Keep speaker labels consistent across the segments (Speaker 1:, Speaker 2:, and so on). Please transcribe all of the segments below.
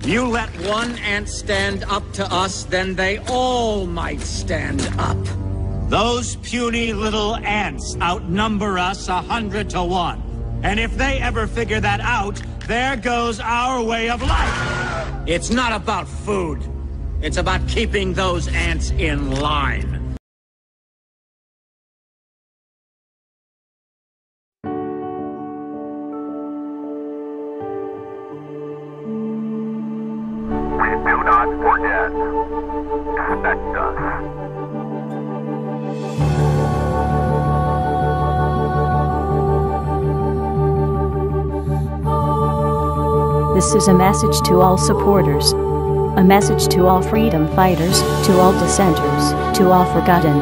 Speaker 1: You let one ant stand up to us, then they all might stand up. Those puny little ants outnumber us 100 to 1. And if they ever figure that out, there goes our way of life. It's not about food. It's about keeping those ants in line.
Speaker 2: We do not forget. Expect us.
Speaker 3: This is a message to all supporters. A message to all freedom fighters, to all dissenters, to all forgotten.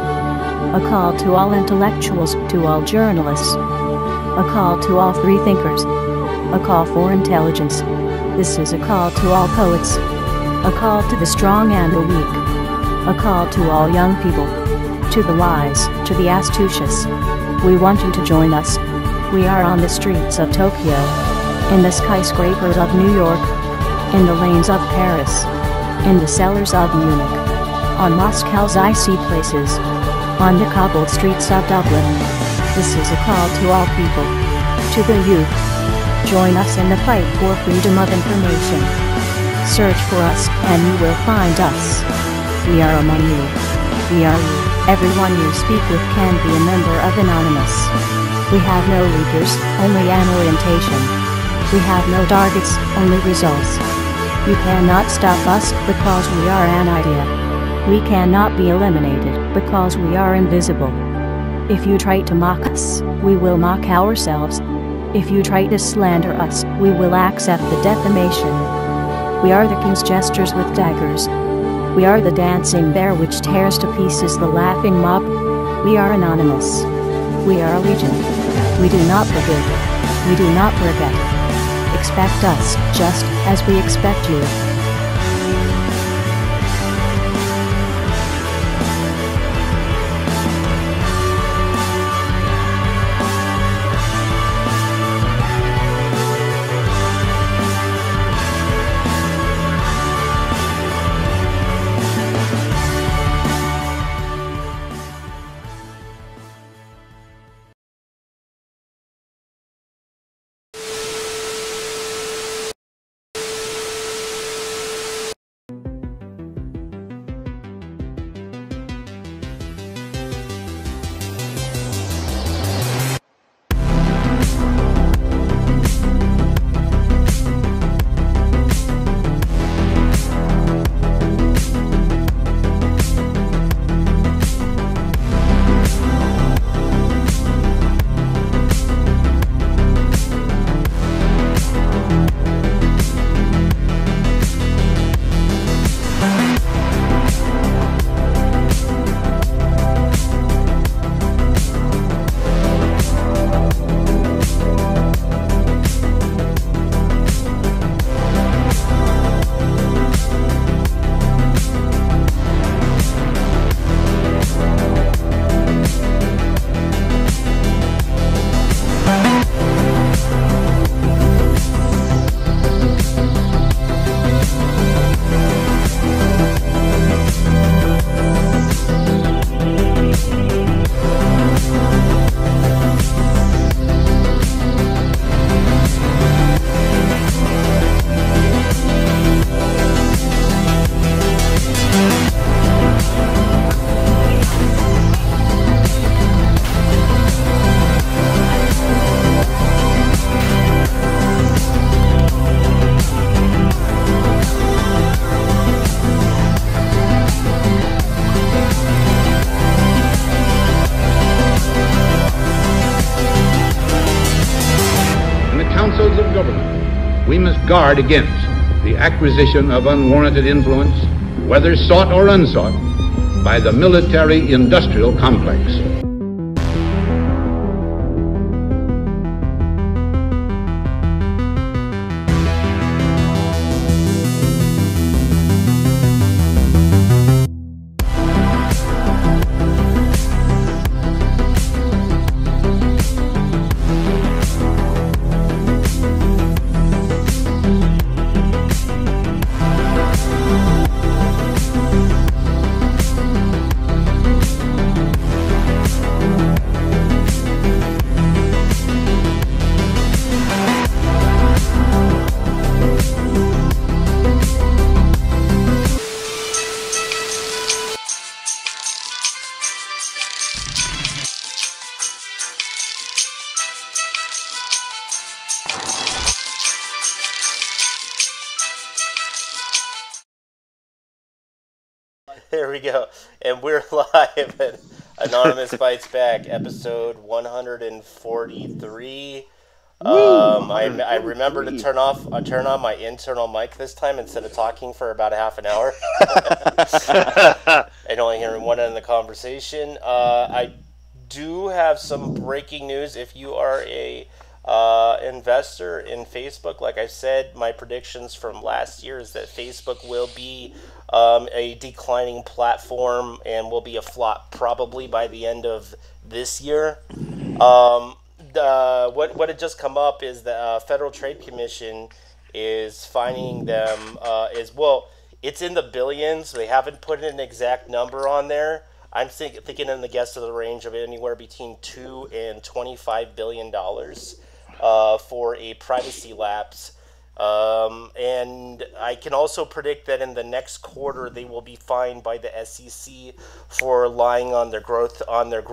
Speaker 3: A call to all intellectuals, to all journalists. A call to all freethinkers. A call for intelligence. This is a call to all poets. A call to the strong and the weak. A call to all young people. To the wise, to the astucious. We want you to join us. We are on the streets of Tokyo. In the skyscrapers of New York. In the lanes of Paris. In the cellars of Munich. On Moscow's icy places. On the cobbled streets of Dublin. This is a call to all people. To the youth. Join us in the fight for freedom of information. Search for us, and you will find us. We are among you. We are you. Everyone you speak with can be a member of Anonymous. We have no leaders, only an orientation. We have no targets, only results. You cannot stop us, because we are an idea. We cannot be eliminated, because we are invisible. If you try to mock us, we will mock ourselves. If you try to slander us, we will accept the defamation. We are the king's jesters with daggers. We are the dancing bear which tears to pieces the laughing mob. We are Anonymous. We are legion. We do not forgive. We do not forget. Expect us, just as we expect you.
Speaker 4: councils of government, we must guard against the acquisition of unwarranted influence, whether sought or unsought, by the military-industrial complex.
Speaker 5: There we go. And we're live at Anonymous Bites Back, episode 143. I remember to turn on my internal mic this time instead of talking for about a half an hour. And only hearing one end of the conversation. I do have some breaking news. If you are a investor in Facebook, like I said, my predictions from last year is that Facebook will be a declining platform and will be a flop probably by the end of this year. What had just come up is the Federal Trade Commission is finding them it's in the billions. They haven't put an exact number on there. I'm thinking in the guess of the range of anywhere between $2 and $25 billion for a privacy lapse. And I can also predict that in the next quarter they will be fined by the SEC for lying on their growth on their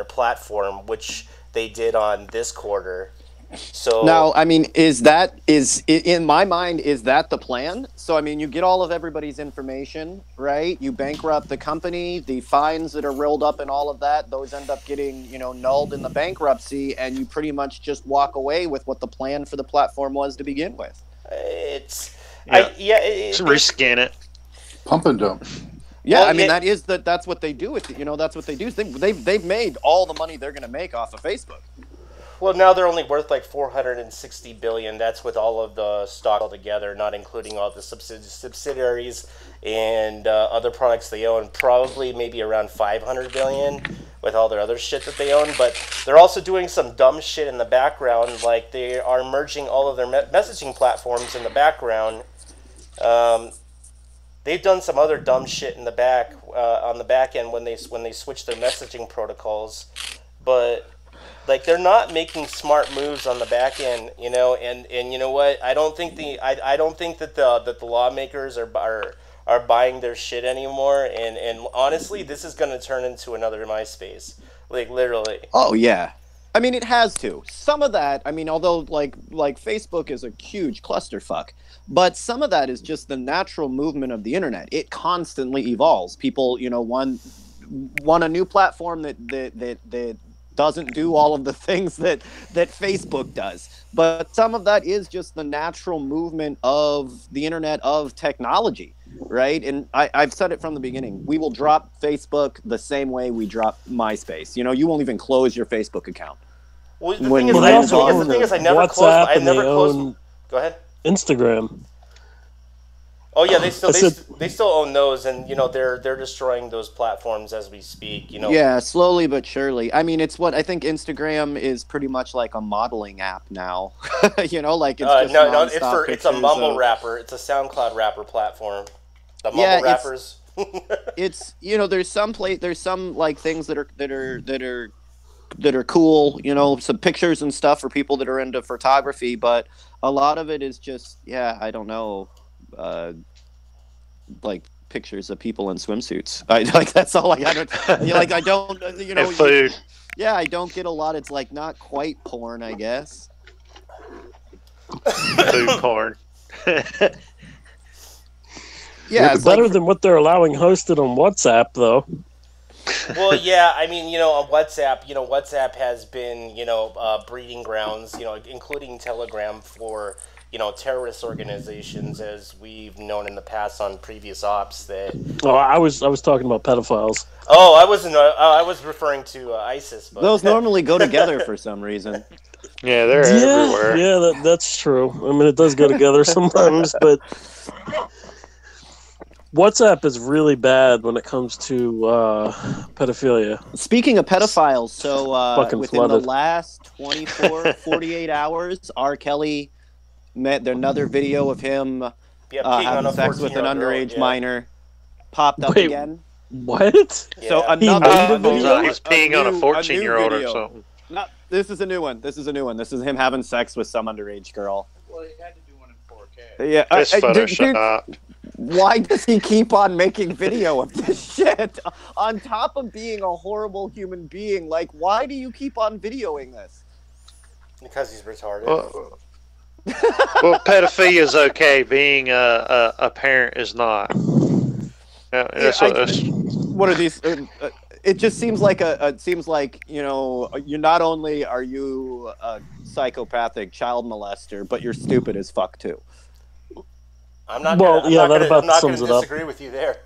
Speaker 5: platform, which they did on this quarter. So
Speaker 6: now, I mean, is in my mind, is that the plan? So, I mean, you get all of everybody's information, right? You bankrupt the company, the fines that are rolled up and all of that, those end up getting, nulled in the bankruptcy, and you pretty much just walk away with what the plan for the platform was to begin with.
Speaker 5: It's
Speaker 7: reskin it.
Speaker 8: Pump and dump.
Speaker 6: Yeah, well, I mean, that's what they do with it. That's what they do. They've made all the money they're going to make off of Facebook.
Speaker 5: Well, now they're only worth like $460 billion. That's with all of the stock altogether, not including all the subsidiaries and other products they own. Probably maybe around $500 billion with all their other shit that they own. But they're also doing some dumb shit in the background, like they are merging all of their messaging platforms in the background. They've done some other dumb shit in the back on the back end when they switch their messaging protocols, but like they're not making smart moves on the back end, and you know what? I don't think that the lawmakers are buying their shit anymore, and honestly, this is going to turn into another MySpace, like literally.
Speaker 6: Oh yeah. I mean, it has to. Some of that, I mean, although like Facebook is a huge clusterfuck, but some of that is just the natural movement of the internet. It constantly evolves. People, want a new platform that doesn't do all of the things that Facebook does. But some of that is just the natural movement of the internet, of technology, right? And I've said it from the beginning. We will drop Facebook the same way we drop MySpace. You won't even close your Facebook account.
Speaker 5: Well, the thing is, I never closed. Go ahead.
Speaker 9: Instagram.
Speaker 5: Oh yeah, they still own those, and they're destroying those platforms as we speak.
Speaker 6: Yeah, slowly but surely. I mean, it's what I think Instagram is pretty much like a modeling app now. Like it's just
Speaker 5: it's a mumble rapper. It's a SoundCloud rapper platform. The mumble rappers.
Speaker 6: It's there's some like things that are cool. Some pictures and stuff for people that are into photography, but a lot of it is just I don't know. Like pictures of people in swimsuits. That's all I got. I don't.
Speaker 7: And food.
Speaker 6: I don't get a lot. It's like not quite porn, I guess.
Speaker 7: Food porn.
Speaker 9: It's better than what they're allowing hosted on WhatsApp, though.
Speaker 5: Well, yeah, I mean, on WhatsApp, WhatsApp has been, breeding grounds, including Telegram for, terrorist organizations, as we've known in the past on previous ops. That.
Speaker 9: Oh, I was talking about pedophiles.
Speaker 5: Oh, I wasn't. I was referring to ISIS. But...
Speaker 6: Those normally go together for some reason.
Speaker 7: Yeah, they're everywhere.
Speaker 9: Yeah, that's true. I mean, it does go together sometimes, but. WhatsApp is really bad when it comes to pedophilia.
Speaker 6: Speaking of pedophiles, so within the last 48 hours, R. Kelly met another video of him having sex with an underage minor popped up again.
Speaker 9: What?
Speaker 5: Yeah.
Speaker 6: So another video.
Speaker 7: He's peeing on a 14-year-old or something.
Speaker 6: No, this is a new one. This is him having sex with some underage girl.
Speaker 8: Well, he had to do one in 4K.
Speaker 6: Yeah,
Speaker 7: it's Photoshop.
Speaker 6: Why does he keep on making video of this shit? On top of being a horrible human being, why do you keep on videoing this?
Speaker 5: Because he's retarded.
Speaker 7: Well, pedophilia is okay. Being a parent is not.
Speaker 6: What are these? It just seems like you're not only are you a psychopathic child molester, but you're stupid as fuck too.
Speaker 5: I'm not going to disagree with you there.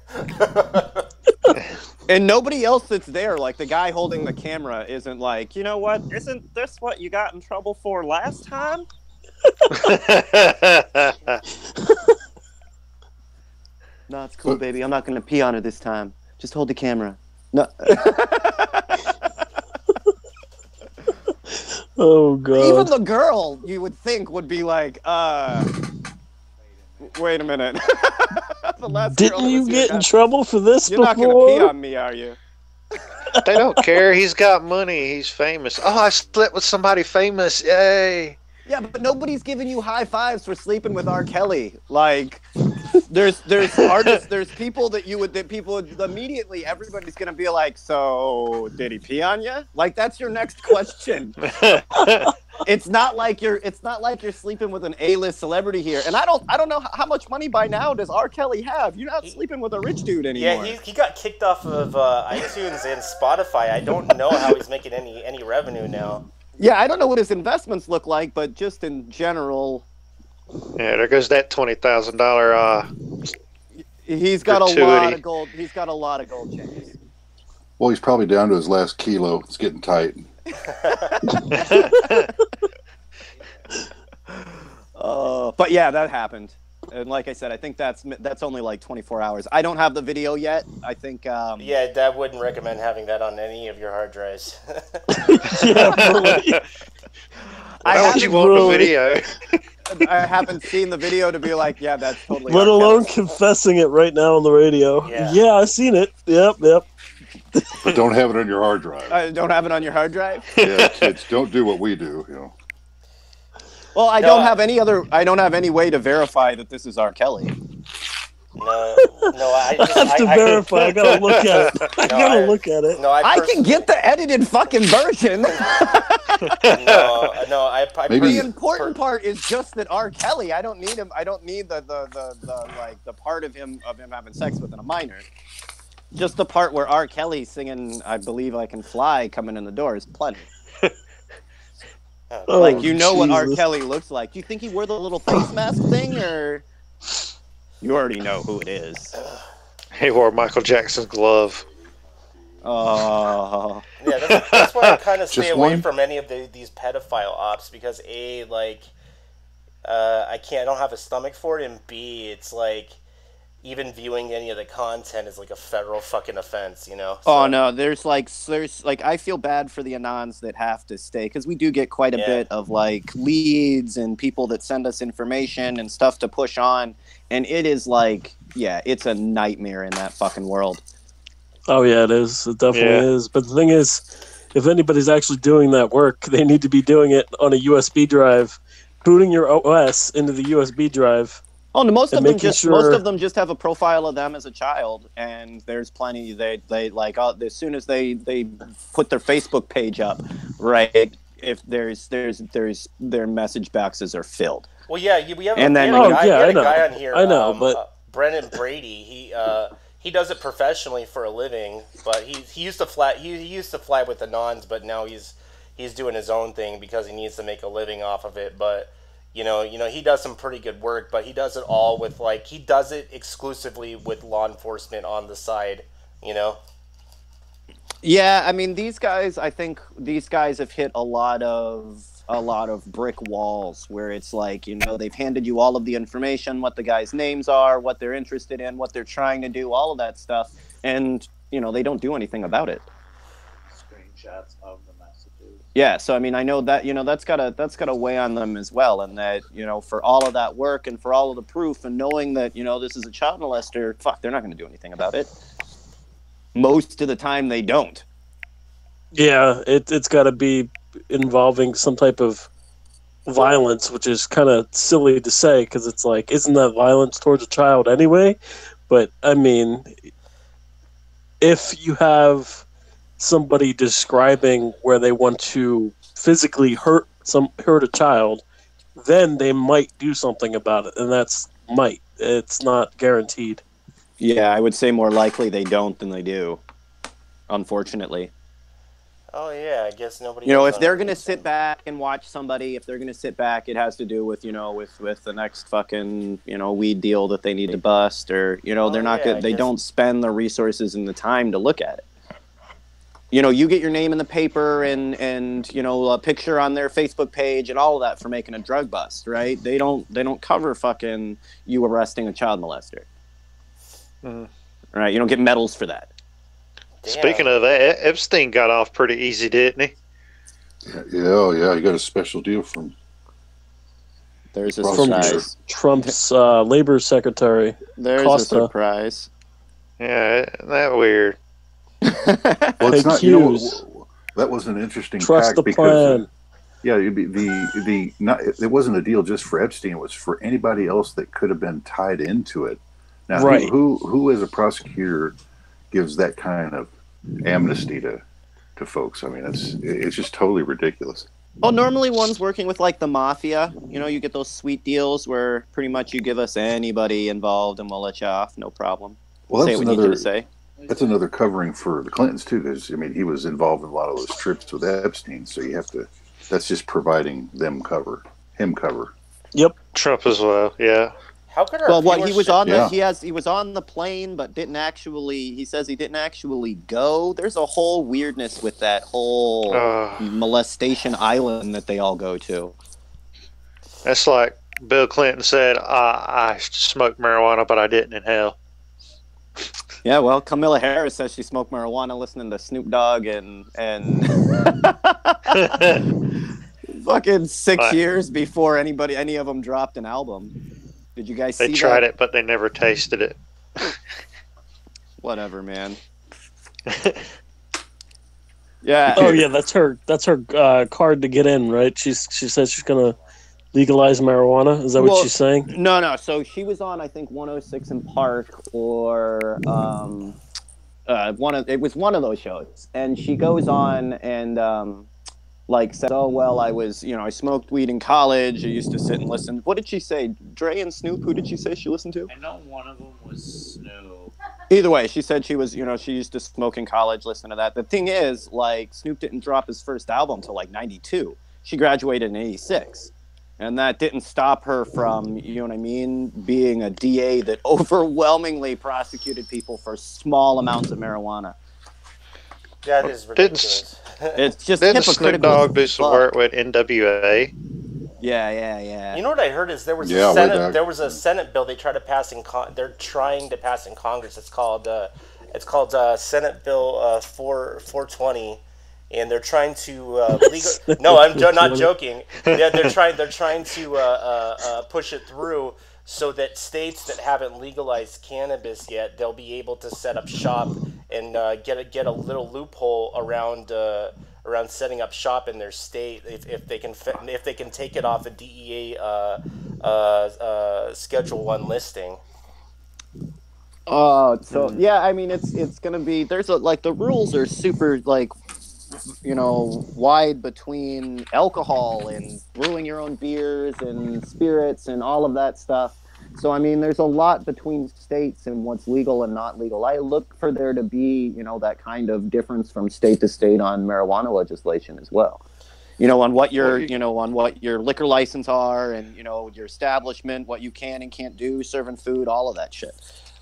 Speaker 6: And nobody else that's there, like the guy holding the camera, isn't like, you know what? Isn't this what you got in trouble for last time? No, it's cool, baby. I'm not going to pee on it this time. Just hold the camera. No.
Speaker 9: Oh, God.
Speaker 6: Even the girl, you would think, would be like, wait a minute.
Speaker 9: Didn't you get in trouble for this
Speaker 6: before? You're not going to pee on me, are you?
Speaker 7: They don't care. He's got money. He's famous. Oh, I slept with somebody famous. Yay.
Speaker 6: Yeah, but nobody's giving you high fives for sleeping with R. Kelly. Like, there's artists, there's people that people would immediately, everybody's gonna be like, so did he pee on you? Like, that's your next question. It's not like you're sleeping with an A-list celebrity here. And I don't know how much money by now does R. Kelly have. You're not sleeping with a rich dude anymore.
Speaker 5: Yeah, he got kicked off of iTunes and Spotify. I don't know how he's making any revenue now.
Speaker 6: Yeah, I don't know what his investments look like, but just in general.
Speaker 7: Yeah, there goes that $20,000.
Speaker 6: He's got gratuity. A lot of gold. He's got a lot of gold chains.
Speaker 8: Well, he's probably down to his last kilo. It's getting tight.
Speaker 6: But yeah, that happened. And like I said, I think that's only like 24 hours. I don't have the video yet. I think.
Speaker 5: Yeah, I wouldn't recommend having that on any of your hard drives.
Speaker 9: Yeah, really.
Speaker 7: Why would you want the video?
Speaker 6: I haven't seen the video to be like, yeah, that's totally.
Speaker 9: Let alone confessing it right now on the radio. Yeah, I've seen it. Yep.
Speaker 8: But don't have it on your hard drive.
Speaker 6: Don't have it on your hard drive.
Speaker 8: Yeah, kids, don't do what we do. You know.
Speaker 6: Well, I don't have any way to verify that this is R. Kelly.
Speaker 5: No, I
Speaker 9: have to verify. I gotta look at it. I gotta look at it.
Speaker 6: No, I can get the edited fucking version. The important part is just that R. Kelly. I don't need him. I don't need the part of him having sex with a minor. Just the part where R. Kelly singing "I Believe I Can Fly" coming in the door is plenty. Like, you know what R. Kelly looks like. Do you think he wore the little face mask thing, or you already know who it is?
Speaker 7: He wore Michael Jackson's glove.
Speaker 6: Oh.
Speaker 5: Yeah, that's why I kind of stay away from any of these pedophile ops, because A, like, I don't have a stomach for it, and B, it's like, even viewing any of the content is like a federal fucking offense, you know? So,
Speaker 6: oh, no, there's I feel bad for the Anons that have to stay, because we do get quite a bit of, like, leads and people that send us information and stuff to push on, and it is like, yeah, it's a nightmare in that fucking world.
Speaker 9: Oh, yeah, it is. It definitely is. But the thing is, if anybody's actually doing that work, they need to be doing it on a USB drive, booting your OS into the USB drive.
Speaker 6: Oh, no, most of them just have a profile of them as a child, and there's plenty. They like as soon as they put their Facebook page up, right? If there's their message boxes are filled.
Speaker 5: Well, yeah, we have a guy on here.
Speaker 9: I know, but
Speaker 5: Brennan Brady, he does it professionally for a living, but he used to fly with the Nons, but now he's doing his own thing because he needs to make a living off of it, but. You know, he does some pretty good work, but he does it all with, like, he does it exclusively with law enforcement on the side, you know?
Speaker 6: Yeah, I mean, I think these guys have hit a lot of brick walls where it's like, you know, they've handed you all of the information, what the guys' names are, what they're interested in, what they're trying to do, all of that stuff, and, you know, they don't do anything about it.
Speaker 10: Screenshots of the messages.
Speaker 6: Yeah, so I mean, I know that, you know, that's gotta weigh on them as well, and that, you know, for all of that work and for all of the proof and knowing that, you know, this is a child molester, they're not going to do anything about it. Most of the time, they don't.
Speaker 9: Yeah, it's got to be involving some type of violence, which is kind of silly to say because it's like, isn't that violence towards a child anyway? But I mean, if you have somebody describing where they want to physically hurt a child, then they might do something about it, and that's might. It's not guaranteed.
Speaker 6: Yeah, I would say more likely they don't than they do, unfortunately.
Speaker 5: Oh yeah, I guess nobody.
Speaker 6: You know,
Speaker 5: knows
Speaker 6: if they're
Speaker 5: on
Speaker 6: gonna
Speaker 5: it.
Speaker 6: sit back and watch somebody, if they're gonna sit back, it has to do with with the next fucking weed deal that they need to bust, or they're not
Speaker 5: yeah,
Speaker 6: good.
Speaker 5: I
Speaker 6: They
Speaker 5: guess-
Speaker 6: don't spend the resources and the time to look at it. You get your name in the paper and a picture on their Facebook page and all of that for making a drug bust, right? They don't cover fucking you arresting a child molester. Right? You don't get medals for that.
Speaker 7: Speaking of that, Epstein got off pretty easy, didn't he?
Speaker 8: Yeah, he got a special deal from.
Speaker 6: There's a
Speaker 8: From
Speaker 6: surprise.
Speaker 9: Trump's labor secretary.
Speaker 6: There's
Speaker 9: Costa.
Speaker 6: a surprise.
Speaker 7: Yeah, isn't that weird?
Speaker 8: Well, it's not.
Speaker 9: Hughes.
Speaker 8: That was an interesting
Speaker 9: Trust
Speaker 8: fact
Speaker 9: the
Speaker 8: because
Speaker 9: plan.
Speaker 8: yeah, it wasn't a deal just for Epstein. It was for anybody else that could have been tied into it. Now,
Speaker 9: Right.
Speaker 8: who as a prosecutor gives that kind of amnesty to folks? I mean, it's just totally ridiculous.
Speaker 6: Well, normally one's working with like the mafia. You get those sweet deals where pretty much you give us anybody involved and we'll let you off, no problem.
Speaker 8: Well,
Speaker 6: Say
Speaker 8: that's
Speaker 6: what we need you
Speaker 8: another.
Speaker 6: to say.
Speaker 8: That's another covering for the Clintons too, because I mean he was involved in a lot of those trips with Epstein, so you have to. That's just providing him cover.
Speaker 9: Yep.
Speaker 7: Trump as well, yeah.
Speaker 5: How could our
Speaker 6: Well, what he was
Speaker 5: viewership-
Speaker 6: on the
Speaker 8: Yeah.
Speaker 6: he was on the plane, but didn't actually. He says he didn't actually go. There's a whole weirdness with that whole molestation island that they all go to.
Speaker 7: That's like Bill Clinton said, I smoked marijuana, but I didn't inhale.
Speaker 6: Yeah, well, Camilla Harris says she smoked marijuana listening to Snoop Dogg and fucking 6
Speaker 7: Right.
Speaker 6: years before any of them dropped an album. Did you guys see
Speaker 7: They tried
Speaker 6: that?
Speaker 7: it, but they never tasted it.
Speaker 6: Whatever, man. Yeah.
Speaker 9: Oh yeah, that's her card to get in, right? She says she's gonna legalize marijuana. Is that what
Speaker 6: Well,
Speaker 9: she's saying?
Speaker 6: No. So she was on, I think, 106 in Park or it was one of those shows, and she goes on and said, "Oh well, I smoked weed in college. I used to sit and listen." What did she say? Dre and Snoop? Who did she say she listened to?
Speaker 10: I know one of them was Snoop.
Speaker 6: Either way, she said she was, she used to smoke in college, listen to that. The thing is, Snoop didn't drop his first album till 92. She graduated in 86. And that didn't stop her from, being a DA that overwhelmingly prosecuted people for small amounts of marijuana.
Speaker 5: That is ridiculous.
Speaker 6: It's just
Speaker 7: Didn't Snoop
Speaker 6: hypocritical.
Speaker 7: Dogg do
Speaker 6: as
Speaker 7: some
Speaker 6: fuck.
Speaker 7: work with NWA?
Speaker 6: Yeah.
Speaker 5: You know what I heard is there was
Speaker 8: Yeah,
Speaker 5: a
Speaker 8: way
Speaker 5: Senate
Speaker 8: back.
Speaker 5: there was a Senate bill they tried to pass they're trying to pass in Congress. It's called Senate Bill 420, and they're trying to legal. No, I'm not joking. They're trying to push it through so that states that haven't legalized cannabis yet, they'll be able to set up shop and get a little loophole around setting up shop in their state if they can take it off a DEA Schedule 1 listing.
Speaker 6: So yeah, I mean it's gonna be the rules are super wide between alcohol and brewing your own beers and spirits and all of that stuff. So I mean there's a lot between states and what's legal and not legal. I look for there to be that kind of difference from state to state on marijuana legislation as well. On what your liquor license are and your establishment, what you can and can't do, serving food, all of that shit.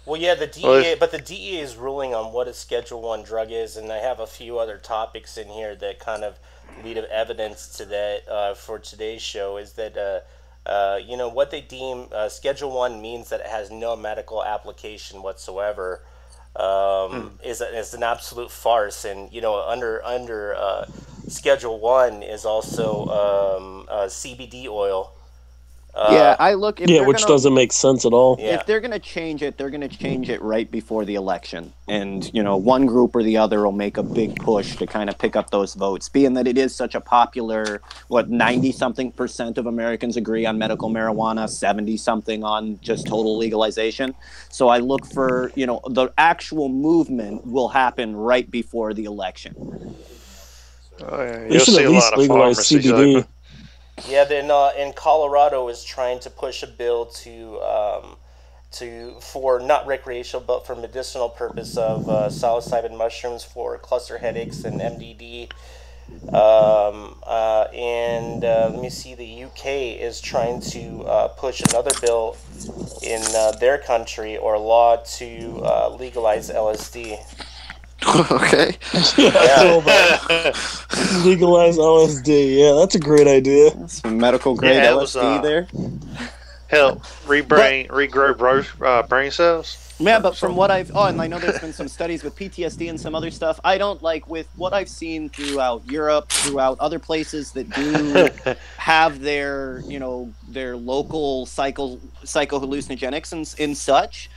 Speaker 5: Well, yeah, the DEA is ruling on what a Schedule 1 drug is, and I have a few other topics in here that kind of lead of evidence to that for today's show. Is that what they deem Schedule 1 means that it has no medical application whatsoever. Is an absolute farce, and under Schedule 1 is also CBD oil.
Speaker 6: I look.
Speaker 9: Which doesn't make sense at all.
Speaker 6: If they're going to change it, they're going to change it right before the election. And, one group or the other will make a big push to kind of pick up those votes, being that it is such a popular, 90-something% of Americans agree on medical marijuana, 70-something on just total legalization. So I look for, the actual movement will happen right before the election.
Speaker 7: Oh, yeah.
Speaker 9: They
Speaker 7: You'll
Speaker 9: should
Speaker 7: see
Speaker 9: at
Speaker 7: a
Speaker 9: least
Speaker 7: lot of
Speaker 9: legalize
Speaker 7: pharmacies
Speaker 9: CBD.
Speaker 7: open.
Speaker 5: Yeah, then in Colorado is trying to push a bill to for not recreational but for medicinal purpose of psilocybin mushrooms for cluster headaches and MDD. And let me see, the UK is trying to push another bill in their country or law to legalize LSD.
Speaker 6: Okay.
Speaker 9: Legalize LSD. Yeah, that's a great idea.
Speaker 6: Some medical grade LSD there.
Speaker 7: Help regrow brain cells.
Speaker 6: Yeah, but from what and I know there's been some studies with PTSD and some other stuff. I don't with what I've seen throughout Europe, throughout other places that do have their, their local psychohallucinogenics and such.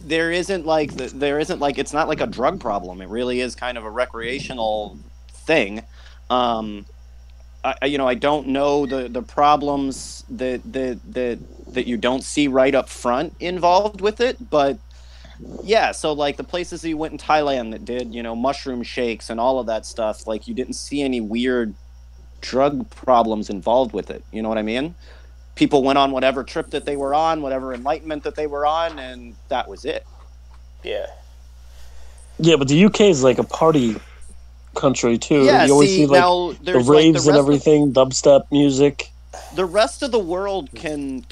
Speaker 6: There isn't it's not like a drug problem. It really is kind of a recreational thing. I don't know the problems that you don't see right up front involved with it, but yeah, so the places that you went in Thailand that did, mushroom shakes and all of that stuff, you didn't see any weird drug problems involved with it. You know what I mean? People went on whatever trip that they were on, whatever enlightenment that they were on, and that was it.
Speaker 5: Yeah.
Speaker 9: Yeah, but the UK is like a party country too.
Speaker 6: Yeah,
Speaker 9: you always see the raves and everything, dubstep music.
Speaker 6: The rest of the world can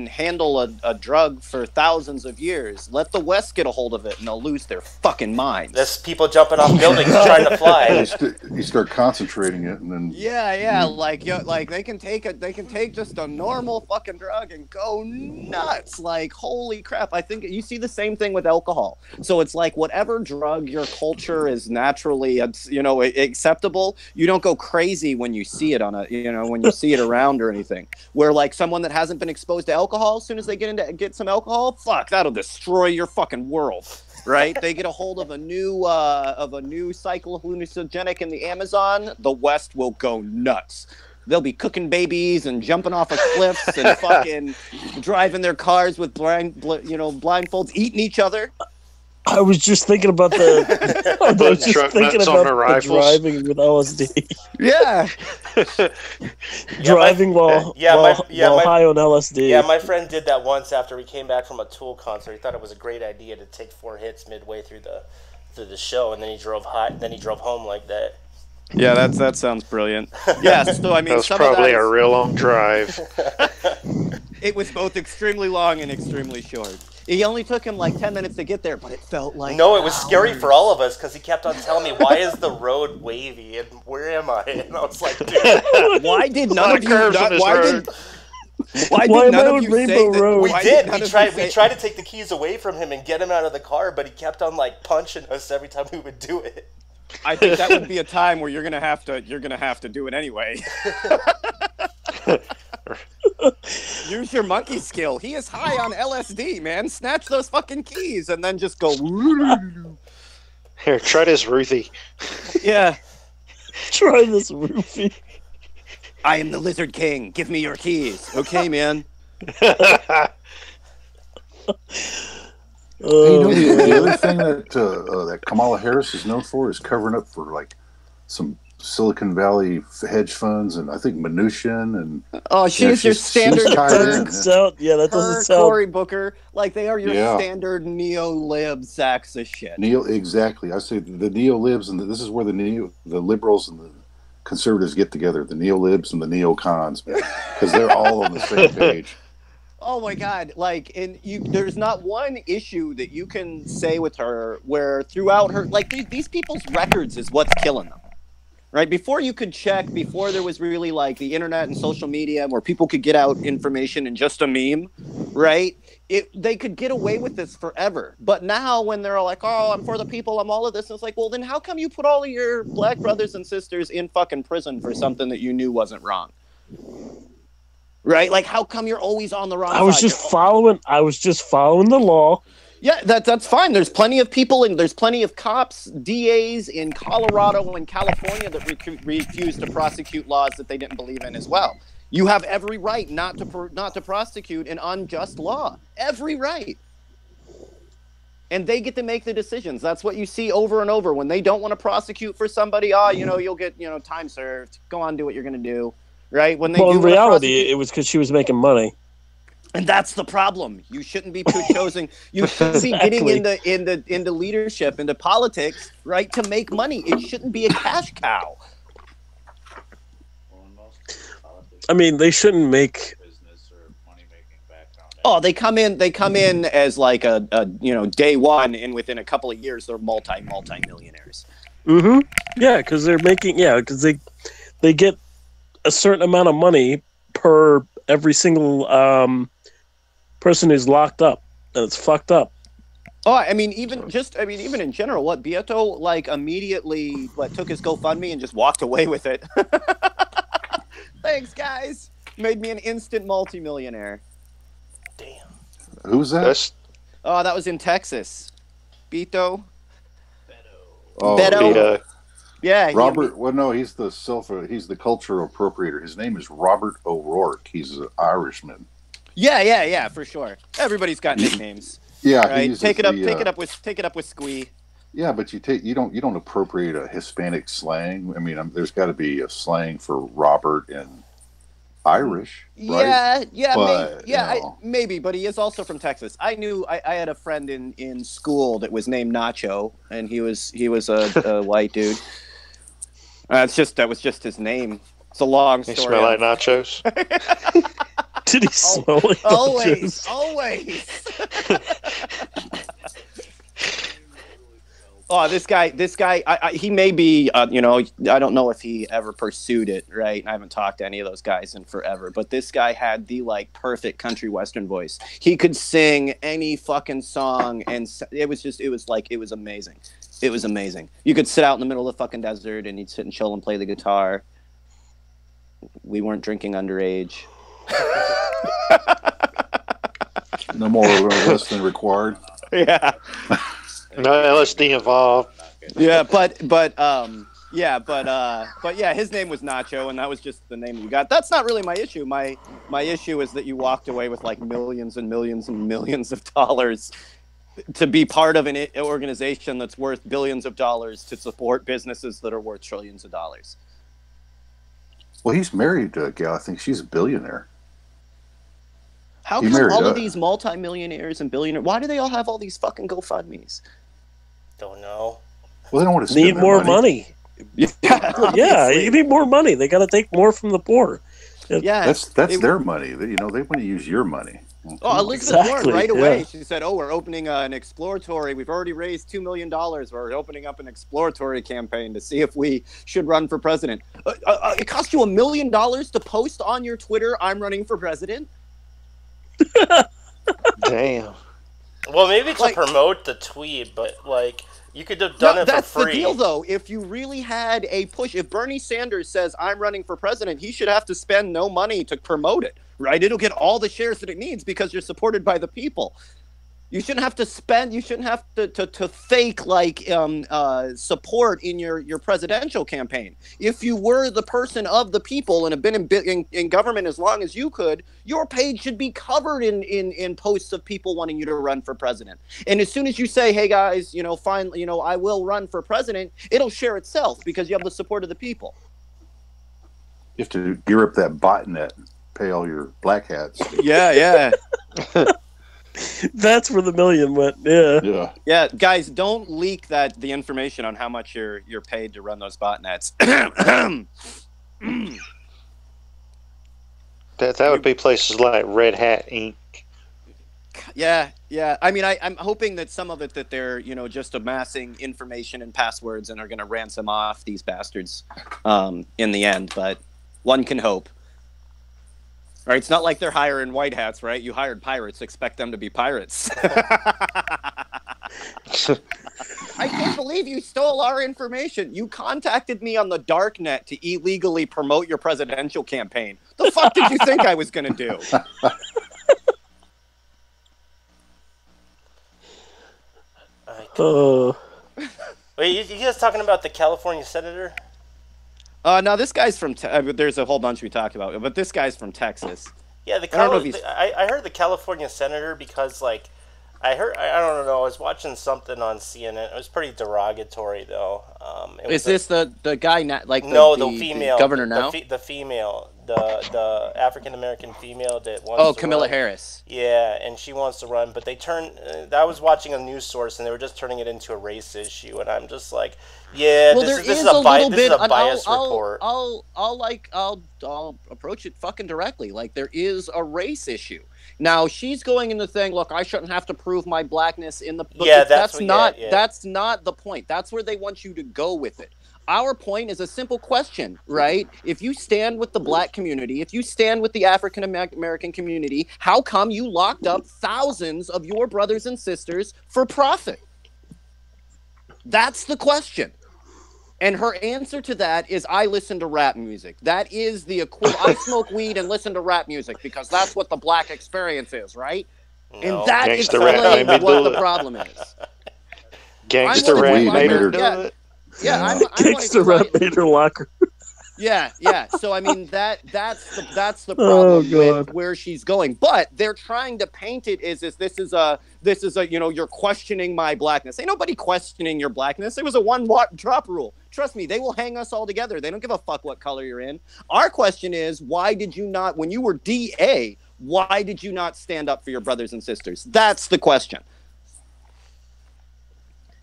Speaker 6: handle a drug for thousands of years. Let the West get a hold of it, and they'll lose their fucking minds.
Speaker 5: There's people jumping off buildings trying to fly.
Speaker 8: You start concentrating it, and then
Speaker 6: they can take just a normal fucking drug and go nuts. Holy crap! I think you see the same thing with alcohol. So it's whatever drug your culture is naturally acceptable, you don't go crazy when you see it when you see it around or anything. Where someone that hasn't been exposed to alcohol, as soon as they get some alcohol, fuck, that'll destroy your fucking world, right? They get a hold of a new psychohallucinogenic in the Amazon, the West will go nuts. They'll be cooking babies and jumping off of cliffs and fucking driving their cars with blindfolds, eating each other.
Speaker 9: I was just thinking about the driving with LSD.
Speaker 6: Yeah.
Speaker 9: Driving while high on LSD.
Speaker 5: Yeah, my friend did that once after he came back from a Tool concert. He thought it was a great idea to take 4 hits midway through the show, and then he drove home like that.
Speaker 6: Yeah, that sounds brilliant. Yeah, so I mean,
Speaker 7: that was probably a real long drive.
Speaker 6: It was both extremely long and extremely short. It only took him 10 minutes to get there, but it felt like
Speaker 5: No, it was scary for all of us because he kept on telling me, why is the road wavy and where am I? And I was like, dude,
Speaker 6: why did none of you none of you say that?
Speaker 5: We did. We tried to take the keys away from him and get him out of the car, but he kept on punching us every time we would do it.
Speaker 6: I think that would be a time where you're gonna have to do it anyway. Use your monkey skill. He is high on LSD, man. Snatch those fucking keys and then just go.
Speaker 7: Here, try this, Ruthie.
Speaker 6: Yeah.
Speaker 9: Try this, Ruthie.
Speaker 6: I am the Lizard King. Give me your keys. Okay, man.
Speaker 8: The other thing that Kamala Harris is known for is covering up for some Silicon Valley hedge funds, and I think Mnuchin and
Speaker 6: she's your standard.
Speaker 9: That doesn't sound.
Speaker 6: Cory Booker, they are your standard neo-lib sacks of shit.
Speaker 8: Exactly. I say the neo-libs, and this is where the liberals and the conservatives get together. The neo-libs and the neo-cons, because they're all on the same page.
Speaker 6: Oh my God! There's not one issue that you can say with her where throughout her, these people's records is what's killing them. Right, before you could check, before there was really the internet and social media where people could get out information in just a meme, right? They could get away with this forever. But now when they're all oh, I'm for the people, I'm all of this, and it's well, then how come you put all of your black brothers and sisters in fucking prison for something that you knew wasn't wrong? Right? How come you're always on the wrong side?
Speaker 9: I was just following the law.
Speaker 6: Yeah, that's fine. There's plenty of people and there's plenty of cops, DAs in Colorado and California that refuse to prosecute laws that they didn't believe in as well. You have every right not to prosecute an unjust law. Every right. And they get to make the decisions. That's what you see over and over. When they don't want to prosecute for somebody, you'll get, time served. Go on, do what you're going to do. Right? When they
Speaker 9: in reality, it was because she was making money.
Speaker 6: And that's the problem. You shouldn't be choosing. You shouldn't be getting into leadership, into politics, right? To make money. It shouldn't be a cash cow.
Speaker 9: I mean, they shouldn't make.
Speaker 6: Oh, they come in as like a day one, and within a couple of years they're multi-millionaires.
Speaker 9: Mm-hmm. Yeah, because they're making because they get a certain amount of money per every single person who's locked up, and it's fucked up.
Speaker 6: Oh, I mean, even in general, what Beto like immediately took his GoFundMe and just walked away with it. Thanks, guys. Made me an instant multimillionaire.
Speaker 5: Damn.
Speaker 8: Who's that?
Speaker 6: Oh, that was in Texas. Beto.
Speaker 8: Oh,
Speaker 6: Beto. Yeah.
Speaker 8: Robert. Well, no, he's the cultural appropriator. His name is Robert O'Rourke. He's an Irishman.
Speaker 6: Yeah, for sure. Everybody's got nicknames.
Speaker 8: Yeah,
Speaker 6: right. Take it up with Squee.
Speaker 8: Yeah, but you don't appropriate a Hispanic slang. I mean, there's got to be a slang for Robert and Irish, right?
Speaker 6: Maybe, but he is also from Texas. I had a friend in school that was named Nacho, and he was a white dude. That was just his name. It's a long story.
Speaker 7: He smell like nachos.
Speaker 9: Did he smell like nachos?
Speaker 6: Always. Oh, this guy, he may be, I don't know if he ever pursued it, right? I haven't talked to any of those guys in forever, but this guy had the, perfect country western voice. He could sing any fucking song, and it was amazing. It was amazing. You could sit out in the middle of the fucking desert, and he'd sit and chill and play the guitar. We weren't drinking underage.
Speaker 8: No more or less than required.
Speaker 6: Yeah.
Speaker 7: No LSD involved.
Speaker 6: Yeah, but his name was Nacho, and that was just the name you got. That's not really my issue. My issue is that you walked away with millions and millions and millions of dollars to be part of an organization that's worth billions of dollars to support businesses that are worth trillions of dollars.
Speaker 8: Well, he's married to a gal. I think she's a billionaire.
Speaker 6: How come all of these multimillionaires and billionaires? Why do they all have all these fucking GoFundMes?
Speaker 5: Don't know.
Speaker 8: Well, they don't want to spend
Speaker 9: need more money.
Speaker 6: Yeah,
Speaker 9: you need more money. They got to take more from the poor.
Speaker 6: Yeah,
Speaker 8: that's their money. They want to use your money.
Speaker 6: Oh, Elizabeth Warren right away. She said, "Oh, we're opening an exploratory. We've already raised $2 million. We're opening up an exploratory campaign to see if we should run for president." It cost you $1 million to post on your Twitter, "I'm running for president."
Speaker 7: Damn.
Speaker 5: Well, maybe to promote the tweet, but you could have done it for free.
Speaker 6: That's the deal, though. If you really had a push, if Bernie Sanders says, "I'm running for president," he should have to spend no money to promote it, right? It'll get all the shares that it needs because you're supported by the people. You shouldn't have to spend. You shouldn't have to fake support in your presidential campaign. If you were the person of the people and have been in government as long as you could, your page should be covered in posts of people wanting you to run for president. And as soon as you say, "Hey guys, I will run for president," it'll share itself because you have the support of the people.
Speaker 8: You have to gear up that botnet, pay all your black hats.
Speaker 6: Yeah.
Speaker 9: That's where the million went.
Speaker 6: Yeah. Guys, don't leak the information on how much you're paid to run those botnets.
Speaker 7: That would be places like Red Hat Inc.
Speaker 6: Yeah. I mean, I'm hoping that some of it that they're just amassing information and passwords and are going to ransom off these bastards in the end. But one can hope. Right, it's not like they're hiring white hats, right? You hired pirates, expect them to be pirates. I can't believe you stole our information. You contacted me on the dark net to illegally promote your presidential campaign. The fuck did you think I was going to do?
Speaker 5: Wait, you guys talking about the California senator?
Speaker 6: No, this guy's from. There's a whole bunch we talked about, but this guy's from Texas.
Speaker 5: Yeah, I heard the California senator because I don't know. I was watching something on CNN. It was pretty derogatory though.
Speaker 6: Is this the guy the
Speaker 5: female
Speaker 6: governor now?
Speaker 5: The female. the African American female that wants.
Speaker 6: Oh,
Speaker 5: to
Speaker 6: Kamala
Speaker 5: run.
Speaker 6: Harris.
Speaker 5: Yeah, and she wants to run, but they turn. I was watching a news source, and they were just turning it into a race issue, and I'm just like, yeah,
Speaker 6: Well,
Speaker 5: this
Speaker 6: there
Speaker 5: is
Speaker 6: is
Speaker 5: a
Speaker 6: a little
Speaker 5: this is
Speaker 6: bit.
Speaker 5: a bias
Speaker 6: I'll,
Speaker 5: report.
Speaker 6: I'll approach it fucking directly. Like, there is a race issue. Now she's going into thing. Look, I shouldn't have to prove my blackness in the. But
Speaker 5: Yeah,
Speaker 6: that's not. That's not the point. That's where they want you to go with it. Our point is a simple question, right? If you stand with the black community, if you stand with the African American community, how come you locked up thousands of your brothers and sisters for profit? That's the question. And her answer to that is, I listen to rap music. That is the equivalent. I smoke weed and listen to rap music because that's what the black experience is, right?
Speaker 5: No.
Speaker 6: And that
Speaker 7: Gangsta rap
Speaker 6: explains
Speaker 7: made me
Speaker 6: what
Speaker 7: do
Speaker 6: the
Speaker 7: it.
Speaker 6: problem is.
Speaker 7: Gangsta rap made her do
Speaker 6: yeah.
Speaker 7: it.
Speaker 6: Yeah, I'm
Speaker 9: Gangsta rap made her locker.
Speaker 6: Yeah. So I mean that's the
Speaker 9: Oh,
Speaker 6: problem
Speaker 9: God.
Speaker 6: with where she's going. But they're trying to paint it as this is a you're questioning my blackness. Ain't nobody questioning your blackness. It was a one drop rule. Trust me, they will hang us all together. They don't give a fuck what color you're in. Our question is, why did you not, when you were DA, why did you not stand up for your brothers and sisters? That's the question.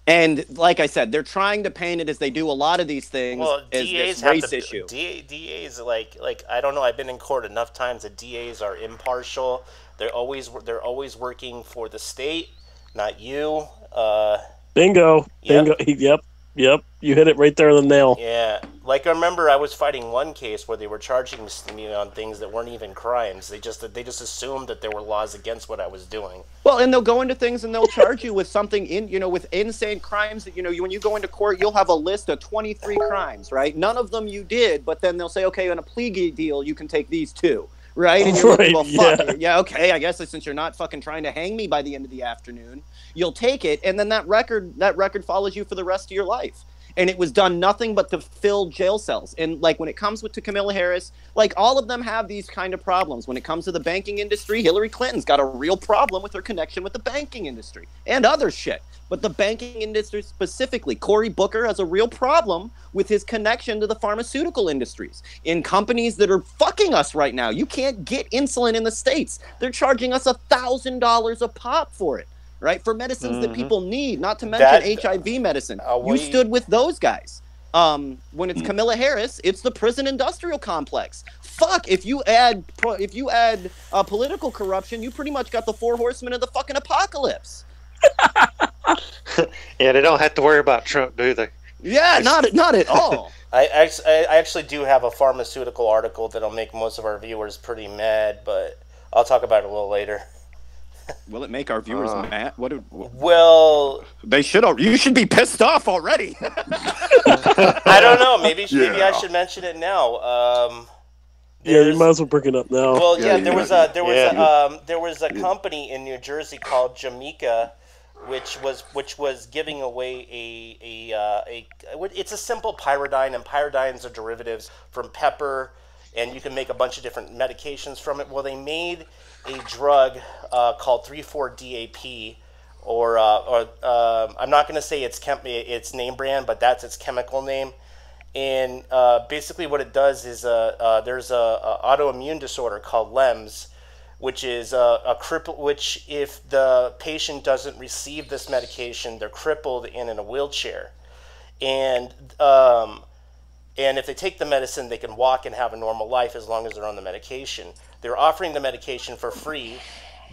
Speaker 6: And like I said, they're trying to paint it as they do a lot of these things
Speaker 5: Well,
Speaker 6: as
Speaker 5: DAs
Speaker 6: this
Speaker 5: have
Speaker 6: race
Speaker 5: to,
Speaker 6: issue.
Speaker 5: DAs like I don't know. I've been in court enough times that DAs are impartial. They're always working for the state, not you.
Speaker 9: Bingo.
Speaker 5: Yep.
Speaker 9: Bingo. Yep. You hit it right there on the nail.
Speaker 5: Yeah, like I remember I was fighting one case where they were charging me on things that weren't even crimes. They just assumed that there were laws against what I was doing.
Speaker 6: Well, and they'll go into things and they'll charge you with something with insane crimes that, when you go into court, you'll have a list of 23 crimes, right? None of them you did, but then they'll say, okay, on a plea deal, you can take these two, right? And you're like, well, fuck. Yeah, okay, I guess since you're not fucking trying to hang me by the end of the afternoon, you'll take it, and then that record follows you for the rest of your life. And it was done nothing but to fill jail cells. And like when it comes to Kamala Harris, like all of them have these kind of problems. When it comes to the banking industry, Hillary Clinton's got a real problem with her connection with the banking industry and other shit. But the banking industry specifically, Cory Booker has a real problem with his connection to the pharmaceutical industries in companies that are fucking us right now. You can't get insulin in the States. They're charging us $1,000 a pop for it. Right, for medicines that people need, not to mention HIV medicine. You stood with those guys. When it's Kamala Harris, it's the prison industrial complex. Fuck, if you add political corruption, you pretty much got the 4 horsemen of the fucking apocalypse.
Speaker 7: Yeah, they don't have to worry about Trump, do they?
Speaker 6: Yeah, not at all.
Speaker 5: I actually do have a pharmaceutical article that'll make most of our viewers pretty mad, but I'll talk about it a little later.
Speaker 6: Will it make our viewers mad?
Speaker 5: Well,
Speaker 6: they should. You should be pissed off already.
Speaker 5: I don't know. Maybe I should mention it now.
Speaker 9: You might as well bring it up now.
Speaker 5: Well, there was a company in New Jersey called Jamaica, which was giving away it's a simple pyridine, and pyridines are derivatives from pepper, and you can make a bunch of different medications from it. Well, they made a drug called 3,4-DAP, or I'm not going to say its name brand, but that's its chemical name. And basically, what it does is there's a autoimmune disorder called LEMS, which is a cripple. Which, if the patient doesn't receive this medication, they're crippled and in a wheelchair. And if they take the medicine, they can walk and have a normal life as long as they're on the medication. They're offering the medication for free,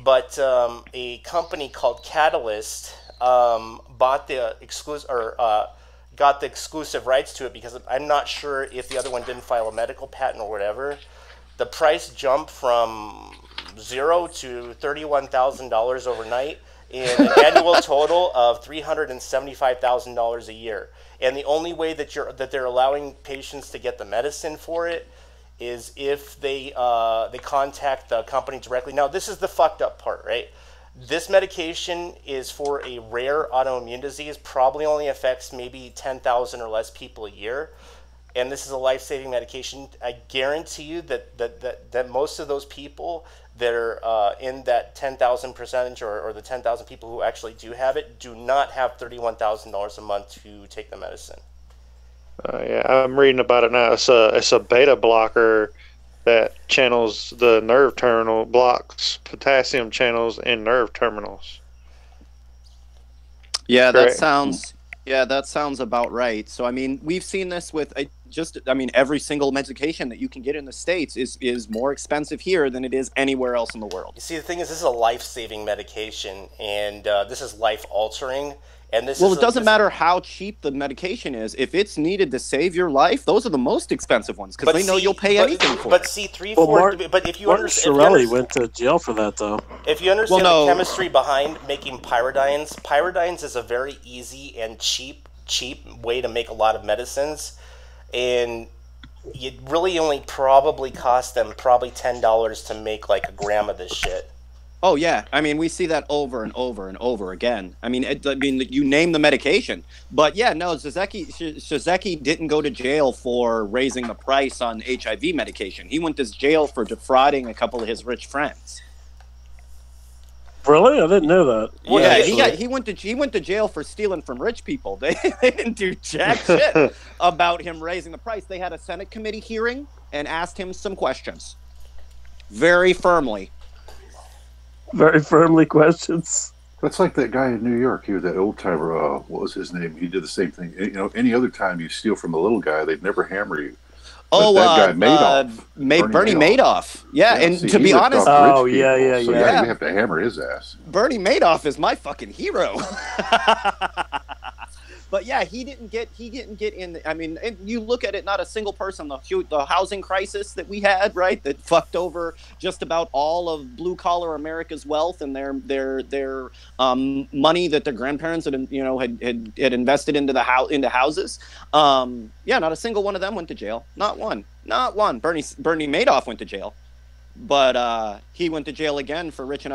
Speaker 5: but a company called Catalyst bought the got the exclusive rights to it, because I'm not sure if the other one didn't file a medical patent or whatever. The price jumped from $0 to $31,000 overnight, and an annual total of $375,000 a year. And the only way that they're allowing patients to get the medicine for it is if they contact the company directly. Now, this is the fucked up part, right? This medication is for a rare autoimmune disease, probably only affects maybe 10,000 or less people a year. And this is a life-saving medication. I guarantee you that most of those people that are in that 10,000 percentage, or the 10,000 people who actually do have it, do not have $31,000 a month to take the medicine.
Speaker 7: Yeah, I'm reading about it now. It's a beta blocker that channels the nerve terminal, blocks potassium channels in nerve terminals.
Speaker 6: Yeah,
Speaker 7: Correct.
Speaker 6: that sounds about right. So I mean, we've seen this with every single medication that you can get in the States is more expensive here than it is anywhere else in the world.
Speaker 5: You see, the thing is, this is a life-saving medication, and this is life-altering. And it
Speaker 6: doesn't matter how cheap the medication is. If it's needed to save your life, those are the most expensive ones because they know you'll pay anything for it.
Speaker 5: But see, but if you understand,
Speaker 9: Shirelli went to jail for that, though.
Speaker 5: If you understand the chemistry behind making pyridines is a very easy and cheap way to make a lot of medicines, and it really only probably cost them $10 to make like a gram of this shit.
Speaker 6: Oh yeah, I mean we see that over and over and over again. I mean, you name the medication, but yeah, no, Shirzeki didn't go to jail for raising the price on HIV medication. He went to jail for defrauding a couple of his rich friends.
Speaker 9: Really, I didn't know that.
Speaker 6: Yeah, he went to jail for stealing from rich people. They didn't do jack shit about him raising the price. They had a Senate committee hearing and asked him some questions, very firmly.
Speaker 9: Very firmly questions.
Speaker 8: That's like that guy in New York. He was that old timer. What was his name? He did the same thing. You know, any other time you steal from a little guy, they'd never hammer you. But that guy Madoff,
Speaker 6: Bernie Madoff. Yeah, and
Speaker 8: see,
Speaker 6: to be honest,
Speaker 8: so you have to hammer his ass.
Speaker 6: Bernie Madoff is my fucking hero. But yeah, he didn't get in. I mean, and you look at it, not a single person. The housing crisis that we had, right, that fucked over just about all of blue collar America's wealth and their money that their grandparents had invested into houses. Yeah, not a single one of them went to jail. Not one. Bernie Madoff went to jail. But he went to jail again for ripping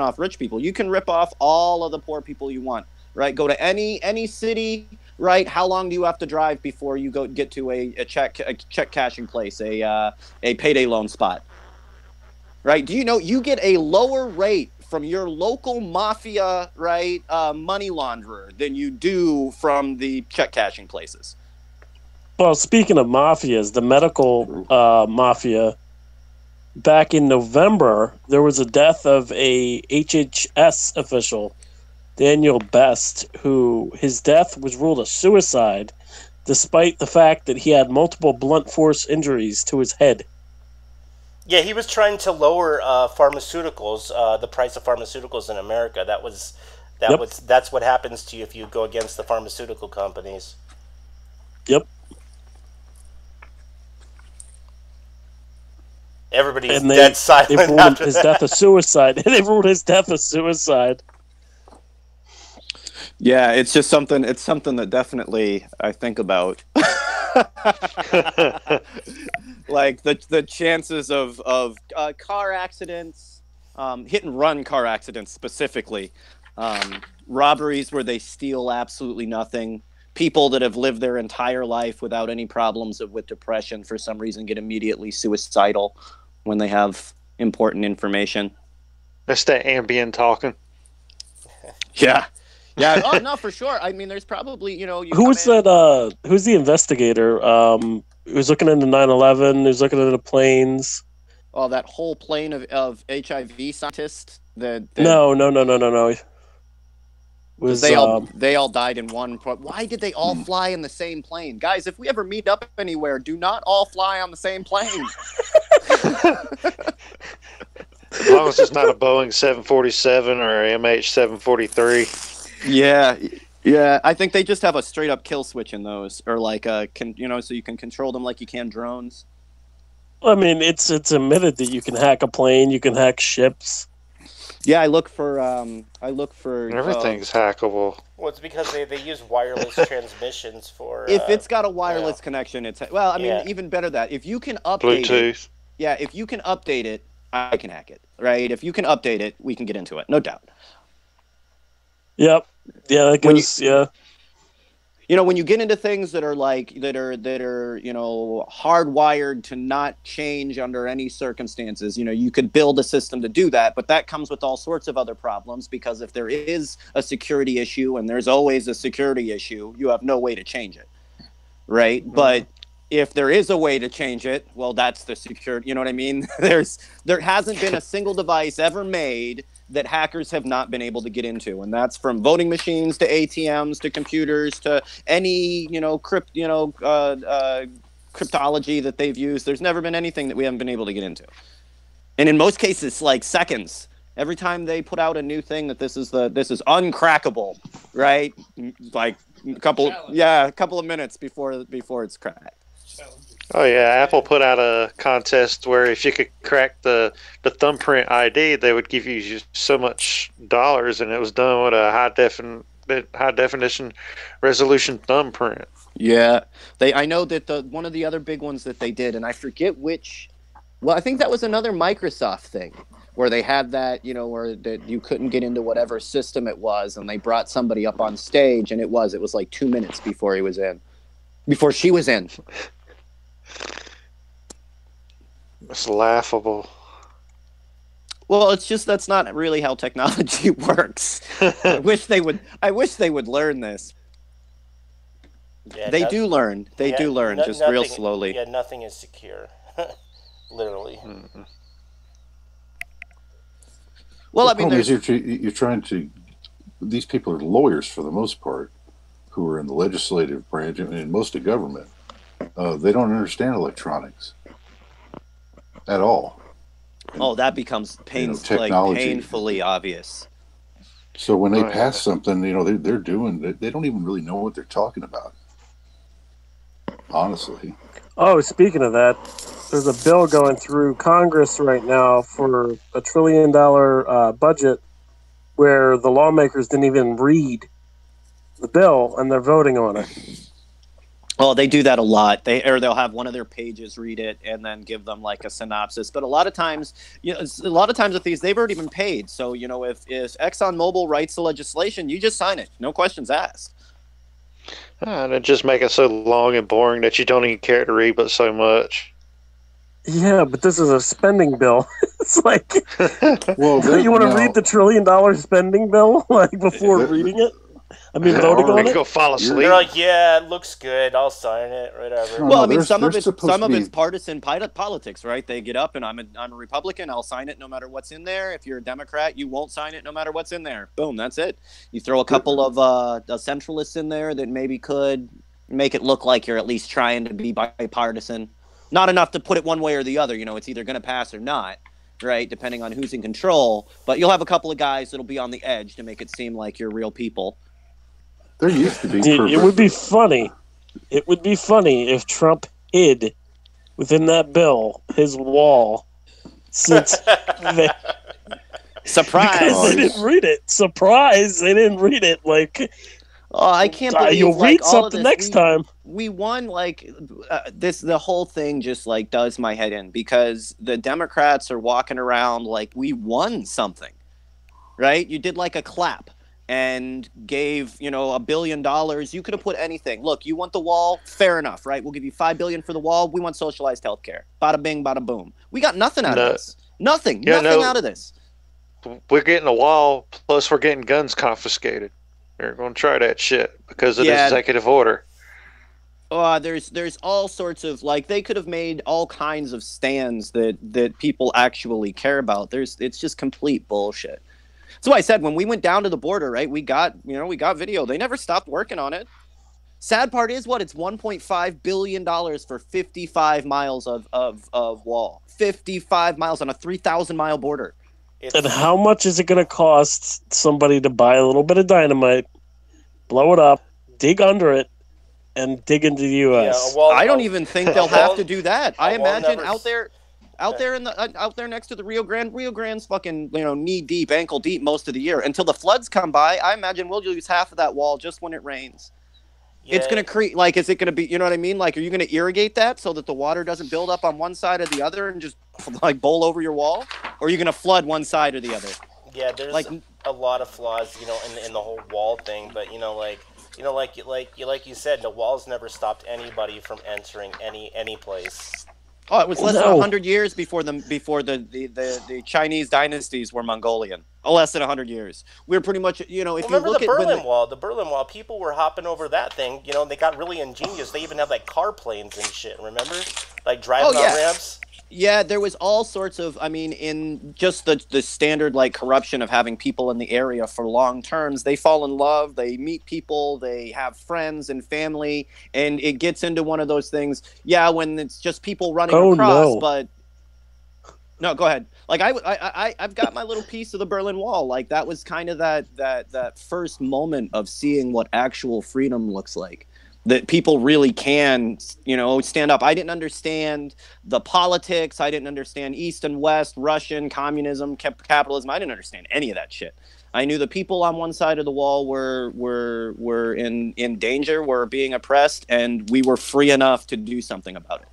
Speaker 6: off rich people. You can rip off all of the poor people you want. Right, go to any city. Right, how long do you have to drive before you get to a check cashing place, a payday loan spot? Right, do you know you get a lower rate from your local mafia, right, money launderer than you do from the check cashing places?
Speaker 9: Well, speaking of mafias, the medical mafia. Back in November, there was a death of a HHS official, Daniel Best, who his death was ruled a suicide, despite the fact that he had multiple blunt force injuries to his head.
Speaker 5: Yeah, he was trying to lower pharmaceuticals, the price of pharmaceuticals in America. That's what happens to you if you go against the pharmaceutical companies.
Speaker 9: Yep.
Speaker 5: Everybody's dead silent.
Speaker 9: They ruled his death a suicide. They ruled his death a suicide.
Speaker 6: Yeah, it's just something. It's something that definitely I think about. Like the chances of car accidents, hit and run car accidents specifically, robberies where they steal absolutely nothing. People that have lived their entire life without any problems with depression for some reason get immediately suicidal when they have important information.
Speaker 7: That's that Ambien talking.
Speaker 6: Yeah. Yeah, oh no, for sure. I mean, there's probably,
Speaker 9: who's that? Who's the investigator? Who was looking into 9/11? Who's looking into the planes?
Speaker 6: Oh, that whole plane of HIV scientists. No. They all died in one. Why did they all fly in the same plane, guys? If we ever meet up anywhere, do not all fly on the same plane.
Speaker 7: As long as it's not a Boeing 747 or MH743.
Speaker 6: Yeah. I think they just have a straight up kill switch in those, or like so you can control them like you can drones.
Speaker 9: I mean, it's admitted that you can hack a plane, you can hack ships.
Speaker 6: Yeah, I look for
Speaker 7: everything's hackable.
Speaker 5: Well, it's because they use wireless transmissions for.
Speaker 6: If it's got a wireless connection, even better that if you can update
Speaker 7: Bluetooth.
Speaker 6: If you can update it, I can hack it. Right? If you can update it, we can get into it, no doubt.
Speaker 9: Yep. Yeah, that goes.
Speaker 6: When you get into things that are hardwired to not change under any circumstances, you could build a system to do that, but that comes with all sorts of other problems because if there is a security issue, and there's always a security issue, you have no way to change it, right? Mm-hmm. But if there is a way to change it, well, that's the security. You know what I mean? There hasn't been a single device ever made that hackers have not been able to get into, and that's from voting machines to ATMs to computers to any cryptology that they've used. There's never been anything that we haven't been able to get into, and in most cases, like seconds. Every time they put out a new thing that this is uncrackable, right? Like a couple of minutes before it's cracked.
Speaker 7: Oh yeah, Apple put out a contest where if you could crack the thumbprint ID, they would give you so much dollars, and it was done with a high definition resolution thumbprint.
Speaker 6: Yeah, I know that one of the other big ones that they did, and I forget which. Well, I think that was another Microsoft thing where they had that, where that you couldn't get into whatever system it was, and they brought somebody up on stage, and it was like 2 minutes before she was in.
Speaker 7: It's laughable.
Speaker 6: Well, it's just that's not really how technology works. I wish they would learn this.
Speaker 5: Yeah,
Speaker 6: they do learn. They do learn, just real slowly.
Speaker 5: Yeah, nothing is secure. Literally.
Speaker 7: Mm-hmm.
Speaker 6: Well,
Speaker 8: I mean, you're trying to. These people are lawyers for the most part, who are in the legislative branch and most of government. They don't understand electronics at all.
Speaker 6: Oh, that becomes painfully obvious.
Speaker 8: So when they pass something, they're doing. They don't even really know what they're talking about. Honestly.
Speaker 9: Oh, speaking of that, there's a bill going through Congress right now for $1 trillion budget where the lawmakers didn't even read the bill and they're voting on it.
Speaker 6: Oh, they do that a lot. They'll have one of their pages read it and then give them like a synopsis. But a lot of times with these, they've already been paid. So if ExxonMobil writes the legislation, you just sign it, no questions asked.
Speaker 7: And it just make it so long and boring that you don't even care to read but so much.
Speaker 9: Yeah, but this is a spending bill. It's like,
Speaker 8: well,
Speaker 9: you want to read the $1 trillion spending bill before reading it? I mean, voting on it.
Speaker 7: Go fall asleep.
Speaker 5: They're like, yeah, it looks good. I'll sign it. Whatever.
Speaker 6: Well, I mean, some of it's partisan politics, right? They get up and I'm a Republican. I'll sign it no matter what's in there. If you're a Democrat, you won't sign it no matter what's in there. Boom, that's it. You throw a couple of centralists in there that maybe could make it look like you're at least trying to be bipartisan. Not enough to put it one way or the other. It's either going to pass or not, right? Depending on who's in control. But you'll have a couple of guys that'll be on the edge to make it seem like you're real people.
Speaker 8: There used to be.
Speaker 9: It would be funny. It would be funny if Trump hid within that bill his wall, since they
Speaker 6: surprise
Speaker 9: because they didn't read it. Surprise, they didn't read it.
Speaker 6: I can't believe
Speaker 9: you'll read something next time.
Speaker 6: We won this. The whole thing just does my head in because the Democrats are walking around like we won something, right? You did a clap. And gave $1 billion. You could have put anything. Look, you want the wall? Fair enough, right? We'll give you $5 billion for the wall. We want socialized healthcare. Bada bing, bada boom. We got nothing out of this. Nothing. Yeah, nothing out of this.
Speaker 7: We're getting a wall. Plus, we're getting guns confiscated. We're going to try that shit because of this executive order.
Speaker 6: There's all sorts of they could have made all kinds of stands that people actually care about. It's just complete bullshit. That's why I said when we went down to the border, right? We got video. They never stopped working on it. Sad part is it's $1.5 billion for 55 miles of wall. 55 miles on a 3,000-mile border.
Speaker 9: And how much is it going to cost somebody to buy a little bit of dynamite, blow it up, dig under it, and dig into the U.S.?
Speaker 5: Yeah,
Speaker 6: I don't even think they'll have to do that. I imagine out there next to the Rio Grande. Rio Grande's fucking knee deep, ankle deep most of the year until the floods come by. I imagine we'll use half of that wall just when it rains. Yeah. It's gonna create is it gonna be? You know what I mean? Are you gonna irrigate that so that the water doesn't build up on one side or the other and just bowl over your wall, or are you gonna flood one side or the other?
Speaker 5: Yeah, there's a lot of flaws, in the whole wall thing. But like you said, the walls never stopped anybody from entering any place.
Speaker 6: Oh, it was less than 100 years before the Chinese dynasties were Mongolian. less than 100 years. We're pretty much, if you
Speaker 5: Remember
Speaker 6: look
Speaker 5: the
Speaker 6: at
Speaker 5: Berlin Wall? The Berlin Wall, people were hopping over that thing. They got really ingenious. They even have like car planes and shit. Remember, like driving on ramps.
Speaker 6: Yeah, there was all sorts of, in just the standard like corruption of having people in the area for long terms. They fall in love, they meet people, they have friends and family, and it gets into one of those things. Yeah, when it's just people running across, but no, go ahead. Like I've got my little piece of the Berlin Wall. Like that was kind of that first moment of seeing what actual freedom looks like. That people really can, stand up. I didn't understand the politics. I didn't understand East and West, Russian, communism, capitalism. I didn't understand any of that shit. I knew the people on one side of the wall were in danger, were being oppressed, and we were free enough to do something about it.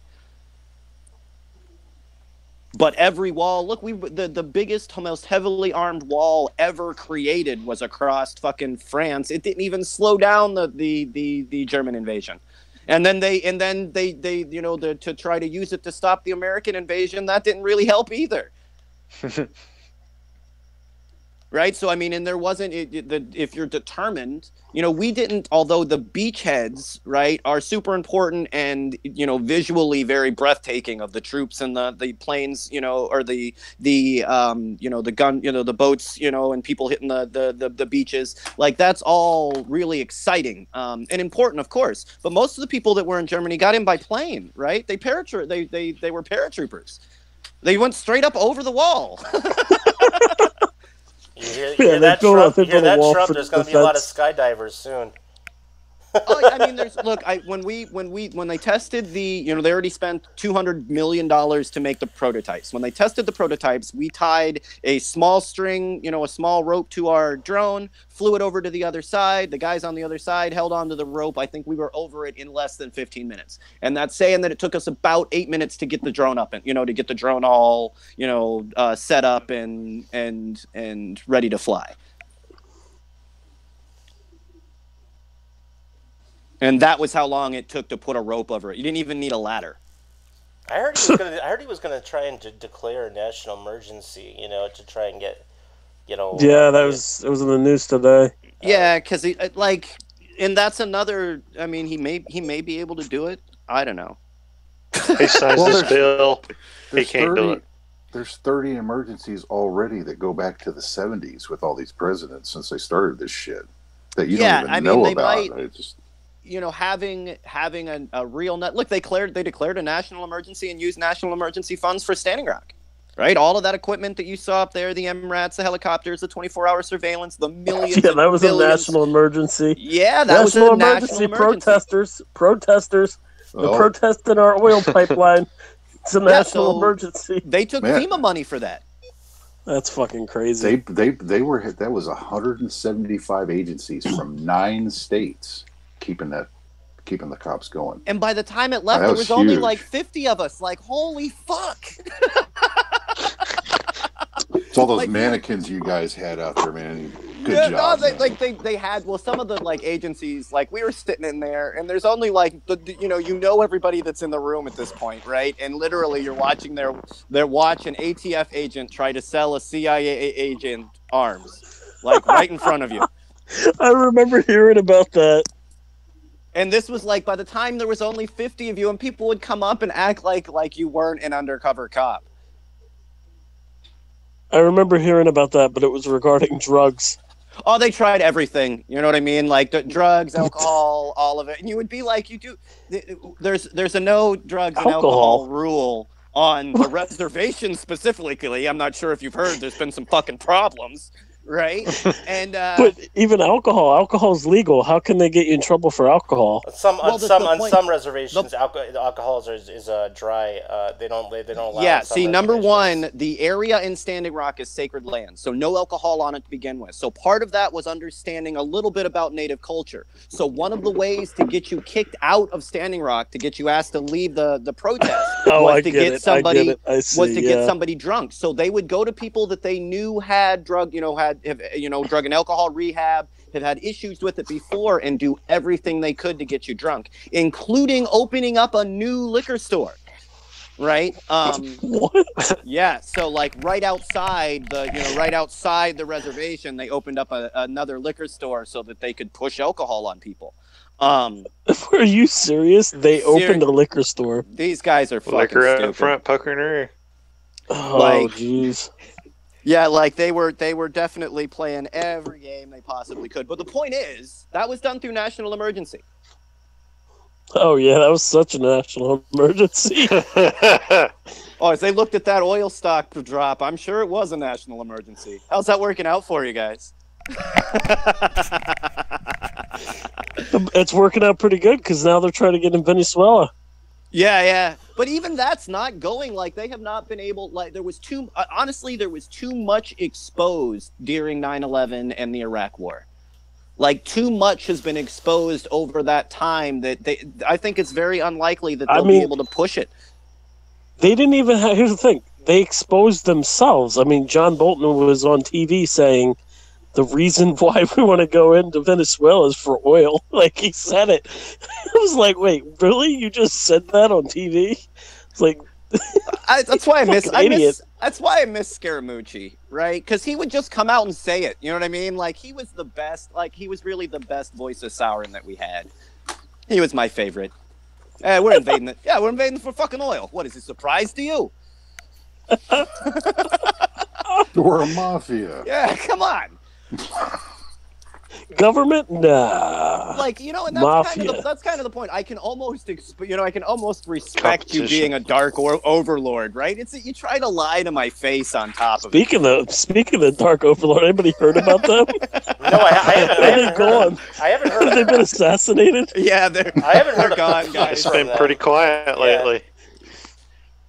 Speaker 6: But every wall, look, the biggest, most heavily armed wall ever created was across fucking France. It didn't even slow down the German invasion. And then they to try to use it to stop the American invasion, that didn't really help either. Right? So, and there wasn't, if you're determined, we didn't, although the beachheads, right, are super important and, visually very breathtaking of the troops and the planes, or the gun, the boats, and people hitting the beaches. Like, that's all really exciting and important, of course. But most of the people that were in Germany got in by plane, right? They were paratroopers. They went straight up over the wall.
Speaker 5: You hear that, Trump? There's going to be a lot of skydivers soon.
Speaker 6: When they tested they already spent $200 million to make the prototypes. When they tested the prototypes, we tied a small string, a small rope to our drone, flew it over to the other side. The guys on the other side held onto the rope. I think we were over it in less than 15 minutes. And that's saying that it took us about 8 minutes to get the drone up and, to get the drone all, set up and ready to fly. And that was how long it took to put a rope over it. You didn't even need a ladder.
Speaker 5: I heard he was gonna try and declare a national emergency, to try and get,
Speaker 9: Yeah, it was in the news today.
Speaker 6: Yeah, because and that's another. He may be able to do it. I don't know.
Speaker 7: He signs this bill. He can't do it.
Speaker 8: There's 30 emergencies already that go back to the 70s with all these presidents since they started this shit that you don't even know about. Having a real net. Look, they declared a national emergency and used national emergency funds for Standing Rock, right? All of that equipment that you saw up there, the MRATs, the helicopters, the 24-hour surveillance, the millions.
Speaker 9: Yeah, that was a national emergency.
Speaker 6: Yeah, that was a national emergency.
Speaker 9: Protesters, protesting our oil pipeline. It's a national emergency.
Speaker 6: They took FEMA money for that.
Speaker 9: That's fucking crazy.
Speaker 8: They were that was 175 agencies from 9 states. Keeping the cops going.
Speaker 6: And by the time it left, there was only like 50 of us. Like, holy fuck!
Speaker 8: It's all those mannequins you guys had out there, man. Good job.
Speaker 6: No, they had some of the agencies. Like, we were sitting in there, and there's only everybody that's in the room at this point, right? And literally, you're watching an ATF agent try to sell a CIA agent arms, like right in front of you.
Speaker 9: I remember hearing about that.
Speaker 6: And this was by the time there was only 50 of you, and people would come up and act like you weren't an undercover cop.
Speaker 9: I remember hearing about that, but it was regarding drugs.
Speaker 6: Oh, they tried everything. You know what I mean? Like drugs, alcohol, all of it. And you would be like, there's a no drugs and alcohol rule on the reservation specifically. I'm not sure if you've heard. There's been some fucking problems. Right, and
Speaker 9: but even alcohol's legal. How can they get you in trouble for alcohol?
Speaker 5: On some reservations, alcohol is dry. They don't allow.
Speaker 6: Yeah, see, number one, the area in Standing Rock is sacred land, so no alcohol on it to begin with. So part of that was understanding a little bit about Native culture. So one of the ways to get you kicked out of Standing Rock, to get you asked to leave the protest, was to get somebody drunk. So they would go to people that they knew had drug and alcohol rehab, have had issues with it before, and do everything they could to get you drunk, including opening up a new liquor store. right?
Speaker 9: What?
Speaker 6: Yeah, so like right outside the reservation, they opened up another liquor store so that they could push alcohol on people.
Speaker 9: Are you serious? They opened a liquor store.
Speaker 6: These guys are fucking
Speaker 7: Liquor out
Speaker 6: stupid.
Speaker 7: front, poker in the rear.
Speaker 9: Oh, jeez.
Speaker 6: Yeah, like they were definitely playing every game they possibly could. But the point is, that was done through national emergency.
Speaker 9: Oh yeah, that was such a national emergency.
Speaker 6: Oh, as they looked at that oil stock drop, I'm sure it was a national emergency. How's that working out for you guys?
Speaker 9: It's working out pretty good because now they're trying to get in Venezuela.
Speaker 6: Yeah. But even that's not going. Like, they have not been able, like, there was too much exposed during 9/11 and the Iraq War. Like, too much has been exposed over that time that I think it's very unlikely that they'll be able to push it.
Speaker 9: They didn't even have, here's the thing, they exposed themselves. I mean, John Bolton was on TV saying the reason why we want to go into Venezuela is for oil. Like, he said it. I was like, wait, really? You just said that on TV? It's like,
Speaker 6: that's why that's why I miss Scaramucci, right? Because he would just come out and say it. You know what I mean? Like, he was the best. Like, he was really the best voice of Sauron that we had. He was my favorite. We're invading it. Yeah, we're invading for fucking oil. What is it? Surprise to you?
Speaker 8: We're a mafia.
Speaker 6: Yeah, come on.
Speaker 9: Government? Nah.
Speaker 6: Like, you know, and
Speaker 9: Mafia.
Speaker 6: that's kind of the point. I can almost respect you being a dark overlord, right? It's that you try to lie to my face on top of it.
Speaker 9: Speaking of Dark Overlord, anybody heard about them?
Speaker 5: No, I haven't heard.
Speaker 9: Have they been assassinated?
Speaker 6: Yeah,
Speaker 5: I haven't heard
Speaker 6: gone, guys.
Speaker 7: It's been pretty quiet lately.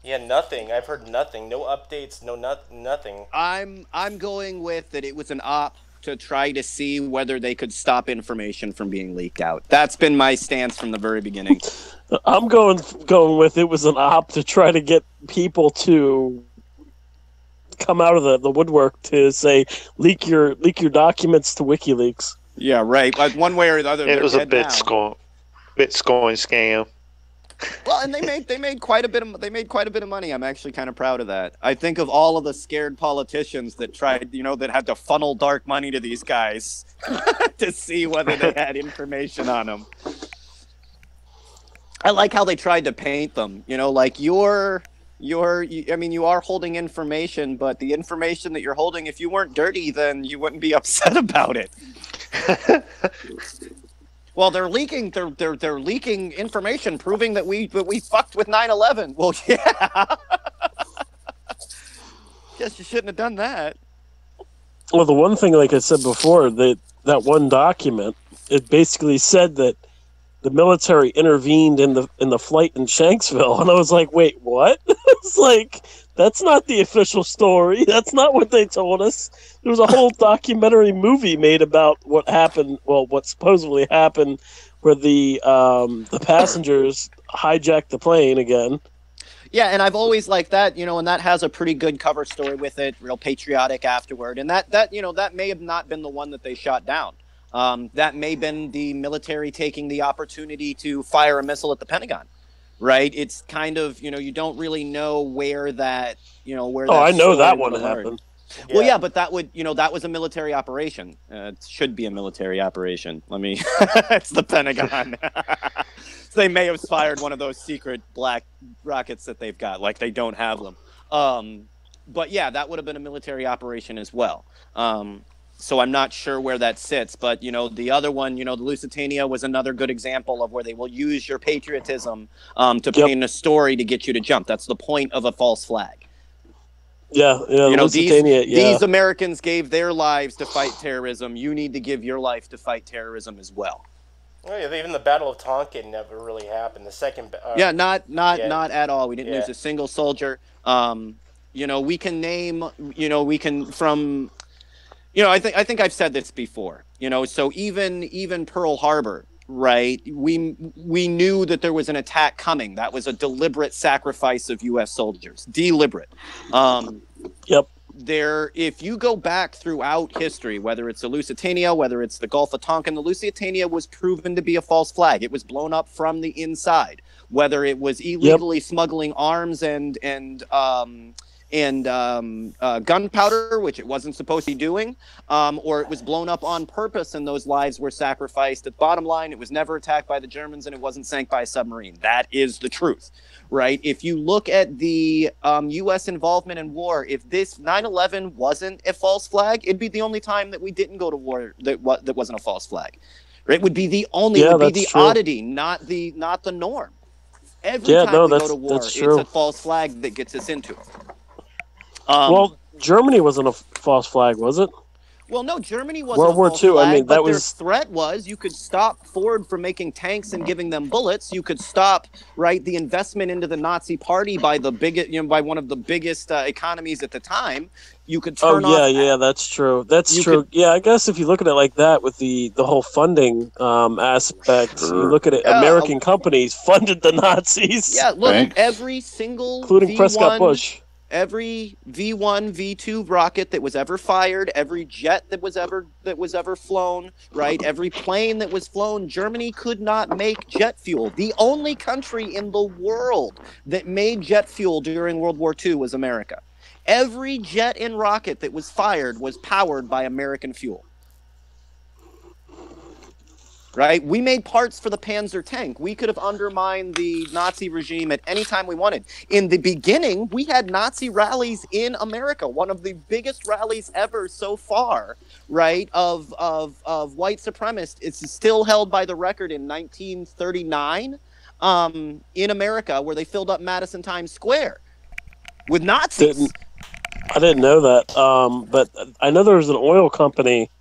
Speaker 5: Yeah, nothing. I've heard nothing. No updates. No nothing.
Speaker 6: I'm going with that. It was an op to try to see whether they could stop information from being leaked out. That's been my stance from the very beginning.
Speaker 9: I'm going with it was an op to try to get people to come out of the woodwork to say leak your documents to WikiLeaks.
Speaker 6: Yeah, right. Like, one way or the other.
Speaker 7: It was a Bitcoin scam.
Speaker 6: Well, and they made quite a bit of money. I'm actually kind of proud of that. I think of all of the scared politicians that tried, that had to funnel dark money to these guys to see whether they had information on them. I like how they tried to paint them. Like you are holding information, but the information that you're holding, if you weren't dirty, then you wouldn't be upset about it. Well, they're leaking. They're leaking information proving that we fucked with 9/11. Well, yeah. Guess you shouldn't have done that.
Speaker 9: Well, the one thing, like I said before, that one document, it basically said that the military intervened in the flight in Shanksville, and I was like, wait, what? It's like, that's not the official story. That's not what they told us. There was a whole documentary movie made about what happened. Well, what supposedly happened, where the passengers hijacked the plane again.
Speaker 6: Yeah, and I've always liked that, and that has a pretty good cover story with it, real patriotic afterward. And that may have not been the one that they shot down. That may have been the military taking the opportunity to fire a missile at the Pentagon. Right, it's kind of you don't really know where that where.
Speaker 9: Oh, I know that one happened.
Speaker 6: Well, yeah, but that would that was a military operation. It should be a military operation. It's the Pentagon. So they may have fired one of those secret black rockets that they've got, like they don't have them. But yeah, that would have been a military operation as well. So I'm not sure where that sits, but the other one, the Lusitania was another good example of where they will use your patriotism to paint a story to get you to jump. That's the point of a false flag.
Speaker 9: Yeah, Lusitania.
Speaker 6: These Americans gave their lives to fight terrorism. You need to give your life to fight terrorism as well.
Speaker 5: Oh, yeah, even the Battle of Tonkin never really happened. The second.
Speaker 6: Not at all. We didn't lose a single soldier. We can name. I think I've said this before. So even Pearl Harbor, right? We knew that there was an attack coming. That was a deliberate sacrifice of U.S. soldiers. Deliberate.
Speaker 9: Yep.
Speaker 6: if you go back throughout history, whether it's the Lusitania, whether it's the Gulf of Tonkin, the Lusitania was proven to be a false flag. It was blown up from the inside. Whether it was illegally smuggling arms and gunpowder, which it wasn't supposed to be doing, or it was blown up on purpose and those lives were sacrificed. At bottom line, it was never attacked by the Germans and it wasn't sank by a submarine. That is the truth, right? If you look at the U.S. involvement in war, if this 9/11 wasn't a false flag, it'd be the only time that we didn't go to war that wasn't a false flag. It would be the only, it would be the oddity, not the norm. Every time we go to war, it's a false flag that gets us into it.
Speaker 9: Well, Germany wasn't a false flag, was it?
Speaker 6: Well, no, Germany wasn't
Speaker 9: World War
Speaker 6: II.
Speaker 9: I mean,
Speaker 6: but
Speaker 9: that
Speaker 6: their
Speaker 9: was
Speaker 6: threat was you could stop Ford from making tanks and giving them bullets. You could stop the investment into the Nazi Party by by one of the biggest economies at the time. You could turn off.
Speaker 9: That's true. That's true. Yeah, I guess if you look at it like that, with the whole funding aspect, you look at it. American companies funded the Nazis.
Speaker 6: Yeah, look, every single
Speaker 9: including Prescott Bush.
Speaker 6: Every V1, V2 rocket that was ever fired, every jet that was ever flown, right? Every plane that was flown, Germany could not make jet fuel. The only country in the world that made jet fuel during World War II was America. Every jet and rocket that was fired was powered by American fuel. Right? We made parts for the Panzer tank. We could have undermined the Nazi regime at any time we wanted. In the beginning, we had Nazi rallies in America, one of the biggest rallies ever so far, right, of white supremacists. It's still held by the record in 1939 in America, where they filled up Madison Times Square with Nazis.
Speaker 9: I didn't know that, but I know there was an oil company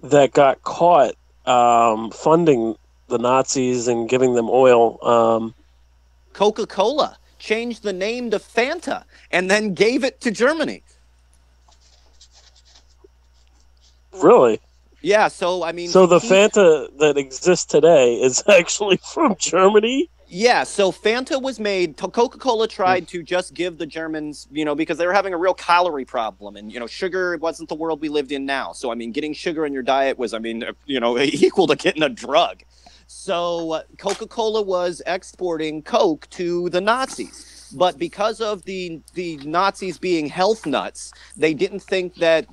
Speaker 9: that got caught funding the Nazis and giving them oil.
Speaker 6: Coca-Cola changed the name to Fanta and then gave it to Germany.
Speaker 9: Really?
Speaker 6: Yeah, so I mean...
Speaker 9: So the Fanta that exists today is actually from Germany?
Speaker 6: Yeah, so Fanta was made... Coca-Cola tried to just give the Germans, because they were having a real calorie problem. And, sugar wasn't the world we lived in now. So, I mean, getting sugar in your diet was, equal to getting a drug. So Coca-Cola was exporting Coke to the Nazis. But because of the Nazis being health nuts, they didn't think that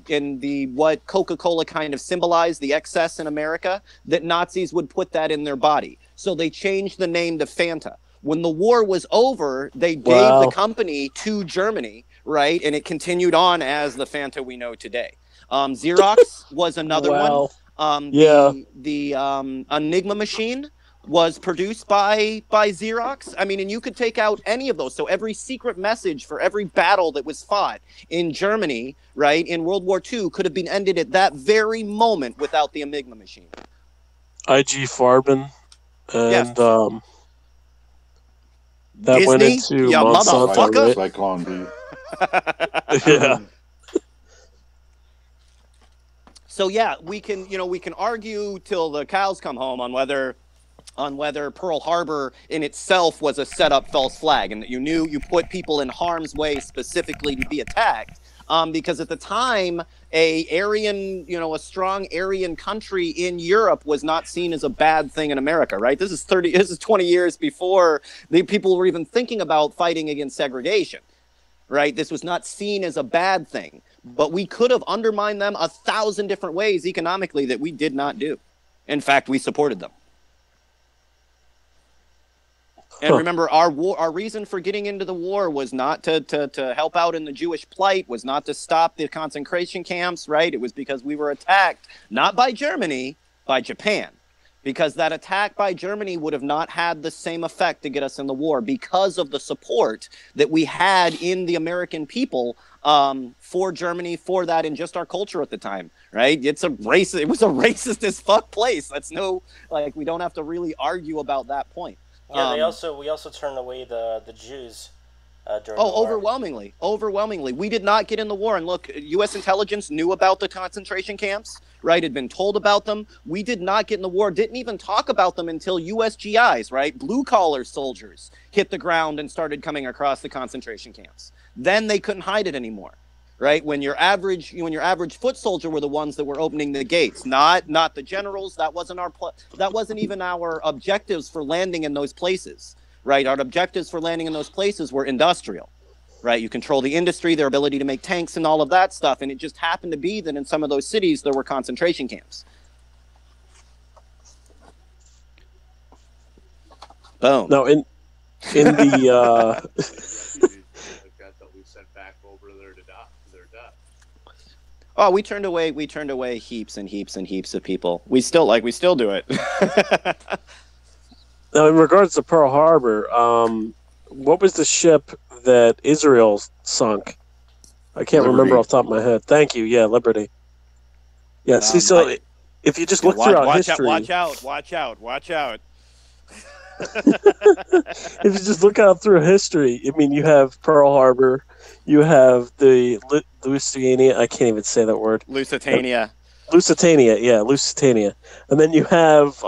Speaker 6: what Coca-Cola kind of symbolized, the excess in America, that Nazis would put that in their body. So they changed the name to Fanta. When the war was over, they gave the company to Germany, right? And it continued on as the Fanta we know today. Xerox was another one. The Enigma machine was produced by Xerox. I mean, and you could take out any of those. So every secret message for every battle that was fought in Germany, right, in World War II could have been ended at that very moment without the Enigma machine.
Speaker 9: IG Farben. And that
Speaker 6: Disney?
Speaker 9: went into
Speaker 6: Monsanto,
Speaker 8: Cyclone B.
Speaker 9: Yeah.
Speaker 6: So yeah, we can argue till the cows come home on whether Pearl Harbor in itself was a set-up false flag, and that you put people in harm's way specifically to be attacked. Because at the time, a strong Aryan country in Europe was not seen as a bad thing in America, right? This is 20 years before the people were even thinking about fighting against segregation, right? This was not seen as a bad thing, but we could have undermined them 1,000 different ways economically that we did not do. In fact, we supported them. And remember, our reason for getting into the war was not to help out in the Jewish plight, was not to stop the concentration camps, right? It was because we were attacked, not by Germany, by Japan. Because that attack by Germany would have not had the same effect to get us in the war because of the support that we had in the American people for Germany, for that, and just our culture at the time, right? It was a racist as fuck place. We don't have to really argue about that point.
Speaker 5: Yeah, we also turned away the Jews during the war.
Speaker 6: Overwhelmingly. We did not get in the war. And look, U.S. intelligence knew about the concentration camps, right? Had been told about them. We did not get in the war, didn't even talk about them until U.S. GIs, right? Blue-collar soldiers hit the ground and started coming across the concentration camps. Then they couldn't hide it anymore, right? When your average foot soldier were the ones that were opening the gates, not the generals. That wasn't that wasn't even our objectives for landing in those places, right? Our objectives for landing in those places were industrial, right? You control the industry, their ability to make tanks and all of that stuff, and it just happened to be that in some of those cities there were concentration camps. Boom.
Speaker 9: No, in the
Speaker 6: Oh, we turned away heaps and heaps and heaps of people. We still do it.
Speaker 9: Now, in regards to Pearl Harbor, what was the ship that Israel sunk? I can't remember off the top of my head. Thank you. Yeah, Liberty. Yeah, see, so if you just look throughout history...
Speaker 6: Watch out.
Speaker 9: If you just look out through history, I mean, you have Pearl Harbor, you have the Lusitania. I can't even say that word.
Speaker 6: Lusitania.
Speaker 9: Lusitania. And then you have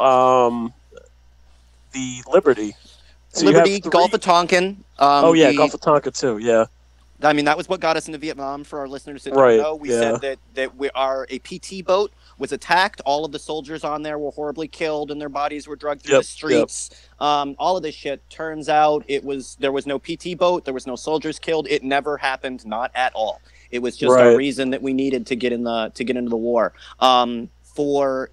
Speaker 9: the Liberty. So
Speaker 6: Liberty, Gulf of Tonkin.
Speaker 9: Gulf of Tonkin too. Yeah.
Speaker 6: I mean, that was what got us into Vietnam. For our listeners that don't know, we said that a PT boat was attacked. All of the soldiers on there were horribly killed, and their bodies were dragged through the streets. All of this shit. Turns out there was no PT boat. There was no soldiers killed. It never happened. Not at all. It was just a reason that we needed to get into the war.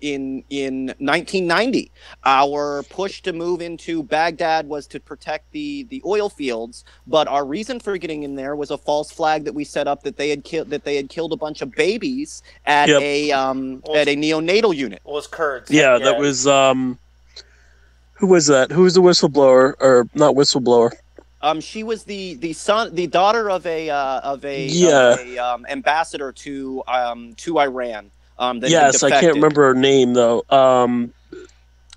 Speaker 6: In 1990, our push to move into Baghdad was to protect the oil fields, but our reason for getting in there was a false flag that we set up that they had killed a bunch of babies at a neonatal unit.
Speaker 5: It was Kurds.
Speaker 9: Yeah, that was who was that? Who was the whistleblower, or not whistleblower?
Speaker 6: She was the daughter of a ambassador to Iran.
Speaker 9: Yes, I can't remember her name though.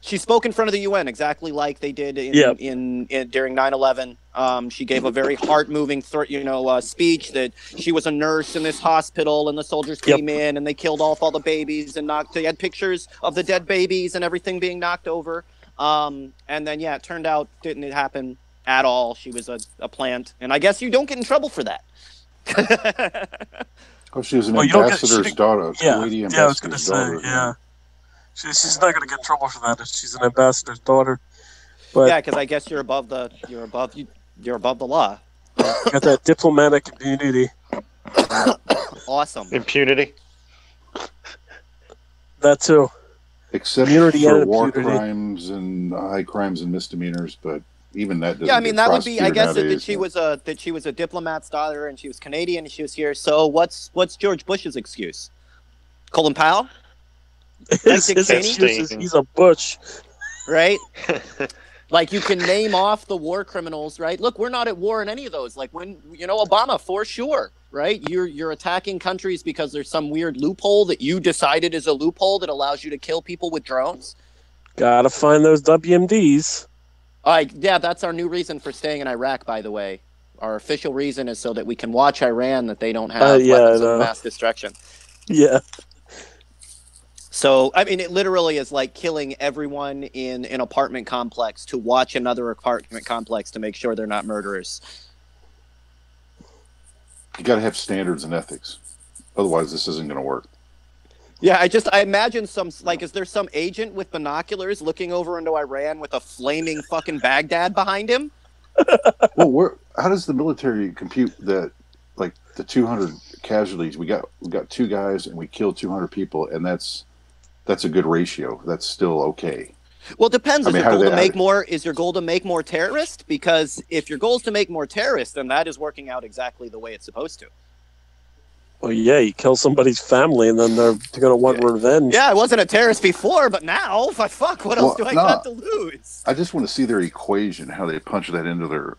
Speaker 6: She spoke in front of the UN exactly like they did in during 9/11. She gave a very heart-moving, speech that she was a nurse in this hospital, and the soldiers came in and they killed off all the babies and they had pictures of the dead babies and everything being knocked over. And then it turned out didn't happen at all. She was a plant, and I guess you don't get in trouble for that.
Speaker 8: Oh, she was an ambassador's daughter. Kuwaiti ambassador's
Speaker 9: I was going to say,
Speaker 8: daughter.
Speaker 9: She's not going to get in trouble for that if she's an ambassador's daughter. But
Speaker 6: because I guess you're above the law.
Speaker 9: Got that diplomatic immunity.
Speaker 6: Awesome.
Speaker 7: Impunity.
Speaker 9: That too.
Speaker 8: Except
Speaker 9: immunity
Speaker 8: for war crimes and high crimes and misdemeanors, but even that doesn't.
Speaker 6: Yeah, I mean that would be. I guess
Speaker 8: nowadays,
Speaker 6: that she was a diplomat's daughter and she was Canadian and she was here. So what's George Bush's excuse? Colin Powell?
Speaker 9: His excuse is he's a Bush,
Speaker 6: right? Like you can name off the war criminals, right? Look, we're not at war in any of those. Like when Obama, for sure, right? You're attacking countries because there's some weird loophole that you decided is a loophole that allows you to kill people with drones.
Speaker 9: Gotta find those WMDs.
Speaker 6: Yeah, that's our new reason for staying in Iraq, by the way. Our official reason is so that we can watch Iran, that they don't have weapons of mass destruction.
Speaker 9: Yeah.
Speaker 6: So, I mean, it literally is like killing everyone in an apartment complex to watch another apartment complex to make sure they're not murderers.
Speaker 8: You got to have standards and ethics. Otherwise, this isn't going to work.
Speaker 6: Yeah, I imagine is there some agent with binoculars looking over into Iran with a flaming fucking Baghdad behind him?
Speaker 8: Well, how does the military compute that, like the 200 casualties? We got 2 guys and we killed 200 people, and that's a good ratio. That's still okay.
Speaker 6: Well, it depends. Is your goal to make more terrorists? Because if your goal is to make more terrorists, then that is working out exactly the way it's supposed to.
Speaker 9: Well, yeah, you kill somebody's family, and then they're going to want revenge.
Speaker 6: Yeah, I wasn't a terrorist before, but now, fuck, what else do I got to lose?
Speaker 8: I just want to see their equation, how they punch that into their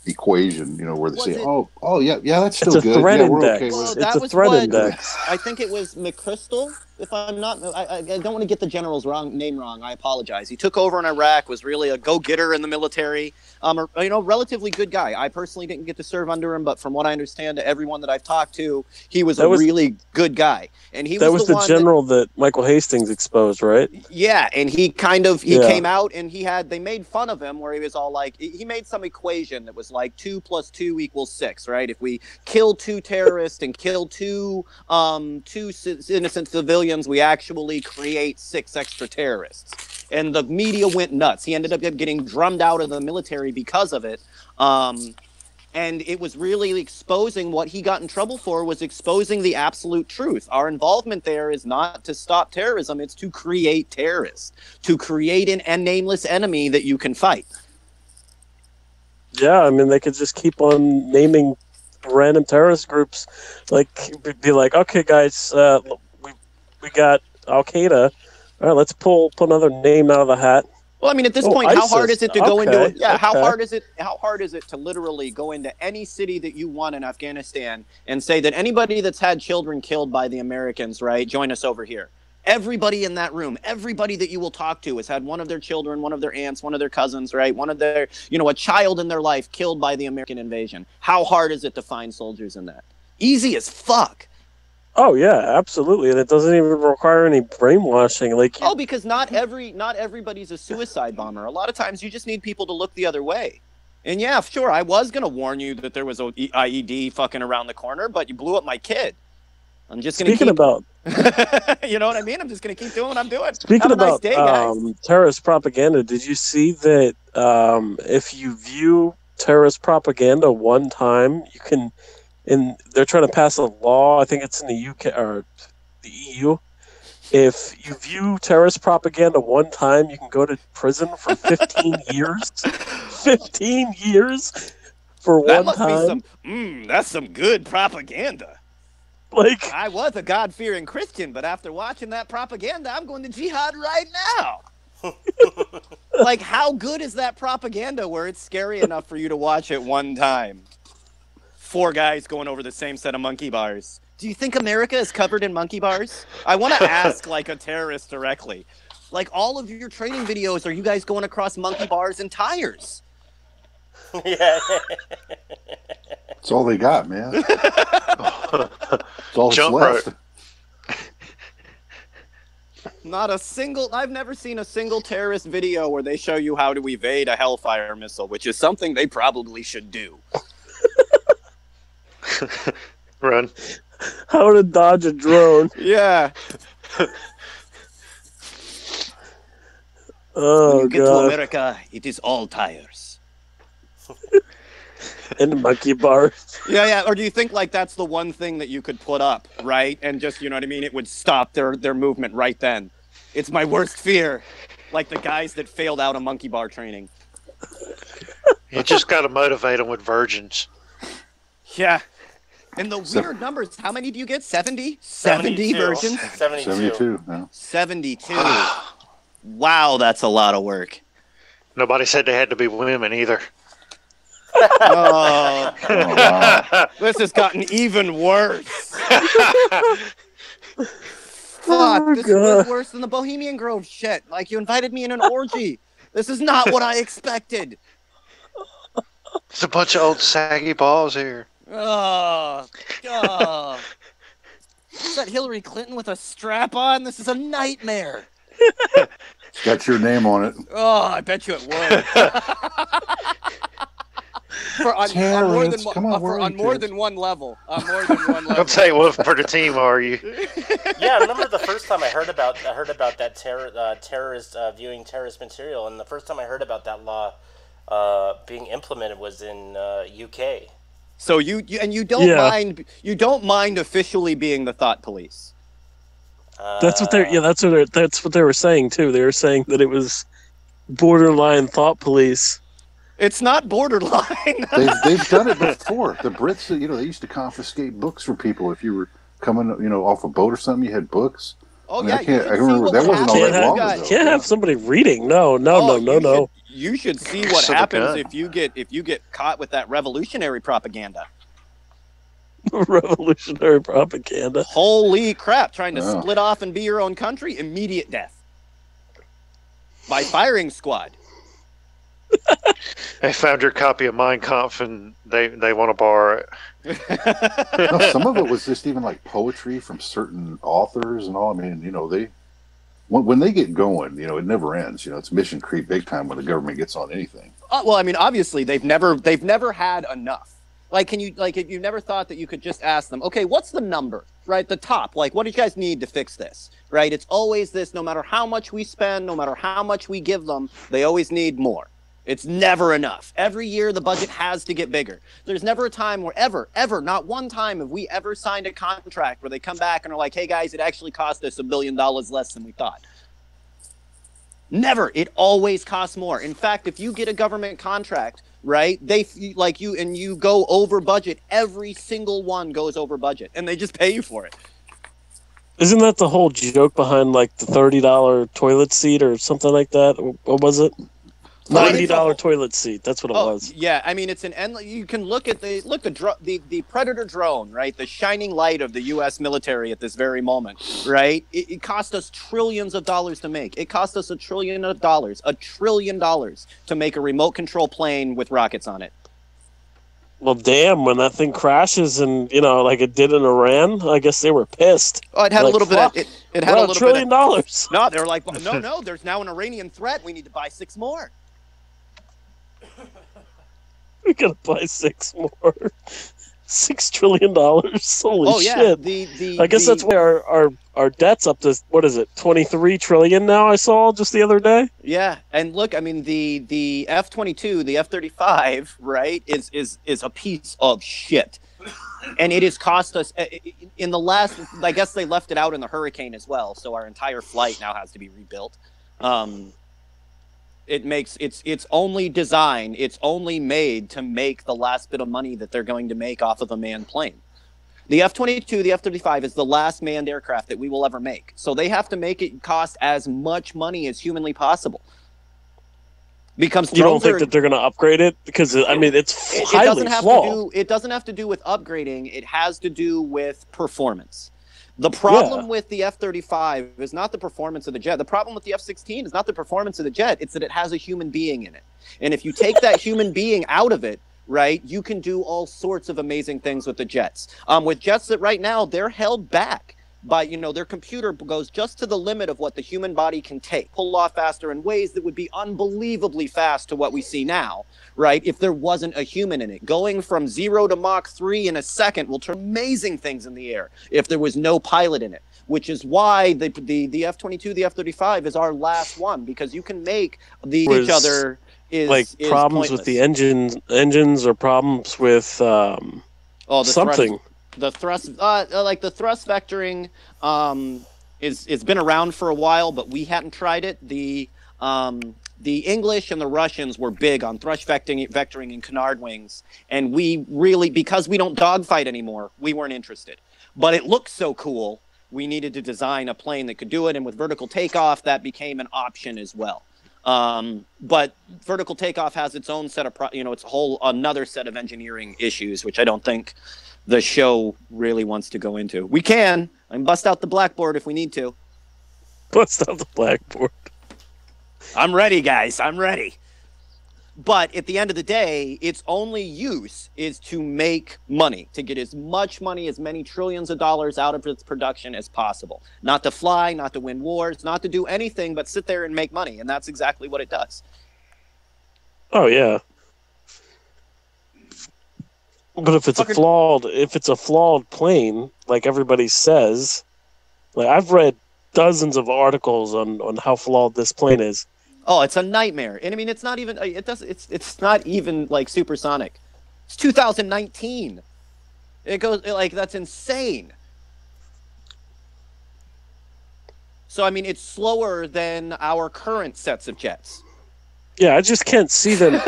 Speaker 8: equation, where they say, yeah, that's still good.
Speaker 9: Threat
Speaker 8: yeah,
Speaker 9: index.
Speaker 8: we're okay with
Speaker 9: It's a threat index.
Speaker 6: I think it was McChrystal if I'm not, I don't want to get the general's name wrong. I apologize. He took over in Iraq, was really a go-getter in the military. Relatively good guy. I personally didn't get to serve under him, but from what I understand, to everyone that I've talked to, he was a really good guy. And he
Speaker 9: was the general that Michael Hastings exposed, right?
Speaker 6: Yeah, and he came out and they made fun of him where he was all like, he made some equation that was like 2 + 2 = 6, right? If we kill 2 terrorists and kill two innocent civilians, we actually create 6 extra terrorists. And the media went nuts. He ended up getting drummed out of the military because of it. And it was really exposing what he got in trouble for, was exposing the absolute truth. Our involvement there is not to stop terrorism. It's to create terrorists, to create an nameless enemy that you can fight.
Speaker 9: Yeah, I mean, they could just keep on naming random terrorist groups. Like, be like, okay, guys, we got Al-Qaeda. All right, let's pull another name out of the hat.
Speaker 6: Well, I mean, at this point,
Speaker 9: ISIS.
Speaker 6: how hard is it to go into it? Yeah,
Speaker 9: okay.
Speaker 6: How hard is it to literally go into any city that you want in Afghanistan and say that anybody that's had children killed by the Americans, right, join us over here. Everybody in that room, everybody that you will talk to has had one of their children, one of their aunts, one of their cousins, right, one of their, a child in their life killed by the American invasion. How hard is it to find soldiers in that? Easy as fuck.
Speaker 9: Oh yeah, absolutely, and it doesn't even require any brainwashing.
Speaker 6: Because not everybody's a suicide bomber. A lot of times, you just need people to look the other way. And yeah, sure, I was gonna warn you that there was an IED fucking around the corner, but you blew up my kid. I'm just gonna
Speaker 9: Speaking about,
Speaker 6: you know what I mean? I'm just gonna keep doing what I'm doing.
Speaker 9: Speaking
Speaker 6: Have a
Speaker 9: about
Speaker 6: nice day, guys.
Speaker 9: Terrorist propaganda, did you see that if you view terrorist propaganda one time, you can? And they're trying to pass a law, I think it's in the UK or the EU. If you view terrorist propaganda one time, you can go to prison for 15 years. 15 years for one time.
Speaker 6: That's some good propaganda.
Speaker 9: Like,
Speaker 6: I was a God-fearing Christian, but after watching that propaganda, I'm going to jihad right now. Like, how good is that propaganda where it's scary enough for you to watch it one time? 4 guys going over the same set of monkey bars. Do you think America is covered in monkey bars? I want to ask, like, a terrorist directly. Like, all of your training videos, are you guys going across monkey bars and tires?
Speaker 5: Yeah.
Speaker 8: That's all they got, man. That's all that's left.
Speaker 6: I've never seen a single terrorist video where they show you how to evade a Hellfire missile, which is something they probably should do.
Speaker 7: Run.
Speaker 9: How to dodge a drone.
Speaker 6: Yeah.
Speaker 9: Oh,
Speaker 6: when you get to America, it is all tires.
Speaker 9: And monkey bars.
Speaker 6: Yeah. Or do you think, like, that's the one thing that you could put up, right? And just, you know what I mean? It would stop their movement right then. It's my worst fear. Like the guys that failed out of monkey bar training.
Speaker 7: You just got to motivate them with virgins.
Speaker 6: Yeah. And the weird numbers, how many do you get? 70? 70 versions?
Speaker 5: 72.
Speaker 8: Yeah.
Speaker 6: 72. Wow, that's a lot of work.
Speaker 7: Nobody said they had to be women either.
Speaker 6: Oh, wow. This has gotten even worse. Fuck, this is worse than the Bohemian Grove shit. Like, you invited me in an orgy. This is not what I expected.
Speaker 7: It's a bunch of old saggy balls here.
Speaker 6: Oh. Is that Hillary Clinton with a strap on? This is a nightmare.
Speaker 8: It's got your name on it.
Speaker 6: Oh, I bet you it would. on more than one level.
Speaker 7: I'll tell you what, for the team, are you?
Speaker 5: Yeah, I remember the first time I heard about that terrorist viewing terrorist material, and the first time I heard about that law being implemented was in UK.
Speaker 6: So you don't mind officially being the thought police.
Speaker 9: That's what they were saying too. They were saying that it was borderline thought police.
Speaker 6: It's not borderline.
Speaker 8: they've done it before. The Brits, they used to confiscate books from people if you were coming, off a boat or something. You had books.
Speaker 6: Oh,
Speaker 8: I remember that wasn't all that long ago.
Speaker 9: Can't have somebody reading. No.
Speaker 6: You should see what happens if you get caught with that revolutionary propaganda.
Speaker 9: Revolutionary propaganda.
Speaker 6: Holy crap! Trying to
Speaker 8: Wow.
Speaker 6: split off and be your own country? Immediate death by firing squad.
Speaker 7: They found your copy of Mein Kampf and they want to borrow it.
Speaker 8: No, some of it was just even like poetry from certain authors and all. I mean, when they get going, it never ends. It's mission creep big time when the government gets on anything.
Speaker 6: Well, I mean, obviously they've never had enough. Like, if you never thought that you could just ask them, okay, what's the number, right? The top, like, what do you guys need to fix this, right? It's always this, no matter how much we spend, no matter how much we give them, they always need more. It's never enough. Every year the budget has to get bigger. There's never a time where ever, not one time have we ever signed a contract where they come back and are like, hey guys, it actually cost us $1 billion less than we thought. Never. It always costs more. In fact, if you get a government contract, right, you go over budget, every single one goes over budget, and they just pay you for it.
Speaker 9: Isn't that the whole joke behind like the $30 toilet seat or something like that? What was it? $90 toilet seat. That's what it was.
Speaker 6: Yeah, I mean, it's an endless. You can look at the Predator drone, right? The shining light of the U.S. military at this very moment, right? It cost us trillions of dollars to make. It cost us $1 trillion to make a remote control plane with rockets on it.
Speaker 9: Well, damn! When that thing crashes and like it did in Iran, I guess they were pissed.
Speaker 6: Oh, it had a little bit. It had a little
Speaker 9: $1 trillion.
Speaker 6: No, they were like, no. There's now an Iranian threat. We need to buy 6 more.
Speaker 9: We gotta buy 6 more. $6 trillion. Holy shit! I guess that's why our debt's up to, what is it, 23 trillion now? I saw just the other day.
Speaker 6: Yeah, and look, I mean, the F-22, the F-35, right, is a piece of shit, and it has cost us in the last. I guess they left it out in the hurricane as well, so our entire flight now has to be rebuilt. It's only designed, it's only made to make the last bit of money that they're going to make off of a manned plane. The F-22, the F-35 is the last manned aircraft that we will ever make. So they have to make it cost as much money as humanly possible. Because
Speaker 9: you don't think that they're going to upgrade it? Because, I mean, it's highly flawed.
Speaker 6: It doesn't have to do with upgrading. It has to do with performance. The problem with the F-35 is not the performance of the jet. The problem with the F-16 is not the performance of the jet. It's that it has a human being in it. And if you take that human being out of it, right, you can do all sorts of amazing things with the jets. With jets that right now, they're held back by, their computer goes just to the limit of what the human body can take. Pull off faster in ways that would be unbelievably fast to what we see now, right, if there wasn't a human in it. Going from 0 to Mach 3 in a second will turn amazing things in the air if there was no pilot in it, which is why the F-22, the F-35 is our last one, because you can make each other is
Speaker 9: problems
Speaker 6: pointless.
Speaker 9: With the engines or problems with something.
Speaker 6: The thrust, like the thrust vectoring, is been around for a while, but we hadn't tried it. The English and the Russians were big on thrust vectoring and canard wings, and we really, because we don't dogfight anymore, we weren't interested. But it looked so cool, we needed to design a plane that could do it, and with vertical takeoff, that became an option as well. But vertical takeoff has its own set of, it's a whole another set of engineering issues, which I don't think the show really wants to go into. We can. I can bust out the blackboard if we need to.
Speaker 9: Bust out the blackboard.
Speaker 6: I'm ready, guys. I'm ready. But at the end of the day, its only use is to make money, to get as much money, as many trillions of dollars out of its production as possible. Not to fly, not to win wars, not to do anything but sit there and make money. And that's exactly what it does.
Speaker 9: Oh, yeah. But if it's a flawed plane, like everybody says, like I've read dozens of articles on how flawed this plane is.
Speaker 6: Oh, it's a nightmare. And I mean, it's not even it's not even like supersonic. It's 2019. It goes like, that's insane. So I mean, it's slower than our current sets of jets.
Speaker 9: Yeah, I just can't see them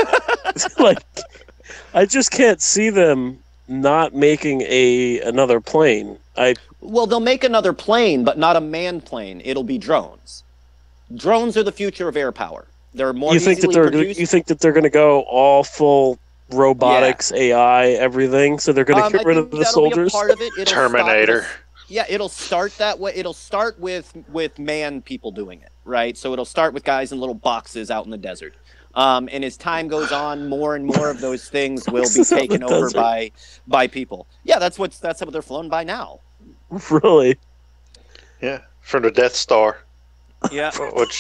Speaker 9: I just can't see them not making another plane.
Speaker 6: Well, they'll make another plane, but not a manned plane. It'll be drones. Drones are the future of air power. They're more easily produced.
Speaker 9: You think that they're going to go all full robotics, AI, everything. So they're going to get rid of the soldiers.
Speaker 6: Part of it.
Speaker 7: Terminator.
Speaker 6: It'll start that way. It'll start with man people doing it, right? So it'll start with guys in little boxes out in the desert. And as time goes on, more and more of those things will be taken over by people. Yeah, that's how they're flown by now.
Speaker 9: Really?
Speaker 7: Yeah, from the Death Star.
Speaker 6: Yeah.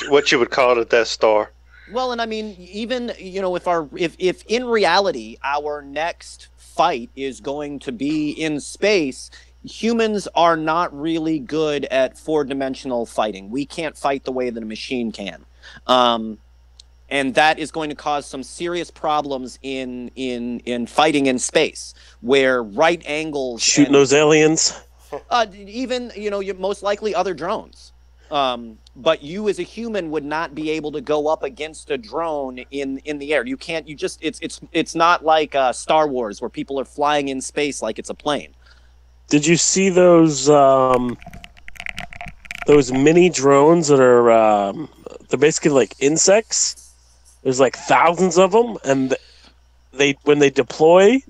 Speaker 7: What you would call the Death Star.
Speaker 6: Well, and I mean, even if in reality our next fight is going to be in space, humans are not really good at 4-dimensional fighting. We can't fight the way that a machine can. And that is going to cause some serious problems in fighting in space, where right angles
Speaker 9: shooting those aliens.
Speaker 6: Even you most likely other drones. But you as a human would not be able to go up against a drone in the air. You can't. You just it's not like Star Wars where people are flying in space like it's a plane.
Speaker 9: Did you see those mini drones that are they're basically like insects? There's like thousands of them, and when they deploy,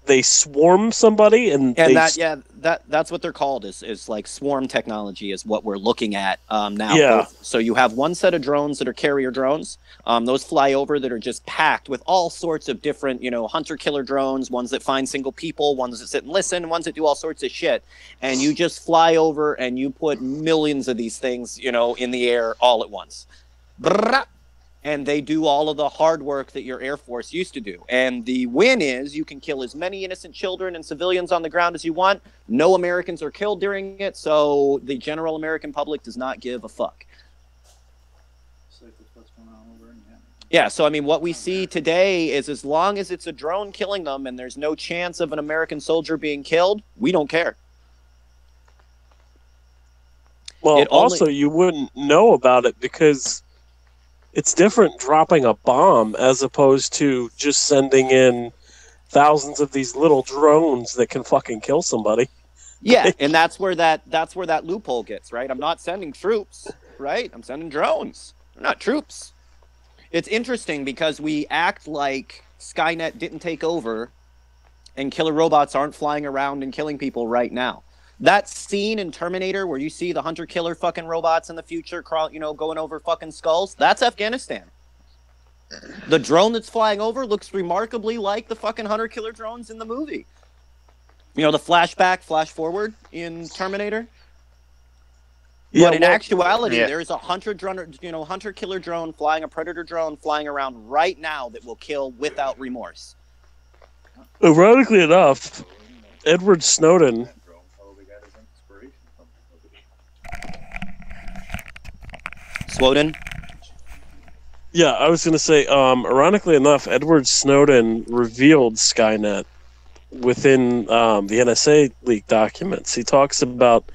Speaker 9: they swarm somebody, and
Speaker 6: that's what they're called is like swarm technology is what we're looking at now.
Speaker 9: Yeah.
Speaker 6: So you have one set of drones that are carrier drones. Those fly over that are just packed with all sorts of different, hunter-killer drones, ones that find single people, ones that sit and listen, ones that do all sorts of shit. And you just fly over and you put millions of these things, in the air all at once. Brrrah! And they do all of the hard work that your Air Force used to do. And the win is you can kill as many innocent children and civilians on the ground as you want. No Americans are killed during it, so the general American public does not give a fuck. Yeah, so I mean, what we see today is as long as it's a drone killing them and there's no chance of an American soldier being killed, we don't care.
Speaker 9: Well, also, you wouldn't know about it because it's different dropping a bomb as opposed to just sending in thousands of these little drones that can fucking kill somebody.
Speaker 6: Yeah, and that's where that loophole gets, right? I'm not sending troops, right? I'm sending drones. They're not troops. It's interesting because we act like Skynet didn't take over and killer robots aren't flying around and killing people right now. That scene in Terminator where you see the hunter-killer fucking robots in the future going over fucking skulls, that's Afghanistan. The drone that's flying over looks remarkably like the fucking hunter-killer drones in the movie. The flash forward in Terminator. Yeah, but in actuality, there's a hunter-killer drone flying, a predator drone flying around right now that will kill without remorse.
Speaker 9: Ironically enough, Edward Snowden.
Speaker 6: Snowden?
Speaker 9: Yeah, I was going to say, ironically enough, Edward Snowden revealed Skynet within the NSA leaked documents. He talks about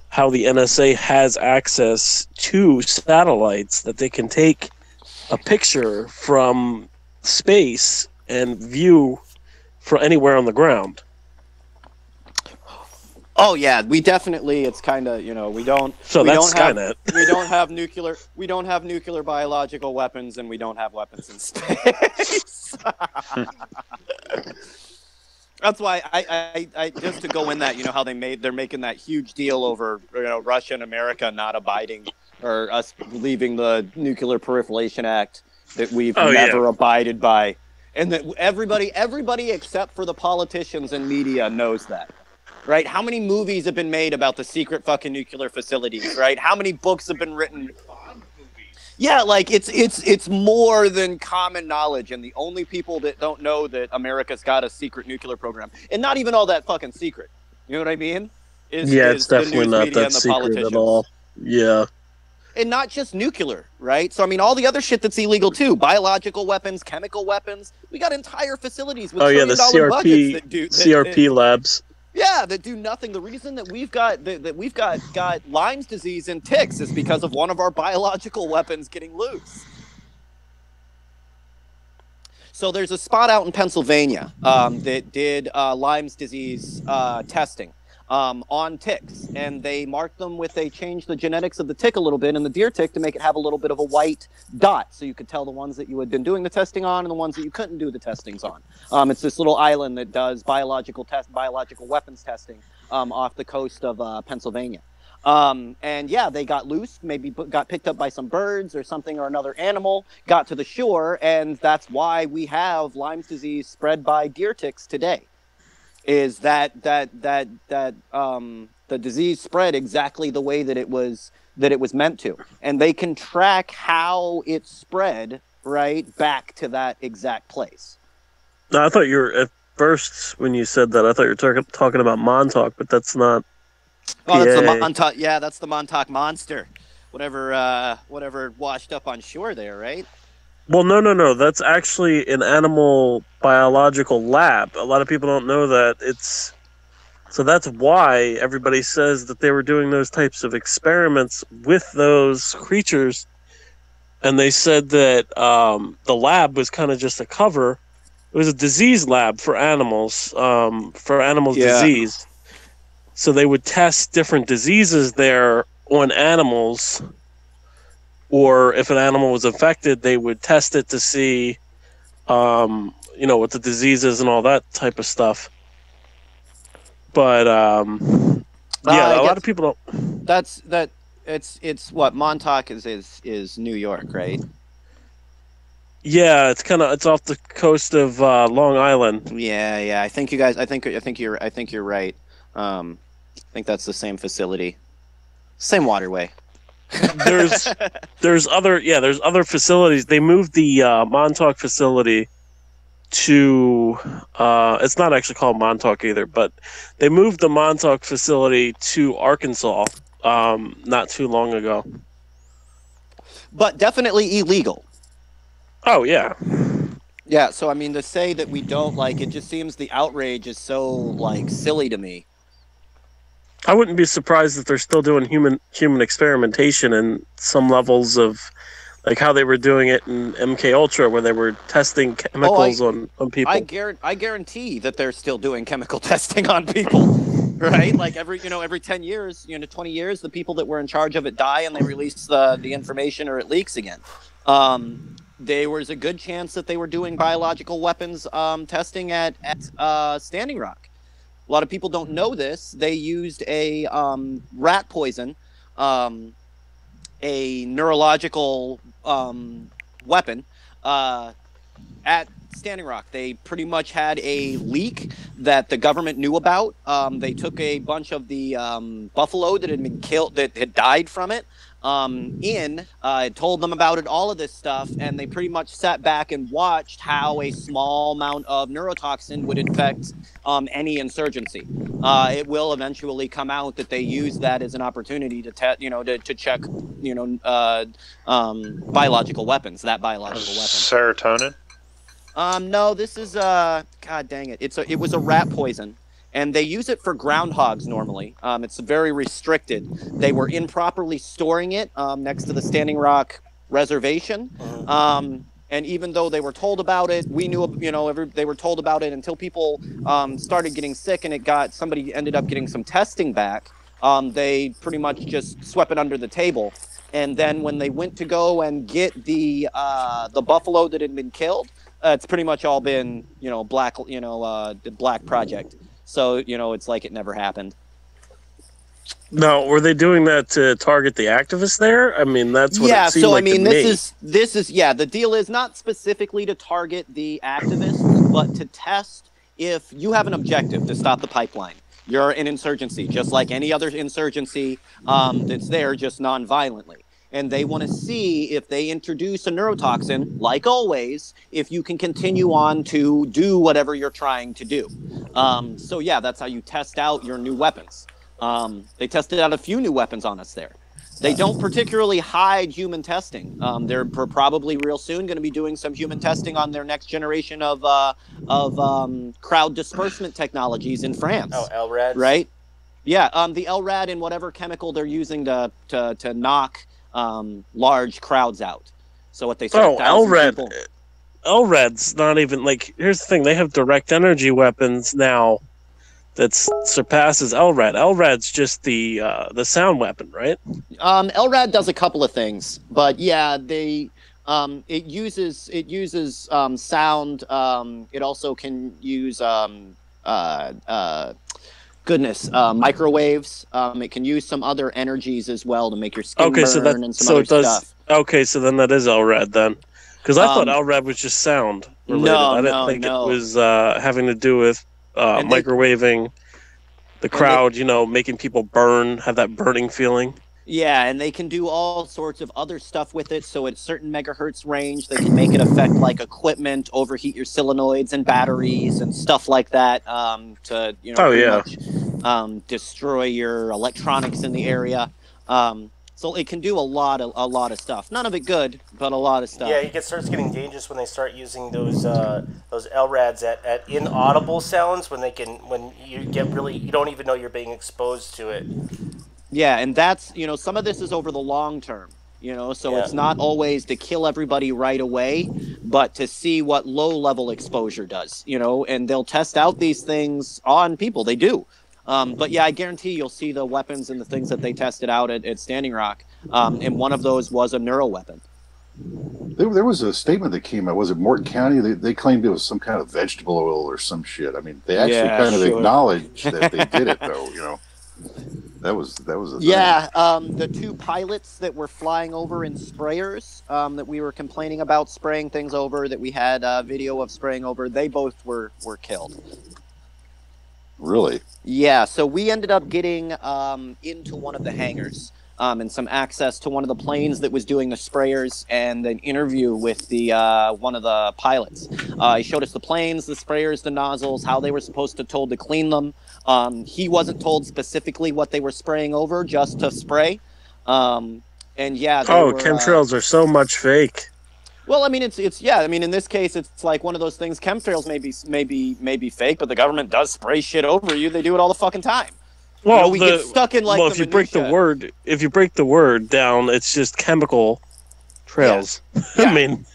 Speaker 9: how the NSA has access to satellites that they can take a picture from space and view from anywhere on the ground.
Speaker 6: Oh yeah, we definitely. It's kind of we don't.
Speaker 9: So that's Skynet.
Speaker 6: We don't have nuclear biological weapons, and we don't have weapons in space. That's why I just to go in that how they're making that huge deal over Russia and America not abiding or us leaving the Nuclear Proliferation Act that we've never abided by, and that everybody except for the politicians and media knows that. Right? How many movies have been made about the secret fucking nuclear facilities, right? How many books have been written? Yeah, like it's more than common knowledge, and the only people that don't know that America's got a secret nuclear program, and not even all that fucking secret. You know what I mean?
Speaker 9: It's definitely not that secret at all. Yeah.
Speaker 6: And not just nuclear, right? So, I mean, all the other shit that's illegal, too. Biological weapons, chemical weapons. We got entire facilities with $1 budgets that do...
Speaker 9: CRP labs.
Speaker 6: Yeah, that do nothing. The reason that we've got Lyme's disease and ticks is because of one of our biological weapons getting loose. So there's a spot out in Pennsylvania that did Lyme's disease testing. on ticks, and they marked them with, they changed the genetics of the tick a little bit in the deer tick to make it have a little bit of a white dot, so you could tell the ones that you had been doing the testing on and the ones that you couldn't do the testings on. It's this little island that does biological weapons testing off the coast of Pennsylvania. And yeah, they got loose, maybe got picked up by some birds or something or another animal, got to the shore, and that's why we have Lyme's disease spread by deer ticks today. Is that the disease spread exactly the way that it was meant to, and they can track how it spread right back to that exact place.
Speaker 9: No, I thought you were at first when you said that. I thought you were talking about Montauk, but that's not.
Speaker 6: Oh, that's the Montauk. Yeah, that's the Montauk monster. Whatever washed up on shore there, right?
Speaker 9: Well, no. That's actually an animal biological lab. A lot of people don't know that. So that's why everybody says that they were doing those types of experiments with those creatures. And they said that the lab was kind of just a cover. It was a disease lab for animals, disease. So they would test different diseases there on animals. Or if an animal was affected, they would test it to see, what the disease is and all that type of stuff. But a lot of people don't.
Speaker 6: It's what Montauk is New York, right?
Speaker 9: Yeah, it's off the coast of Long Island.
Speaker 6: Yeah. I think you're right. I think that's the same facility, same waterway. there's other facilities. They moved the Montauk facility to it's not actually called Montauk either, but they moved the Montauk facility to Arkansas not too long ago. But definitely illegal.
Speaker 9: Oh yeah.
Speaker 6: Yeah, so I mean, to say that we don't it just seems the outrage is so silly to me.
Speaker 9: I wouldn't be surprised if they're still doing human experimentation in some levels of how they were doing it in MK Ultra, where they were testing chemicals on people.
Speaker 6: I guarantee that they're still doing chemical testing on people, right? Every 10 years, 20 years, the people that were in charge of it die and they release the information or it leaks again. There was a good chance that they were doing biological weapons testing at Standing Rock. A lot of people don't know this. They used a rat poison, a neurological weapon at Standing Rock. They pretty much had a leak that the government knew about. They took a bunch of the buffalo that had been killed, that had died from it, told them about it, all of this stuff, and they pretty much sat back and watched how a small amount of neurotoxin would infect any insurgency. It will eventually come out that they used that as an opportunity to check biological weapons. That biological weapon.
Speaker 7: Serotonin.
Speaker 6: No, this is God dang it! It was a rat poison. And they use it for groundhogs normally. It's very restricted. They were improperly storing it next to the Standing Rock reservation. And even though they were told about it, we knew, they were told about it until people started getting sick and somebody ended up getting some testing back. They pretty much just swept it under the table. And then when they went to go and get the buffalo that had been killed, it's pretty much all been, the black project. So, it's like it never happened.
Speaker 9: No, were they doing that to target the activists there? I mean, that's what it seemed like to me.
Speaker 6: This is the deal is not specifically to target the activists, but to test if you have an objective to stop the pipeline. You're an insurgency, just like any other insurgency that's there, just non-violently. And they want to see if they introduce a neurotoxin, like always, if you can continue on to do whatever you're trying to do. So yeah, that's how you test out your new weapons. They tested out a few new weapons on us there. They don't particularly hide human testing. They're probably real soon going to be doing some human testing on their next generation of crowd disbursement technologies in France.
Speaker 5: Oh, LRAD.
Speaker 6: Right? Yeah, the LRAD and whatever chemical they're using to knock large crowds out. So what they say?
Speaker 9: LRAD. LRAD's not even here's the thing, they have direct energy weapons now that surpasses LRAD. LRAD's just the sound weapon, right?
Speaker 6: LRAD does a couple of things, but yeah, it uses sound. It also can use microwaves. It can use some other energies as well to make your skin burn and some other stuff.
Speaker 9: Okay, so then that is LRAD then, because I thought LRAD was just sound related. I didn't think it was having to do with microwaving the crowd. Making people burn, have that burning feeling.
Speaker 6: Yeah, and they can do all sorts of other stuff with it. So at certain megahertz range, they can make it affect like equipment, overheat your solenoids and batteries and stuff like that to destroy your electronics in the area. So it can do a lot of stuff. None of it good, but a lot of stuff.
Speaker 5: Yeah, it starts getting dangerous when they start using those LRADs at inaudible sounds when you get you don't even know you're being exposed to it.
Speaker 6: Yeah, and that's, some of this is over the long term, so it's not always to kill everybody right away, but to see what low-level exposure does, and they'll test out these things on people. They do. But yeah, I guarantee you'll see the weapons and the things that they tested out at Standing Rock, and one of those was a neuro weapon.
Speaker 8: There was a statement that came out. Was it Morton County? They claimed it was some kind of vegetable oil or some shit. I mean, they actually acknowledged that they did it, though, That was a thing.
Speaker 6: The two pilots that were flying over in sprayers that we were complaining about spraying things over, that we had video of spraying over, they both were killed.
Speaker 8: Really?
Speaker 6: Yeah, so we ended up getting into one of the hangars and some access to one of the planes that was doing the sprayers and an interview with the one of the pilots. He showed us the planes, the sprayers, the nozzles, how they were told to clean them. He wasn't told specifically what they were spraying over, just to spray. And yeah.
Speaker 9: Chemtrails are so much fake.
Speaker 6: Well, I mean, it's in this case, it's like one of those things. Chemtrails may be fake, but the government does spray shit over you. They do it all the fucking time.
Speaker 9: Well,
Speaker 6: we get stuck in like.
Speaker 9: Well, if you break the word down, it's just chemical trails.
Speaker 6: Yeah.
Speaker 9: I mean.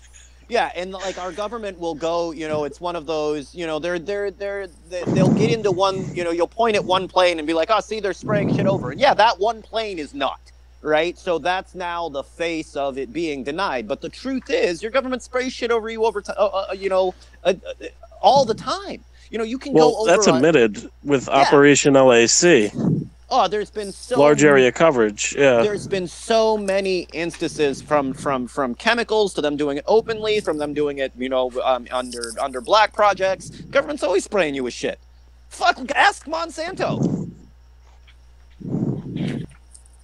Speaker 6: Yeah, and like our government will go, it's one of those, they'll get into one, you'll point at one plane and be like, oh, see, they're spraying shit over. And yeah, that one plane is not, right? So that's now the face of it being denied. But the truth is, your government sprays shit over you all the time. You can go over.
Speaker 9: That's admitted with Operation LAC.
Speaker 6: Oh, there's been
Speaker 9: large area coverage. Yeah,
Speaker 6: there's been so many instances from chemicals to them doing it openly, from them doing it, under black projects. Government's always spraying you with shit. Fuck, ask Monsanto.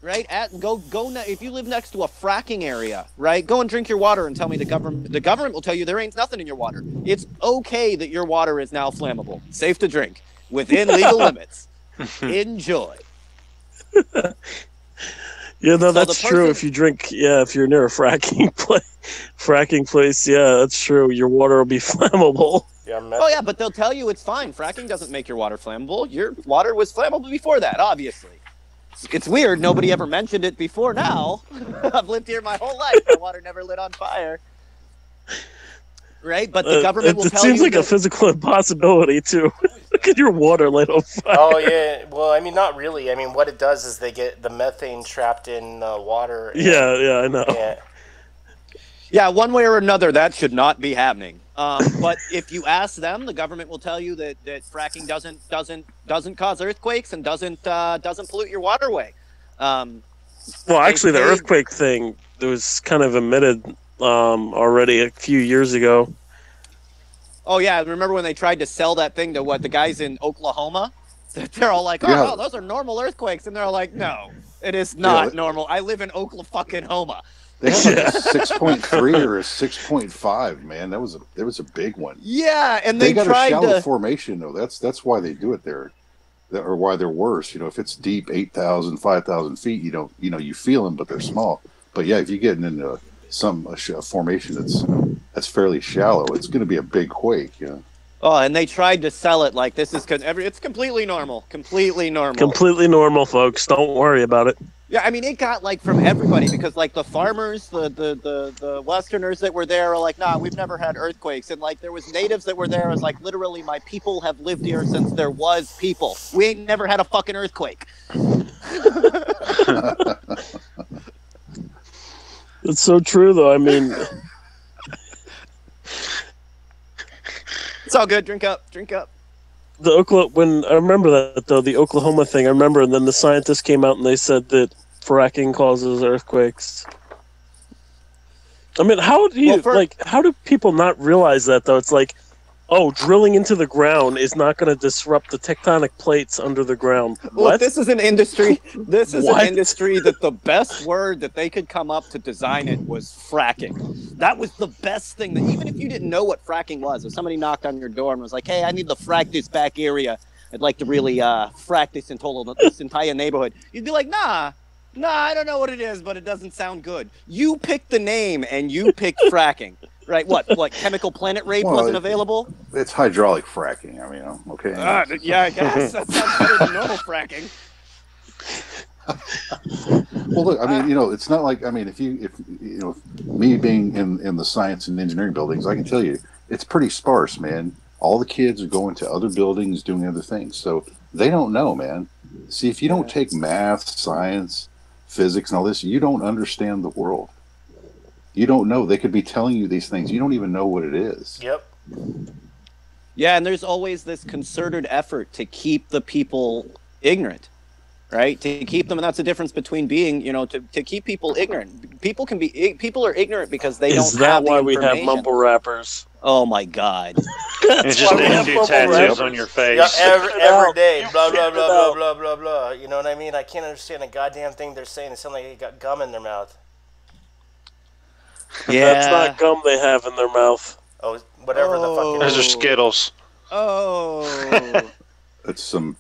Speaker 6: Right? Go. If you live next to a fracking area, right? Go and drink your water and tell me the government will tell you there ain't nothing in your water. It's okay that your water is now flammable, safe to drink, within legal limits. Enjoy.
Speaker 9: Yeah, no, that's true. If you drink, if you're near a fracking place, yeah, that's true. Your water will be flammable.
Speaker 6: Yeah, but they'll tell you it's fine. Fracking doesn't make your water flammable. Your water was flammable before that, obviously. It's weird. Nobody ever mentioned it before now. I've lived here my whole life. My water never lit on fire. Right? But the government will tell you. It
Speaker 9: seems like a physical impossibility, too. Look at your water lit on fire.
Speaker 5: Oh, yeah. Well, I mean, not really. I mean, what it does is they get the methane trapped in water.
Speaker 9: Yeah, I know.
Speaker 6: Yeah, one way or another, that should not be happening. But if you ask them, the government will tell you that fracking doesn't cause earthquakes and doesn't pollute your waterway.
Speaker 9: Well, actually, the earthquake thing was kind of admitted already a few years ago.
Speaker 6: Oh yeah, remember when they tried to sell that thing to the guys in Oklahoma? They're all like, "Oh, those are normal earthquakes," and they're all like, "No, it is not normal. I live in Oklahoma."
Speaker 8: They had like a 6.3 or a 6.5, man. There was a big one.
Speaker 6: Yeah, and
Speaker 8: they got
Speaker 6: tried
Speaker 8: a shallow formation though. That's why they do it there, or why they're worse. If it's deep, 8,000, 5,000 feet, you feel them, but they're small. But yeah, if you're getting into a formation that's fairly shallow, it's going to be a big quake. Yeah.
Speaker 6: Oh, and they tried to sell it like this is it's completely normal, completely normal,
Speaker 9: folks. Don't worry about it.
Speaker 6: Yeah, I mean, it got like from everybody because like the farmers, the Westerners that were there are like, nah, we've never had earthquakes, and like there was natives that were there. It was like literally, my people have lived here since there was people. We ain't never had a fucking earthquake.
Speaker 9: It's so true, though. I mean,
Speaker 6: it's all good. Drink up, drink up.
Speaker 9: When I remember that though, the Oklahoma thing, I remember, and then the scientists came out and they said that fracking causes earthquakes. I mean, how do you how do people not realize that though? It's like, oh, drilling into the ground is not going to disrupt the tectonic plates under the ground.
Speaker 6: Well,
Speaker 9: What?
Speaker 6: this is an industry. This is
Speaker 9: What?
Speaker 6: an industry that the best word that they could come up to design it was fracking. That was the best thing. That even if you didn't know what fracking was, if somebody knocked on your door and was like, "Hey, I need to frack this back area. I'd like to really frack this entire neighborhood," you'd be like, "Nah, I don't know what it is, but it doesn't sound good." You picked the name and you picked fracking. Right, what Chemical Planet Rape wasn't available?
Speaker 8: It's hydraulic fracking. I mean, okay.
Speaker 6: Yeah, I guess. That sounds better than normal fracking.
Speaker 8: Well, look, I mean, it's not like, I mean, if me being in the science and engineering buildings, I can tell you, it's pretty sparse, man. All the kids are going to other buildings, doing other things. So they don't know, man. See, if you don't take math, science, physics, and all this, you don't understand the world. You don't know. They could be telling you these things. You don't even know what it is.
Speaker 5: Yep.
Speaker 6: Yeah, and there's always this concerted effort to keep the people ignorant, right? To keep them, and that's the difference between being, to keep people ignorant. People are ignorant because they don't have the information. Is that
Speaker 9: why we have mumble rappers?
Speaker 6: Oh my God!
Speaker 7: It's just a few tattoos on your face.
Speaker 5: Yeah, every day, blah blah blah blah blah blah blah. You know what I mean? I can't understand a goddamn thing they're saying. It sounds like they got gum in their mouth.
Speaker 6: Yeah,
Speaker 9: that's not gum they have in their mouth.
Speaker 5: Oh, whatever the fucking.
Speaker 7: Those are Skittles.
Speaker 6: Oh,
Speaker 8: it's some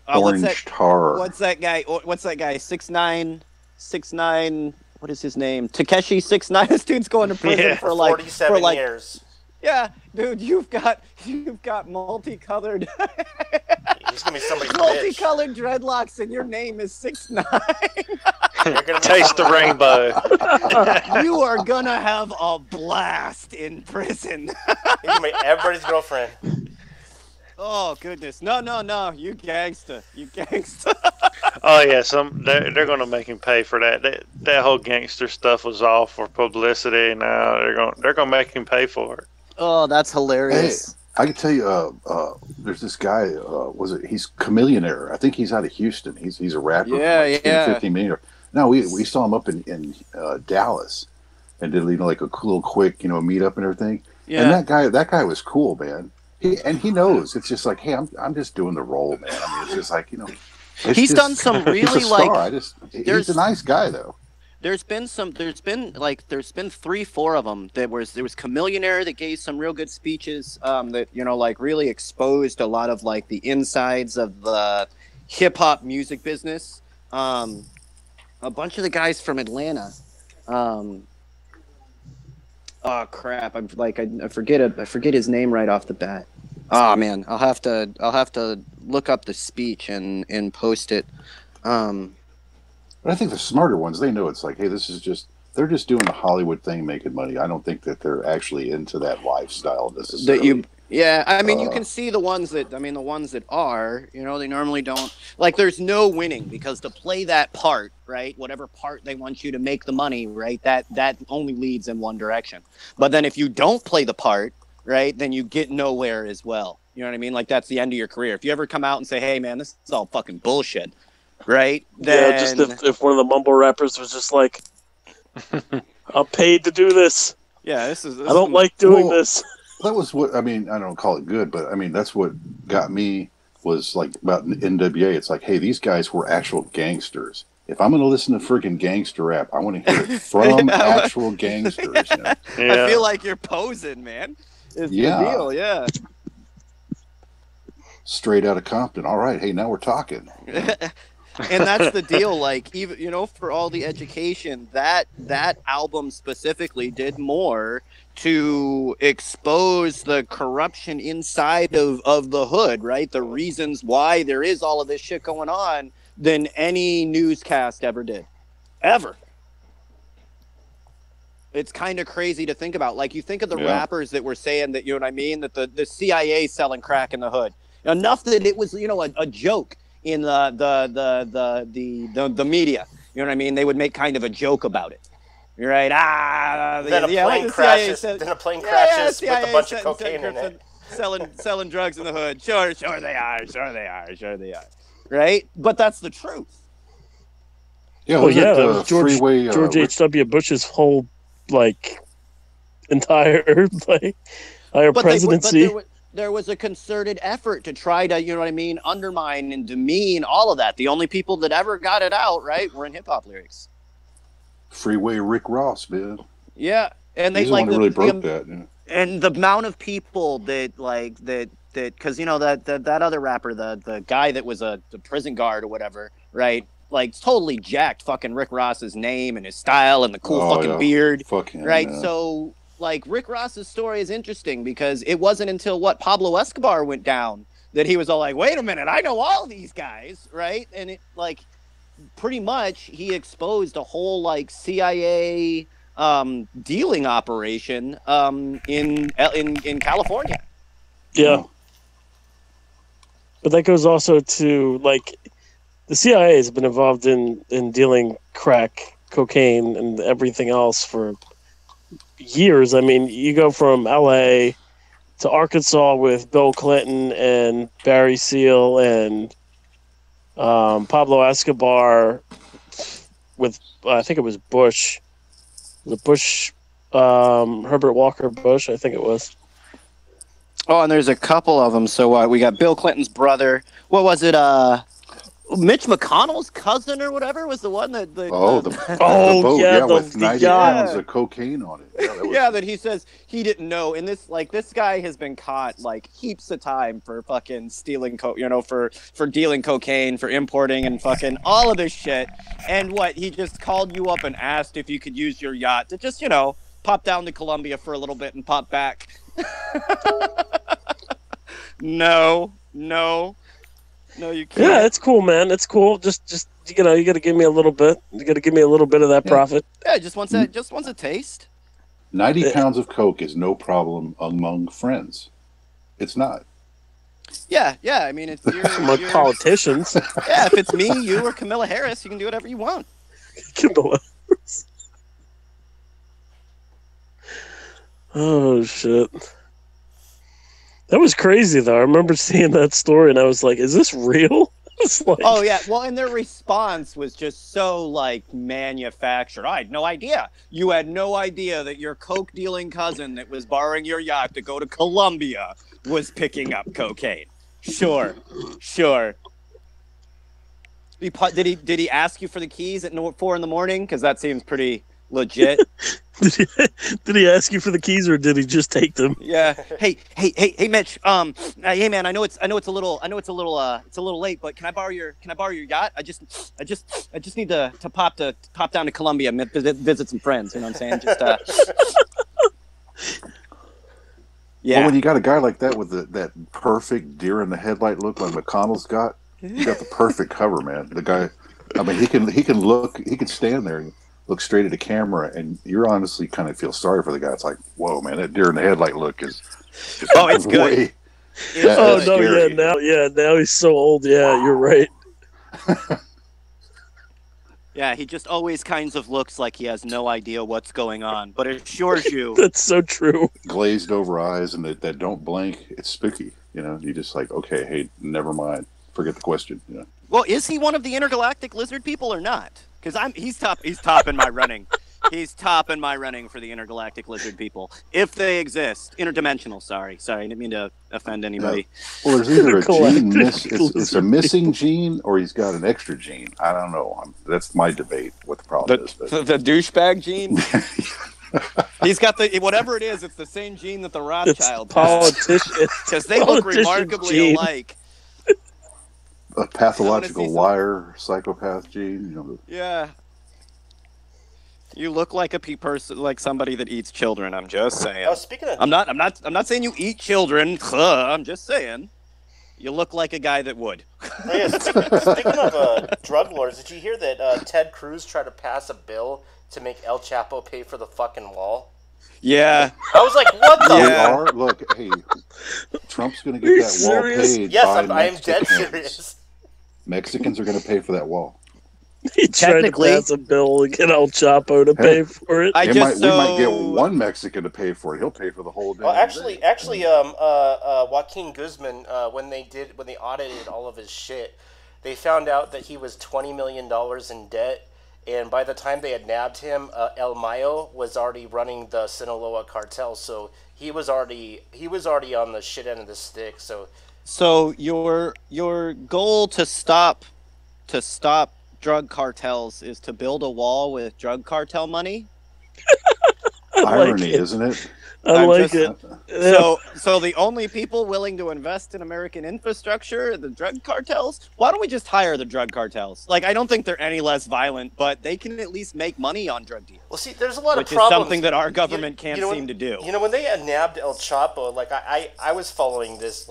Speaker 8: orange tar.
Speaker 6: What's that guy? 6ix9ine. What is his name? Takeshi 6ix9ine. This dude's going to prison for
Speaker 5: 47 years.
Speaker 6: Yeah, dude, you've got multicolored.
Speaker 5: He's gonna be somebody's
Speaker 6: multicolored dreadlocks, and your name is 6ix9ine.
Speaker 7: Taste the rainbow.
Speaker 6: You are gonna have a blast in prison.
Speaker 5: He's gonna be everybody's girlfriend.
Speaker 6: Oh goodness, no, you gangster.
Speaker 7: Oh yeah, they're gonna make him pay for that. That whole gangster stuff was all for publicity. Now they're gonna make him pay for it.
Speaker 6: Oh, that's hilarious.
Speaker 8: Hey, I can tell you, there's this guy. He's Chameleonaire. I think he's out of Houston. He's a rapper.
Speaker 6: Yeah.
Speaker 8: 15 million. No, we saw him up in Dallas, and did like a little quick meetup and everything. Yeah. And that guy was cool, man. He knows. It's just like, hey, I'm just doing the role, man. I mean, it's just like
Speaker 6: he's done some really
Speaker 8: he's a nice guy though.
Speaker 6: There's been 3-4 of them. There was Chameleonaire that gave some real good speeches that really exposed a lot of like the insides of the hip hop music business. A bunch of the guys from Atlanta. Oh crap! I forget it. I forget his name right off the bat. Oh man, I'll have to look up the speech and post it.
Speaker 8: But I think the smarter ones, they know it's like, hey, they're just doing the Hollywood thing, making money. I don't think that they're actually into that lifestyle necessarily.
Speaker 6: I mean, you can see the ones that are, they normally don't, like, there's no winning because to play that part, right, whatever part they want you to make the money, right, that only leads in one direction. But then if you don't play the part, right, then you get nowhere as well. You know what I mean? Like, that's the end of your career. If you ever come out and say, hey, man, this is all fucking bullshit, right? Then...
Speaker 9: Yeah, just if one of the mumble rappers was just like, I'm paid to do this.
Speaker 6: Yeah, I
Speaker 9: don't like doing this.
Speaker 8: That was what, I mean, I don't call it good, but I mean, that's what got me was like about NWA. It's like, hey, these guys were actual gangsters. If I'm going to listen to freaking gangster rap, I want to hear it from actual gangsters.
Speaker 6: Yeah. I feel like you're posing, man. It's the deal, yeah.
Speaker 8: Straight out of Compton. All right, hey, now we're talking.
Speaker 6: And that's the deal. Like, even for all the education, that album specifically did more to expose the corruption inside of the hood, right? The reasons why there is all of this shit going on than any newscast ever did. ever. It's kind of crazy to think about. Like, you think of the rappers that were saying that, you know what I mean, that the CIA selling crack in the hood. Enough that it was, a joke in the media. You know what I mean? They would make kind of a joke about it. You're right.
Speaker 5: Then a plane crashes. Then a plane crashes with a bunch of cocaine in it.
Speaker 6: Selling drugs in the hood. Sure they are. Right? But that's the truth.
Speaker 8: Yeah,
Speaker 9: that was George H.W. Bush's whole entire presidency.
Speaker 6: There was a concerted effort to try to, undermine and demean all of that. The only people that ever got it out, right, were in hip hop lyrics.
Speaker 8: Freeway Rick Ross, man.
Speaker 6: Yeah, and they
Speaker 8: He's the one who really broke that. Yeah.
Speaker 6: And the amount of people that because that other rapper, the guy that was the prison guard or whatever, right? Totally jacked fucking Rick Ross's name and his style and the cool beard.
Speaker 8: Fuck him,
Speaker 6: right?
Speaker 8: Yeah.
Speaker 6: So, Rick Ross's story is interesting because it wasn't until Pablo Escobar went down that he was all like, wait a minute, I know all these guys, right? And it, pretty much he exposed a whole, CIA dealing operation in California.
Speaker 9: Yeah. But that goes also to, the CIA has been involved in dealing crack, cocaine, and everything else for years. I mean, you go from LA to Arkansas with Bill Clinton and Barry Seal and Pablo Escobar with, I think it was Bush. The Bush, Herbert Walker Bush, I think it was.
Speaker 6: Oh, and there's a couple of them. So we got Bill Clinton's brother. What was it? Mitch McConnell's cousin or whatever was the one that.
Speaker 8: The boat, with 90 pounds of cocaine on it.
Speaker 6: That he says he didn't know. And this guy has been caught heaps of time for fucking stealing for dealing cocaine, for importing and fucking all of this shit. And he just called you up and asked if you could use your yacht to just pop down to Colombia for a little bit and pop back. No, you can't.
Speaker 9: Yeah, it's cool, man. It's cool. Just you got to give me a little bit. You got to give me a little bit of that profit.
Speaker 6: Yeah, just wants a taste.
Speaker 8: 90 pounds of coke is no problem among friends. It's not.
Speaker 6: Yeah. I mean, it's
Speaker 9: among politicians.
Speaker 6: Yeah, if it's me, you, or Camilla Harris, you can do whatever you want.
Speaker 9: Camilla Harris. Oh shit. That was crazy, though. I remember seeing that story, and I was like, is this real?
Speaker 6: Oh, yeah. Well, and their response was just so, manufactured. I had no idea. You had no idea that your coke-dealing cousin that was borrowing your yacht to go to Colombia was picking up cocaine. Sure. Did he ask you for the keys at 4 in the morning? Because that seems pretty legit.
Speaker 9: Did he ask you for the keys, or did he just take them?
Speaker 6: Yeah. Hey, Mitch. Hey, man. I know it's a little late, but can I borrow your yacht? I just need to pop down to Colombia and visit some friends. You know what I'm saying? Just yeah.
Speaker 8: Well, when you got a guy like that with that perfect deer in the headlight look like McConnell's got, you got the perfect cover, man. The guy, I mean, he can stand there and look straight at the camera, and you're honestly kind of feel sorry for the guy. It's like, whoa, man, that deer in the headlight look is
Speaker 6: it's good.
Speaker 9: Now he's so old. Yeah, you're right.
Speaker 6: Yeah, he just always kinds of looks like he has no idea what's going on, but it assures you.
Speaker 9: That's so true.
Speaker 8: Glazed over eyes and that don't blink. It's spooky. You just okay, hey, never mind. Forget the question.
Speaker 6: Well, is he one of the intergalactic lizard people or not? Because he's topping my running. He's topping my running for the intergalactic lizard people, if they exist. Interdimensional. Sorry, I didn't mean to offend anybody.
Speaker 8: Yeah. Well, there's either a gene it's a missing gene, or he's got an extra gene. I don't know. That's my debate. What the problem is? But...
Speaker 6: The douchebag gene. He's got whatever it is. It's the same gene that the Rothschild
Speaker 9: politician,
Speaker 6: because they look remarkably alike.
Speaker 8: A pathological liar, psychopath gene.
Speaker 6: Yeah. You look like a person, like somebody that eats children. I'm just saying.
Speaker 5: Oh, speaking of,
Speaker 6: I'm not saying you eat children. I'm just saying. You look like a guy that would.
Speaker 5: Oh, yeah, speaking of drug lords, did you hear that Ted Cruz tried to pass a bill to make El Chapo pay for the fucking wall?
Speaker 6: Yeah.
Speaker 5: I was like, what the?
Speaker 8: Yeah. Look, hey, Trump's going to get that wall paid.
Speaker 5: Yes,
Speaker 8: by
Speaker 5: I am dead
Speaker 8: Mexicans.
Speaker 5: serious.
Speaker 8: Mexicans are going to pay for that wall.
Speaker 9: He tried to pass a bill to get El Chapo to pay for it.
Speaker 8: We might get one Mexican to pay for it. He'll pay for the whole day.
Speaker 5: Well, actually, Joaquin Guzman, when they audited all of his shit, they found out that he was $20 million in debt. And by the time they had nabbed him, El Mayo was already running the Sinaloa cartel, so he was already on the shit end of the stick.
Speaker 6: So your goal to stop drug cartels is to build a wall with drug cartel money?
Speaker 8: Irony, isn't it?
Speaker 9: I like it.
Speaker 6: So the only people willing to invest in American infrastructure are the drug cartels? Why don't we just hire the drug cartels? Like, I don't think they're any less violent, but they can at least make money on drug deals.
Speaker 5: Well, see, there's a lot of
Speaker 6: problems. Which is something that our government can't seem to do.
Speaker 5: You know, when they had nabbed El Chapo, like, I was following this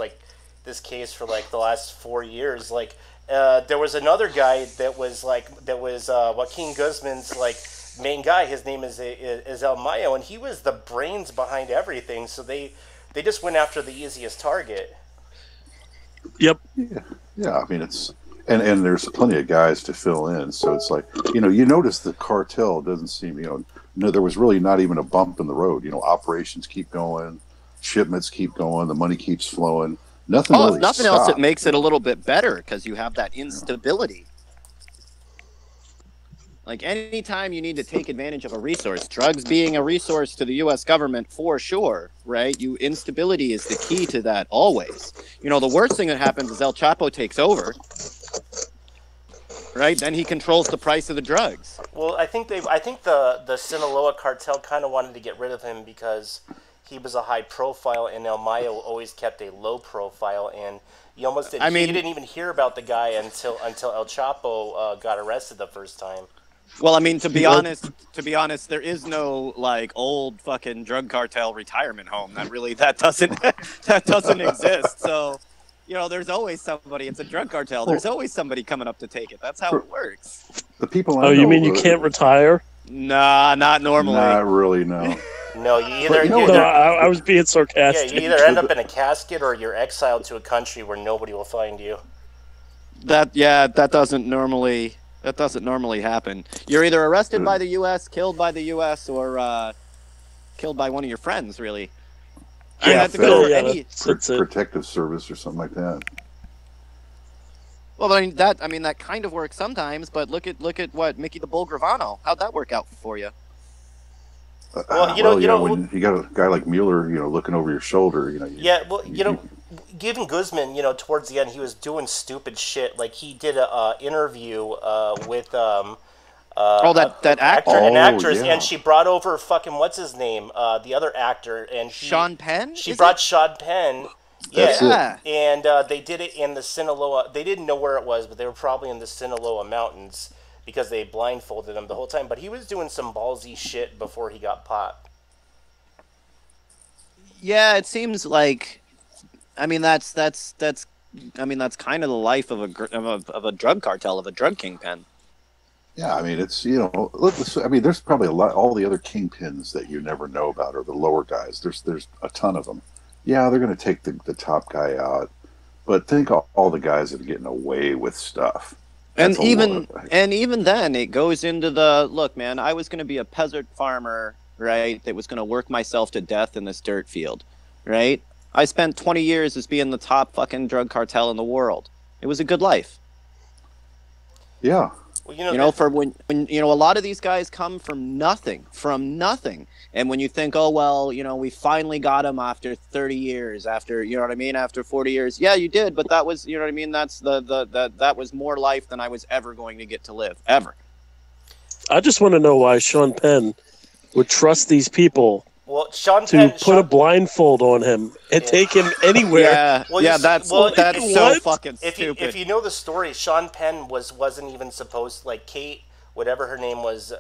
Speaker 5: case for, like, the last 4 years. Like, there was another guy that was Joaquin Guzman's, like, main guy. His name is El Mayo, and he was the brains behind everything. So they just went after the easiest target.
Speaker 9: Yep.
Speaker 8: Yeah. I mean, it's and there's plenty of guys to fill in. So it's like, you notice the cartel doesn't seem, no, there was really not even a bump in the road. Operations keep going, shipments keep going, the money keeps flowing. Nothing
Speaker 6: else. It makes it a little bit better because you have that instability. Like, anytime you need to take advantage of a resource, drugs being a resource to the U.S. government for sure, right? Instability is the key to that always. The worst thing that happens is El Chapo takes over, right? Then he controls the price of the drugs.
Speaker 5: Well, I think the Sinaloa cartel kind of wanted to get rid of him because he was a high profile, and El Mayo always kept a low profile, and you almost didn't. You didn't even hear about the guy until El Chapo got arrested the first time.
Speaker 6: Well, I mean, to be honest, there is no like old fucking drug cartel retirement home that doesn't exist. So, there's always somebody. It's a drug cartel. There's always somebody coming up to take it. That's how it works.
Speaker 8: The people.
Speaker 9: Oh, you mean you can't retire?
Speaker 6: Nah, not normally.
Speaker 8: Not really, no.
Speaker 5: No,
Speaker 9: I was being sarcastic.
Speaker 5: Yeah, you either end up in a casket or you're exiled to a country where nobody will find you.
Speaker 6: That doesn't normally happen. You're either arrested by the U.S., killed by the U.S., or killed by one of your friends. Really.
Speaker 8: Protective service or something like that.
Speaker 6: Well, that kind of works sometimes. But look at what Mickey the Bull Gravano. How'd that work out for you?
Speaker 8: When you got a guy like Mueller, looking over your shoulder,
Speaker 5: Given Guzman, towards the end, he was doing stupid shit. Like, he did a interview with
Speaker 6: that actor,
Speaker 5: an actress, and she brought over fucking what's his name, the other actor, and
Speaker 6: Sean Penn.
Speaker 5: She brought Sean Penn. Yeah, and they did it in the Sinaloa. They didn't know where it was, but they were probably in the Sinaloa mountains because they blindfolded him the whole time. But he was doing some ballsy shit before he got popped.
Speaker 6: Yeah, it seems like. That's kind of the life of a drug cartel, of a drug kingpin.
Speaker 8: Yeah, it's there's probably a lot. All the other kingpins that you never know about are the lower guys. There's a ton of them. Yeah, they're going to take the top guy out, but think of all the guys that are getting away with stuff.
Speaker 6: And even then, it goes into the look, man. I was going to be a peasant farmer, right? That was going to work myself to death in this dirt field, right? I spent 20 years as being the top fucking drug cartel in the world. It was a good life.
Speaker 8: Yeah.
Speaker 5: Well,
Speaker 6: for when a lot of these guys come from nothing. And when you think, oh, well, we finally got him after 30 years, after 40 years. Yeah, you did. But that was, that's that was more life than I was ever going to get to live, ever.
Speaker 9: I just want to know why Sean Penn would trust these people.
Speaker 5: Well, Sean
Speaker 9: Penn put a blindfold on him and take him anywhere.
Speaker 6: That's so fucking stupid.
Speaker 5: If you know the story, Sean Penn wasn't even supposed. Like, Kate whatever her name was,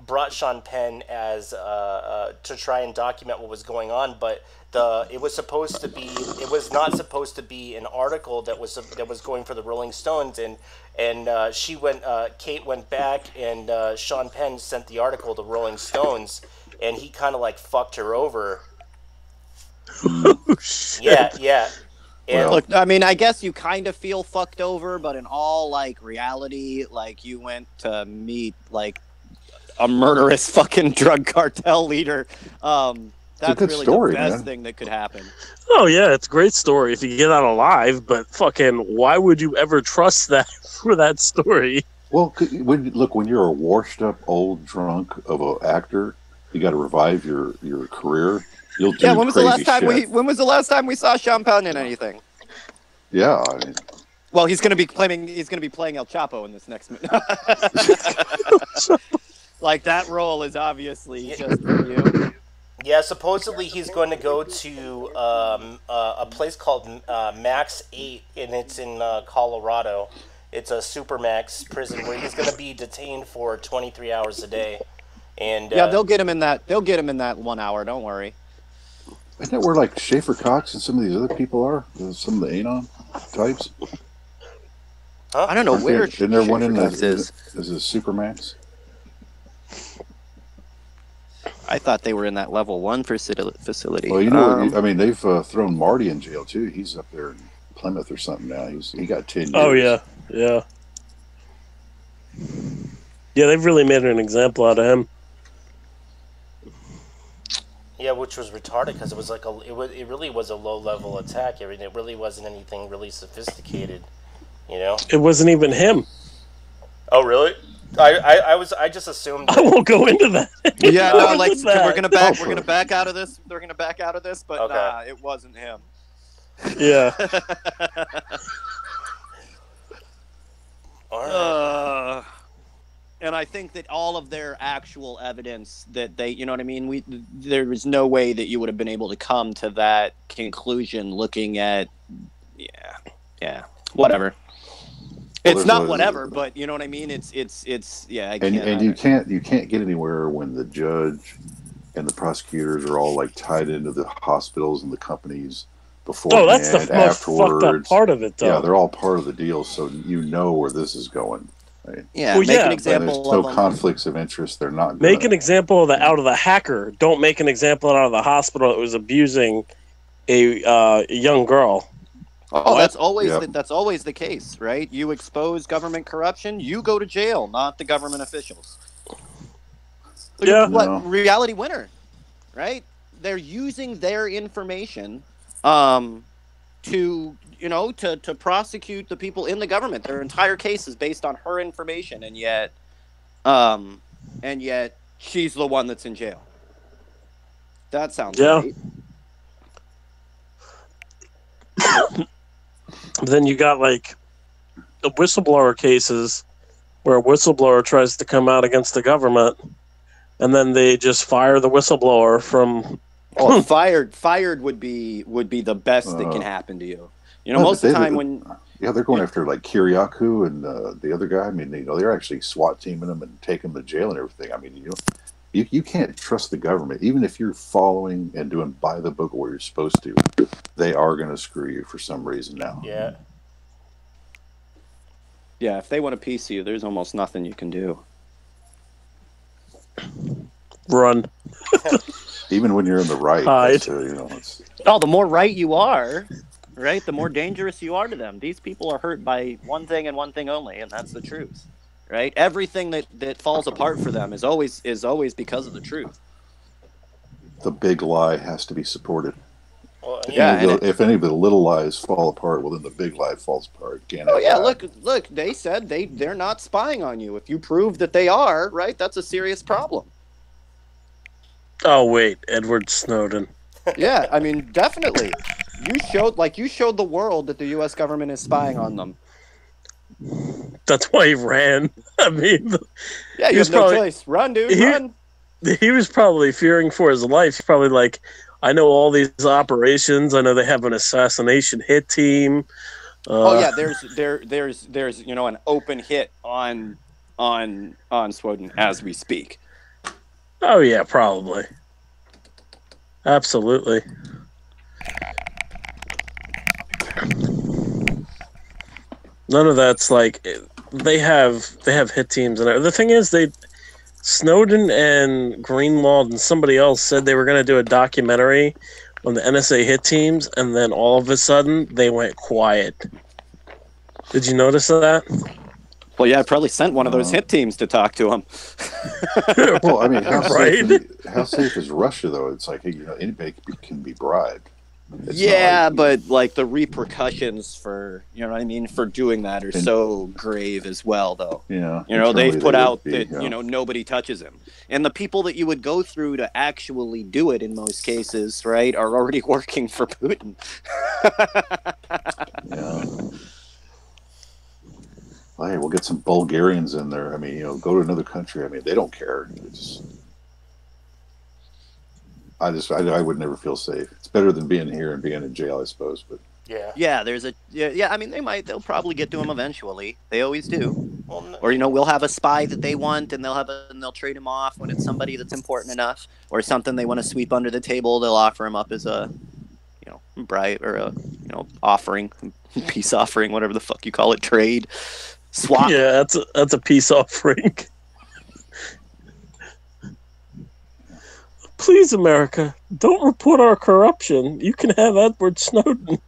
Speaker 5: brought Sean Penn as to try and document what was going on, but it was not supposed to be an article that was going for the Rolling Stones, and Kate went back, and Sean Penn sent the article to Rolling Stones, and he kind of like fucked her over.
Speaker 9: Oh, shit.
Speaker 5: Yeah. And
Speaker 6: Look, I mean, I guess you kind of feel fucked over, but in all like reality, like you went to meet like a murderous fucking drug cartel leader. That's
Speaker 8: good
Speaker 6: really
Speaker 8: story,
Speaker 6: the best
Speaker 8: man.
Speaker 6: thing that could happen.
Speaker 9: Oh yeah, it's a great story if you get out alive. But fucking, why would you ever trust that for that story?
Speaker 8: Well, when you're a washed-up old drunk of an actor, you got to revive your career. You'll do
Speaker 6: When was the last time
Speaker 8: shit.
Speaker 6: when was the last time we saw Sean Penn in anything?
Speaker 8: Yeah, I mean,
Speaker 6: Well, he's going to be playing El Chapo in this next movie. Like that role is obviously just for you.
Speaker 5: yeah, supposedly he's going to go to a place called Max 8, and it's in Colorado. It's a supermax prison where he's going to be detained for 23 hours a day. And
Speaker 6: Yeah, they'll get him in that. They'll get him in that 1 hour. Don't worry.
Speaker 8: isn't that where like Schaefer Cox and some of these other people are? Some of the Anon types.
Speaker 6: I don't know
Speaker 8: Aren't
Speaker 6: where.
Speaker 8: Isn't there one in
Speaker 6: Schaefer Cox
Speaker 8: the
Speaker 6: is.
Speaker 8: is a Supermax?
Speaker 6: I thought they were in that level 1 facility.
Speaker 8: Well, you know, I mean, they've thrown Marty in jail too. He's up there in Plymouth or something now. He got 10 years.
Speaker 9: Oh yeah. Yeah, they've really made an example out of him.
Speaker 5: yeah, which was retarded because it was like it really was a low level attack. I mean, it really wasn't anything really sophisticated, you know.
Speaker 9: It wasn't even him.
Speaker 5: Oh really? I just assumed.
Speaker 9: I won't go into that.
Speaker 6: Yeah, no, like
Speaker 9: Wasn't that?
Speaker 6: we're gonna back out of this. We're gonna back out of this, but
Speaker 5: Okay.
Speaker 6: nah, it wasn't him.
Speaker 9: Yeah.
Speaker 5: All right.
Speaker 6: And I think that all of their actual evidence that they, you know what I mean? There was no way that you would have been able to come to that conclusion looking at, yeah, whatever. It's
Speaker 8: there's
Speaker 6: not
Speaker 8: a-
Speaker 6: whatever, but you know what I mean? It's yeah. I
Speaker 8: And
Speaker 6: can't,
Speaker 8: you can't get anywhere when the judge and the prosecutors are all like tied into the hospitals and the companies before.
Speaker 9: Oh, that's the most fucked up part of it, though.
Speaker 8: Yeah, they're all part of the deal, so you know where this is going. Right?
Speaker 6: yeah,
Speaker 9: Well,
Speaker 6: make
Speaker 9: yeah,
Speaker 6: an
Speaker 9: but
Speaker 6: example
Speaker 8: There's no
Speaker 6: of them.
Speaker 8: conflicts of interest. They're not
Speaker 9: Make
Speaker 8: gonna-
Speaker 9: an example out of the hacker. Don't make an example out of the hospital that was abusing a young girl.
Speaker 6: Oh, that's always
Speaker 8: Yeah.
Speaker 6: that's always the case, right? You expose government corruption, you go to jail, not the government officials. Look
Speaker 9: Yeah.
Speaker 6: at what
Speaker 8: No.
Speaker 6: reality winner, right? They're using their information to to prosecute the people in the government. Their entire case is based on her information, and yet she's the one that's in jail. That sounds
Speaker 9: Yeah.
Speaker 6: right.
Speaker 9: Then you got like the whistleblower cases where a whistleblower tries to come out against the government, and then they just fire the whistleblower from.
Speaker 6: Oh, fired would be the best that can happen to you. You know,
Speaker 8: No,
Speaker 6: most of the
Speaker 8: they-
Speaker 6: time when
Speaker 8: they're going after like Kiriakou and the other guy. I mean, they're actually SWAT teaming them and taking them to jail and everything. I mean, you can't trust the government, even if you're following and doing by the book where you're supposed to. They are going to screw you for some reason now.
Speaker 5: Yeah.
Speaker 6: yeah, if they want a piece of you, there's almost nothing you can do.
Speaker 9: Run.
Speaker 8: Even when you're in the right,
Speaker 9: Hide.
Speaker 8: that's, it's
Speaker 6: Oh, the more right you are, right, the more dangerous you are to them. These people are hurt by one thing and one thing only, and that's the truth. Right? Everything that falls apart for them is always because of the truth.
Speaker 8: the big lie has to be supported.
Speaker 5: Well,
Speaker 6: Yeah, and
Speaker 8: If any of the little lies fall apart, well, then the big lie falls apart. Can't
Speaker 6: Oh
Speaker 8: have
Speaker 6: yeah,
Speaker 8: that.
Speaker 6: look, they said they're not spying on you. If you prove that they are, right, that's a serious problem.
Speaker 9: Oh wait, Edward Snowden.
Speaker 6: Yeah, I mean, definitely. You showed the world that the US government is spying on them.
Speaker 9: That's why he ran. I mean,
Speaker 6: Yeah,
Speaker 9: He
Speaker 6: you
Speaker 9: was
Speaker 6: have no
Speaker 9: probably-
Speaker 6: choice. Run, dude,
Speaker 9: he-
Speaker 6: run.
Speaker 9: he was probably fearing for his life. He's probably like, I know all these operations. I know they have an assassination hit team.
Speaker 6: Oh yeah, there's an open hit on on Snowden as we speak.
Speaker 9: Oh yeah, probably. Absolutely. None of that's like they have hit teams, and the thing is, Snowden and Greenwald and somebody else said they were going to do a documentary on the NSA hit teams, and then all of a sudden they went quiet. Did you notice that?
Speaker 6: Well, yeah, I probably sent one of those hit teams to talk to him.
Speaker 8: Well, I mean, how
Speaker 9: Right?
Speaker 8: how safe is Russia, though? It's like, anybody can be bribed. It's
Speaker 6: Yeah,
Speaker 8: not like-
Speaker 6: but like the repercussions for, you know what I mean, for doing that are so grave as well, though.
Speaker 8: Yeah.
Speaker 6: You know,
Speaker 8: internally
Speaker 6: they've put
Speaker 8: they would
Speaker 6: out
Speaker 8: be,
Speaker 6: that,
Speaker 8: yeah.
Speaker 6: you know, nobody touches him. And the people that you would go through to actually do it in most cases, right, are already working for Putin.
Speaker 8: Yeah. Well, hey, we'll get some Bulgarians in there. I mean, go to another country. I mean, they don't care. I would never feel safe. It's better than being here and being in jail, I suppose. But
Speaker 5: Yeah.
Speaker 6: Yeah, I mean, they'll probably get to him eventually. They always do.
Speaker 5: Well,
Speaker 6: Or, we'll have a spy that they want, and they'll trade him off when it's somebody that's important enough, or something they want to sweep under the table. They'll offer him up as a, bribe or a, offering, peace offering, whatever the fuck you call it, trade, swap.
Speaker 9: Yeah, that's a peace offering. Please, America, don't report our corruption. You can have Edward Snowden.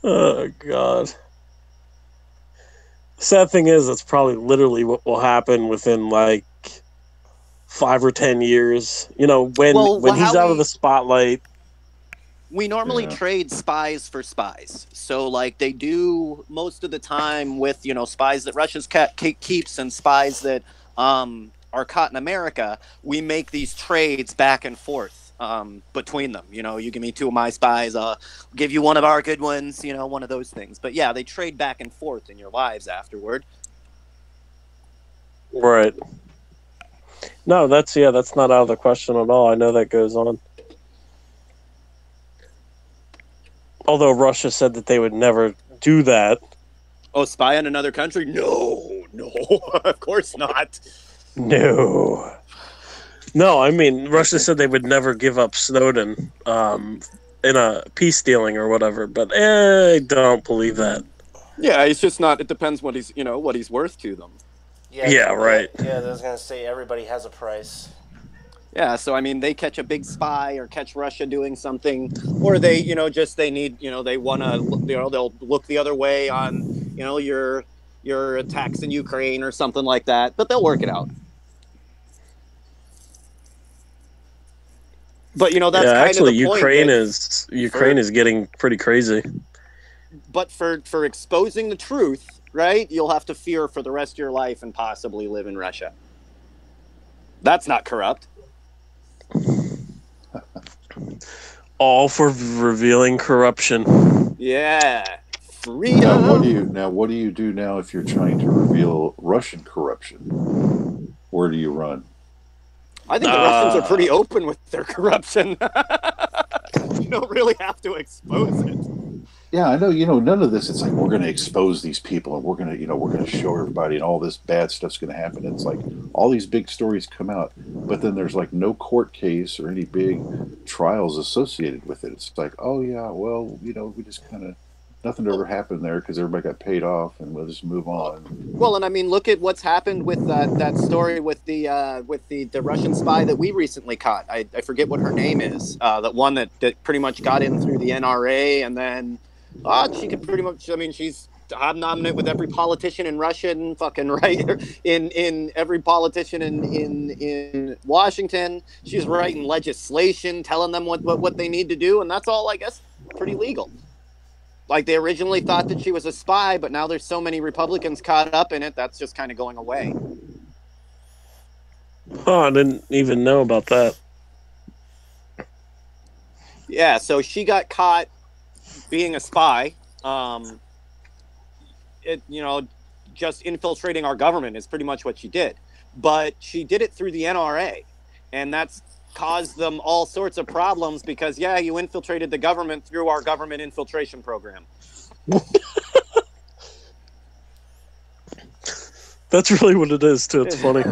Speaker 9: Oh, God. Sad thing is, that's probably literally what will happen within, 5 or 10 years. When he's out of the spotlight.
Speaker 6: We normally trade spies for spies. So, they do most of the time with, spies that Russia's keeps and spies that are caught in America. We make these trades back and forth between them. You give me 2 of my spies, I'll give you 1 of our good ones, one of those things. But yeah, they trade back and forth in your lives afterward.
Speaker 9: Right. No, that's not out of the question at all. I know that goes on. Although Russia said that they would never do that.
Speaker 6: Oh, spy on another country? No, of course not.
Speaker 9: No, I mean, Russia said they would never give up Snowden in a peace dealing or whatever, but I don't believe that.
Speaker 6: Yeah, it's just not. It depends what he's worth to them.
Speaker 9: Yeah, right.
Speaker 5: Yeah, I was gonna say everybody has a price.
Speaker 6: Yeah, so I mean, they catch a big spy or catch Russia doing something, or they, they need, they want to, they'll look the other way on, your attacks in Ukraine or something like that, but they'll work it out. But that's kind
Speaker 9: actually,
Speaker 6: of the point.
Speaker 9: Ukraine is getting pretty crazy.
Speaker 6: But for exposing the truth, right, you'll have to fear for the rest of your life and possibly live in Russia. That's not corrupt.
Speaker 9: All for revealing corruption.
Speaker 6: Yeah, freedom.
Speaker 8: What do you do now if you're trying to reveal Russian corruption? Where do you run?
Speaker 6: I think the Russians are pretty open with their corruption. You don't really have to expose it.
Speaker 8: Yeah, I know. None of this. It's like we're going to expose these people, and we're going to show everybody, and all this bad stuff's going to happen. It's like all these big stories come out, but then there's no court case or any big trials associated with it. It's like, oh yeah, well, we just kind of nothing ever happened there because everybody got paid off, and we'll just move on.
Speaker 6: Well, and I mean, look at what's happened with that story with the Russian spy that we recently caught. I forget what her name is. That one that pretty much got in through the NRA, and then. She could pretty much. I mean, she's hobnobbing with every politician in Russia and fucking right in every politician in Washington. She's writing legislation, telling them what they need to do, and that's all, I guess, pretty legal. They originally thought that she was a spy, but now there's so many Republicans caught up in it, that's just kind of going away.
Speaker 9: Oh, I didn't even know about that.
Speaker 6: Yeah, so she got caught being a spy, just infiltrating our government is pretty much what she did. But she did it through the NRA, and that's caused them all sorts of problems because, you infiltrated the government through our government infiltration program.
Speaker 9: That's really what it is, too. It's funny.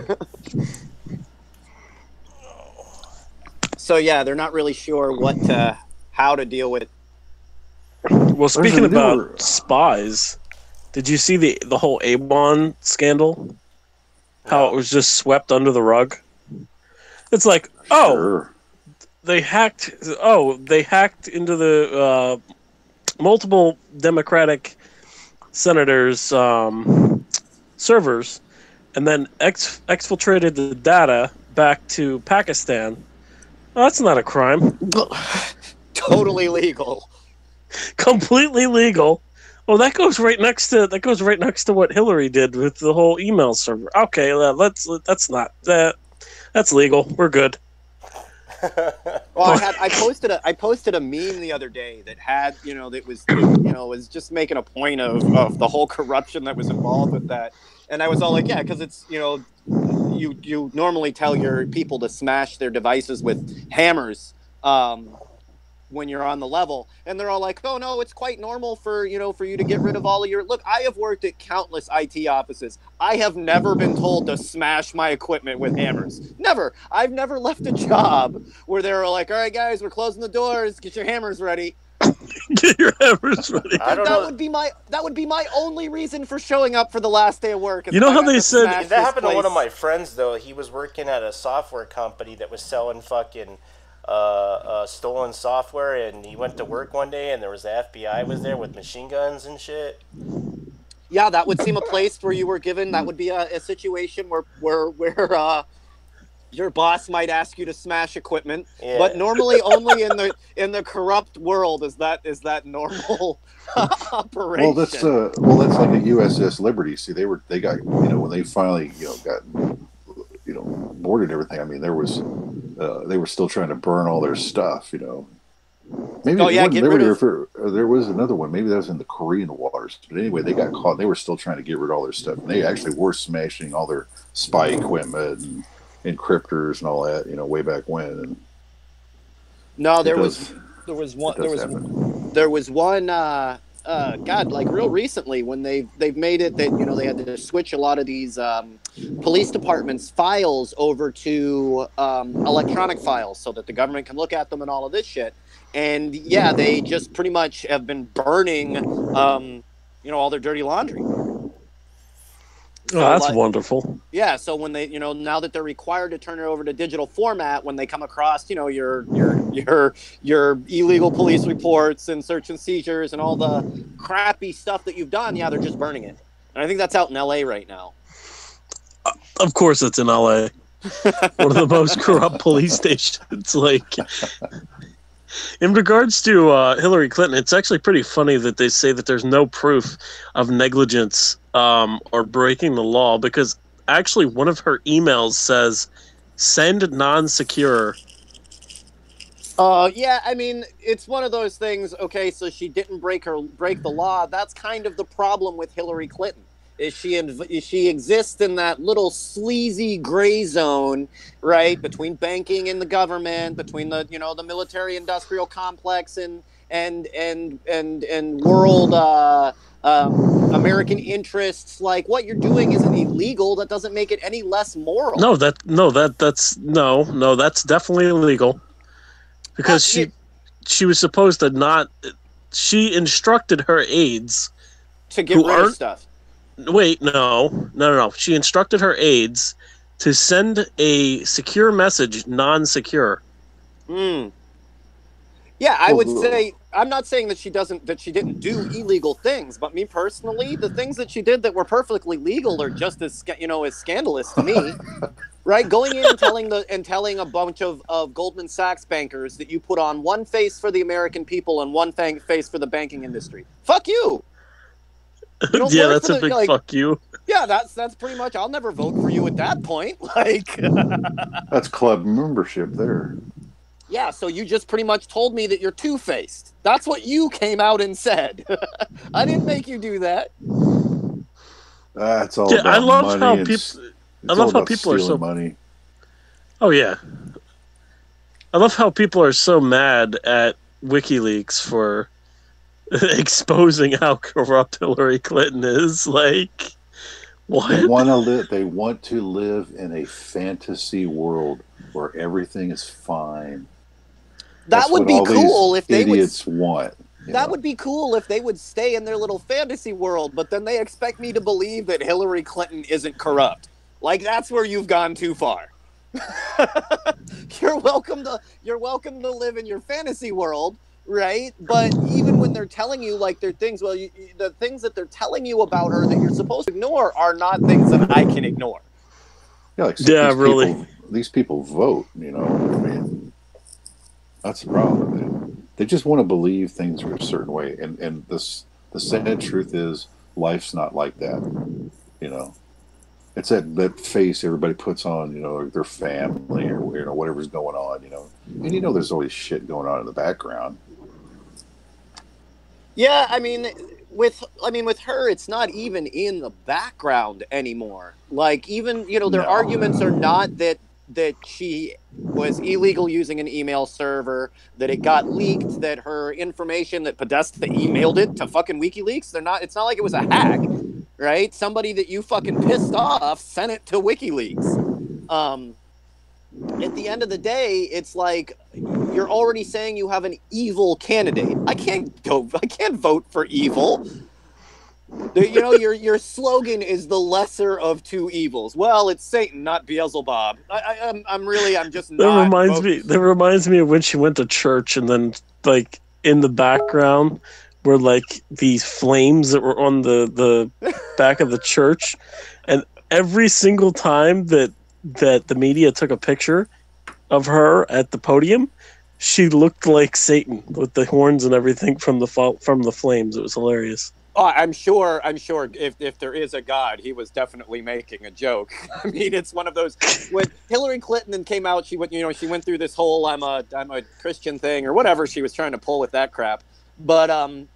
Speaker 6: So yeah, they're not really sure how to deal with it.
Speaker 9: Well, speaking about spies, did you see the whole A1 scandal? How it was just swept under the rug? It's like, they hacked into the multiple Democratic senators' servers, and then exfiltrated the data back to Pakistan. Oh, that's not a crime.
Speaker 6: Totally legal.
Speaker 9: Completely legal. Oh, that goes right next to what Hillary did with the whole email server. Okay, that's legal. We're good.
Speaker 6: Well, I posted a meme the other day that had was just making a point of the whole corruption that was involved with that, and I was all like, yeah, because it's you normally tell your people to smash their devices with hammers when you're on the level, and they're all like, oh no, it's quite normal for you to get rid of all of your. Look, I have worked at countless IT offices. I have never been told to smash my equipment with hammers. Never. I've never left a job where they were like, all right guys, we're closing the doors, get your hammers ready.
Speaker 9: Get your hammers ready.
Speaker 6: That would be my only reason for showing up for the last day of work.
Speaker 9: You know how they said
Speaker 5: that happened to one of my friends though. He was working at a software company that was selling fucking stolen software, and he went to work one day and there was the FBI was there with machine guns and shit.
Speaker 6: Yeah, that would seem a place where you were given. That would be a situation where your boss might ask you to smash equipment, but normally only in the corrupt world is that normal operation.
Speaker 8: Well, that's like a USS Liberty. See, they got when they finally got boarded everything. I mean, they were still trying to burn all their stuff. Maybe there was another one. Maybe that was in the Korean waters. But anyway, they got caught. They were still trying to get rid of all their stuff. And they actually were smashing all their spy equipment and encryptors and all that. Way back when. And
Speaker 6: no, there was one. Like real recently when they've made it that they had to switch a lot of these police departments' files over to electronic files so that the government can look at them and all of this shit. And yeah, they just pretty much have been burning all their dirty laundry.
Speaker 9: So, that's wonderful.
Speaker 6: Yeah, so when they, now that they're required to turn it over to digital format, when they come across, your illegal police reports and search and seizures and all the crappy stuff that you've done, yeah, they're just burning it. And I think that's out in LA right now.
Speaker 9: Of course, it's in LA. One of the most corrupt police stations. In regards to Hillary Clinton, it's actually pretty funny that they say that there's no proof of negligence or breaking the law, because actually one of her emails says send non-secure.
Speaker 6: Yeah, I mean, it's one of those things. Okay, so she didn't break the law. That's kind of the problem with Hillary Clinton. Is she exists in that little sleazy gray zone, right, between banking and the government, between the the military-industrial complex and world American interests. Like, what you're doing isn't illegal. That doesn't make it any less moral. That's definitely illegal, because she was supposed to not. She instructed her aides to get rid of stuff.
Speaker 9: Wait, no. She instructed her aides to send a secure message non-secure.
Speaker 6: Yeah, I would say, I'm not saying that she didn't do illegal things, but me personally, the things that she did that were perfectly legal are just as scandalous to me. Right? Going in and telling a bunch of Goldman Sachs bankers that you put on one face for the American people and one face for the banking industry. Fuck you.
Speaker 9: Yeah, that's a big fuck you.
Speaker 6: Yeah, that's pretty much. I'll never vote for you at that point.
Speaker 8: That's club membership there.
Speaker 6: Yeah, so you just pretty much told me that you're two-faced. That's what you came out and said. I didn't make you do that.
Speaker 8: That's all about money.
Speaker 9: I love how people are so
Speaker 8: money.
Speaker 9: Oh yeah, I love how people are so mad at WikiLeaks for exposing how corrupt Hillary Clinton is. What?
Speaker 8: They want to live in a fantasy world where everything is fine.
Speaker 6: That would be cool if they
Speaker 8: idiots want.
Speaker 6: That would be cool if they would stay in their little fantasy world, but then they expect me to believe that Hillary Clinton isn't corrupt. Like, that's where you've gone too far. You're welcome to live in your fantasy world, right? But even when they're telling you, like, they're things, well, the things that they're telling you about her that you're supposed to ignore are not things that I can ignore.
Speaker 8: Yeah, like these people vote, I mean, that's the problem. They just want to believe things are a certain way, and the sad truth is life's not like that. It's that face everybody puts on, their family or whatever's going on, and there's always shit going on in the background.
Speaker 6: Yeah, I mean with her, it's not even in the background anymore. Like, even their arguments are not that she was illegal using an email server, that it got leaked, that her information, that Podesta emailed it to fucking WikiLeaks. It's not like it was a hack, right? Somebody that you fucking pissed off sent it to WikiLeaks. At the end of the day, it's like, you're already saying you have an evil candidate. I can't vote for evil. Your slogan is the lesser of two evils. Well, it's Satan, not Beelzebub. I'm just not.
Speaker 9: That reminds me of when she went to church, and then, like, in the background were, like, these flames that were on the back of the church, and every single time that the media took a picture of her at the podium, she looked like Satan with the horns and everything from the flames. It was hilarious.
Speaker 6: Oh, I'm sure if there is a God, he was definitely making a joke. I mean, it's one of those, when Hillary Clinton came out, she went through this whole I'm a Christian thing or whatever she was trying to pull with that crap. But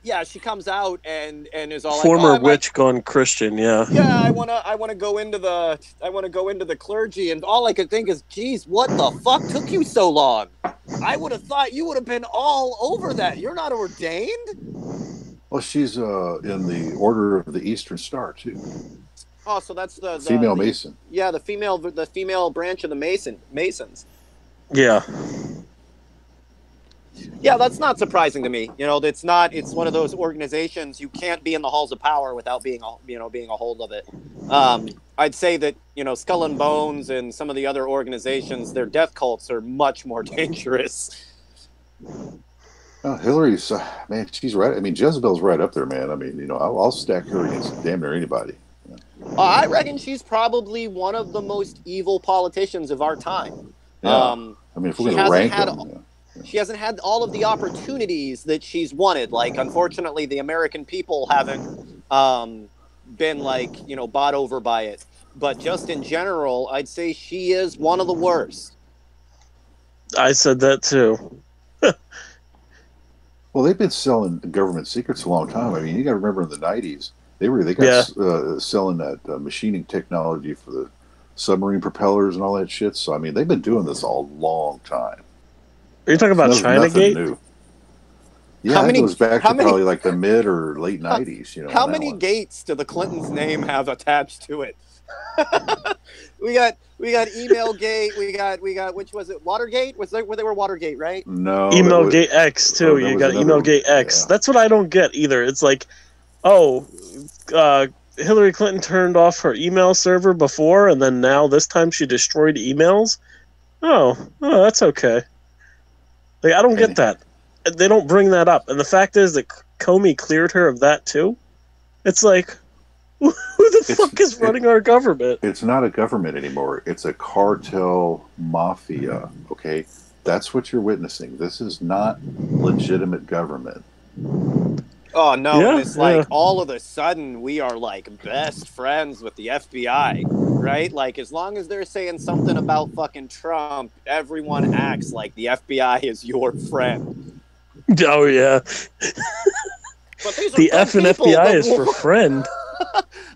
Speaker 6: yeah, she comes out and is all
Speaker 9: former
Speaker 6: like,
Speaker 9: witch gone Christian, yeah.
Speaker 6: Yeah, I wanna go into the clergy, and all I could think is, geez, what the fuck took you so long? I would have thought you would have been all over that. You're not ordained?
Speaker 8: Well, she's in the Order of the Eastern Star too.
Speaker 6: Oh, so that's the
Speaker 8: female Mason.
Speaker 6: Yeah, the female branch of the Masons.
Speaker 9: Yeah.
Speaker 6: Yeah, that's not surprising to me. It's one of those organizations you can't be in the halls of power without being a hold of it. I'd say that, Skull and Bones and some of the other organizations, their death cults are much more dangerous.
Speaker 8: Oh, Hillary's, man, she's right. I mean, Jezebel's right up there, man. I mean, I'll stack her against damn near anybody.
Speaker 6: I reckon she's probably one of the most evil politicians of our time.
Speaker 8: Yeah. I mean, if we're going to rank them.
Speaker 6: She hasn't had all of the opportunities that she's wanted. Like, unfortunately, the American people haven't been, bought over by it. But just in general, I'd say she is one of the worst.
Speaker 9: I said that too.
Speaker 8: Well, they've been selling government secrets a long time. I mean, you got to remember in the 90s, they got selling that machining technology for the submarine propellers and all that shit. So, I mean, they've been doing this a long time.
Speaker 9: Are you talking about Chinagate?
Speaker 8: New. Yeah, it goes back to probably like the mid or late 90s.
Speaker 6: How many gates do the Clintons' name have attached to it? we got Emailgate. We got which was it? Watergate? They were Watergate, right?
Speaker 8: No.
Speaker 9: Emailgate X too. You got Emailgate X. Yeah. That's what I don't get either. It's like, Hillary Clinton turned off her email server before, and then now this time she destroyed emails. Oh, that's okay. Like, I don't get that. They don't bring that up. And the fact is that Comey cleared her of that too. It's like, who the fuck is running our government?
Speaker 8: It's not a government anymore. It's a cartel mafia, okay? That's what you're witnessing. This is not legitimate government.
Speaker 6: Oh, no. Yeah, it's like all of a sudden we are like best friends with the FBI, right? Like, as long as they're saying something about fucking Trump, everyone acts like the FBI is your friend.
Speaker 9: Oh, yeah.
Speaker 6: But these are
Speaker 9: the F and FBI is for friend.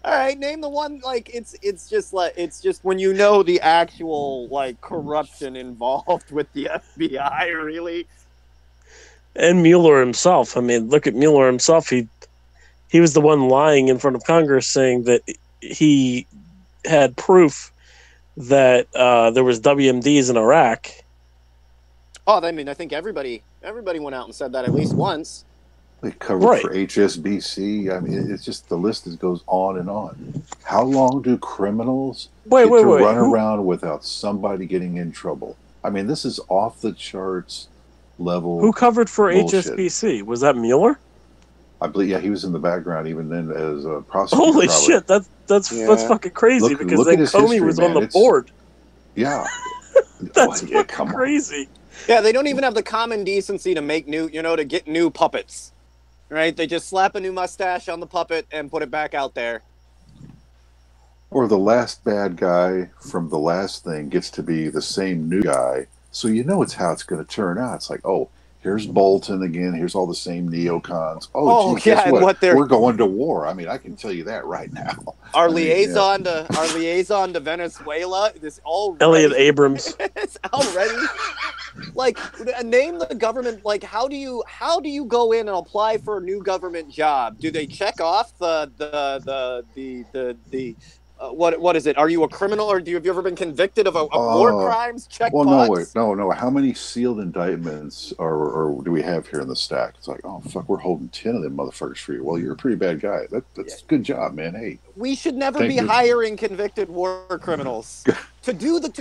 Speaker 6: All right, name the one. Like, it's just when you know the actual like corruption involved with the FBI, really.
Speaker 9: And Mueller himself. I mean, look at Mueller himself. He was the one lying in front of Congress saying that he had proof that there was WMDs in Iraq.
Speaker 6: Oh, I mean, I think everybody went out and said that at least once.
Speaker 8: They covered for HSBC. I mean, it's just the list goes on and on. How long do criminals run around without somebody getting in trouble? I mean, this is off the charts level.
Speaker 9: Who covered for
Speaker 8: bullshit.
Speaker 9: HSBC? Was that Mueller?
Speaker 8: I believe, yeah, he was in the background even then as a prosecutor.
Speaker 9: Holy
Speaker 8: probably.
Speaker 9: shit, that's fucking crazy because then Comey was on the board.
Speaker 8: Yeah,
Speaker 9: that's fucking crazy.
Speaker 6: Yeah, they don't even have the common decency to make to get new puppets. Right? They just slap a new mustache on the puppet and put it back out there.
Speaker 8: Or the last bad guy from the last thing gets to be the same new guy. So it's how it's going to turn out. It's like, oh, here's Bolton again. Here's all the same neocons. Oh gee, guess what? We're going to war. I mean, I can tell you that right now.
Speaker 6: Our liaison to Venezuela. This already
Speaker 9: Elliot Abrams.
Speaker 6: It's already like name the government. Like, how do you go in and apply for a new government job? Do they check off the what is it? Are you a criminal, or have you ever been convicted of war crimes? Check.
Speaker 8: Well, no. How many sealed indictments or do we have here in the stack? It's like, oh fuck, we're holding 10 of them motherfuckers for you. Well, you're a pretty bad guy. That's a good job, man. Hey,
Speaker 6: we should never be hiring convicted war criminals to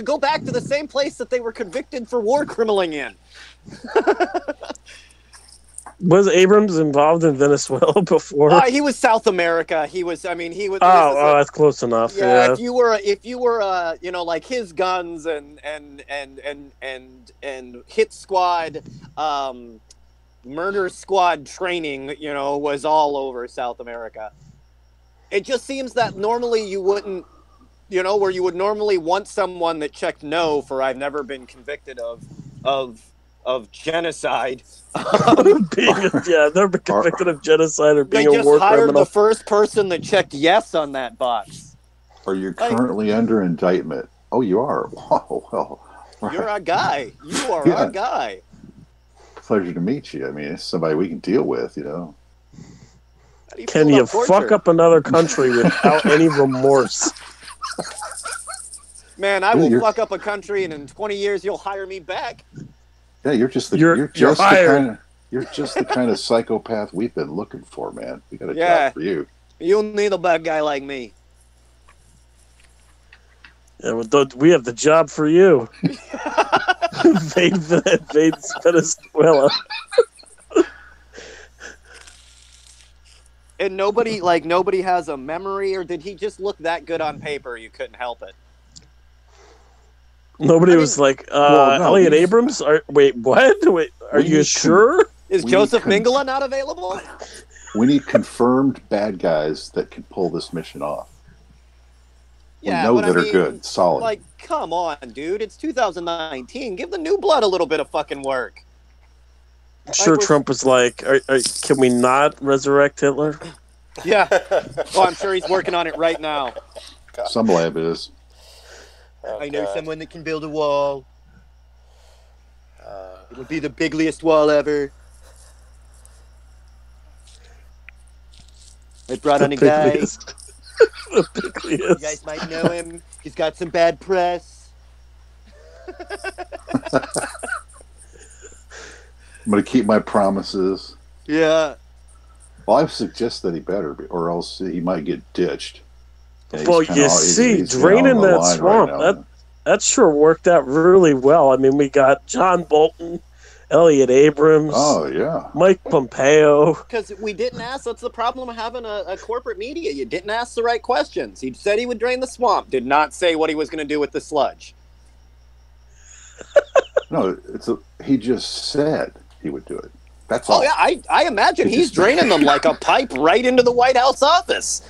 Speaker 6: go back to the same place that they were convicted for war criminaling in.
Speaker 9: Was Abrams involved in Venezuela before?
Speaker 6: He was South America. He was. I mean, he was.
Speaker 9: Oh, that's close enough. Yeah.
Speaker 6: If you were, like his guns and hit squad, murder squad training, was all over South America. It just seems that normally you wouldn't, where you would normally want someone that checked no for I've never been convicted of genocide.
Speaker 9: They're convicted of genocide or being a war criminal.
Speaker 6: They just hired the first person that checked yes on that box.
Speaker 8: Or you're currently under indictment. Oh, you are? Wow, well. Right.
Speaker 6: You're our guy. You are our guy.
Speaker 8: Pleasure to meet you. I mean, it's somebody we can deal with,
Speaker 9: Can you fuck up another country without any remorse?
Speaker 6: Man, I will fuck up a country, and in 20 years, you'll hire me back.
Speaker 8: Yeah, you're just the kind of psychopath we've been looking for, man. We got a job for you.
Speaker 6: You'll need a bad guy like me.
Speaker 9: Yeah, we have the job for you. Invade Venezuela.
Speaker 6: And nobody has a memory, or did he just look that good on paper you couldn't help it?
Speaker 9: Nobody was like, Elliot Abrams? Wait, what? Wait, are you sure?
Speaker 6: Is Joseph Mingala not available?
Speaker 8: We need confirmed bad guys that can pull this mission off.
Speaker 6: Yeah,
Speaker 8: we know that are good, solid.
Speaker 6: Like, come on, dude. It's 2019. Give the new blood a little bit of fucking work.
Speaker 9: I'm sure Trump was like, can we not resurrect Hitler?
Speaker 6: Yeah. Oh, I'm sure he's working on it right now.
Speaker 8: Some lab is.
Speaker 6: I know someone that can build a wall. It'll be the bigliest wall ever. I brought on a guy.
Speaker 9: The bigliest.
Speaker 6: You guys might know him. He's got some bad press.
Speaker 8: I'm going to keep my promises.
Speaker 6: Yeah.
Speaker 8: Well, I suggest that he better, or else he might get ditched.
Speaker 9: Well, you see, draining that swamp, that sure worked out really well. I mean, we got John Bolton, Elliot Abrams.
Speaker 8: Oh, yeah.
Speaker 9: Mike Pompeo.
Speaker 6: Because we didn't ask. That's the problem of having a corporate media. You didn't ask the right questions. He said he would drain the swamp. Did not say what he was going to do with the sludge.
Speaker 8: No, he just said he would do it. That's all.
Speaker 6: Oh, yeah. I imagine he's draining them like a pipe right into the White House office.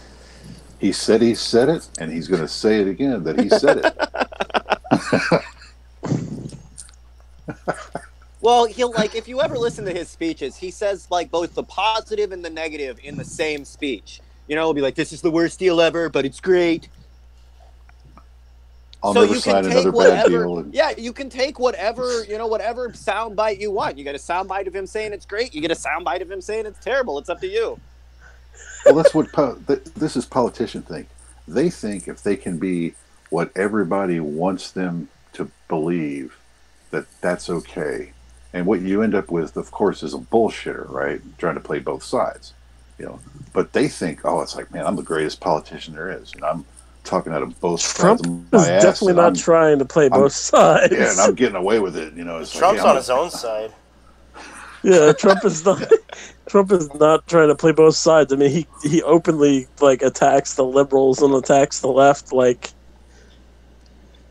Speaker 8: He said it, and he's going to say it again that he said it.
Speaker 6: Well, if you ever listen to his speeches, he says both the positive and the negative in the same speech. He'll be like, "This is the worst deal ever, but it's great."
Speaker 8: I'll never sign another bad deal.
Speaker 6: Yeah, you can take whatever soundbite you want. You get a soundbite of him saying it's great. You get a soundbite of him saying it's terrible. It's up to you.
Speaker 8: Well, that's what this is politician thing. They think if they can be what everybody wants them to believe, that that's okay. And what you end up with, of course, is a bullshitter, right? Trying to play both sides, you know. But they think, oh, it's like, man, I'm the greatest politician there is, and I'm talking out of both
Speaker 9: Trump
Speaker 8: sides of my
Speaker 9: is
Speaker 8: ass.
Speaker 9: definitely not trying to play both sides.
Speaker 8: Yeah, and I'm getting away with it, you know. It's
Speaker 5: Trump's
Speaker 8: like,
Speaker 5: on his own side.
Speaker 9: Yeah, Trump is not. Trump is not trying to play both sides. I mean, he openly like attacks the liberals and attacks the left. Like,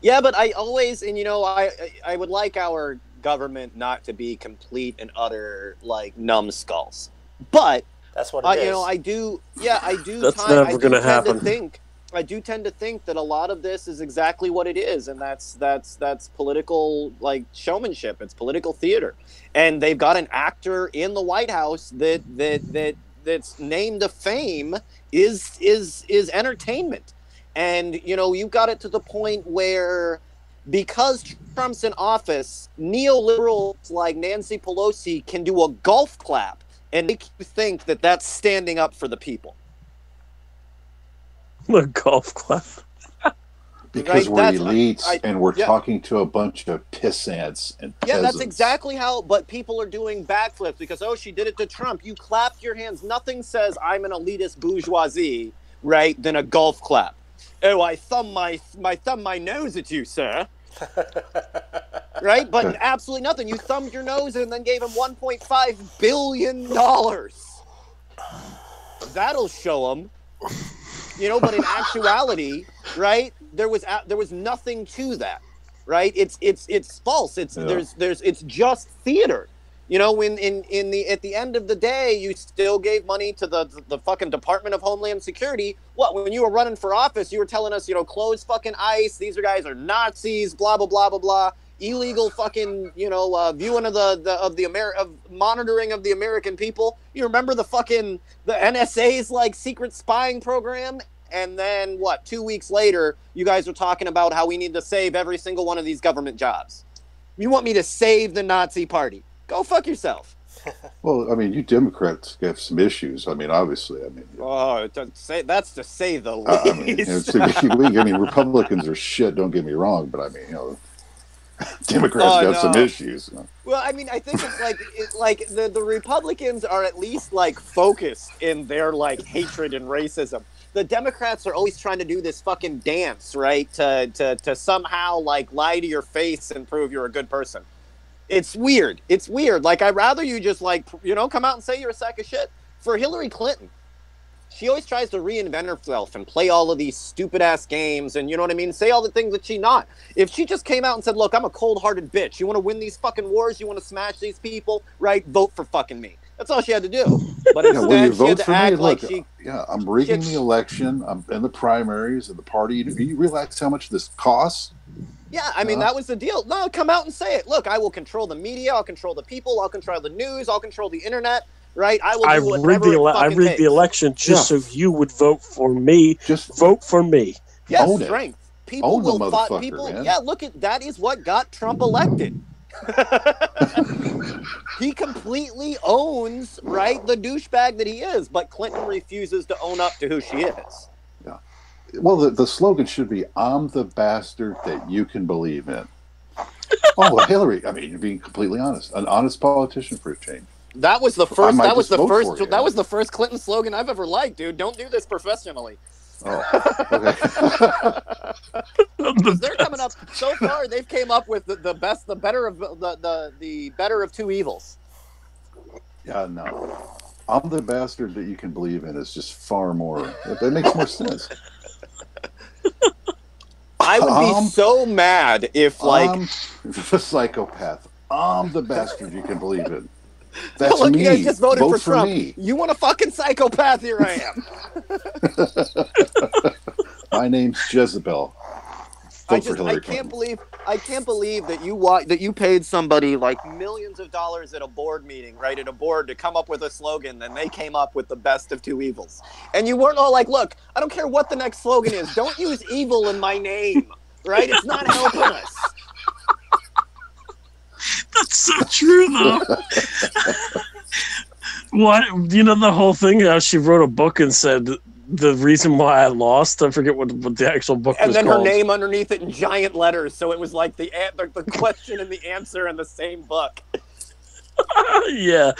Speaker 6: yeah, but I always, and you know, I would like our government not to be complete and utter like numbskulls, but
Speaker 5: that's what it is.
Speaker 6: You know, I do. Yeah, I do.
Speaker 9: That's never going to happen.
Speaker 6: I do tend to think that a lot of this is exactly what it is, and that's political like showmanship. It's political theater, and they've got an actor in the White House that's named to fame is entertainment, and you know you've got it to the point where because Trump's in office, neoliberals like Nancy Pelosi can do a golf clap and make you think that that's standing up for the people.
Speaker 9: A golf clap.
Speaker 8: Because we're elites and we're talking to a bunch of pissants and peasants.
Speaker 6: Yeah, that's exactly how, but people are doing backflips because, oh, she did it to Trump. You clapped your hands. Nothing says I'm an elitist bourgeoisie, right, than a golf clap. Oh, I thumb my nose at you, sir. Right? But absolutely nothing. You thumbed your nose and then gave him $1.5 billion. That'll show him. You know, but in actuality, right? There was nothing to that, right? It's false. It's just theater. You know, when at the end of the day, you still gave money to the fucking Department of Homeland Security. What, when you were running for office, you were telling us, you know, close fucking ICE. These guys are Nazis. Blah blah blah blah blah. Illegal fucking, you know, viewing of monitoring of the American people. You remember the NSA's like secret spying program? And then what, 2 weeks later, you guys are talking about how we need to save every single one of these government jobs. You want me to save the Nazi party? Go fuck yourself.
Speaker 8: Well, I mean, you Democrats have some issues. I mean, obviously, I mean.
Speaker 6: Oh, that's to say the least.
Speaker 8: I mean, Republicans are shit. Don't get me wrong, but I mean, you know, Democrats have some issues. You know?
Speaker 6: Well, I mean, I think it's like the Republicans are at least like focused in their like hatred and racism. The Democrats are always trying to do this fucking dance, right? To somehow like lie to your face and prove you're a good person. It's weird. It's weird. Like, I'd rather you just like, you know, come out and say you're a sack of shit. For Hillary Clinton, she always tries to reinvent herself and play all of these stupid ass games and, you know what I mean? Say all the things that she's not. If she just came out and said, look, I'm a cold hearted bitch. You want to win these fucking wars? You want to smash these people? Right? Vote for fucking me. That's all she had to do. But instead, she had to act like she...
Speaker 8: Yeah, I'm rigging the election. I'm in the primaries of the party. Do you realize how much this costs?
Speaker 6: Yeah, I mean, that was the deal. No, come out and say it. Look, I will control the media. I'll control the people. I'll control the news. I'll control the internet. Right? I will do whatever I rigged
Speaker 9: the election just so you would vote for me.
Speaker 8: Just
Speaker 9: vote for me.
Speaker 6: Yes,
Speaker 8: own
Speaker 6: strength.
Speaker 8: It.
Speaker 6: People
Speaker 8: own
Speaker 6: will fight. People. Man. Yeah, look at that. Is what got Trump elected. He completely owns, right, the douchebag that he is, but Clinton refuses to own up to who she is.
Speaker 8: Yeah. Well, the slogan should be, I'm the bastard that you can believe in. Oh, Hillary, I mean, you're being completely honest. An honest politician for a change.
Speaker 6: That was the first that was the first Clinton slogan I've ever liked, dude. Don't do this professionally.
Speaker 8: Oh, okay.
Speaker 6: They're coming up so far. They've came up with the better of two evils.
Speaker 8: Yeah, no. I'm the bastard that you can believe in is just far more. That makes more sense.
Speaker 6: I would be so mad if, like,
Speaker 8: I'm the psychopath. I'm the bastard you can believe in. That's
Speaker 6: look,
Speaker 8: me.
Speaker 6: you guys just voted
Speaker 8: Vote
Speaker 6: for Trump.
Speaker 8: Me.
Speaker 6: You want a fucking psychopath? Here I am.
Speaker 8: My name's Jezebel.
Speaker 6: I can't believe that you paid somebody like millions of dollars at a board meeting, right? At a board to come up with a slogan, and they came up with the best of two evils. And you weren't all like, look, I don't care what the next slogan is. Don't use evil in my name, right? It's not helping us.
Speaker 9: That's so true, though. What, you know, the whole thing, how she wrote a book and said the reason why I lost. I forget what the actual book
Speaker 6: and
Speaker 9: was
Speaker 6: then
Speaker 9: called.
Speaker 6: her name underneath it in giant letters, so it was like the question and the answer in the same book.
Speaker 9: Yeah,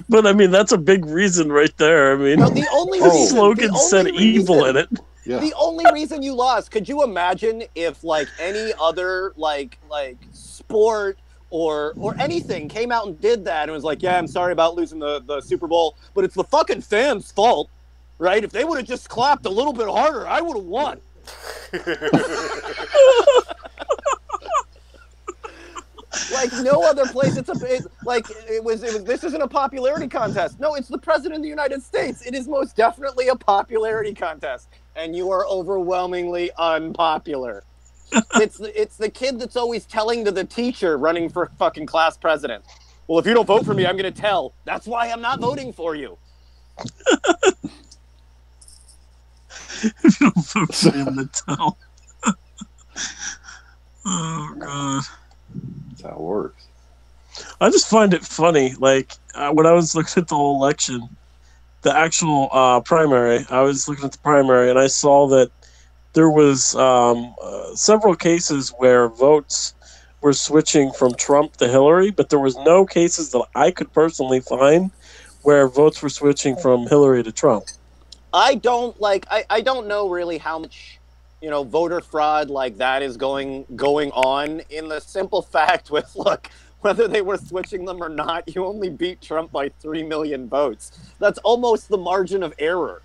Speaker 9: but I mean that's a big reason right there. I mean,
Speaker 6: no, the only
Speaker 9: slogan said evil in it.
Speaker 6: Yeah. The only reason you lost, could you imagine if like any other like sport or anything came out and did that and was like, yeah, I'm sorry about losing the Super Bowl, but it's the fucking fans' fault, right? If they would have just clapped a little bit harder, I would have won. Like no other place. This isn't a popularity contest. No, it's the president of the United States. It is most definitely a popularity contest, and you are overwhelmingly unpopular. It's the kid that's always telling to the teacher running for fucking class president. Well, if you don't vote for me, I'm going to tell. That's why I'm not voting for you.
Speaker 9: If you don't vote for me, I'm going to tell. Oh god.
Speaker 8: That's how it works.
Speaker 9: I just find it funny. Like when I was looking at the whole election, the actual primary, I was looking at the primary and I saw that there was several cases where votes were switching from Trump to Hillary, but there was no cases that I could personally find where votes were switching from Hillary to Trump.
Speaker 6: I don't know really how much voter fraud like that is going on, in the simple fact with, look, whether they were switching them or not, you only beat Trump by 3 million votes. That's almost the margin of error.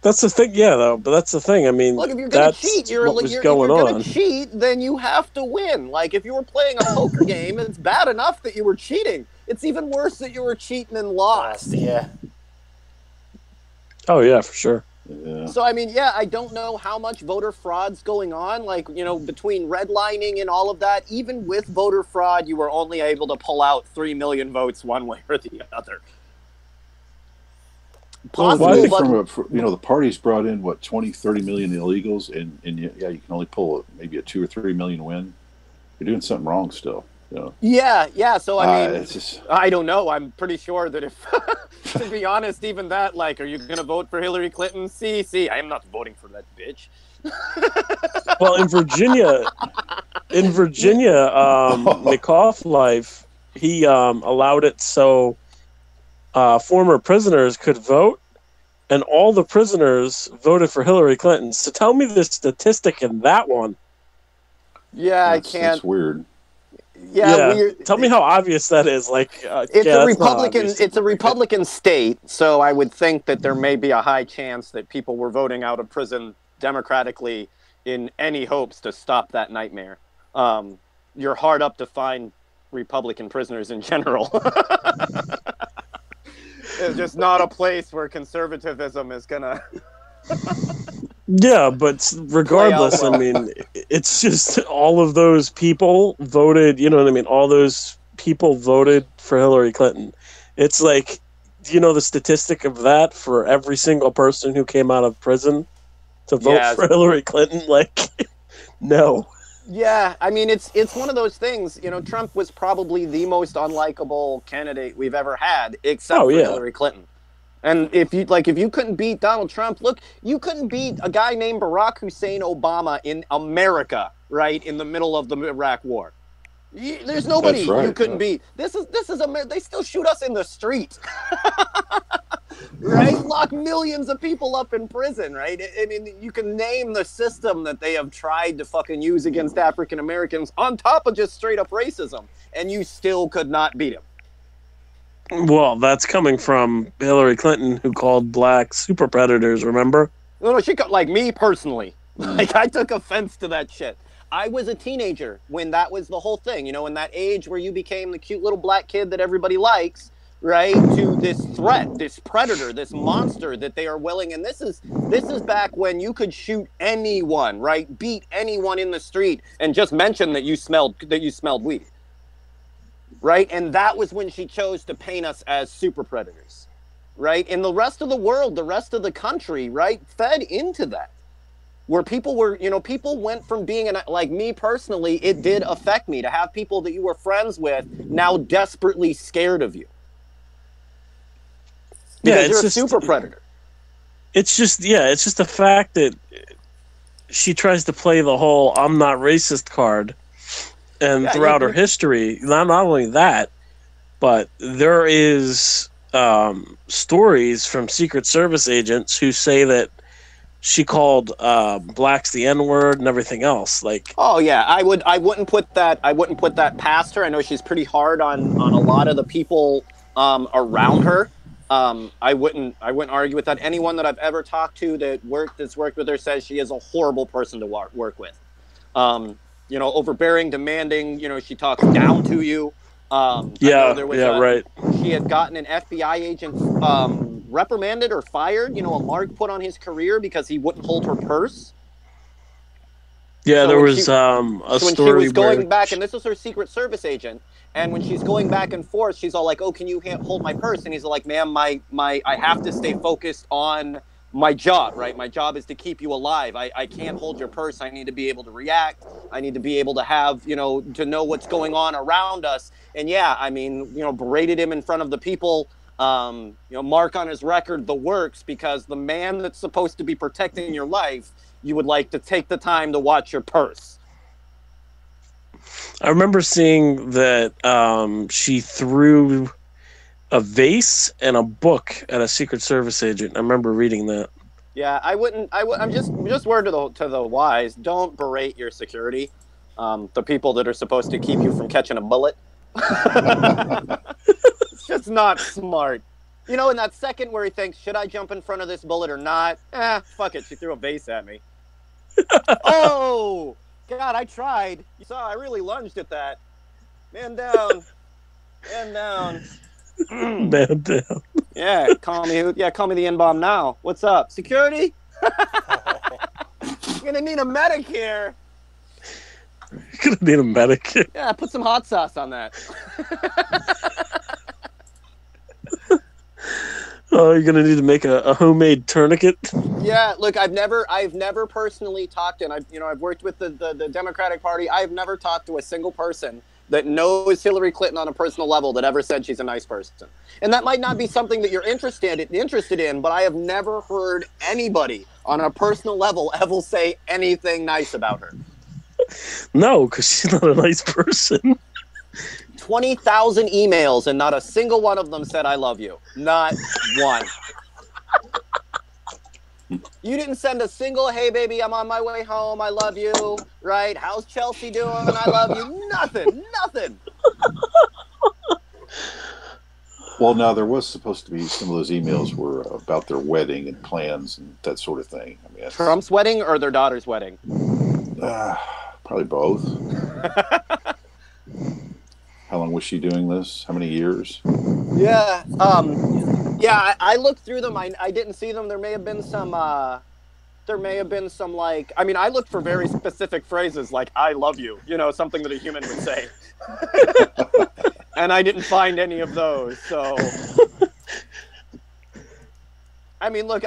Speaker 9: That's the thing, yeah, though. But that's the thing. I mean,
Speaker 6: look, if you're going to cheat, you're going to cheat, then you have to win. Like, if you were playing a poker game, it's bad enough that you were cheating. It's even worse that you were cheating and lost.
Speaker 5: Yeah.
Speaker 9: Oh, yeah, for sure.
Speaker 8: Yeah.
Speaker 6: So, I mean, yeah, I don't know how much voter fraud's going on, like, between redlining and all of that. Even with voter fraud, you were only able to pull out 3 million votes one way or the other.
Speaker 8: Possibly, the parties brought in, 20, 30 million illegals, and you can only pull maybe a 2 or 3 million win. You're doing something wrong still.
Speaker 6: Yeah. So, I mean, I don't know. I'm pretty sure that if, to be honest, even that, like, are you going to vote for Hillary Clinton? See, I am not voting for that bitch.
Speaker 9: Well, in Virginia, McAuliffe Life, he allowed it so former prisoners could vote, and all the prisoners voted for Hillary Clinton. So tell me the statistic in that one.
Speaker 6: Yeah, I can't.
Speaker 8: That's weird.
Speaker 6: Yeah.
Speaker 9: Tell me how obvious that is. Like,
Speaker 6: it's a Republican. It's a Republican state, so I would think that there may be a high chance that people were voting out of prison democratically in any hopes to stop that nightmare. You're hard up to find Republican prisoners in general. It's just not a place where conservatism is gonna.
Speaker 9: Yeah, but regardless, I mean, it's just all of those people voted, you know what I mean? All those people voted for Hillary Clinton. It's like, do you know the statistic of that for every single person who came out of prison to vote for Hillary Clinton? Like, no.
Speaker 6: Yeah, I mean, it's one of those things, Trump was probably the most unlikable candidate we've ever had, except for Hillary Clinton. And if you couldn't beat Donald Trump, look, you couldn't beat a guy named Barack Hussein Obama in America, right, in the middle of the Iraq War. There's nobody you couldn't beat. This is America. They still shoot us in the street, right? Lock millions of people up in prison, right? I mean, you can name the system that they have tried to fucking use against African Americans on top of just straight up racism, and you still could not beat him.
Speaker 9: Well, that's coming from Hillary Clinton, who called blacks super predators, remember?
Speaker 6: No, she got, like, me personally. Like, I took offense to that shit. I was a teenager when that was the whole thing, in that age where you became the cute little black kid that everybody likes, right, to this threat, this predator, this monster that they are willing. And this is back when you could shoot anyone, right, beat anyone in the street and just mention that you smelled weed. Right? And that was when she chose to paint us as super predators. Right? And the rest of the world, the rest of the country, right, fed into that. Where people were, people went from being, like me personally, it did affect me to have people that you were friends with now desperately scared of you. Because you're a super predator.
Speaker 9: It's just the fact that she tries to play the whole "I'm not racist" card, and throughout her history, not only that, but there is stories from Secret Service agents who say that she called blacks the N-word and everything else. Like,
Speaker 6: oh yeah, I wouldn't put that past her. I know she's pretty hard on a lot of the people around her. I wouldn't argue with that. Anyone that I've ever talked to that's worked with her says she is a horrible person to work with. Overbearing, demanding. She talks down to you.
Speaker 9: Right.
Speaker 6: She had gotten an FBI agent reprimanded or fired. A mark put on his career because he wouldn't hold her purse.
Speaker 9: Yeah,
Speaker 6: so
Speaker 9: there was a
Speaker 6: when
Speaker 9: story
Speaker 6: she was going
Speaker 9: where
Speaker 6: back, and this was her Secret Service agent. And when she's going back and forth, she's all like, "Oh, can you hold my purse?" And he's like, "Ma'am, I have to stay focused on my job, right? My job is to keep you alive. I can't hold your purse. I need to be able to react. I need to be able to have, to know what's going on around us." And yeah, I mean, berated him in front of the people, mark on his record, the works, because the man that's supposed to be protecting your life, you would like to take the time to watch your purse.
Speaker 9: I remember seeing that she threw a vase and a book at a Secret Service agent. I remember reading that.
Speaker 6: Yeah, I'm just word to the wise. Don't berate your security, the people that are supposed to keep you from catching a bullet. It's just not smart. In that second where he thinks, should I jump in front of this bullet or not? Fuck it. She threw a vase at me. Oh, God, I tried. You saw I really lunged at that. Man down. Man down.
Speaker 9: Man down.
Speaker 6: Yeah, call me the N-bomb now. What's up? Security? You're gonna need a medic here.
Speaker 9: You're gonna need a medic.
Speaker 6: Yeah, put some hot sauce on that.
Speaker 9: Oh, you're gonna need to make a homemade tourniquet.
Speaker 6: Yeah, look, I've never personally talked, and I've worked with the Democratic Party. I've never talked to a single person that knows Hillary Clinton on a personal level that ever said she's a nice person. And that might not be something that you're interested in, but I have never heard anybody on a personal level ever say anything nice about her.
Speaker 9: No, because she's not a nice person.
Speaker 6: 20,000 emails, and not a single one of them said I love you. Not one. You didn't send a single, "Hey baby, I'm on my way home, I love you," right? "How's Chelsea doing? I love you." Nothing.
Speaker 8: Well, now there was supposed to be some of those emails were about their wedding and plans and that sort of thing. I mean,
Speaker 6: Trump's wedding or their daughter's wedding?
Speaker 8: Probably both. How long was she doing this? How many years?
Speaker 6: Yeah. I looked through them. I didn't see them. There may have been some like, I mean, I looked for very specific phrases like "I love you," something that a human would say. And I didn't find any of those. So, I mean, look,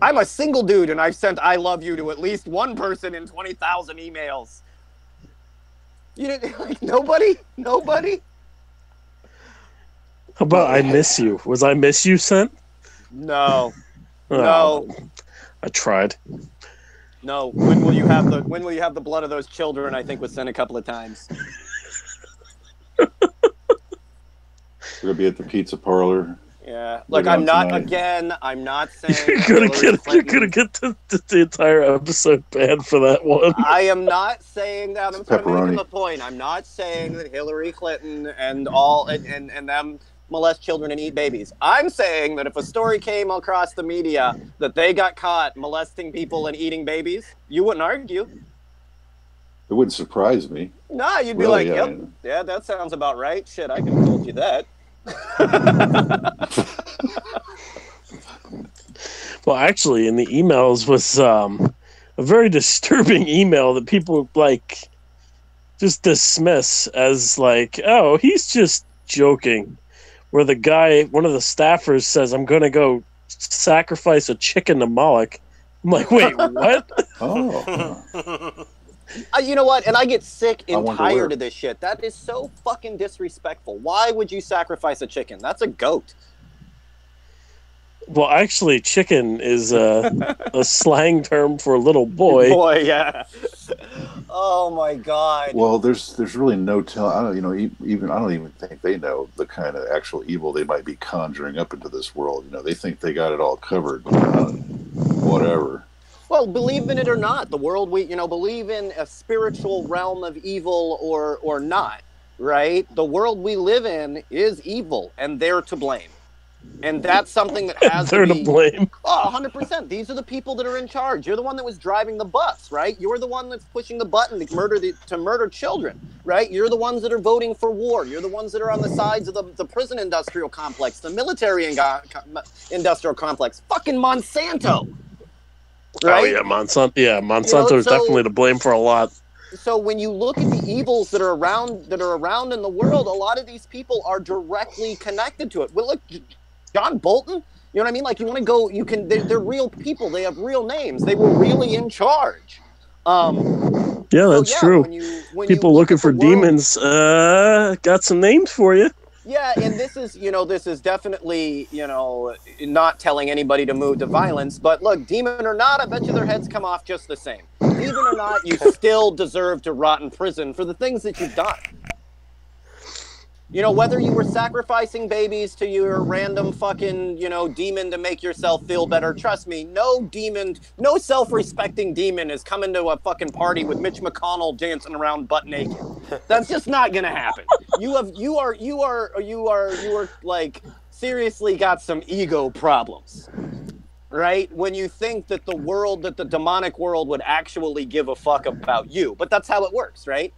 Speaker 6: I'm a single dude, and I've sent "I love you" to at least one person in 20,000 emails. You didn't, like, nobody?
Speaker 9: How about "I miss you"? Was "I miss you" sent?
Speaker 6: No.
Speaker 9: Oh,
Speaker 6: No.
Speaker 9: I tried.
Speaker 6: No. When will you have the blood of those children? I think was sent a couple of times.
Speaker 8: We're gonna be at the pizza parlor.
Speaker 6: Yeah. Look, I'm not saying
Speaker 9: You're gonna get the entire episode banned for that one.
Speaker 6: I am not saying that. I'm making the point. I'm not saying that Hillary Clinton and them molest children and eat babies. I'm saying that if a story came across the media that they got caught molesting people and eating babies, you wouldn't argue.
Speaker 8: It wouldn't surprise me.
Speaker 6: Nah, you'd be
Speaker 8: Really,
Speaker 6: like,
Speaker 8: yeah.
Speaker 6: "Yep, yeah, that sounds about right. Shit, I could have told you that."
Speaker 9: Well, actually, in the emails was a very disturbing email that people like just dismiss as like, "Oh, he's just joking." Where the guy, one of the staffers, says, "I'm going to go sacrifice a chicken to Moloch." I'm like, wait, what?
Speaker 8: Oh.
Speaker 6: You know what? And I get sick
Speaker 8: I
Speaker 6: and
Speaker 8: wonder
Speaker 6: tired
Speaker 8: where.
Speaker 6: of this shit. That is so fucking disrespectful. Why would you sacrifice a chicken? That's a goat.
Speaker 9: Well, actually, chicken is a slang term for little boy.
Speaker 6: Boy, yeah. Oh my God.
Speaker 8: Well, there's really no tell. I don't, you know, even I don't even think they know the kind of actual evil they might be conjuring up into this world. You know, they think they got it all covered. Whatever.
Speaker 6: Well, believe in it or not, the world believe in a spiritual realm of evil or not, right? The world we live in is evil, and they're to blame. And that's something that has
Speaker 9: they're
Speaker 6: to be...
Speaker 9: to blame.
Speaker 6: Oh, 100%. These are the people that are in charge. You're the one that was driving the bus, right? You're the one that's pushing the button to murder children, right? You're the ones that are voting for war. You're the ones that are on the sides of the prison industrial complex, the military industrial complex. Fucking Monsanto. Right?
Speaker 9: Oh yeah, Monsanto. Yeah, Monsanto is definitely to blame for a lot.
Speaker 6: So when you look at the evils that are around in the world, a lot of these people are directly connected to it. Well, look, John Bolton. You know what I mean? Like, you want to go? You can. They're real people. They have real names. They were really in charge.
Speaker 9: Yeah, that's true.
Speaker 6: When
Speaker 9: people
Speaker 6: you
Speaker 9: looking for demons got some names for you.
Speaker 6: Yeah, and this is definitely, not telling anybody to move to violence. But look, demon or not, I bet you their heads come off just the same. Demon or not, you still deserve to rot in prison for the things that you've done. You know, whether you were sacrificing babies to your random fucking, demon to make yourself feel better, trust me, no self-respecting demon is coming to a fucking party with Mitch McConnell dancing around butt naked. That's just not gonna happen. You are like seriously got some ego problems. Right? When you think that the demonic world would actually give a fuck about you. But that's how it works, right?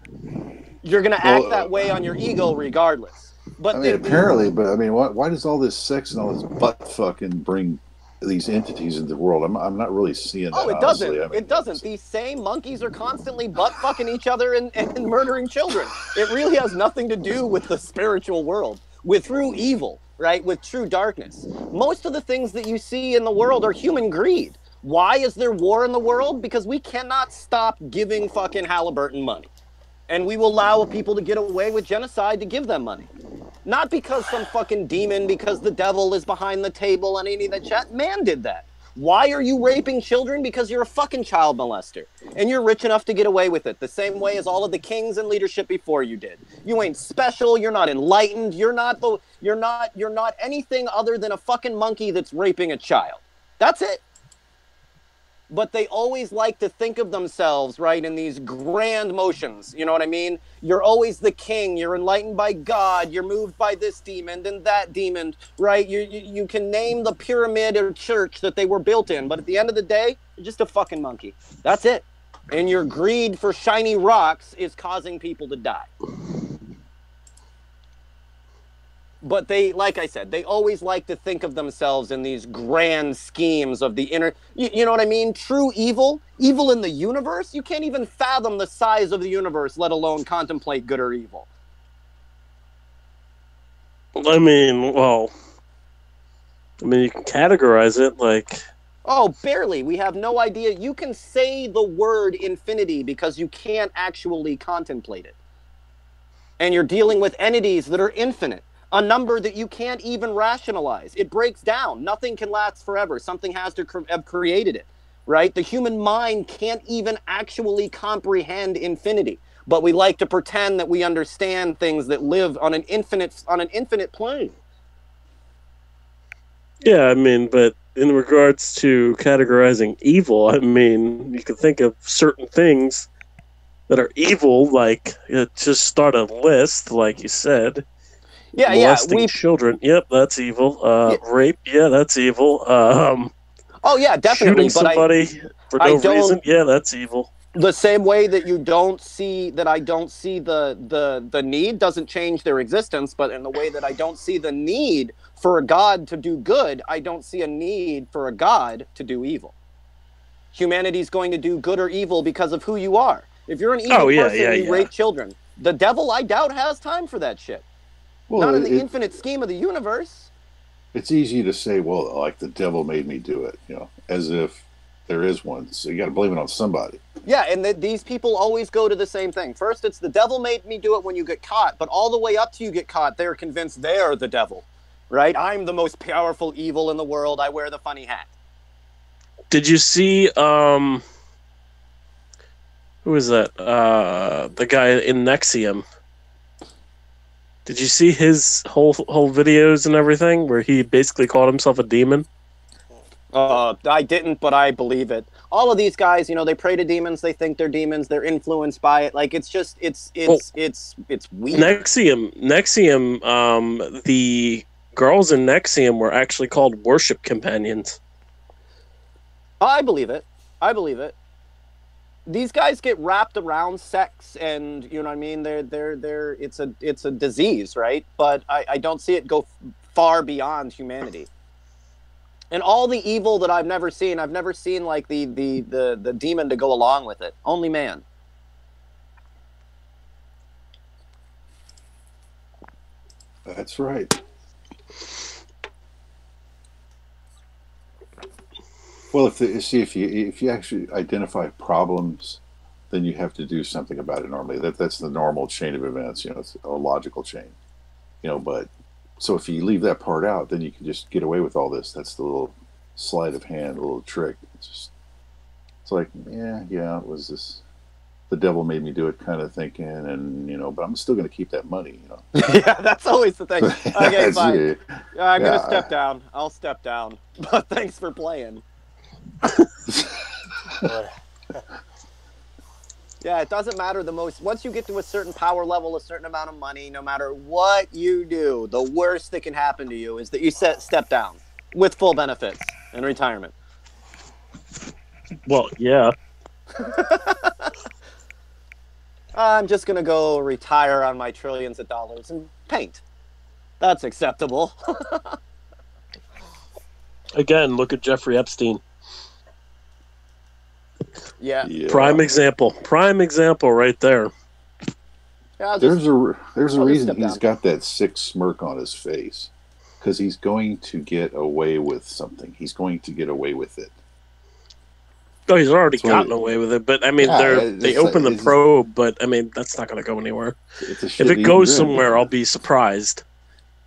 Speaker 6: You're going to act that way on your ego regardless. But
Speaker 8: I mean, apparently, but I mean, why does all this sex and all this butt fucking bring these entities into the world? I'm not really seeing that.
Speaker 6: Oh, it
Speaker 8: honestly.
Speaker 6: doesn't.
Speaker 8: I mean,
Speaker 6: it doesn't. These same monkeys are constantly butt fucking each other and murdering children. It really has nothing to do with the spiritual world, with true evil, right? With true darkness. Most of the things that you see in the world are human greed. Why is there war in the world? Because we cannot stop giving fucking Halliburton money. And we will allow people to get away with genocide to give them money. Not because some fucking demon, because the devil is behind the table and any of that shit. Man did that. Why are you raping children? Because you're a fucking child molester. And you're rich enough to get away with it. The same way as all of the kings and leadership before you did. You ain't special. You're not enlightened. You're not anything other than a fucking monkey that's raping a child. That's it. But they always like to think of themselves, right, in these grand motions. You know what I mean? You're always the king. You're enlightened by God. You're moved by this demon and that demon, right? You can name the pyramid or church that they were built in. But at the end of the day, you're just a fucking monkey. That's it. And your greed for shiny rocks is causing people to die. But they, like I said, they always like to think of themselves in these grand schemes of the inner, you know what I mean? True evil in the universe. You can't even fathom the size of the universe, let alone contemplate good or evil.
Speaker 9: I mean, you can categorize it like...
Speaker 6: Oh, barely. We have no idea. You can say the word infinity because you can't actually contemplate it. And you're dealing with entities that are infinite. A number that you can't even rationalize. It breaks down. Nothing can last forever. Something has to have created it, right? The human mind can't even actually comprehend infinity. But we like to pretend that we understand things that live on an infinite plane.
Speaker 9: Yeah, I mean, but in regards to categorizing evil, I mean, you can think of certain things that are evil, like just start a list, like you said.
Speaker 6: Yeah,
Speaker 9: molesting children. Yep, that's evil. Rape. Yeah, that's evil.
Speaker 6: Oh yeah, definitely.
Speaker 9: Shooting somebody for no reason. Yeah, that's evil.
Speaker 6: The same way that I don't see the need doesn't change their existence, but in the way that I don't see the need for a God to do good, I don't see a need for a God to do evil. Humanity's going to do good or evil because of who you are. If you're an evil person, you rape children. The devil, I doubt, has time for that shit. Well, not in the infinite scheme of the universe.
Speaker 8: It's easy to say, well, like the devil made me do it, as if there is one. So you got to blame it on somebody.
Speaker 6: Yeah, and these people always go to the same thing. First, it's the devil made me do it when you get caught, but all the way up to you get caught, they're convinced they're the devil. right? I'm the most powerful evil in the world. I wear the funny hat.
Speaker 9: Did you see who is that? The guy in Nexium. Did you see his whole videos and everything where he basically called himself a demon?
Speaker 6: I didn't, but I believe it. All of these guys, they pray to demons. They think they're demons. They're influenced by it. Like, it's just, it's weird.
Speaker 9: Nexium, the girls in Nexium were actually called worship companions.
Speaker 6: I believe it. These guys get wrapped around sex, and you know what I mean. It's a disease, right? But I don't see it go far beyond humanity. And all the evil that I've never seen like the demon to go along with it. Only man.
Speaker 8: That's right. Well, if you actually identify problems, then you have to do something about it. Normally, that's the normal chain of events. It's a logical chain. But so if you leave that part out, then you can just get away with all this. That's the little sleight of hand, a little trick. It's like, it was this. The devil made me do it, kind of thinking, and but I'm still going to keep that money.
Speaker 6: Yeah, that's always the thing. Okay, fine. I'm going to step down. I'll step down. But thanks for playing. Yeah, it doesn't matter once you get to a certain power level, a certain amount of money, no matter what you do, the worst that can happen to you is that you step down with full benefits and retirement.
Speaker 9: Well, yeah.
Speaker 6: I'm just gonna go retire on my trillions of dollars and paint. That's acceptable.
Speaker 9: Again, look at Jeffrey Epstein.
Speaker 6: Yeah.
Speaker 9: Prime example right there.
Speaker 6: Yeah,
Speaker 8: there's a reason he's got that sick smirk on his face, because he's going to get away with something. He's going to get away with it.
Speaker 9: Oh, he's already gotten away with it, but I mean, they open the probe, but I mean, that's not going to go anywhere. If it goes somewhere, I'll be surprised.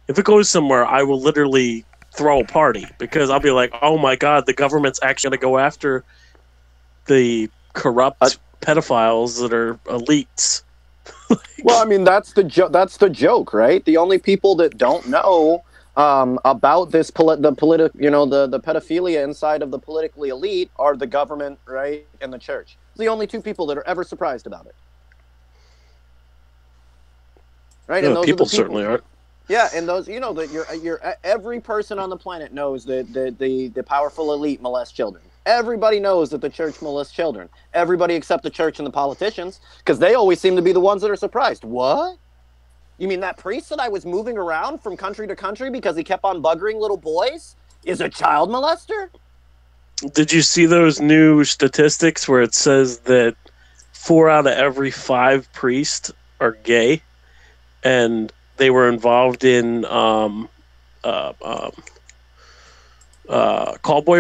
Speaker 9: If it goes somewhere, I will literally throw a party, because I'll be like, oh my god, the government's actually going to go after the corrupt pedophiles that are elites.
Speaker 6: Well, I mean, that's the joke, right? The only people that don't know about this the pedophilia inside of the politically elite are the government, right, and the church. It's the only two people that are ever surprised about it, right? And those
Speaker 9: people certainly aren't.
Speaker 6: Yeah, and those, that every person on the planet knows that the powerful elite molest children. Everybody knows that the church molests children. Everybody except the church and the politicians, because they always seem to be the ones that are surprised. What? You mean that priest that I was moving around from country to country because he kept on buggering little boys is a child molester?
Speaker 9: Did you see those new statistics where it says that 4 out of every 5 priests are gay, and they were involved in callboy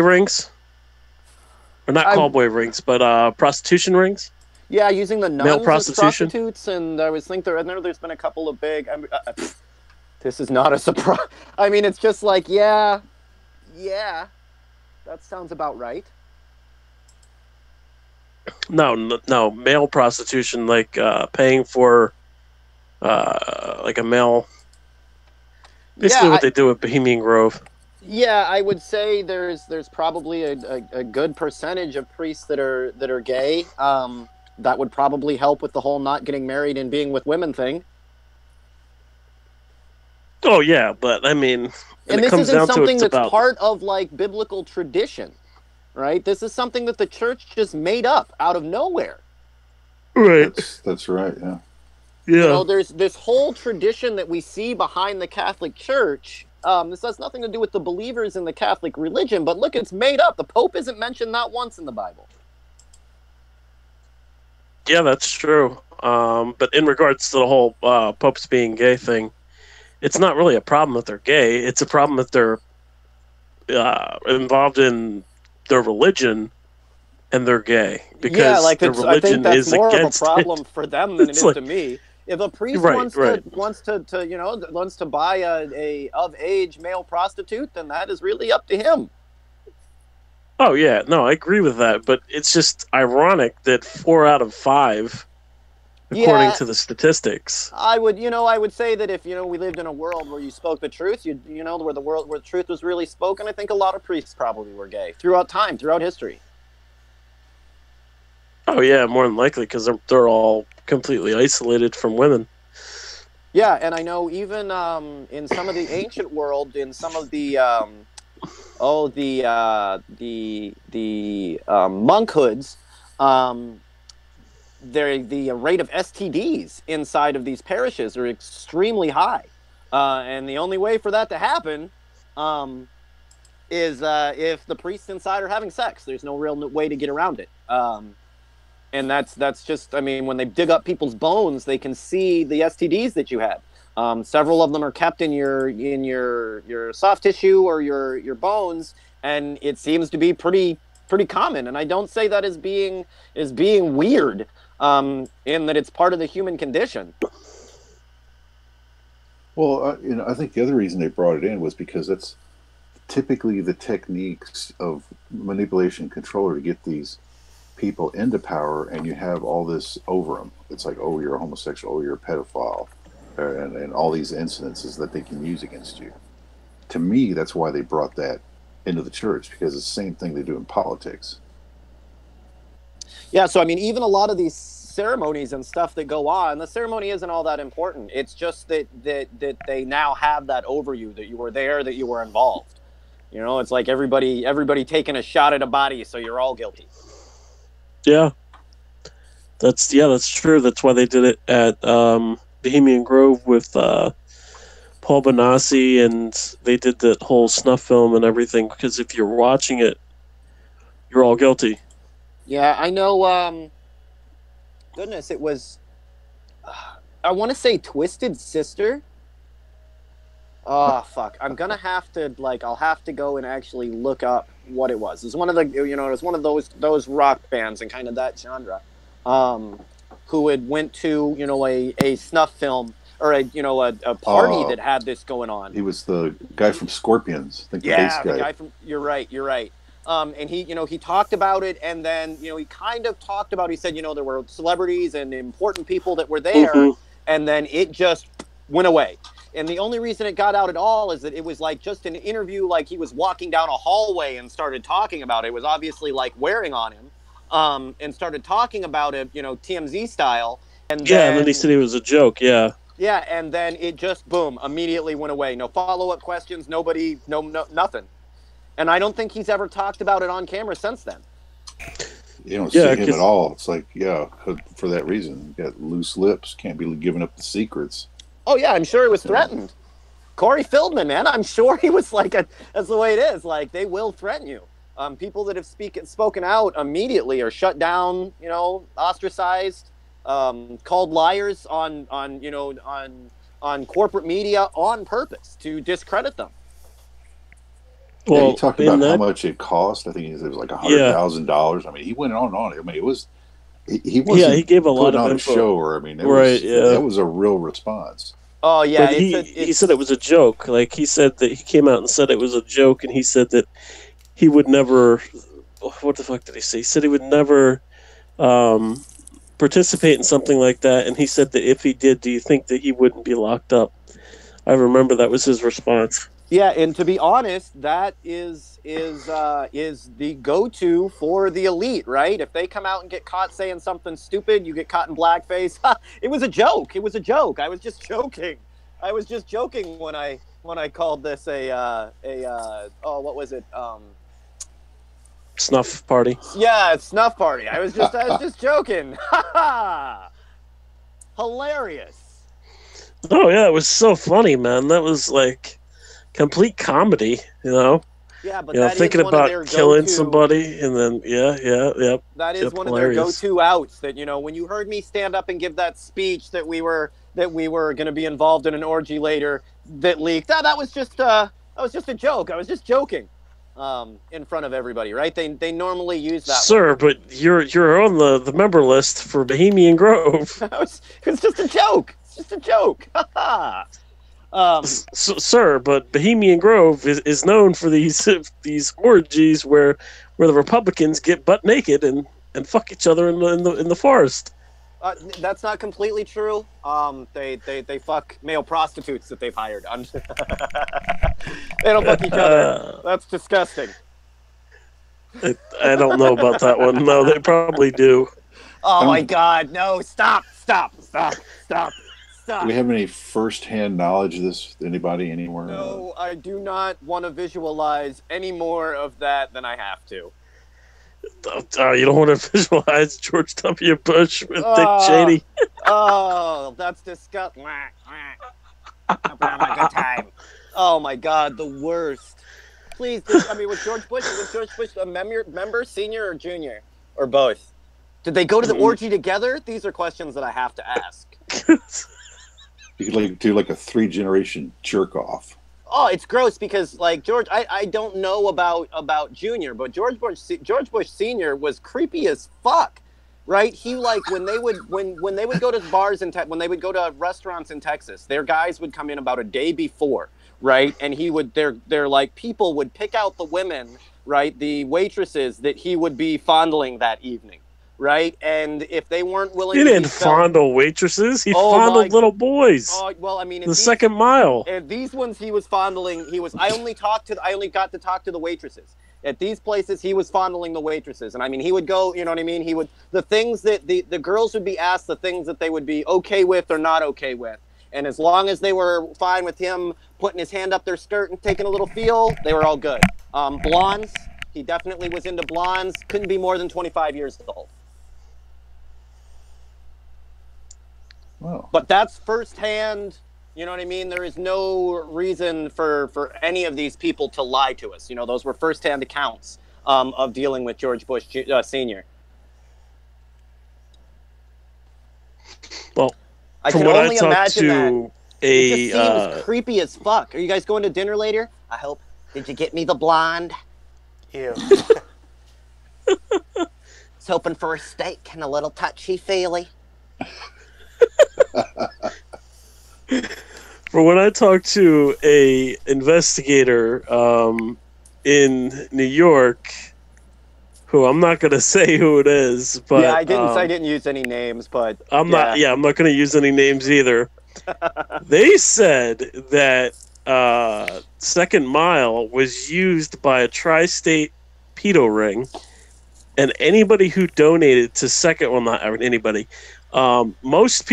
Speaker 9: rings? Or not callboy rings, but prostitution rings?
Speaker 6: Yeah, using the nuns
Speaker 9: male
Speaker 6: as
Speaker 9: prostitution.
Speaker 6: Prostitutes, and I know there's been a couple of big... this is not a surprise. I mean, it's just like, yeah, that sounds about right.
Speaker 9: No, male prostitution, like paying for like a male... Basically what they do at Bohemian Grove.
Speaker 6: Yeah, I would say there's probably a good percentage of priests that are gay. That would probably help with the whole not getting married and being with women thing.
Speaker 9: Oh yeah, but I mean,
Speaker 6: and this isn't something that's part of like biblical tradition, right? This is something that the church just made up out of nowhere.
Speaker 9: Right.
Speaker 8: That's right. Yeah.
Speaker 9: Yeah.
Speaker 6: There's this whole tradition that we see behind the Catholic Church. This has nothing to do with the believers in the Catholic religion, but look, it's made up. The Pope isn't mentioned not once in the Bible.
Speaker 9: Yeah, that's true. But in regards to the whole popes being gay thing, it's not really a problem that they're gay. It's a problem that they're involved in their religion and they're gay, because their religion is against it.
Speaker 6: I think that's more of a problem for them than it is to me. If a priest
Speaker 9: Right,
Speaker 6: wants
Speaker 9: right.
Speaker 6: wants to buy a of age male prostitute, then that is really up to him.
Speaker 9: Oh yeah, no, I agree with that, but it's just ironic that 4 out of 5, according
Speaker 6: Yeah.
Speaker 9: to the statistics.
Speaker 6: I would say that if we lived in a world where you spoke the truth, where the truth was really spoken, I think a lot of priests probably were gay throughout history.
Speaker 9: Oh yeah, more than likely because they're all completely isolated from women.
Speaker 6: Yeah, and I know even in some of the ancient world, in some of the monkhoods, the rate of STDs inside of these parishes are extremely high, and the only way for that to happen is if the priests inside are having sex. There's no real way to get around it. And that's just, I mean, when they dig up people's bones, they can see the STDs that you had. Several of them are kept in your soft tissue or your bones, and it seems to be pretty common. And I don't say that as being weird, in that it's part of the human condition.
Speaker 8: Well, I think the other reason they brought it in was because that's typically the techniques of manipulation and control to get these people into power, and you have all this over them. It's like, oh, you're a homosexual, oh, you're a pedophile, and all these incidences that they can use against you. To me, that's why they brought that into the church, because it's the same thing they do in politics.
Speaker 6: Yeah, so I mean, even a lot of these ceremonies and stuff that go on, the ceremony isn't all that important. It's just that they now have that over you, that you were there, that you were involved. It's like everybody taking a shot at a body, so you're all guilty.
Speaker 9: Yeah, that's true. That's why they did it at Bohemian Grove with Paul Benassi, and they did that whole snuff film and everything. Because if you're watching it, you're all guilty.
Speaker 6: Yeah, I know. Goodness, it was. I want to say Twisted Sister. Oh fuck! I'm gonna have to I'll have to go and actually look up what it was. It's one of the it was one of those rock bands and kind of that genre, who had went to a snuff film or a party that had this going on.
Speaker 8: He was the guy from Scorpions. I think
Speaker 6: Yeah,
Speaker 8: the bass guy.
Speaker 6: the guy from. You're right. And he talked about it, and then he kind of talked about. He said there were celebrities and important people that were there, and then it just went away. And the only reason it got out at all is that it was like just an interview, like he was walking down a hallway and started talking about it. It was obviously like wearing on him, and started talking about it, TMZ style. And
Speaker 9: then he said it was a joke. Yeah.
Speaker 6: Yeah, and then it just boom immediately went away. No follow-up questions. Nobody, no nothing. And I don't think he's ever talked about it on camera since then.
Speaker 8: You don't see him at all. It's like, for that reason, you got loose lips, can't be giving up the secrets.
Speaker 6: Oh yeah, I'm sure he was threatened. Corey Feldman, man, I'm sure he was like, that's the way it is. Like, they will threaten you. People that have spoken out immediately are shut down, ostracized, called liars on corporate media on purpose to discredit them.
Speaker 8: Well, he talked about how much it cost. I think it was like $100,000. I mean, he went on and on. I mean, it was. He wasn't
Speaker 9: he gave a lot of
Speaker 8: on
Speaker 9: info.
Speaker 8: a show, or I mean, that was a real response.
Speaker 6: Oh yeah,
Speaker 9: but he said it was a joke. Like, he said that he came out and said it was a joke, and he said that he would never. What the fuck did he say? He said he would never participate in something like that, and he said that if he did, do you think that he wouldn't be locked up? I remember that was his response.
Speaker 6: Yeah, and to be honest, that is the go-to for the elite, right? If they come out and get caught saying something stupid, you get caught in blackface. It was a joke. It was a joke. I was just joking. When I called this what was it?
Speaker 9: Snuff party.
Speaker 6: Yeah, it's snuff party. I was just joking. Hilarious.
Speaker 9: Oh yeah, it was so funny, man. That was like complete comedy,
Speaker 6: Yeah, but
Speaker 9: thinking about killing somebody, and then
Speaker 6: that is one of their go-to outs. That when you heard me stand up and give that speech that we were going to be involved in an orgy later that leaked. That was just a joke. I was just joking in front of everybody, right? They normally use that.
Speaker 9: Sir, but you're on the member list for Bohemian Grove.
Speaker 6: It was just a joke. It's just a joke.
Speaker 9: Sir, but Bohemian Grove is known for these orgies where the Republicans get butt naked and fuck each other in the forest.
Speaker 6: That's not completely true. They fuck male prostitutes that they've hired. They don't fuck each other. That's disgusting.
Speaker 9: I don't know about that one. No, they probably do.
Speaker 6: Oh my God! No! Stop!
Speaker 8: Do we have any first-hand knowledge of this? Anybody anywhere?
Speaker 6: No, I do not want to visualize any more of that than I have to.
Speaker 9: You don't want to visualize George W. Bush with Dick Cheney.
Speaker 6: Oh, that's disgusting. I'm having a good time. Oh my God, the worst. Please, was George Bush a member, senior or junior, or both? Did they go to the orgy together? These are questions that I have to ask.
Speaker 8: You could do like a 3-generation jerk off.
Speaker 6: Oh, it's gross because like George, I don't know about Junior, but George Bush Senior was creepy as fuck, right? He like when they would go to bars and when they would go to restaurants in Texas, their guys would come in about a day before, right? And he would their like people would pick out the women, right? The waitresses that he would be fondling that evening. Right, and if they weren't willing,
Speaker 9: he didn't fondle waitresses. He fondled little boys.
Speaker 6: Well, I mean,
Speaker 9: the Second Mile.
Speaker 6: At these ones, he was fondling. I only got to talk to the waitresses. At these places, he was fondling the waitresses, and I mean, he would go. You know what I mean? He would the things that the girls would be asked, the things that they would be okay with or not okay with, and as long as they were fine with him putting his hand up their skirt and taking a little feel, they were all good. Blondes, he definitely was into blondes. Couldn't be more than 25 years old.
Speaker 8: Wow.
Speaker 6: But that's firsthand, you know what I mean? There is no reason for any of these people to lie to us. You know, those were firsthand accounts of dealing with George Bush Sr.
Speaker 9: Well,
Speaker 6: I can only imagine that. It just seems creepy as fuck. Are you guys going to dinner later? I hope. Did you get me the blonde?
Speaker 5: Ew.
Speaker 6: It's hoping for a steak and a little touchy-feely.
Speaker 9: For when I talked to a investigator in New York, who I'm not going to say who it is, but
Speaker 6: yeah, I didn't use any names, but
Speaker 9: I'm not going to use any names either. They said that Second Mile was used by a tri-state pedo ring, and anybody who donated to not anybody. Most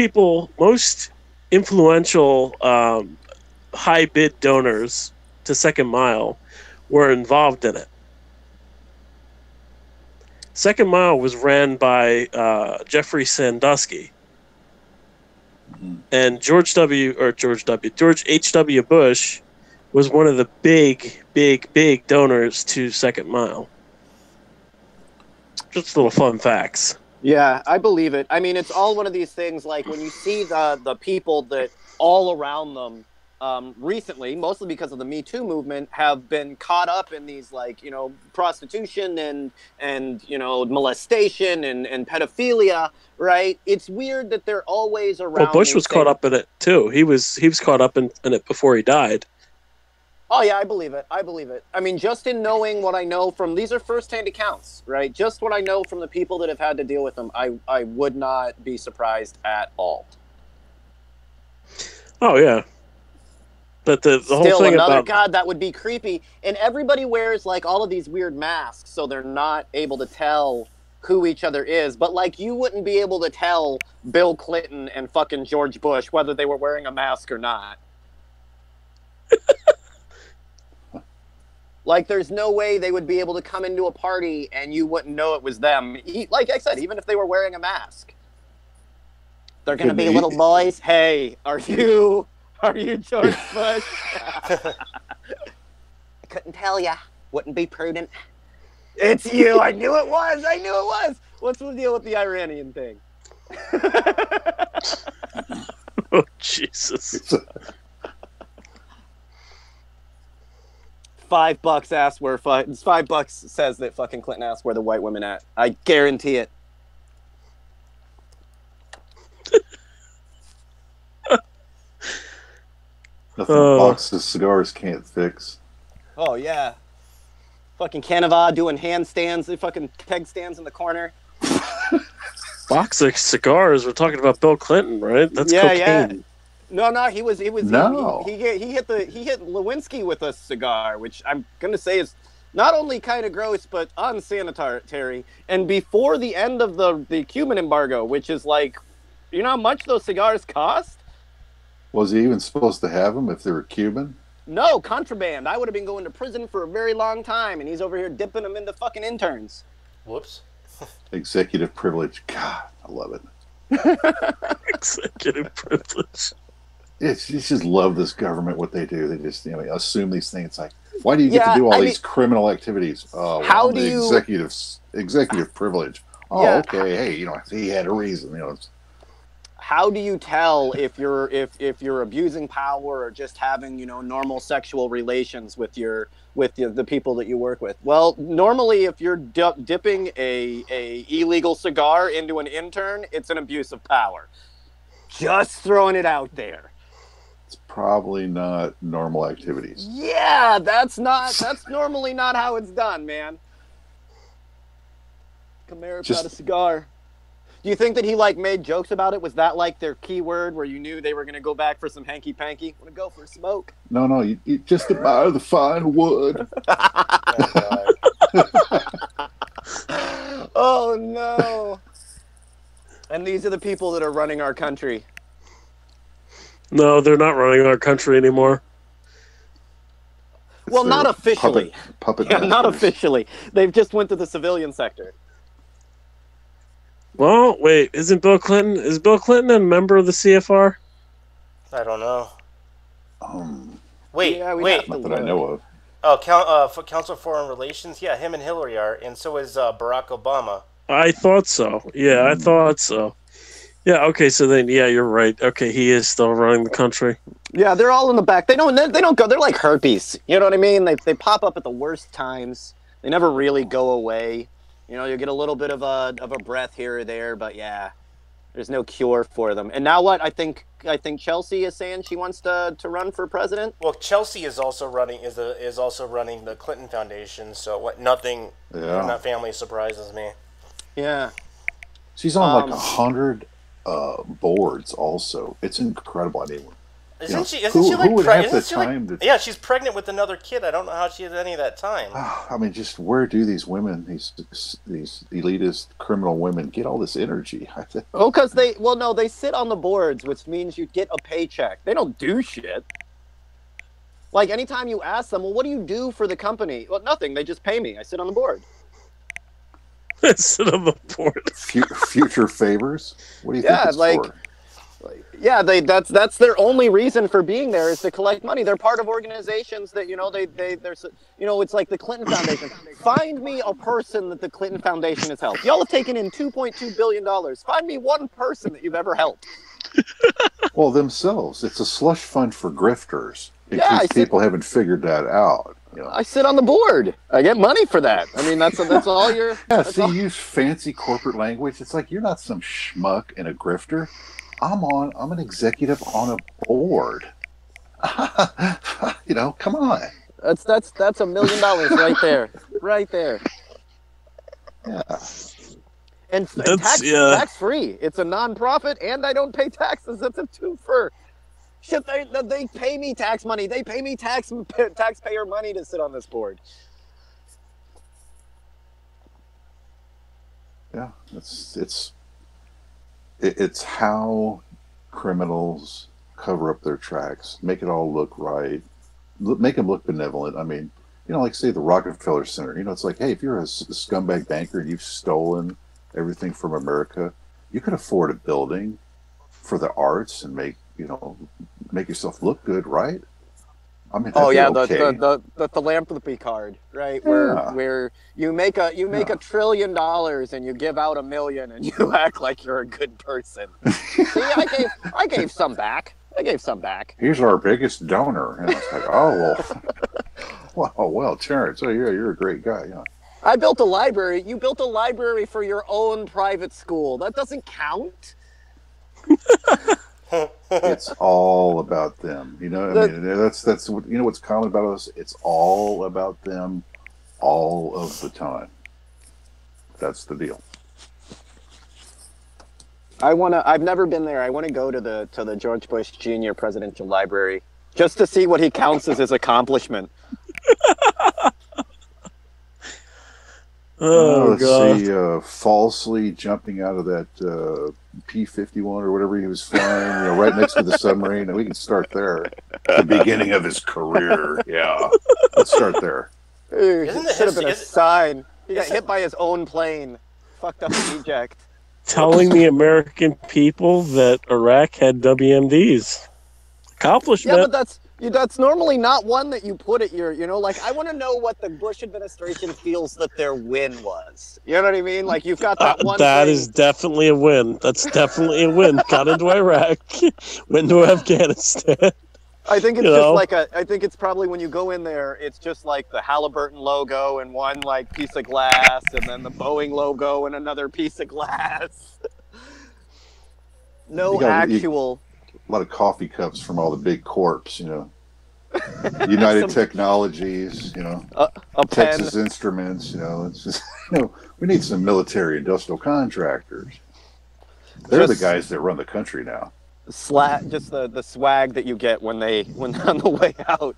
Speaker 9: influential high bid donors to Second Mile were involved in it. Second Mile was ran by Jeffrey Sandusky, and George H.W. Bush was one of the big donors to Second Mile. Just little fun facts.
Speaker 6: Yeah, I believe it. I mean, it's all one of these things, like when you see the people that all around them recently, mostly because of the Me Too movement, have been caught up in these, like, you know, prostitution and you know, molestation and pedophilia, right? It's weird that they're always around.
Speaker 9: Well, Bush was caught up in it too. He was caught up in it before he died.
Speaker 6: Oh yeah, I believe it. I mean, just in knowing what I know from, these are firsthand accounts, right? Just what I know from the people that have had to deal with them, I would not be surprised at all.
Speaker 9: Oh yeah. But the whole thing about...
Speaker 6: God, that would be creepy. And everybody wears, like, all of these weird masks, so they're not able to tell who each other is. But, like, you wouldn't be able to tell Bill Clinton and fucking George Bush whether they were wearing a mask or not. Like, there's no way they would be able to come into a party and you wouldn't know it was them. Like I said, even if they were wearing a mask. They're going to be little boys. Hey, are you George Bush? I couldn't tell ya. Wouldn't be prudent. It's you. I knew it was. What's the deal with the Iranian thing?
Speaker 9: Oh, Jesus.
Speaker 6: $5 asked where $5 says that fucking Clinton asked where the white women at. I guarantee it.
Speaker 8: Nothing a box of cigars can't fix.
Speaker 6: Oh yeah. Fucking Canova doing handstands, the fucking keg stands in the corner.
Speaker 9: Box of cigars. We're talking about Bill Clinton, right? That's cocaine.
Speaker 6: Yeah. No, he was
Speaker 8: No.
Speaker 6: he hit Lewinsky with a cigar, which I'm gonna say is not only kind of gross but unsanitary. And before the end of the Cuban embargo, which is like, you know how much those cigars cost?
Speaker 8: Was he even supposed to have them if they were Cuban?
Speaker 6: No, contraband. I would have been going to prison for a very long time, and he's over here dipping them into fucking interns.
Speaker 5: Whoops.
Speaker 8: Executive privilege. God, I love it.
Speaker 9: Executive privilege.
Speaker 8: You just love this government, what they do. They just assume these things. It's like, why do you get to do all these criminal activities? Oh, well,
Speaker 6: how do you
Speaker 8: executive privilege? Oh, yeah. Okay. Hey, he had a reason.
Speaker 6: How do you tell if you're abusing power or just having normal sexual relations with the people that you work with? Well, normally if you're dipping a illegal cigar into an intern, it's an abuse of power. Just throwing it out there.
Speaker 8: It's probably not normal activities.
Speaker 6: Yeah, that's normally not how it's done, man. Kamara's got a cigar. Do you think that he made jokes about it? Was that their keyword where you knew they were going to go back for some hanky panky? Want to go for a smoke?
Speaker 8: No, you just admire the fine wood.
Speaker 6: Oh no! And these are the people that are running our country.
Speaker 9: No, they're not running our country anymore.
Speaker 6: Well, not officially.
Speaker 8: Puppet
Speaker 6: yeah, not officially. They've just went to the civilian sector.
Speaker 9: Well, wait, is Bill Clinton a member of the CFR?
Speaker 5: I don't know. Wait.
Speaker 8: Not that I know of.
Speaker 5: Oh, Council of Foreign Relations? Yeah, him and Hillary are, and so is Barack Obama.
Speaker 9: I thought so. Yeah, I thought so. Yeah, okay, so then, yeah, you're right. Okay, he is still running the country.
Speaker 6: Yeah, they're all in the back. They don't go. They're like herpes. You know what I mean? They pop up at the worst times. They never really go away. You get a little bit of a breath here or there, but yeah, there's no cure for them. And now what? I think Chelsea is saying she wants to run for president.
Speaker 5: Well, Chelsea is also running the Clinton Foundation. So nothing in that family surprises me.
Speaker 6: Yeah,
Speaker 8: she's on 100 boards. Also, it's incredible. I mean,
Speaker 5: Isn't she
Speaker 8: Yeah,
Speaker 5: she's pregnant with another kid. I don't know how she has any of that time.
Speaker 8: I mean, just where do these women, these elitist criminal women, get all this energy?
Speaker 6: Oh, because they sit on the boards, which means you get a paycheck. They don't do shit. Like, anytime you ask them, well, what do you do for the company? Well, nothing. They just pay me. I sit on the board.
Speaker 9: Sit on the board.
Speaker 8: Future favors? What do you think it's for?
Speaker 6: Yeah, that's their only reason for being there is to collect money. They're part of organizations that they're it's like the Clinton Foundation. Find me a person that the Clinton Foundation has helped. Y'all have taken in $2.2 billion. Find me one person that you've ever helped.
Speaker 8: Well, themselves. It's a slush fund for grifters. In case people haven't figured that out.
Speaker 6: I sit on the board. I get money for that. I mean, that's all you're.
Speaker 8: Yeah, you use fancy corporate language. It's like you're not some schmuck and a grifter. I'm an executive on a board. Come on.
Speaker 6: That's $1 million right there. Right there.
Speaker 8: Yeah.
Speaker 6: And tax free. It's a non-profit and I don't pay taxes. That's a twofer. Shit, they pay me tax money. They pay me taxpayer money to sit on this board.
Speaker 8: Yeah, it's how criminals cover up their tracks, make it all look right, make them look benevolent. I mean, like say the Rockefeller Center. It's like, hey, if you're a scumbag banker and you've stolen everything from America, you could afford a building for the arts and make yourself look good, right? I mean,
Speaker 6: the philanthropy card, right? Where you make $1 trillion and you give out $1 million and you act like you're a good person. See, I gave some back.
Speaker 8: He's our biggest donor, and it's like, oh well, Terrence, oh yeah, you're a great guy, yeah.
Speaker 6: I built a library. You built a library for your own private school. That doesn't count.
Speaker 8: It's all about them. You know, I mean, that's what, you know what's common about us. It's all about them, all of the time. That's the deal.
Speaker 6: I've never been there. I want to go to the George Bush Jr. Presidential Library just to see what he counts as his accomplishment.
Speaker 8: Let's see, falsely jumping out of that P-51 or whatever he was flying, right next to the submarine. And we can start there. The beginning of his career. Yeah. Let's start there.
Speaker 6: It should have been a sign. He got hit by his own plane. Fucked up eject.
Speaker 9: Telling the American people that Iraq had WMDs. Accomplishment.
Speaker 6: Yeah, but that's normally not one that you put at your, like, I want to know what the Bush administration feels that their win was. You know what I mean? Like, you've got that one
Speaker 9: That
Speaker 6: thing.
Speaker 9: is definitely a win. That's definitely a win. Got into Iraq, went to Afghanistan.
Speaker 6: I think it's I think it's probably when you go in there, it's just like the Halliburton logo and one, like, piece of glass, and then the Boeing logo and another piece of glass. No actual...
Speaker 8: A lot of coffee cups from all the big corps, United Technologies,
Speaker 6: a
Speaker 8: Texas
Speaker 6: pen.
Speaker 8: Instruments, it's just, we need some military industrial contractors. They're the guys that run the country now.
Speaker 6: Just the swag that you get when on the way out.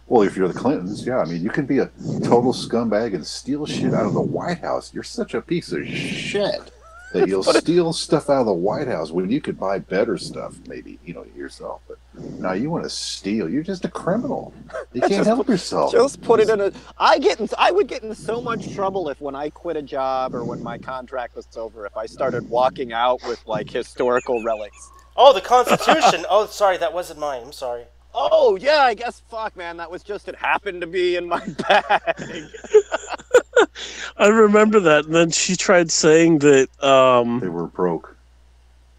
Speaker 8: Well, if you're the Clintons, yeah, I mean, you can be a total scumbag and steal shit out of the White House. You're such a piece of shit that you'll steal stuff out of the White House when you could buy better stuff, maybe, yourself. But now you want to steal. You're just a criminal. You can't help yourself.
Speaker 6: Just put it in a... I would get in so much trouble if when I quit a job or when my contract was over, if I started walking out with, like, historical relics.
Speaker 5: Oh, the Constitution. Oh, sorry, that wasn't mine. I'm sorry.
Speaker 6: Oh, yeah, I guess, fuck, man, that was just, it happened to be in my bag.
Speaker 9: I remember that, and then she tried saying that
Speaker 8: they were broke.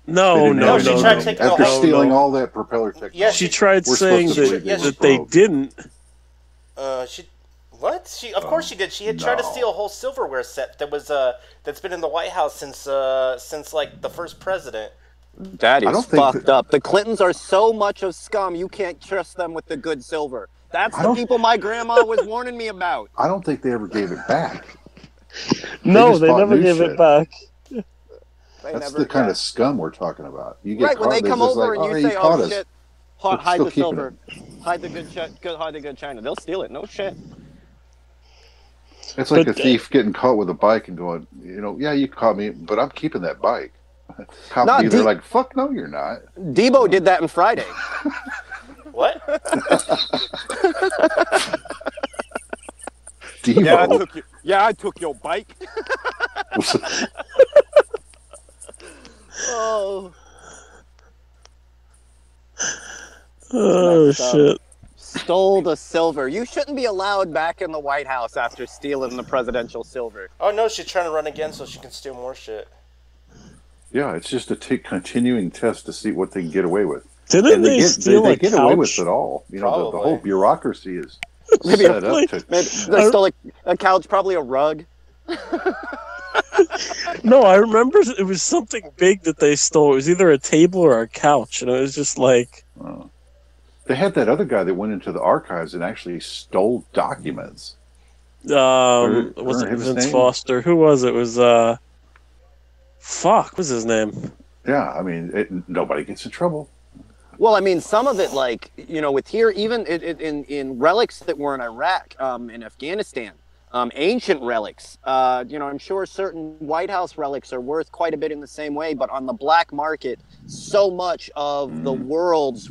Speaker 9: No.
Speaker 5: She tried taking
Speaker 8: after stealing all that propeller technology.
Speaker 5: Yeah,
Speaker 9: she tried saying that they didn't.
Speaker 5: Of course she did. She had tried to steal a whole silverware set that was that's been in the White House since like the first president.
Speaker 6: That is fucked up. The Clintons are so much of scum, you can't trust them with the good silver. That's the people my grandma was warning me about.
Speaker 8: I don't think they ever gave it back.
Speaker 9: No, they never gave it back.
Speaker 8: That's the kind of scum we're talking about. You get
Speaker 6: right, when they come over and you say, oh, shit, hide the silver, hide the good china. They'll steal it, no shit.
Speaker 8: It's like a thief getting caught with a bike and going, yeah, you caught me, but I'm keeping that bike. They're like, fuck no, you're not.
Speaker 6: Debo did that on Friday.
Speaker 5: What?
Speaker 8: Debo?
Speaker 6: Yeah, I took your bike. Oh,
Speaker 9: shit.
Speaker 6: Stole the silver. You shouldn't be allowed back in the White House after stealing the presidential silver.
Speaker 5: Oh, no, she's trying to run again so she can steal more shit.
Speaker 8: Yeah, it's just a continuing test to see what they can get away with.
Speaker 9: Didn't they steal
Speaker 8: they
Speaker 9: a
Speaker 8: get
Speaker 9: couch?
Speaker 8: away with it all. The whole bureaucracy is
Speaker 6: maybe
Speaker 8: set up to...
Speaker 6: They stole a couch, probably a rug.
Speaker 9: No, I remember it was something big that they stole. It was either a table or a couch, and it was just like...
Speaker 8: They had that other guy that went into the archives and actually stole documents.
Speaker 9: Was it Vince Foster? Who was it? It was, fuck, what's his name?
Speaker 8: Yeah, I mean, nobody gets in trouble.
Speaker 6: Well, I mean, some of it, like, with here, even in relics that were in Iraq, in Afghanistan, ancient relics, I'm sure certain White House relics are worth quite a bit in the same way, but on the black market, so much of the world's,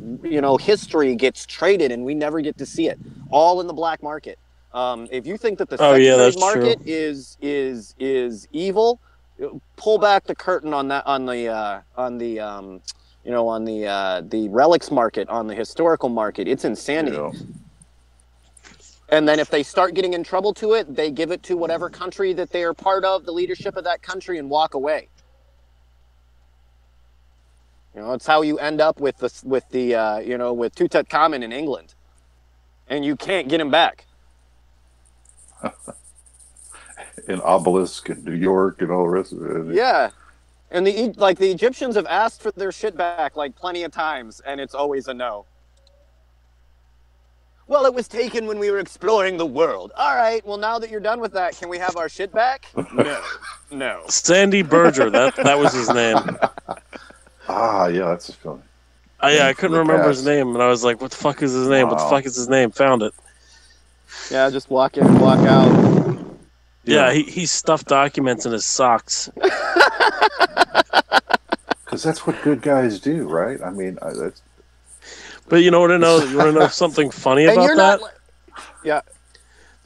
Speaker 6: history gets traded and we never get to see it. All in the black market. If you think that the secondary market is evil, pull back the curtain on that, on the relics market, on the historical market. It's insanity. Yeah. And then if they start getting in trouble to it, they give it to whatever country that they are part of, the leadership of that country, and walk away. It's how you end up with Tutankhamun in England, and you can't get him back.
Speaker 8: In Obelisk in New York and all the rest of it.
Speaker 6: Yeah. And the Egyptians have asked for their shit back like plenty of times, and it's always a no. Well, it was taken when we were exploring the world. All right, well, now that you're done with that, can we have our shit back? No.
Speaker 9: Sandy Berger, that was his name.
Speaker 8: Yeah, that's funny.
Speaker 9: I couldn't remember his name, and I was like, what the fuck is his name?
Speaker 8: Wow.
Speaker 9: What the fuck is his name? Found it.
Speaker 6: Yeah, just walk in and walk out.
Speaker 9: Yeah, he stuffed documents in his socks.
Speaker 8: Because that's what good guys do, right? I mean, that's...
Speaker 9: But you want to know something funny about that?
Speaker 6: Yeah.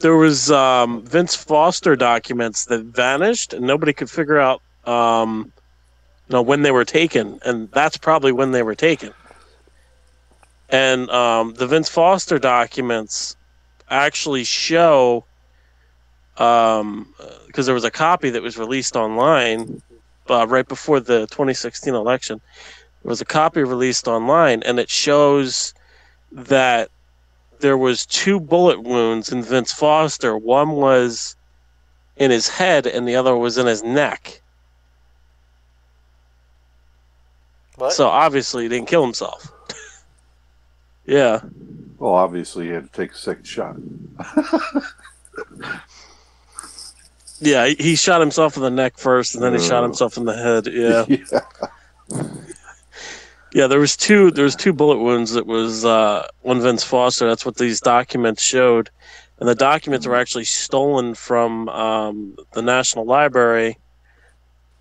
Speaker 9: There was Vince Foster documents that vanished, and nobody could figure out when they were taken, and that's probably when they were taken. And the Vince Foster documents actually show, because there was a copy that was released online right before the 2016 election. There was a copy released online, and it shows that there was 2 bullet wounds in Vince Foster. One was in his head, and the other was in his neck.
Speaker 5: What?
Speaker 9: So obviously he didn't kill himself. Yeah.
Speaker 8: Well, obviously he had to take a second shot.
Speaker 9: Yeah, he shot himself in the neck first, and then he shot himself in the head. Yeah. Yeah, there was two bullet wounds. That was on Vince Foster. That's what these documents showed, and the documents were actually stolen from the National Library,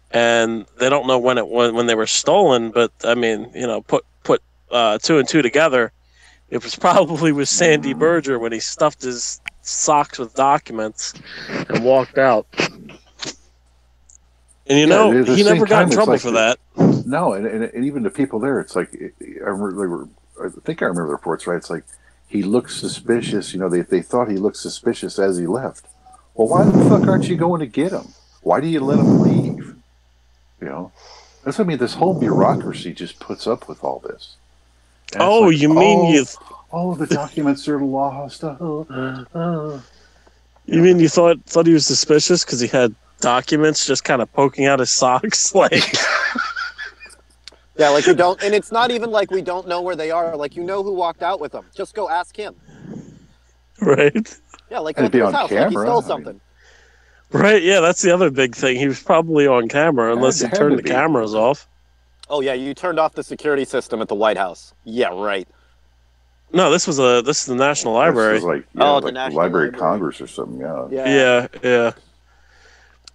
Speaker 9: and they don't know when they were stolen. But I mean, put 2 and 2 together, it was probably with Sandy Berger when he stuffed his socks with documents and walked out. And he never got in trouble for that.
Speaker 8: No, and even the people there, it's like I think I remember the reports, right? It's like he looked suspicious. They thought he looked suspicious as he left. Well, why the fuck aren't you going to get him? Why do you let him leave? That's what I mean. This whole bureaucracy just puts up with all this. And
Speaker 6: the
Speaker 8: documents are lost.
Speaker 9: You mean you thought he was suspicious because he had documents just kind of poking out his socks, like?
Speaker 6: Yeah, like you don't, and it's not even like we don't know where they are. Like who walked out with them. Just go ask him.
Speaker 9: Right.
Speaker 6: Yeah, like go to his house, like he stole something.
Speaker 9: Right. Yeah, that's the other big thing. He was probably on camera, unless he turned the cameras off.
Speaker 6: Oh yeah, you turned off the security system at the White House. Yeah, right.
Speaker 9: No, this is the National Library.
Speaker 8: This was
Speaker 6: the National
Speaker 8: Library of Congress or something.
Speaker 9: Yeah.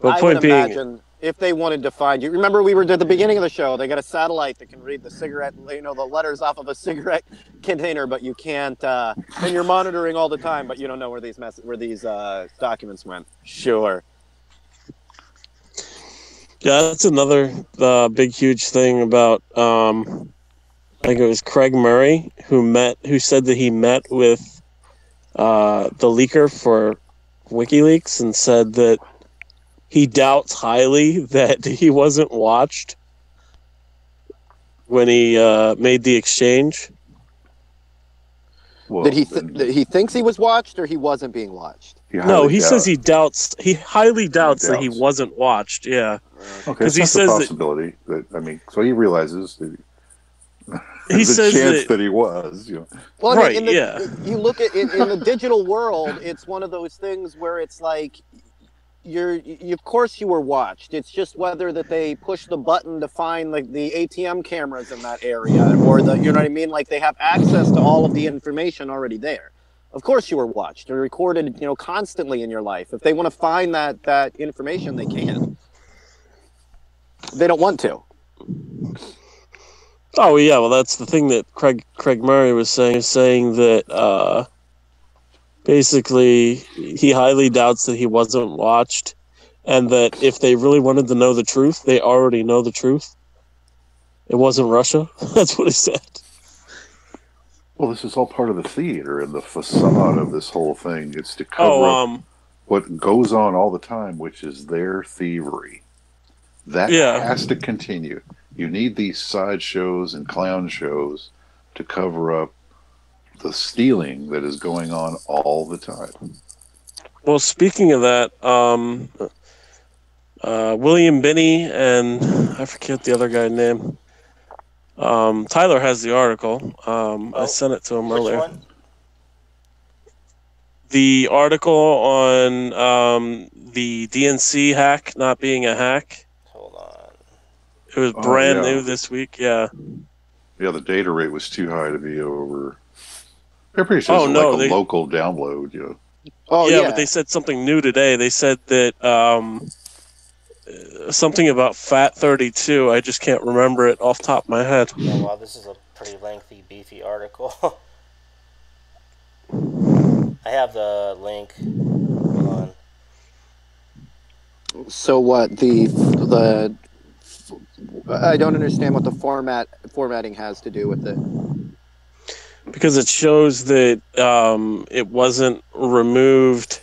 Speaker 9: But
Speaker 6: I would imagine if they wanted to find you. Remember, we were at the beginning of the show. They got a satellite that can read the cigarette, the letters off of a cigarette container, but you can't. And you're monitoring all the time, but you don't know where these documents went. Sure.
Speaker 9: Yeah, that's another big, huge thing about. I think it was Craig Murray who said that he met with the leaker for WikiLeaks and said that he doubts highly that he wasn't watched when he made the exchange.
Speaker 6: Well, he thinks he was watched, or he wasn't being watched?
Speaker 9: He says he highly doubts that he wasn't watched. Yeah.
Speaker 8: Okay, because he says a possibility so he realizes that there's a chance that he was.
Speaker 6: Well, right. You look at it in the digital world. It's one of those things where it's like of course you were watched. It's just whether that they push the button to find the ATM cameras in that area, or like they have access to all of the information already there. Of course you were watched and recorded, constantly in your life. If they want to find that information, they can. They don't want to.
Speaker 9: Oh yeah, well that's the thing that Craig Murray was saying that basically he highly doubts that he wasn't watched, and that if they really wanted to know the truth, they already know the truth. It wasn't Russia. That's what he said.
Speaker 8: Well, this is all part of the theater and the facade of this whole thing. It's to cover up what goes on all the time, which is their thievery. That has to continue. You need these side shows and clown shows to cover up the stealing that is going on all the time.
Speaker 9: Well, speaking of that, William Binney and I forget the other guy's name. Tyler has the article. I sent it to him earlier.
Speaker 5: Which one?
Speaker 9: The article on the DNC hack not being a hack.
Speaker 5: Hold on.
Speaker 9: It was brand new this week. Yeah.
Speaker 8: Yeah, the data rate was too high to be over. They're pretty sure it's like a local download. Yeah.
Speaker 6: Oh
Speaker 9: yeah, but they said something new today. They said that something about FAT32. I just can't remember it off the top of my head.
Speaker 5: Oh, wow, this is a pretty lengthy, beefy article. I have the link. Hold on.
Speaker 6: So what the I don't understand what the formatting has to do with it.
Speaker 9: Because it shows that it wasn't removed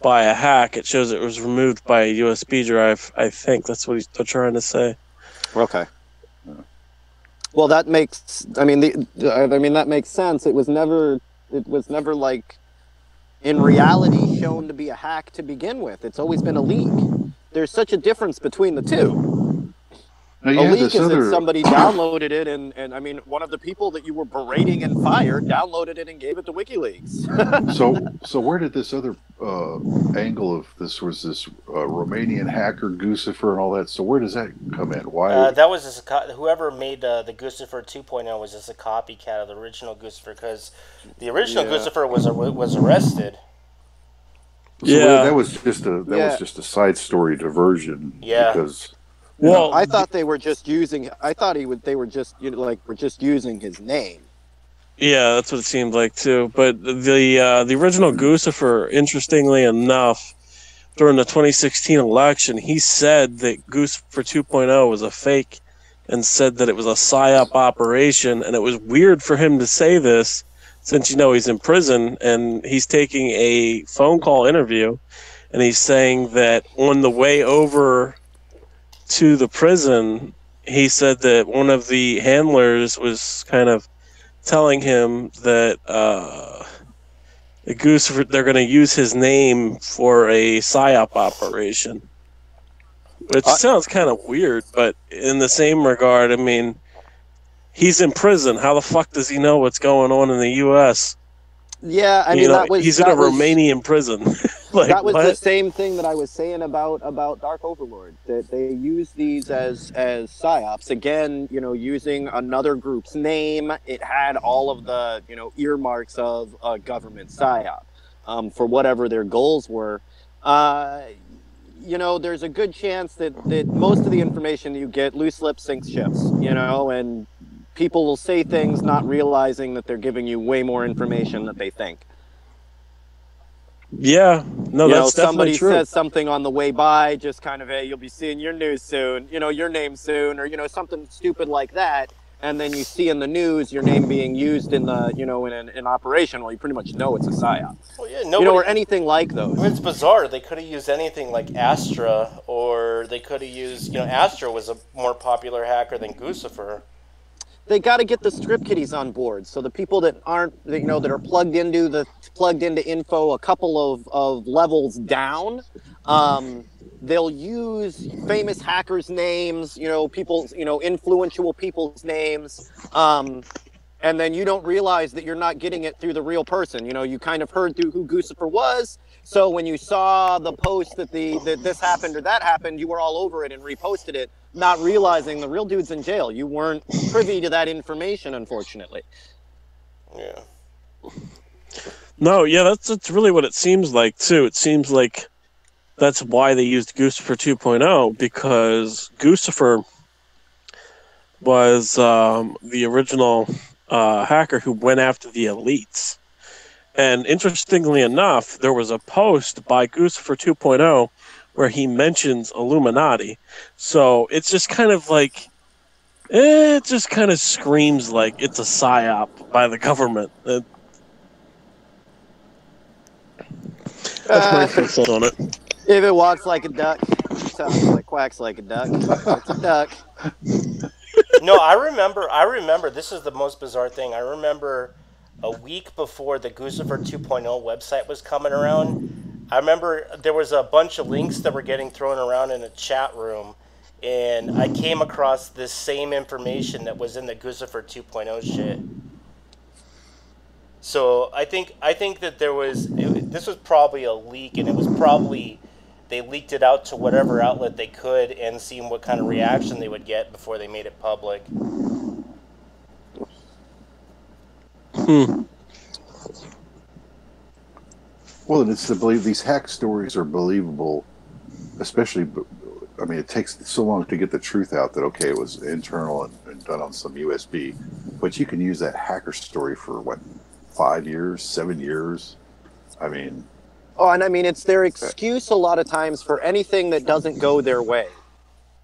Speaker 9: by a hack. It shows it was removed by a USB drive. I think that's what they're trying to say.
Speaker 6: Okay. Well, that makes. I mean, that makes sense. It was never like, in reality, shown to be a hack to begin with. It's always been a leak. There's such a difference between the two. A leak is that somebody downloaded it, and I mean, one of the people that you were berating and fired downloaded it and gave it to WikiLeaks.
Speaker 8: So where did this other angle of this was this Romanian hacker Guccifer and all that? So where does that come in? Why?
Speaker 5: That was just whoever made the Guccifer 2.0 was just a copycat of the original Guccifer, because the original Guccifer was arrested.
Speaker 8: So that was just a side story diversion.
Speaker 5: Yeah.
Speaker 8: Because.
Speaker 6: Well, I thought they were just using. I thought they were just were just using his name.
Speaker 9: Yeah, that's what it seemed like too. But the original Guccifer, interestingly enough, during the 2016 election, he said that Guccifer 2.0 was a fake, and said that it was a psyop operation. And it was weird for him to say this, since he's in prison and he's taking a phone call interview, and he's saying that on the way over to the prison, he said that one of the handlers was kind of telling him that they're going to use his name for a psyop operation, which sounds kind of weird. But in the same regard, I mean, he's in prison. How the fuck does he know what's going on in the U.S.?
Speaker 6: Yeah, I mean,
Speaker 9: he's in a Romanian prison.
Speaker 6: That was the same thing that I was saying about Dark Overlord, that they use these as psyops. Again, using another group's name. It had all of the earmarks of a government psyop for whatever their goals were. There's a good chance that most of the information you get, loose lips sinks ships. And people will say things not realizing that they're giving you way more information than they think.
Speaker 9: Yeah, no, that's
Speaker 6: somebody
Speaker 9: definitely true.
Speaker 6: Says something on the way by, just kind of, hey, you'll be seeing your news soon, your name soon, or something stupid like that, and then you see in the news your name being used in the in an operation. Well, you pretty much know it's a psyop.
Speaker 5: Well, yeah, or
Speaker 6: anything like those.
Speaker 5: It's bizarre. They could have used anything like Astra, or they could have used Astra was a more popular hacker than Guccifer.
Speaker 6: They got to get the script kiddies on board. So the people that aren't, that are plugged into info a couple of levels down, they'll use famous hackers' names, people's, influential people's names, and then you don't realize that you're not getting it through the real person. You kind of heard through who Guccifer was. So when you saw the post that this happened or that happened, you were all over it and reposted it, not realizing the real dude's in jail. You weren't privy to that information, unfortunately.
Speaker 5: Yeah.
Speaker 9: No, yeah, that's really what it seems like, too. It seems like that's why they used Guccifer 2.0, because Guccifer was the original hacker who went after the elites. And interestingly enough, there was a post by Guccifer 2.0 where he mentions Illuminati. So it's just kind of like, it just kind of screams like it's a psyop by the government. That's my first thought on it.
Speaker 6: If it walks like a duck, sounds like quacks like a duck. It's a duck.
Speaker 5: No, I remember, this is the most bizarre thing. I remember a week before the Guccifer 2.0 website was coming around, I remember there was a bunch of links that were getting thrown around in a chat room, and I came across this same information that was in the Guccifer 2.0 shit. So I think that this was probably a leak, and it was probably they leaked it out to whatever outlet they could and seen what kind of reaction they would get before they made it public.
Speaker 8: Well, and it's to believe these hack stories are believable, especially. I mean, it takes so long to get the truth out that, okay, it was internal and done on some USB, but you can use that hacker story for, what, 5 years, 7 years? I mean...
Speaker 6: Oh, and I mean, it's their excuse a lot of times for anything that doesn't go their way,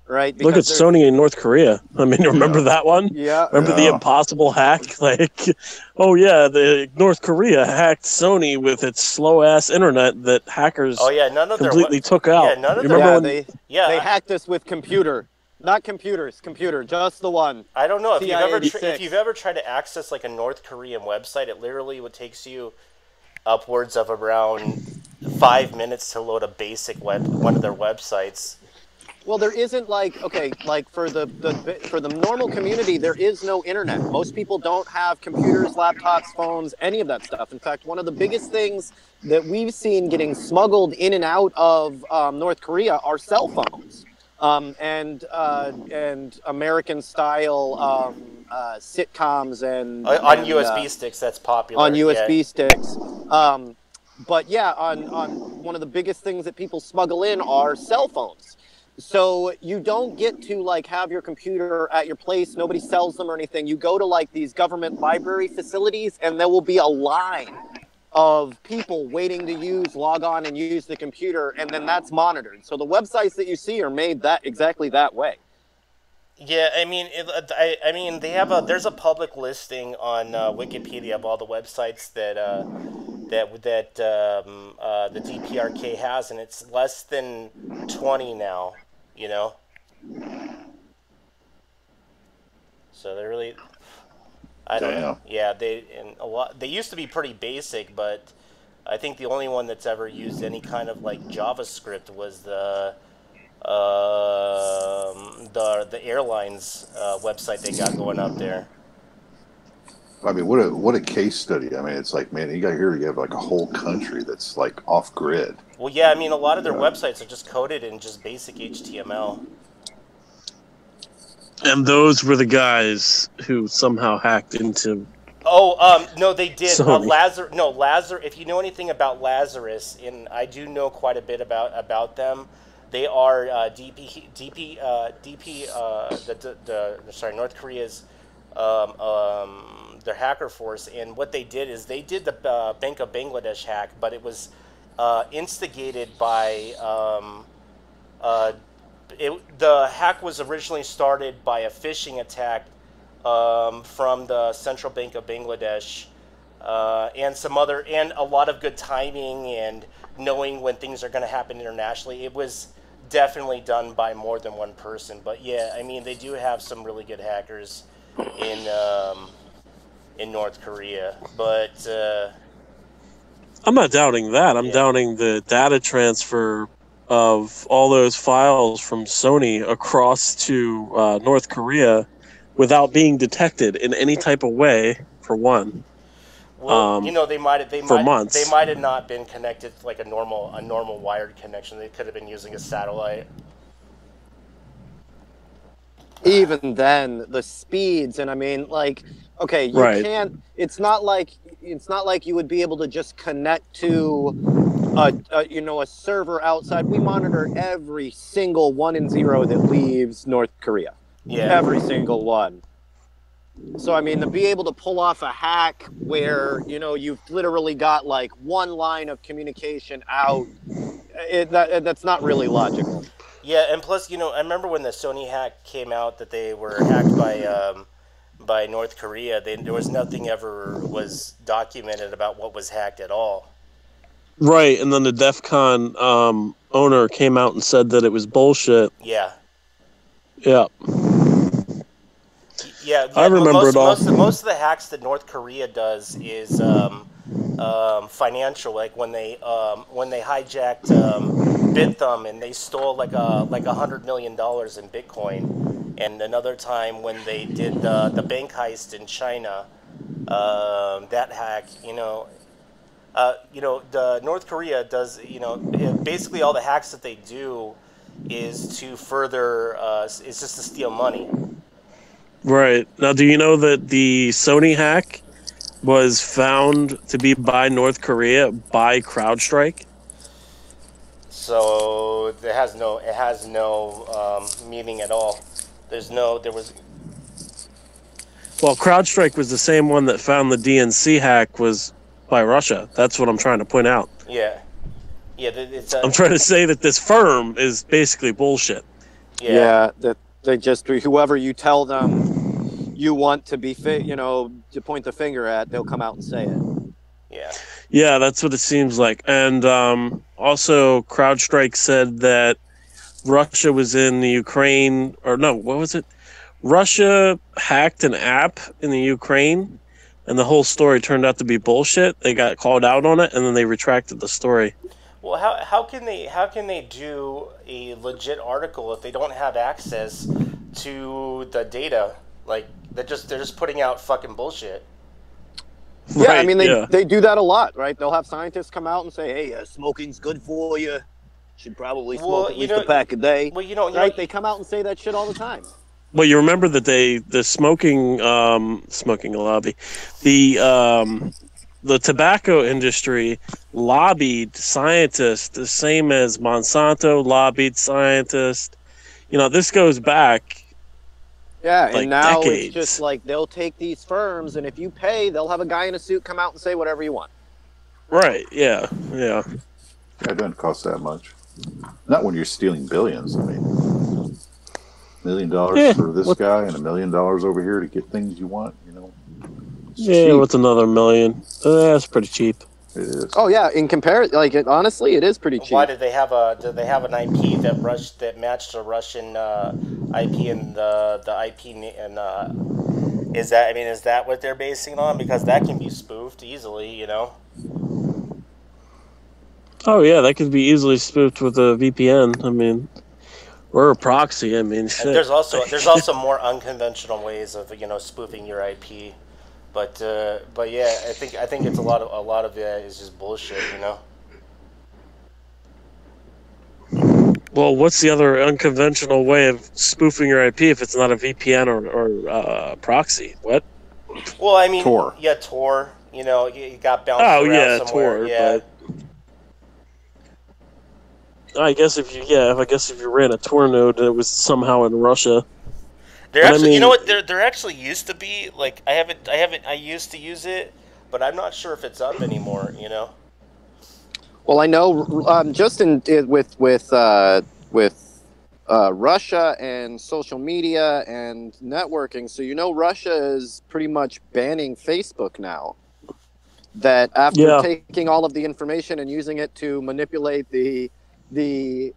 Speaker 6: right?
Speaker 9: Look at Sony in North Korea. I mean, remember that one?
Speaker 6: Yeah.
Speaker 9: Remember the impossible hack? Like, oh yeah, North Korea hacked Sony with its slow-ass internet that hackers completely took out.
Speaker 6: Yeah, none of
Speaker 9: remember
Speaker 6: they hacked us with computer. Not computers, computer, just the one.
Speaker 5: I don't know. If you've ever tried to access like a North Korean website, it literally takes you upwards of around 5 minutes to load a basic one of their websites.
Speaker 6: Well, there isn't like for the normal community, there is no internet. Most people don't have computers, laptops, phones, any of that stuff. In fact, one of the biggest things that we've seen getting smuggled in and out of North Korea are cell phones and American style sitcoms and
Speaker 5: on USB sticks. That's popular
Speaker 6: on USB sticks. But yeah, on one of the biggest things that people smuggle in are cell phones. So you don't get to like have your computer at your place. Nobody sells them or anything. You go to like these government library facilities, and there will be a line of people waiting to log on and use the computer, and then that's monitored. So the websites that you see are made exactly that way.
Speaker 5: Yeah, I mean, there's a public listing on Wikipedia of all the websites that the DPRK has, and it's less than 20 now. You know, so they're really, I don't know. Yeah, they used to be pretty basic, but I think the only one that's ever used any kind of like JavaScript was the airlines website they got going up there.
Speaker 8: I mean, what a case study. I mean, it's like, man, you have like a whole country that's like off grid.
Speaker 5: Well, yeah, I mean, a lot of their websites are just coded in just basic HTML.
Speaker 9: And those were the guys who somehow hacked into.
Speaker 5: No, they did. Lazarus. If you know anything about Lazarus, and I do know quite a bit about them, they are North Korea's their hacker force, and what they did is they did the Bank of Bangladesh hack, but it was instigated by the hack was originally started by a phishing attack from the Central Bank of Bangladesh, and a lot of good timing and knowing when things are going to happen internationally. It was definitely done by more than one person, but yeah, I mean, they do have some really good hackers in North Korea, but
Speaker 9: I'm not doubting that. I'm doubting the data transfer of all those files from Sony across to North Korea without being detected in any type of way. For one,
Speaker 5: well, they might have not been connected like a normal wired connection. They could have been using a satellite.
Speaker 6: Even then, the speeds, and I mean, like, okay, you can't. It's not like you would be able to just connect to a server outside. We monitor every single 1 and 0 that leaves North Korea. Yeah, every single one. So I mean, to be able to pull off a hack where you've literally got like one line of communication out, that's not really logical.
Speaker 5: Yeah, and plus, I remember when the Sony hack came out that they were hacked by North Korea. There was nothing ever was documented about what was hacked at all.
Speaker 9: Right, and then the DEF CON owner came out and said that it was bullshit.
Speaker 5: Yeah.
Speaker 9: Yeah.
Speaker 5: Yeah,
Speaker 9: I remember it all.
Speaker 5: Most of the hacks that North Korea does is financial, like when they hijacked BitThumb, and they stole like $100 million in Bitcoin. And another time when they did the bank heist in China, that hack, the North Korea does, basically all the hacks that they do is to further, it's just to steal money.
Speaker 9: Right. Now, do you know that the Sony hack was found to be by North Korea by CrowdStrike?
Speaker 5: So it has no meaning at all. Well,
Speaker 9: CrowdStrike was the same one that found the DNC hack was by Russia. That's what I'm trying to point out.
Speaker 5: Yeah.
Speaker 9: I'm trying to say that this firm is basically bullshit.
Speaker 6: Yeah, that they just, whoever you tell them you want to be to point the finger at, they'll come out and say it.
Speaker 9: Yeah, that's what it seems like. And also, CrowdStrike said that Russia was in the Ukraine, or no, what was it? Russia hacked an app in the Ukraine, and the whole story turned out to be bullshit. They got called out on it, and then they retracted the story.
Speaker 5: Well, how can they do a legit article if they don't have access to the data? Like they're just putting out fucking bullshit.
Speaker 6: Yeah, right, I mean they do that a lot, right? They'll have scientists come out and say, "Hey, smoking's good for you. Should probably smoke at least a pack a day."
Speaker 5: Well,
Speaker 6: right? They come out and say that shit all the time.
Speaker 9: Well, you remember that the smoking lobby, the tobacco industry lobbied scientists the same as Monsanto lobbied scientists. This goes back.
Speaker 6: Yeah,
Speaker 9: like
Speaker 6: and now
Speaker 9: decades.
Speaker 6: It's just like they'll take these firms, and if you pay, they'll have a guy in a suit come out and say whatever you want.
Speaker 9: Right? Yeah.
Speaker 8: Yeah, it doesn't cost that much. Not when you're stealing billions. I mean, $1 million for this guy and $1 million over here to get things you want.
Speaker 9: Yeah, what's another $1 million? That's pretty cheap.
Speaker 8: It is.
Speaker 6: Oh yeah, in comparison, honestly, it is pretty cheap.
Speaker 5: Why did they have an IP that matched a Russian IP and the IP and is that what they're basing it on? Because that can be spoofed easily,
Speaker 9: Oh yeah, that could be easily spoofed with a VPN. I mean, or a proxy. I mean, shit.
Speaker 5: And there's also more unconventional ways of spoofing your IP. But yeah, I think it's a lot of it is just bullshit,
Speaker 9: Well, what's the other unconventional way of spoofing your IP if it's not a VPN or proxy? What?
Speaker 5: Well, I mean,
Speaker 8: Tor.
Speaker 5: Yeah, Tor. You got bounced around somewhere.
Speaker 9: Tor.
Speaker 5: Yeah.
Speaker 9: But I guess if you ran a Tor node and it was somehow in Russia.
Speaker 5: You know what? There actually used to be, like, I used to use it, but I'm not sure if it's up anymore.
Speaker 6: Well, I know just with Russia and social media and networking. So Russia is pretty much banning Facebook now. That after taking all of the information and using it to manipulate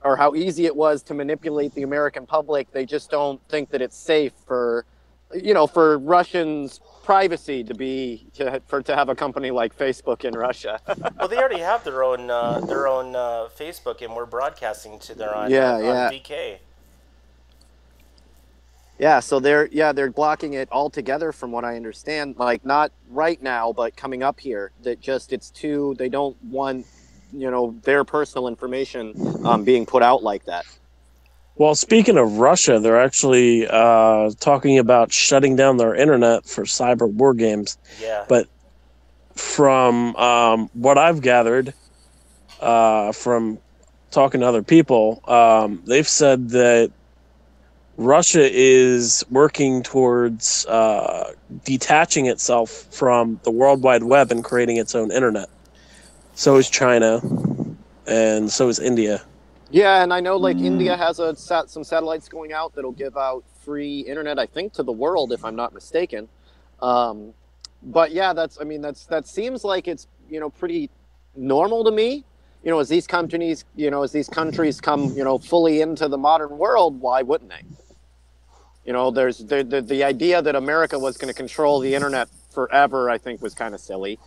Speaker 6: or how easy it was to manipulate the American public, they just don't think that it's safe for Russians' privacy to have a company like Facebook in Russia.
Speaker 5: Well, they already have their own Facebook, and we're broadcasting to their on VK.
Speaker 6: Yeah, so they're blocking it altogether, from what I understand. Like, not right now, but coming up here. That just they don't want their personal information being put out like that.
Speaker 9: Well, speaking of Russia, they're actually talking about shutting down their internet for cyber war games.
Speaker 5: Yeah.
Speaker 9: But from what I've gathered from talking to other people, they've said that Russia is working towards detaching itself from the World Wide Web and creating its own internet. So is China, and so is India.
Speaker 6: Yeah, and I know India has some satellites going out that'll give out free internet, I think, to the world, if I'm not mistaken. But yeah, that seems like it's pretty normal to me. As these countries come fully into the modern world, why wouldn't they? There's the idea that America was going to control the internet forever, I think, was kind of silly.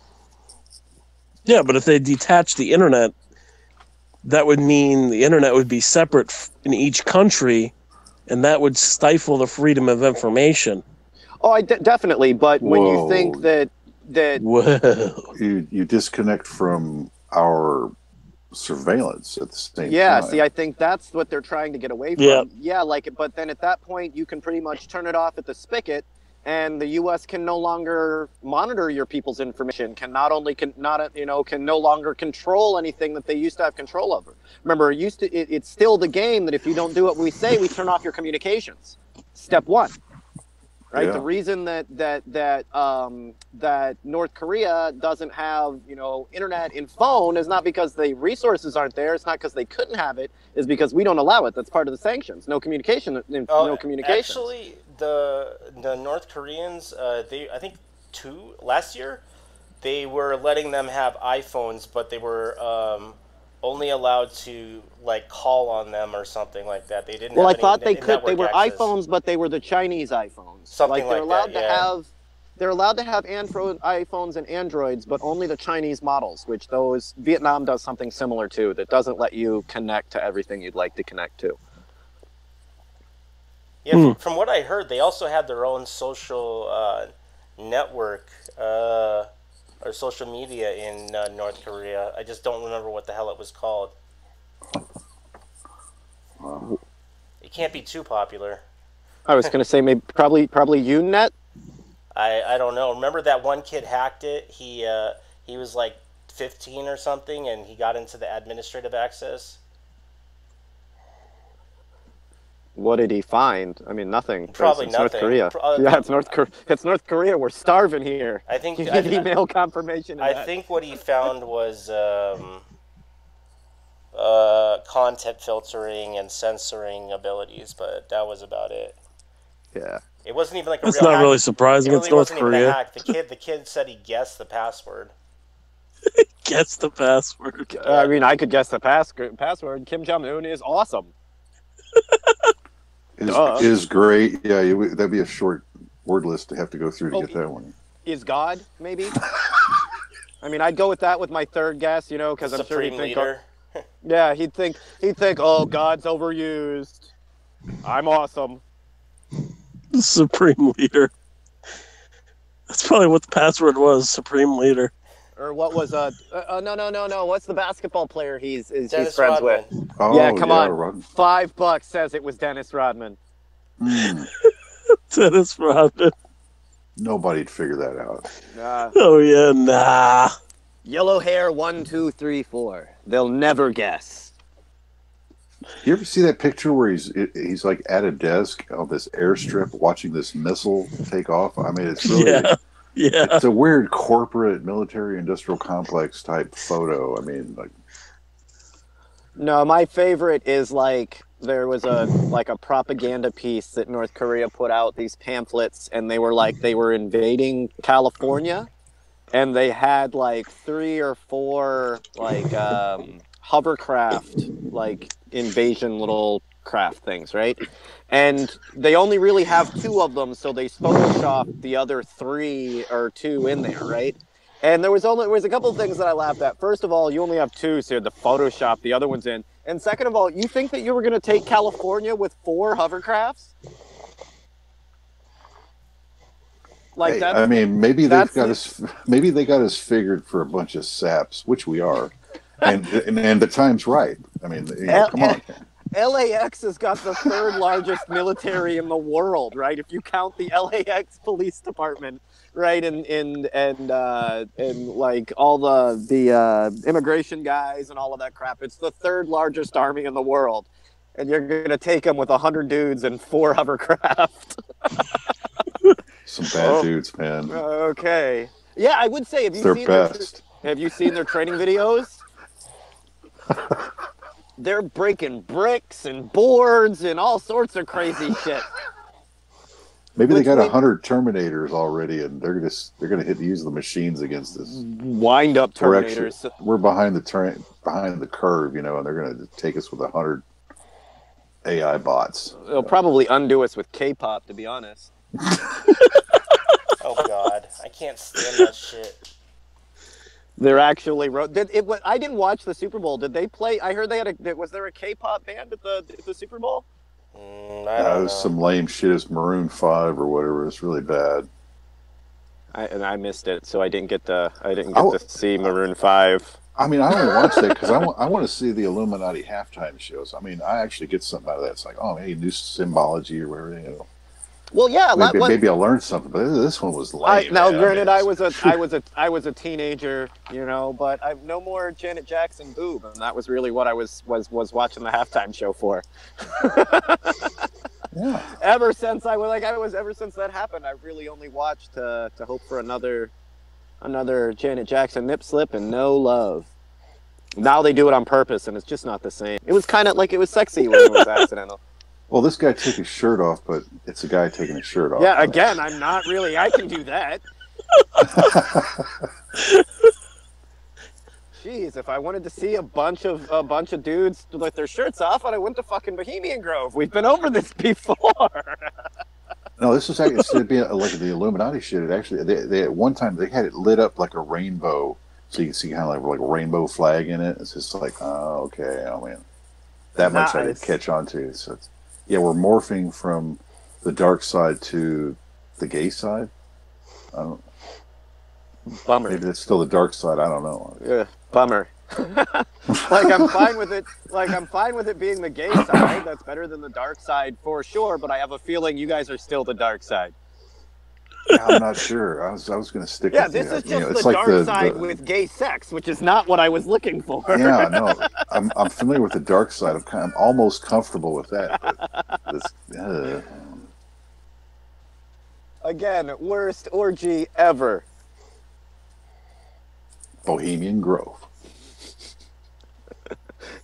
Speaker 9: Yeah, but if they detach the internet, that would mean the internet would be separate in each country, and that would stifle the freedom of information.
Speaker 6: Oh, definitely. But when you
Speaker 8: Whoa.
Speaker 6: think that
Speaker 9: Whoa.
Speaker 8: You disconnect from our surveillance at the same
Speaker 6: yeah,
Speaker 8: time.
Speaker 6: see, I think that's what they're trying to get away from.
Speaker 9: Yeah.
Speaker 6: Yeah, like, but then at that point, you can pretty much turn it off at the spigot, and the U.S. can no longer monitor your people's information. Can no longer control anything that they used to have control over. Remember, it's still the game that if you don't do what we say, we turn off your communications. Step one. Right.
Speaker 8: Yeah.
Speaker 6: The reason that North Korea doesn't have internet and phone is not because the resources aren't there. It's not because they couldn't have it. Is because we don't allow it. That's part of the sanctions. No communication. No communication.
Speaker 5: Actually, the North Koreans, I think last year, they were letting them have iPhones, but they were only allowed to like call on them or something like that. They didn't.
Speaker 6: Well,
Speaker 5: have
Speaker 6: I thought
Speaker 5: any
Speaker 6: they could. They were
Speaker 5: network access.
Speaker 6: iPhones, but they were the Chinese iPhones.
Speaker 5: Something
Speaker 6: they're
Speaker 5: like
Speaker 6: allowed
Speaker 5: that,
Speaker 6: to
Speaker 5: yeah.
Speaker 6: have. They're allowed to have Android iPhones and Androids, but only the Chinese models. Which Vietnam does something similar to. That doesn't let you connect to everything you'd like to connect to.
Speaker 5: Yeah, from what I heard, they also had their own social network or social media in North Korea. I just don't remember what the hell it was called. It can't be too popular.
Speaker 6: I was going to say maybe probably Unet.
Speaker 5: I don't know. Remember that one kid hacked it? He was like 15 or something, and he got into the administrative access.
Speaker 6: What did he find? I mean, nothing.
Speaker 5: Probably
Speaker 6: It's North
Speaker 5: nothing.
Speaker 6: Korea. Yeah, it's North Korea. It's North Korea. We're starving here.
Speaker 5: I think
Speaker 6: You need email confirmation.
Speaker 5: I think what he found was content filtering and censoring abilities, but that was about it.
Speaker 6: Yeah.
Speaker 5: It wasn't even like a
Speaker 9: That's
Speaker 5: real
Speaker 9: not
Speaker 5: hack.
Speaker 9: really surprising.
Speaker 5: It
Speaker 9: It's
Speaker 5: really
Speaker 9: North
Speaker 5: wasn't even a
Speaker 9: Korea.
Speaker 5: hack. The kid said he guessed the password.
Speaker 9: Guess the password.
Speaker 6: I mean, I could guess the password. Kim Jong Un is awesome.
Speaker 8: Is great. Yeah, that'd be a short word list to have to go through to get that one.
Speaker 6: Is God maybe? I mean, I'd go with that with my third guess. Because I'm sure he'd
Speaker 5: Supreme
Speaker 6: think.
Speaker 5: leader.
Speaker 6: Yeah, he'd think. Oh, God's overused. I'm awesome.
Speaker 9: Supreme Leader. That's probably what the password was. Supreme Leader.
Speaker 6: Or what was no. What's the basketball player he's
Speaker 5: Dennis
Speaker 6: friends
Speaker 5: Rodman.
Speaker 6: with?
Speaker 8: Oh,
Speaker 6: yeah, come on.
Speaker 8: Rodman.
Speaker 6: $5 says it was Dennis Rodman.
Speaker 9: Dennis Rodman.
Speaker 8: Nobody'd figure that out.
Speaker 9: Oh yeah, nah.
Speaker 6: Yellow hair, 1, 2, 3, 4. They'll never guess.
Speaker 8: You ever see that picture where he's like at a desk on this airstrip watching this missile take off? I mean, it's really
Speaker 9: yeah.
Speaker 8: It's a weird corporate military industrial complex type photo. I mean, like,
Speaker 6: No, my favorite is there was a propaganda piece that North Korea put out, these pamphlets, and they were invading California, and they had 3 or 4 hovercraft invasion little craft things, right? And they only really have 2 of them, so they photoshopped the other 3 or 2 in there, right? And there was a couple of things that I laughed at. First of all, you only have 2, so you had to Photoshop the other ones in. And second of all, you think that you were going to take California with 4 hovercrafts?
Speaker 8: hey, I mean, maybe they got us figured for a bunch of saps, which we are, and the time's right. I mean, come on.
Speaker 6: LAX has got the 3rd largest military in the world, right? If you count the LAX police department, right, and all the immigration guys and all of that crap, it's the 3rd largest army in the world, and you're gonna take them with 100 dudes and 4 hovercraft.
Speaker 8: Some bad dudes, man.
Speaker 6: Okay, yeah, I would say have you seen their training videos? They're breaking bricks and boards and all sorts of crazy shit.
Speaker 8: Maybe they got 100 Terminators already, and they're gonna use the machines against this.
Speaker 6: Wind up Terminators.
Speaker 8: We're behind the curve, and they're gonna take us with 100 AI bots.
Speaker 6: They'll probably undo us with K-pop, to be honest.
Speaker 5: Oh God, I can't stand that shit.
Speaker 6: They're actually I didn't watch the Super Bowl. Did they play? I heard they had was there a K-pop band at the Super Bowl?
Speaker 5: I
Speaker 8: It
Speaker 5: don't
Speaker 8: was
Speaker 5: know.
Speaker 8: some lame shit. It's Maroon 5 or whatever. It's really bad.
Speaker 6: I missed it, so I didn't get to see Maroon 5.
Speaker 8: I mean, I don't watch that because I want to see the Illuminati halftime shows. I mean, I actually get something out of that. It's like, oh, hey, new symbology or whatever. You know.
Speaker 6: Well, yeah,
Speaker 8: Maybe I'll learn something, but this one was lame.
Speaker 6: Now,
Speaker 8: man.
Speaker 6: granted,
Speaker 8: I
Speaker 6: I
Speaker 8: mean,
Speaker 6: was a teenager, you know, but I've no more Janet Jackson boob, and that was really what I was watching the halftime show for.
Speaker 8: yeah.
Speaker 6: Ever since that happened, I really only watched to hope for another Janet Jackson nip slip and no love. Now they do it on purpose, and it's just not the same. It was kind of like it was sexy when it was accidental.
Speaker 8: Well, this guy took his shirt off, but it's a guy taking his shirt off.
Speaker 6: Yeah, again, I'm not really. I can do that. Jeez, if I wanted to see a bunch of dudes with their shirts off, I went to fucking Bohemian Grove. We've been over this before.
Speaker 8: No, this was actually instead of being like the Illuminati shit. It actually they at one time they had it lit up like a rainbow, so you can see kind of like a rainbow flag in it. It's just like, oh, okay, oh man, that much I did catch on to. So it's, yeah, we're morphing from the dark side to the gay side. I don't.
Speaker 6: Bummer.
Speaker 8: Maybe it's still the dark side. I don't know.
Speaker 6: Yeah, bummer. Like I'm fine with it. Like I'm fine with it being the gay side. That's better than the dark side for sure. But I have a feeling you guys are still the dark side.
Speaker 8: I'm not sure. I was going to stick.
Speaker 6: Yeah,
Speaker 8: with
Speaker 6: this
Speaker 8: you.
Speaker 6: is just
Speaker 8: It's
Speaker 6: the
Speaker 8: like
Speaker 6: dark side with gay sex, which is not what I was looking for.
Speaker 8: Yeah, no, I'm familiar with the dark side. I'm almost comfortable with that. But
Speaker 6: Again, worst orgy ever.
Speaker 8: Bohemian Grove.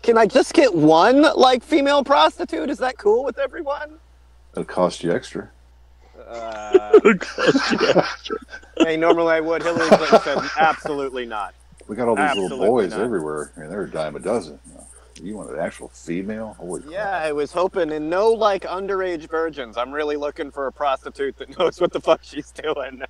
Speaker 6: Can I just get one, like, female prostitute? Is that cool with everyone?
Speaker 8: It'll cost you extra.
Speaker 6: Hey, normally I would. Hillary Clinton said absolutely not.
Speaker 8: We got all these
Speaker 6: Absolutely
Speaker 8: little boys
Speaker 6: not.
Speaker 8: everywhere, and they're a dime a dozen. You want an actual female? Holy crap.
Speaker 6: Yeah, I was hoping, and no, like, underage virgins. I'm really looking for a prostitute that knows what the fuck she's doing.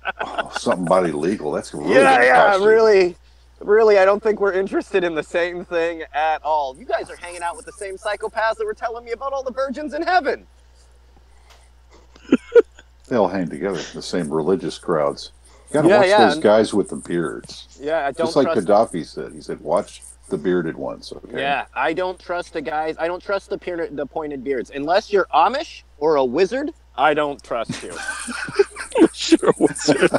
Speaker 8: Something body legal. That's really
Speaker 6: really, I don't think we're interested in the same thing at all. You guys are hanging out with the same psychopaths that were telling me about all the virgins in heaven.
Speaker 8: They all hang together, the same religious crowds. You gotta watch those guys with the beards.
Speaker 6: Yeah, I don't
Speaker 8: Just like
Speaker 6: trust...
Speaker 8: Gaddafi said. He said, watch the bearded ones, okay?
Speaker 6: Yeah, I don't trust the guys. I don't trust the pointed beards. Unless you're Amish or a wizard, I don't trust you.
Speaker 9: Sure, wizard.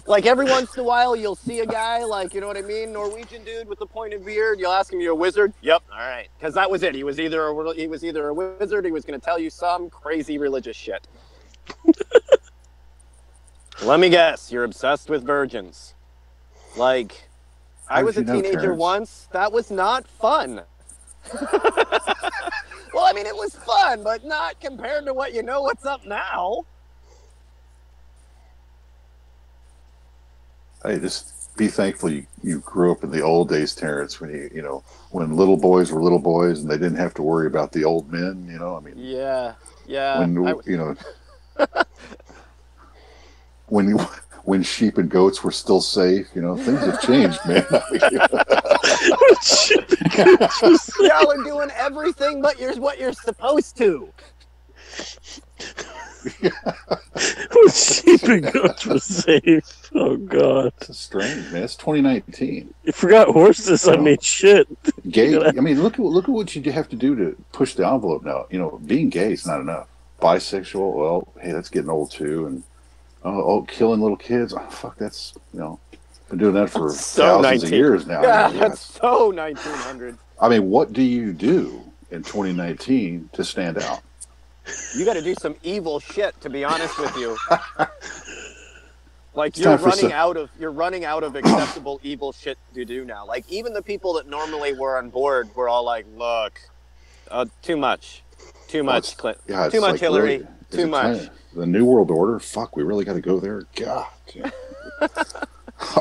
Speaker 6: Like, every once in a while, you'll see a guy, like, you know what I mean? Norwegian dude with the pointed beard. You'll ask him, you're a wizard? Yep. All right. Because that was it. He was either a wizard or he was going to tell you some crazy religious shit. Let me guess. You're obsessed with virgins. Like, I was a teenager once. That was not fun. Well, I mean, it was fun, but not compared to what you know what's up now.
Speaker 8: Hey, just be thankful you grew up in the old days, Terrence, when when little boys were little boys and they didn't have to worry about the old men, I mean.
Speaker 6: Yeah.
Speaker 8: When sheep and goats were still safe, things have changed, man.
Speaker 6: Y'all are doing everything but what you're supposed to.
Speaker 9: Sheep and goats were safe. Oh God,
Speaker 8: it's strange, man. It's 2019.
Speaker 9: You forgot horses. I mean, shit.
Speaker 8: Gay. I mean, look at what you have to do to push the envelope now. Being gay is not enough. Bisexual, well, hey, that's getting old too. And killing little kids. Oh, fuck, that's been doing that for thousands of years now.
Speaker 6: Yeah, that's so 1900.
Speaker 8: I mean, what do you do in 2019 to stand out?
Speaker 6: You got to do some evil shit, to be honest with you. Like, you're running out of acceptable evil shit to do now. Like, even the people that normally were on board were all like, look, too much, Clinton,
Speaker 8: yeah,
Speaker 6: too much, like, Hillary,
Speaker 8: really,
Speaker 6: too much.
Speaker 8: The New World Order, fuck, we really got to go there? God.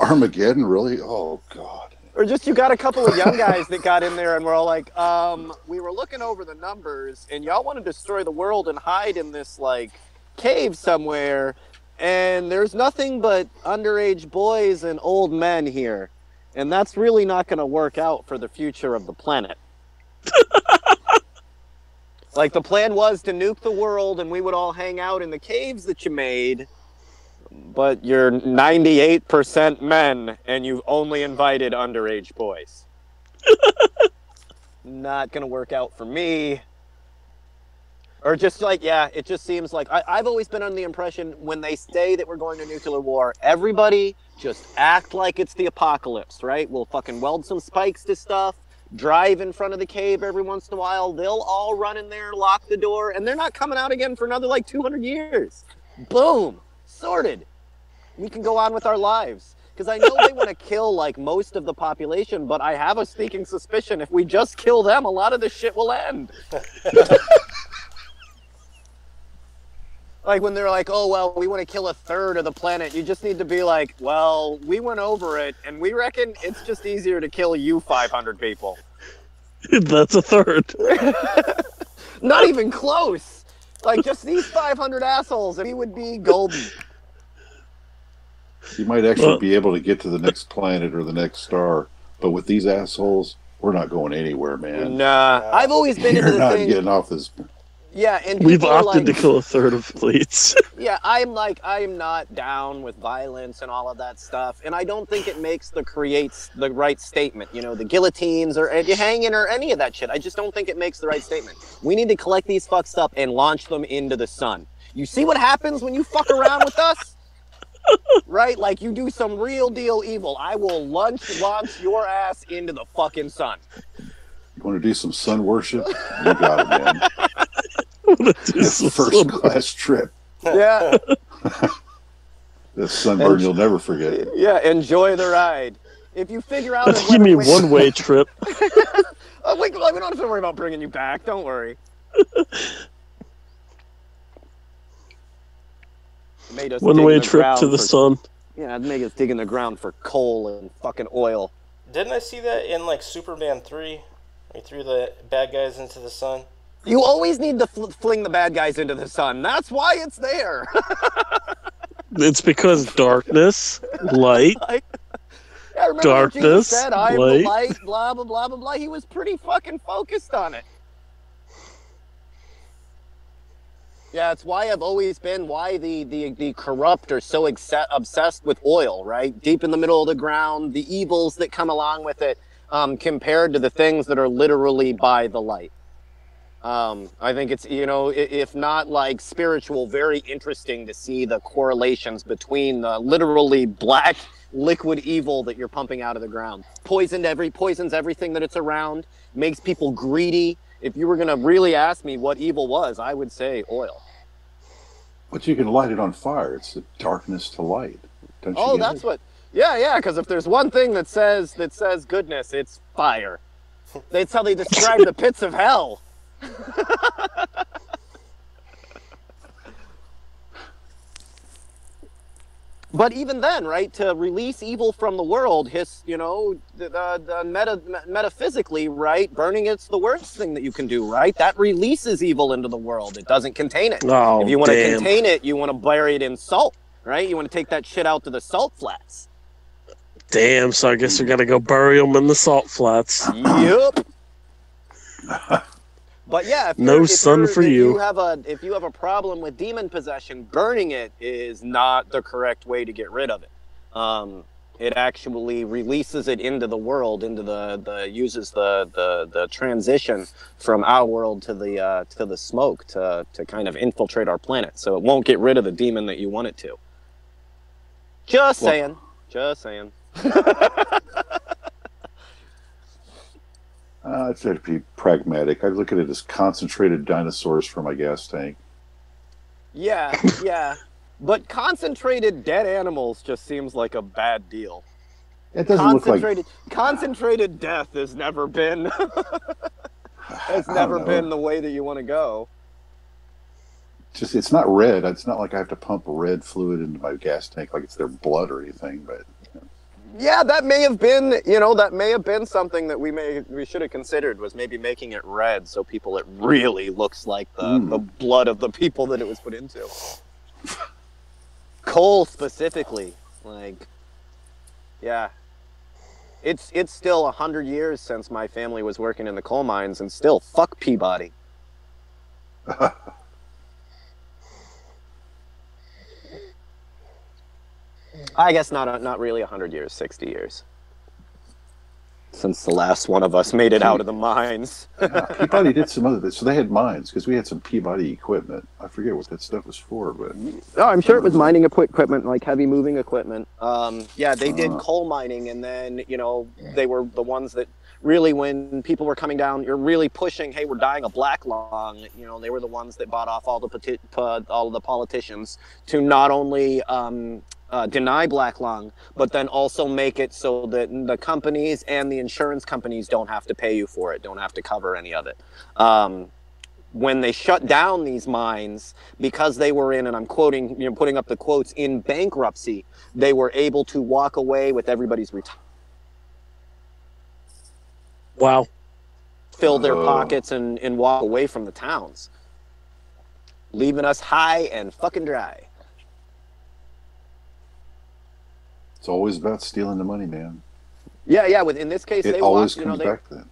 Speaker 8: Armageddon, really? Oh, God.
Speaker 6: Or just you got a couple of young guys that got in there and were all like, we were looking over the numbers, and y'all want to destroy the world and hide in this, like, cave somewhere, and there's nothing but underage boys and old men here. And that's really not going to work out for the future of the planet. Like, the plan was to nuke the world and we would all hang out in the caves that you made, but you're 98% men and you've only invited underage boys. Not going to work out for me. Or just like, yeah, it just seems like, I've always been under the impression when they say that we're going to nuclear war, everybody just act like it's the apocalypse, right? We'll fucking weld some spikes to stuff, drive in front of the cave every once in a while. They'll all run in there, lock the door, and they're not coming out again for another like 200 years. Boom, sorted. We can go on with our lives. Because I know they want to kill like most of the population, but I have a sneaking suspicion if we just kill them, a lot of this shit will end. Like when they're like, oh, well, we want to kill a third of the planet. You just need to be like, well, we went over it, and we reckon it's just easier to kill you 500 people.
Speaker 9: That's a third.
Speaker 6: Not even close. Like, just these 500 assholes, and he would be golden.
Speaker 8: You might actually be able to get to the next planet or the next star, but with these assholes, we're not going anywhere, man.
Speaker 6: Nah. I've always been into the
Speaker 8: not
Speaker 6: thing.
Speaker 8: getting off this.
Speaker 6: Yeah, and
Speaker 9: we've
Speaker 6: people are
Speaker 9: opted
Speaker 6: like,
Speaker 9: to kill a third of fleets.
Speaker 6: Yeah, I'm not down with violence and all of that stuff, and I don't think it makes creates the right statement. You know, the guillotines or hanging or any of that shit. I just don't think it makes the right statement. We need to collect these fucks up and launch them into the sun. You see what happens when you fuck around with us? Right? Like, you do some real deal evil. I will launch your ass into the fucking sun.
Speaker 8: You want to do some sun worship? You got it, man. It's the first class trip.
Speaker 6: Yeah.
Speaker 8: This sunburn you'll never forget.
Speaker 6: Yeah, enjoy the ride. If you figure out...
Speaker 9: Give me a one-way trip.
Speaker 6: We don't have to worry about bringing you back. Don't worry.
Speaker 9: One-way trip to the sun.
Speaker 6: Yeah, it'd make us dig in the ground for coal and fucking oil.
Speaker 5: Didn't I see that in like Superman 3? He threw the bad guys into the sun.
Speaker 6: You always need to fling the bad guys into the sun. That's why it's there.
Speaker 9: It's because darkness, light,
Speaker 6: yeah, remember
Speaker 9: darkness,
Speaker 6: Jesus said, I am
Speaker 9: light.
Speaker 6: the light, blah, blah, blah, blah, blah. He was pretty fucking focused on it. Yeah, it's why I've always been, why the corrupt are so obsessed with oil, right? Deep in the middle of the ground, the evils that come along with it, compared to the things that are literally by the light. I think it's, you know, if not like spiritual, very interesting to see the correlations between the literally black liquid evil that you're pumping out of the ground. Poisons everything that it's around, makes people greedy. If you were going to really ask me what evil was, I would say oil.
Speaker 8: But you can light it on fire. It's the darkness to light. Don't you
Speaker 6: Oh,
Speaker 8: get
Speaker 6: that's
Speaker 8: it?
Speaker 6: what. Yeah, because if there's one thing that says goodness, it's fire. That's how they describe the pits of hell. But even then, right, to release evil from the world, metaphysically, right, burning it's the worst thing that you can do, right? That releases evil into the world. It doesn't contain it.
Speaker 9: Oh,
Speaker 6: if you want to
Speaker 9: damn.
Speaker 6: contain it, you want to bury it in salt, right? You want to take that shit out to the salt flats.
Speaker 9: Damn, so I guess we gotta go bury them in the salt flats.
Speaker 6: Yep. But yeah, if you have a problem with demon possession, burning it is not the correct way to get rid of it. It actually releases it into the world, into uses the transition from our world to the smoke to kind of infiltrate our planet. So it won't get rid of the demon that you want it to. Just saying.
Speaker 8: I'd say to be pragmatic. I look at it as concentrated dinosaurs for my gas tank.
Speaker 6: Yeah. But concentrated dead animals just seems like a bad deal.
Speaker 8: It doesn't look like...
Speaker 6: Concentrated death has never been... been the way that you want to go.
Speaker 8: It's not red. It's not like I have to pump red fluid into my gas tank like it's their blood or anything, but...
Speaker 6: Yeah, that may have been something that we should have considered, was maybe making it red so it really looks like the blood of the people that it was put into. Coal specifically, like, yeah. it's still 100 years since my family was working in the coal mines, and still fuck Peabody. I guess not really 100 years, 60 years. Since the last one of us made it out of the mines.
Speaker 8: Peabody did some other things. So they had mines, because we had some Peabody equipment. I forget what that stuff was for, but...
Speaker 6: Oh, I'm sure it was mining equipment, like heavy moving equipment. Yeah, they did coal mining, and then, you know, they were the ones that really, when people were coming down, you're really pushing, hey, we're dying of black lung, you know, they were the ones that bought off all the politicians to not only... deny black lung, but then also make it so that the companies and the insurance companies don't have to pay you for it, don't have to cover any of it. When they shut down these mines, because they were in, and I'm quoting, you know, putting up the quotes, in bankruptcy, they were able to walk away with everybody's retirement.
Speaker 9: Wow.
Speaker 6: Fill their pockets and walk away from the towns, leaving us high and fucking dry.
Speaker 8: It's always about stealing the money, man.
Speaker 6: Yeah. In this case,
Speaker 8: It always comes back to that.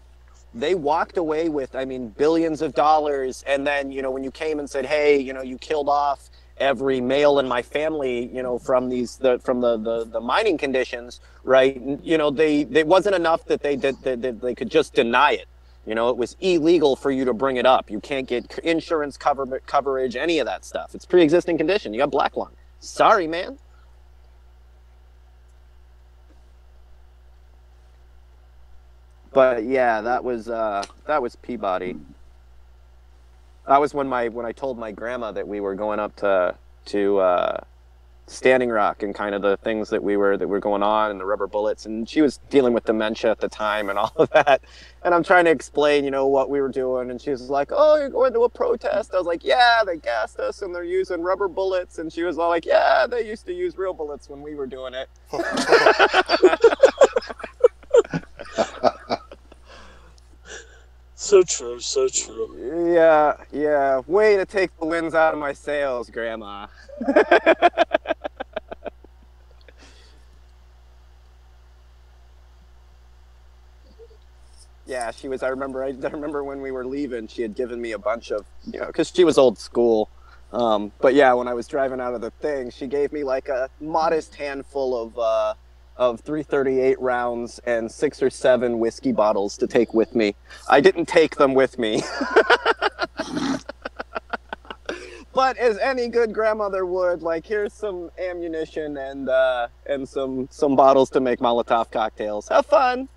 Speaker 6: They walked away with, I mean, billions of dollars. And then, you know, when you came and said, hey, you know, you killed off every male in my family, you know, from the mining conditions, right? You know, they wasn't enough that they could just deny it. You know, it was illegal for you to bring it up. You can't get insurance coverage, any of that stuff. It's pre-existing condition. You got black lung. Sorry, man. But yeah, that was Peabody. That was when I told my grandma that we were going up to Standing Rock, and kind of the things that were going on, and the rubber bullets, and she was dealing with dementia at the time and all of that. And I'm trying to explain, you know, what we were doing, and she was like, "Oh, you're going to a protest?" I was like, "Yeah, they gassed us and they're using rubber bullets." And she was all like, "Yeah, they used to use real bullets when we were doing it."
Speaker 9: So true, so true.
Speaker 6: Yeah. Way to take the winds out of my sails, Grandma. Yeah, she was. I remember when we were leaving, she had given me a bunch of, you know, because she was old school. But yeah, when I was driving out of the thing, she gave me like a modest handful of 338 rounds and 6 or 7 whiskey bottles to take with me. I didn't take them with me. But as any good grandmother would, like, here's some ammunition and some bottles to make Molotov cocktails. Have fun.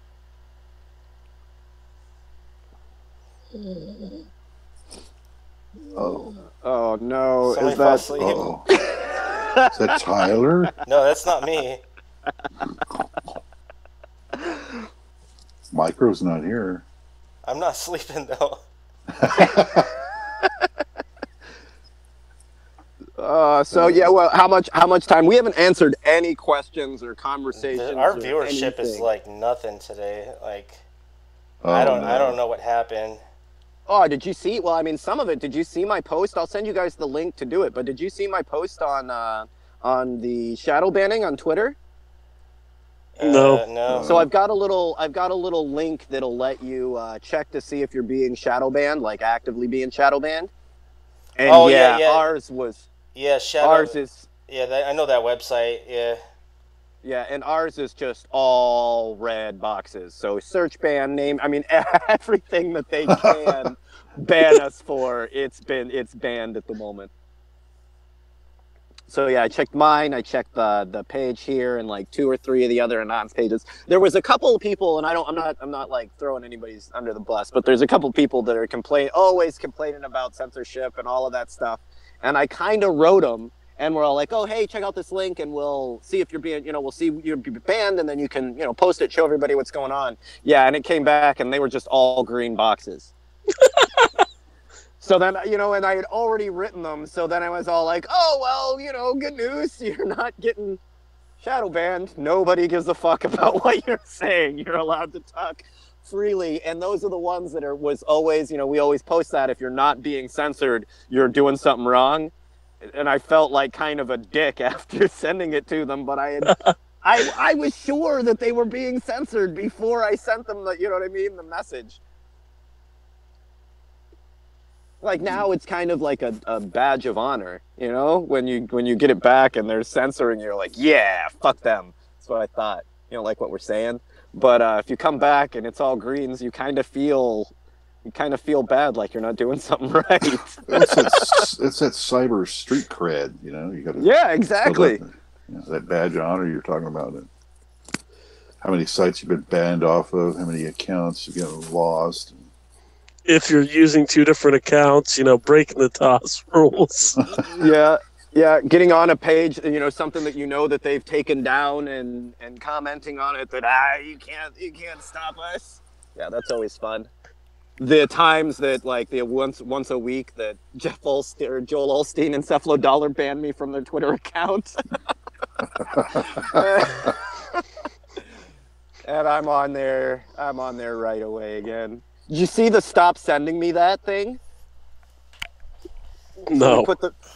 Speaker 6: Oh no.
Speaker 5: Somebody
Speaker 6: Is
Speaker 5: fell
Speaker 6: that
Speaker 5: asleep.
Speaker 8: Is that Tyler?
Speaker 5: No, that's not me.
Speaker 8: Micro's not here.
Speaker 5: I'm not sleeping though.
Speaker 6: So yeah, well, how much time? We haven't answered any questions or conversations.
Speaker 5: Our
Speaker 6: or
Speaker 5: viewership is
Speaker 6: anything.
Speaker 5: like nothing today. Like I don't know what happened.
Speaker 6: Oh, did you see? Well, I mean, some of it. Did you see my post? I'll send you guys the link to do it. But did you see my post on the shadow banning on Twitter?
Speaker 5: No.
Speaker 6: So I've got a little link that'll let you check to see if you're being shadow banned, like actively being shadow banned. And ours was.
Speaker 5: Yeah, shadow.
Speaker 6: Ours is.
Speaker 5: Yeah, I know that website. Yeah.
Speaker 6: Yeah, and ours is just all red boxes. So search ban, name, I mean, everything that they can ban us for, it's banned at the moment. So yeah, I checked mine, I checked the page here, and like 2 or 3 of the other anonymous pages. There was a couple of people, and I'm not like throwing anybody's under the bus, but there's a couple of people that are always complaining about censorship and all of that stuff. And I kind of wrote them. And we're all like, oh, hey, check out this link, and we'll see if you're being, we'll see you're banned, and then you can, post it, show everybody what's going on. Yeah, and it came back, and they were just all green boxes. So then, and I had already written them, so then I was all like, oh, well, good news, you're not getting shadow banned. Nobody gives a fuck about what you're saying. You're allowed to talk freely, and those are the ones that was always, we always post that if you're not being censored, you're doing something wrong. And I felt like kind of a dick after sending it to them, but I I was sure that they were being censored before I sent them the, you know what I mean, the message. Like now it's kind of like a badge of honor, you know, when you get it back and they're censoring, you're like, yeah, fuck them. That's what I thought. You know, like what we're saying. But if you come back and it's all greens, you kind of feel bad, like you're not doing something right.
Speaker 8: It's that cyber street cred, you know. You got to.
Speaker 6: Yeah, exactly.
Speaker 8: That badge of honor you're talking about. How many sites you've been banned off of? How many accounts you've lost?
Speaker 9: If you're using 2 different accounts, you know, breaking the TOS rules.
Speaker 6: Yeah, getting on a page, you know, something that you know that they've taken down and commenting on it that you can't stop us. Yeah, that's always fun. The times that like the once a week that Jeff Olstein or Joel Olstein and Cephalo Dollar banned me from their Twitter account. And I'm on there right away again. Did you see the stop sending me that thing?
Speaker 9: No.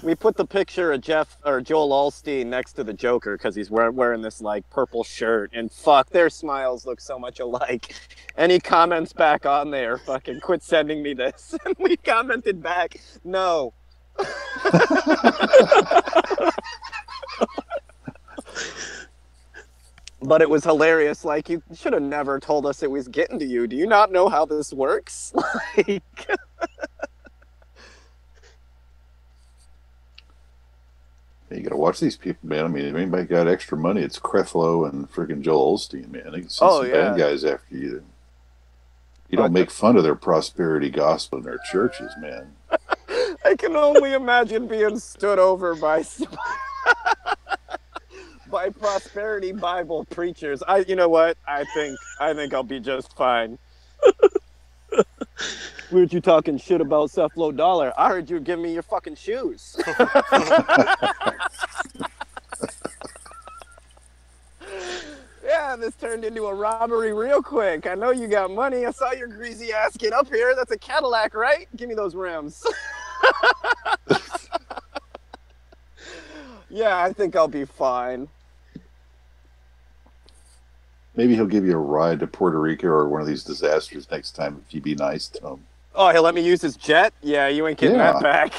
Speaker 6: We put the picture of Jeff or Joel Olstein next to the Joker because he's wearing this like purple shirt, and fuck, their smiles look so much alike. And he comments back on there, fucking quit sending me this. And we commented back, no. But it was hilarious. Like, you should have never told us it was getting to you. Do you not know how this works? Like,
Speaker 8: you got to watch these people, man. I mean, if anybody got extra money, it's Creflo and freaking Joel Olstein, man. They can send some bad guys after you. You don't make fun of their prosperity gospel in their churches, man.
Speaker 6: I can only imagine being stood over by prosperity Bible preachers. You know what? I think I'll be just fine. We heard you talking shit about Cephalo Dollar. I heard you give me your fucking shoes. Yeah, this turned into a robbery real quick. I know you got money. I saw your greasy ass get up here. That's a Cadillac, right? Give me those rims. Yeah, I think I'll be fine.
Speaker 8: Maybe he'll give you a ride to Puerto Rico or one of these disasters next time if you be nice to him.
Speaker 6: Oh, he'll let me use his jet? Yeah, you ain't getting that back.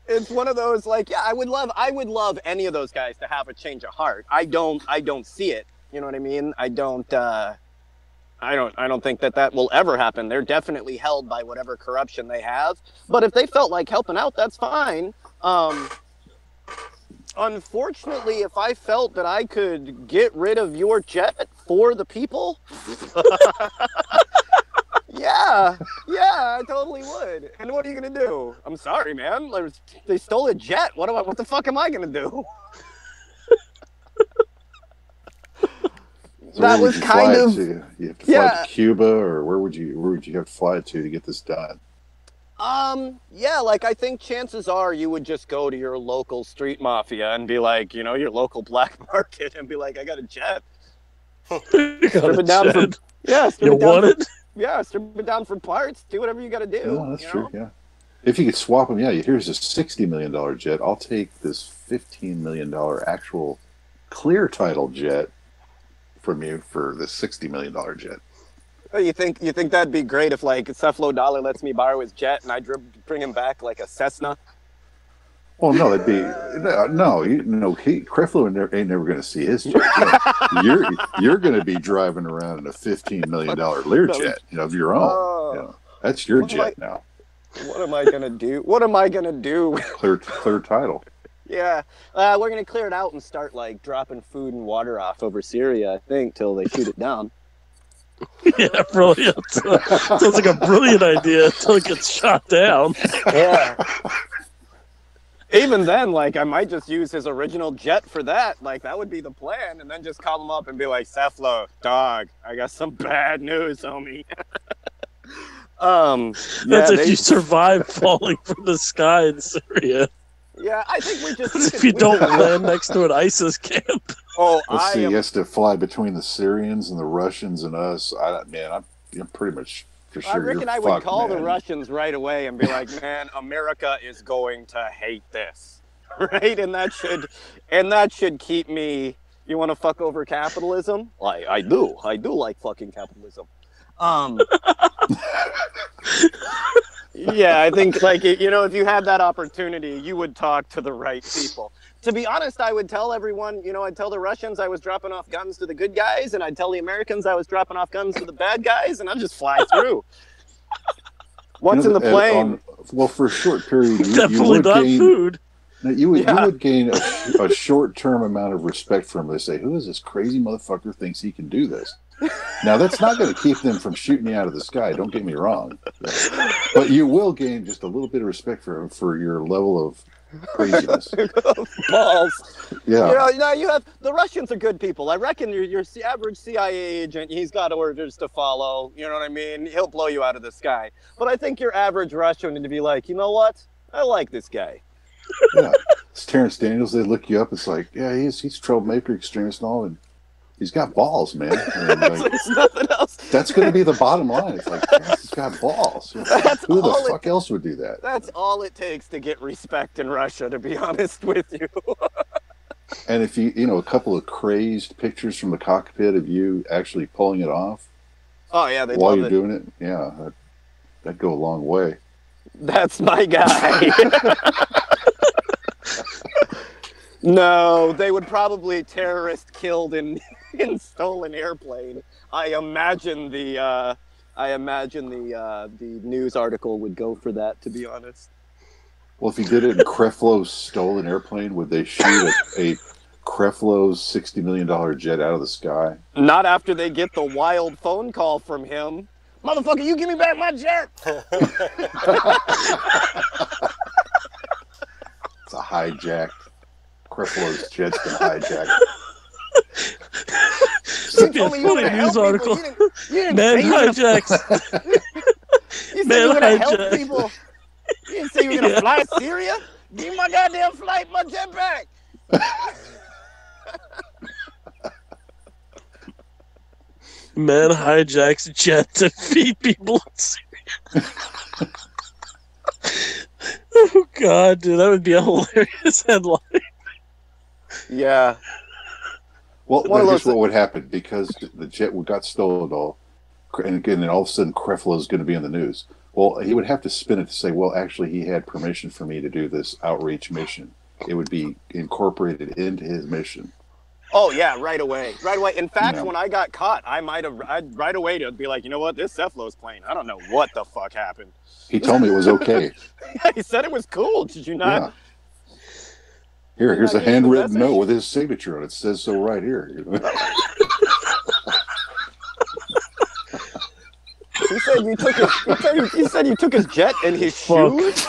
Speaker 6: It's one of those, like, yeah, I would love any of those guys to have a change of heart. I don't see it. You know what I mean? I don't think that will ever happen. They're definitely held by whatever corruption they have. But if they felt like helping out, that's fine. Unfortunately, if I felt that I could get rid of your jet for the people, yeah, I totally would. And what are you gonna do? I'm sorry, man. They stole a jet. What the fuck am I gonna do?
Speaker 8: So that was kind of. You have to fly to Cuba, or where would you have to fly to get this done?
Speaker 6: Yeah, like I think chances are you would just go to your local street mafia and be like, you know, your local black market, and be like, I got a jet.
Speaker 9: Strip it down for,
Speaker 6: strip it down for parts. Do whatever you got to do.
Speaker 8: Oh, that's true. Yeah, if you could swap them, here's a $60 million jet. I'll take this $15 million actual clear title jet from you for the $60 million jet.
Speaker 6: You think that'd be great if like Cephalo Dollar lets me borrow his jet and I bring him back like a Cessna?
Speaker 8: Well, no, that'd be Creflo ain't never going to see his jet. You're going to be driving around in a $15 million Learjet, of your own. That's your jet now.
Speaker 6: What am I going to do? What am I going to do?
Speaker 8: Clear title.
Speaker 6: Yeah, we're going to clear it out and start like dropping food and water off over Syria, I think, till they shoot it down.
Speaker 9: Yeah, brilliant. Sounds like a brilliant idea until it gets shot down.
Speaker 6: Yeah. Even then, like, I might just use his original jet for that. Like, that would be the plan. And then just call him up and be like, Cephalo, dog, I got some bad news, homie.
Speaker 9: That's if you survive falling from the sky in Syria.
Speaker 6: Yeah, I think we just...
Speaker 9: if you don't land next to an ISIS camp.
Speaker 8: Let's see, he has to fly between the Syrians and the Russians and us. I'm pretty much for sure.
Speaker 6: I reckon would call the Russians right away and be like, man, America is going to hate this. right? And that should keep me. You want to fuck over capitalism? I do like fucking capitalism. Yeah, I think like if you had that opportunity, you would talk to the right people. To be honest, I would tell everyone, I'd tell the Russians I was dropping off guns to the good guys, and I'd tell the Americans I was dropping off guns to the bad guys, and I'd just fly through. What's in the plane?
Speaker 8: Well, for a short period,
Speaker 9: Definitely not food.
Speaker 8: You would gain a short-term amount of respect from them. They say, who is this crazy motherfucker thinks he can do this? Now, that's not going to keep them from shooting you out of the sky. Don't get me wrong. But you will gain just a little bit of respect for your level of craziness.
Speaker 6: Balls.
Speaker 8: Yeah.
Speaker 6: You have the Russians are good people. I reckon your average CIA agent, he's got orders to follow. You know what I mean? He'll blow you out of the sky. But I think your average Russian would be like, you know what? I like this guy.
Speaker 8: Yeah. It's Terrence Daniels. They look you up. It's like, yeah, he's a troublemaker, extremist, and all, and he's got balls, man. And
Speaker 6: There's nothing else.
Speaker 8: That's going to be the bottom line. It's like, he's got balls. Who the fuck else would do that?
Speaker 6: That's all it takes to get respect in Russia, to be honest with you.
Speaker 8: And if a couple of crazed pictures from the cockpit of you actually pulling it off.
Speaker 6: Oh yeah,
Speaker 8: while you're doing it, yeah, that'd go a long way.
Speaker 6: That's my guy. No, they would probably terrorist killed in stolen airplane. I imagine the news article would go for that, to be honest.
Speaker 8: Well, if he did it in Creflo's stolen airplane, would they shoot a Creflo's $60 million jet out of the sky?
Speaker 6: Not after they get the wild phone call from him. Motherfucker, you give me back my jet!
Speaker 8: It's a hijacked. Creflo's jet's been hijacked.
Speaker 6: You told me you were going to help
Speaker 9: article.
Speaker 6: people. You didn't
Speaker 9: Man
Speaker 6: say you were
Speaker 9: hijacks.
Speaker 6: You said you were going to help people. You didn't say you were going to fly Syria? Give me my goddamn flight, my jet back.
Speaker 9: Man hijacks jet to feed people in Syria. Oh God, dude, that would be a hilarious headline.
Speaker 6: Yeah.
Speaker 8: Well, here's what would happen, because the jet got stolen all, and again, then all of a sudden Creflo's going to be in the news. Well, he would have to spin it to say, well, actually, he had permission for me to do this outreach mission. It would be incorporated into his mission.
Speaker 6: Oh yeah, right away. In fact, when I got caught, I'd right away to be like, you know what, this Cephalos's plane. I don't know what the fuck happened.
Speaker 8: He told me it was okay.
Speaker 6: He said it was cool. Did you not?
Speaker 8: Yeah. Here's a handwritten note with his signature on it. It says so right here.
Speaker 6: He said you took his. He said you took his jet and his shoes.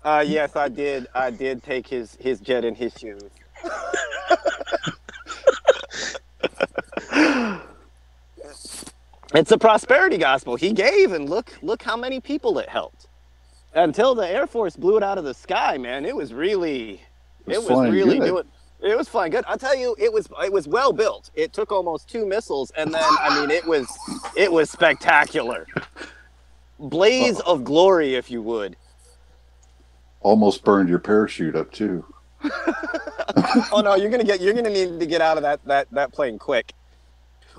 Speaker 6: Yes, I did. I did take his jet and his shoes. It's a prosperity gospel. He gave, and look how many people it helped. Until the Air Force blew it out of the sky, man, it was really doing. It was flying good. I'll tell you, it was well built. It took almost 2 missiles, and then it was spectacular. Blaze of glory, if you would.
Speaker 8: Almost burned your parachute up too.
Speaker 6: Oh no, you're gonna need to get out of that plane quick.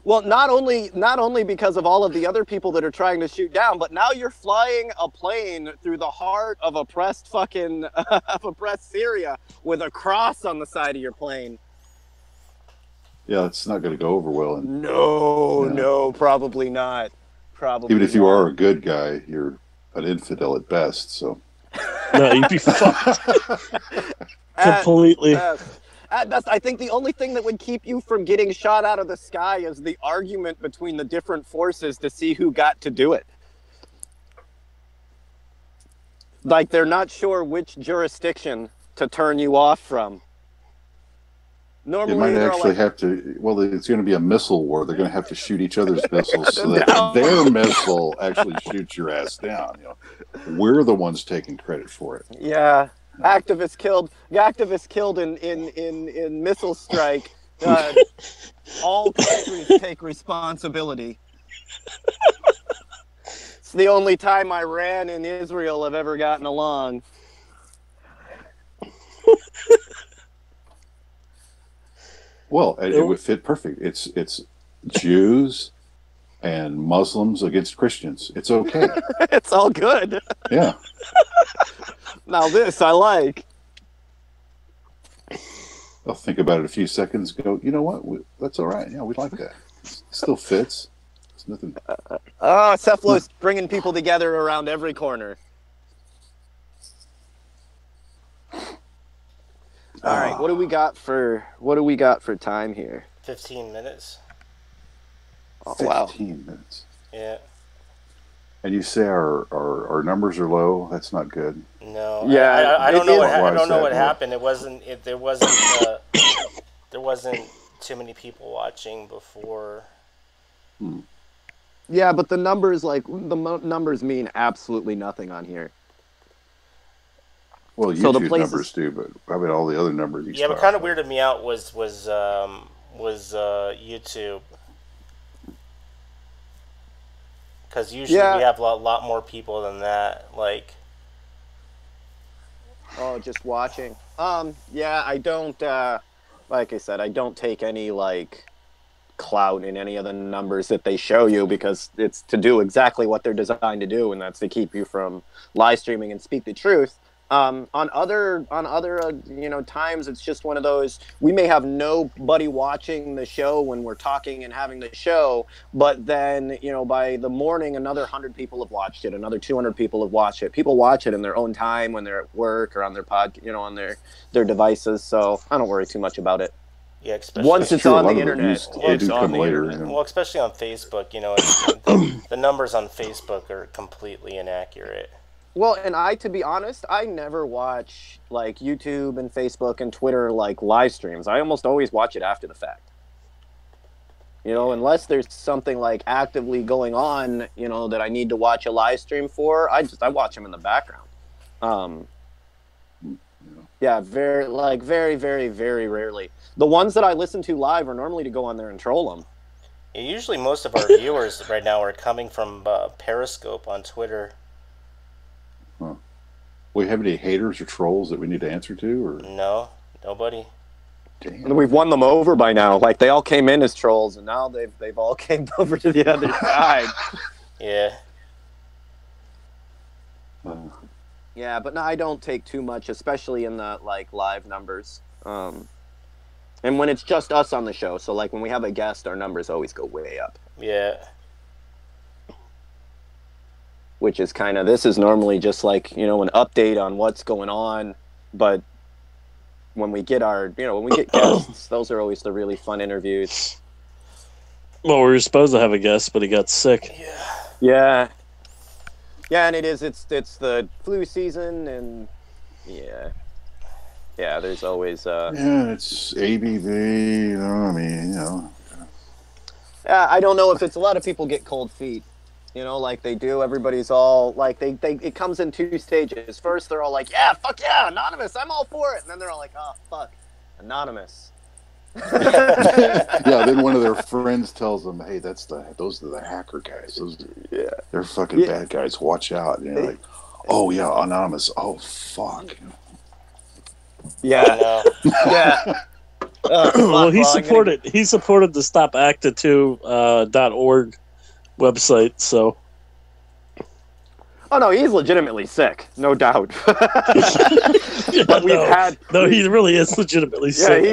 Speaker 6: Well, not only because of all of the other people that are trying to shoot down, but now you're flying a plane through the heart of oppressed Syria with a cross on the side of your plane.
Speaker 8: Yeah, it's not going to go over well.
Speaker 6: No, probably not.
Speaker 8: Even if you are a good guy, you're an infidel at best. So.
Speaker 9: No, you'd be fucked. Completely.
Speaker 6: At best, I think the only thing that would keep you from getting shot out of the sky is the argument between the different forces to see who got to do it. Like, they're not sure which jurisdiction to turn you off from. Normally,
Speaker 8: they might actually have to. Well, it's going to be a missile war. They're going to have to shoot each other's missiles so that their missile actually shoots your ass down. We're the ones taking credit for it.
Speaker 6: Yeah. Activists killed in missile strike. All countries take responsibility. It's the only time Iran and Israel have ever gotten along.
Speaker 8: Well, it would fit perfect. It's Jews and Muslims against Christians. It's okay.
Speaker 6: It's all good.
Speaker 8: Yeah.
Speaker 6: Now this I like.
Speaker 8: I'll think about it a few seconds. Go. You know what? That's all right. Yeah, we like that. It still fits. It's nothing.
Speaker 6: Cephalo's bringing people together around every corner. All right, what do we got for time here?
Speaker 5: 15 minutes.
Speaker 6: Oh, wow.
Speaker 8: 15 minutes.
Speaker 5: Yeah.
Speaker 8: And you say our numbers are low. That's not good.
Speaker 5: No.
Speaker 6: Yeah,
Speaker 5: I don't know what
Speaker 8: Why is
Speaker 5: I don't know
Speaker 8: that?
Speaker 5: what happened. There wasn't too many people watching before.
Speaker 6: Yeah, but the numbers numbers mean absolutely nothing on here.
Speaker 8: Well,
Speaker 6: So the
Speaker 8: YouTube
Speaker 6: places-
Speaker 8: numbers do, but how about all the other numbers? You
Speaker 5: Yeah, but
Speaker 8: saw?
Speaker 5: kind of weirded me out was YouTube. Because usually
Speaker 6: Yeah.
Speaker 5: we have a lot more people than that. Like,
Speaker 6: Oh, just watching. Yeah, I don't. Like I said, I don't take any clout in any of the numbers that they show you because it's to do exactly what they're designed to do, and that's to keep you from live streaming and speak the truth. On other times, it's just one of those. We may have nobody watching the show when we're talking and having the show, but then by the morning, another 100 people have watched it, another 200 people have watched it. People watch it in their own time when they're at work or on their on their devices. So I don't worry too much about it.
Speaker 5: yeah, especially
Speaker 6: Once it's
Speaker 8: true, a
Speaker 6: on
Speaker 8: lot
Speaker 6: the
Speaker 8: of them
Speaker 6: internet,
Speaker 8: used- they
Speaker 6: it's
Speaker 8: do
Speaker 6: on
Speaker 8: come
Speaker 6: the
Speaker 8: later,
Speaker 6: internet.
Speaker 8: you know.
Speaker 5: well, especially on Facebook. The numbers on Facebook are completely inaccurate.
Speaker 6: Well, and to be honest, I never watch YouTube and Facebook and Twitter live streams. I almost always watch it after the fact. Unless there's something actively going on, that I need to watch a live stream for, I watch them in the background. Yeah, very, very, very rarely. The ones that I listen to live are normally to go on there and troll them.
Speaker 5: Yeah, usually most of our viewers right now are coming from Periscope on Twitter.
Speaker 8: We have any haters or trolls that we need to answer to, or
Speaker 5: No, nobody.
Speaker 8: damn?
Speaker 6: We've won them over by now. They all came in as trolls, and now they've all came over to the other side.
Speaker 5: Yeah.
Speaker 6: Yeah, but no, I don't take too much, especially in the live numbers. And when it's just us on the show, so when we have a guest, our numbers always go way up.
Speaker 5: Yeah.
Speaker 6: Which is this is normally just an update on what's going on, but when we get guests, those are always the really fun interviews.
Speaker 9: Well, we were supposed to have a guest, but he got sick.
Speaker 6: Yeah, and it's the flu season, and yeah, there's always
Speaker 8: Yeah, it's ABV.
Speaker 6: Yeah, I don't know if it's a lot of people get cold feet. They do. Everybody's all it comes in two stages. First, they're all yeah, fuck yeah, anonymous, I'm all for it. And then they're all oh, fuck, anonymous.
Speaker 8: Yeah, then one of their friends tells them, "Hey, those are the hacker guys. They're fucking bad guys. Watch out." And you're like, "Oh yeah, anonymous. Oh fuck."
Speaker 6: Yeah, yeah.
Speaker 9: Well, he supported the StopACTA2.org website, so.
Speaker 6: Oh no, he's legitimately sick, no doubt.
Speaker 9: Yeah,
Speaker 6: But we've
Speaker 9: he really is legitimately sick.
Speaker 6: Yeah,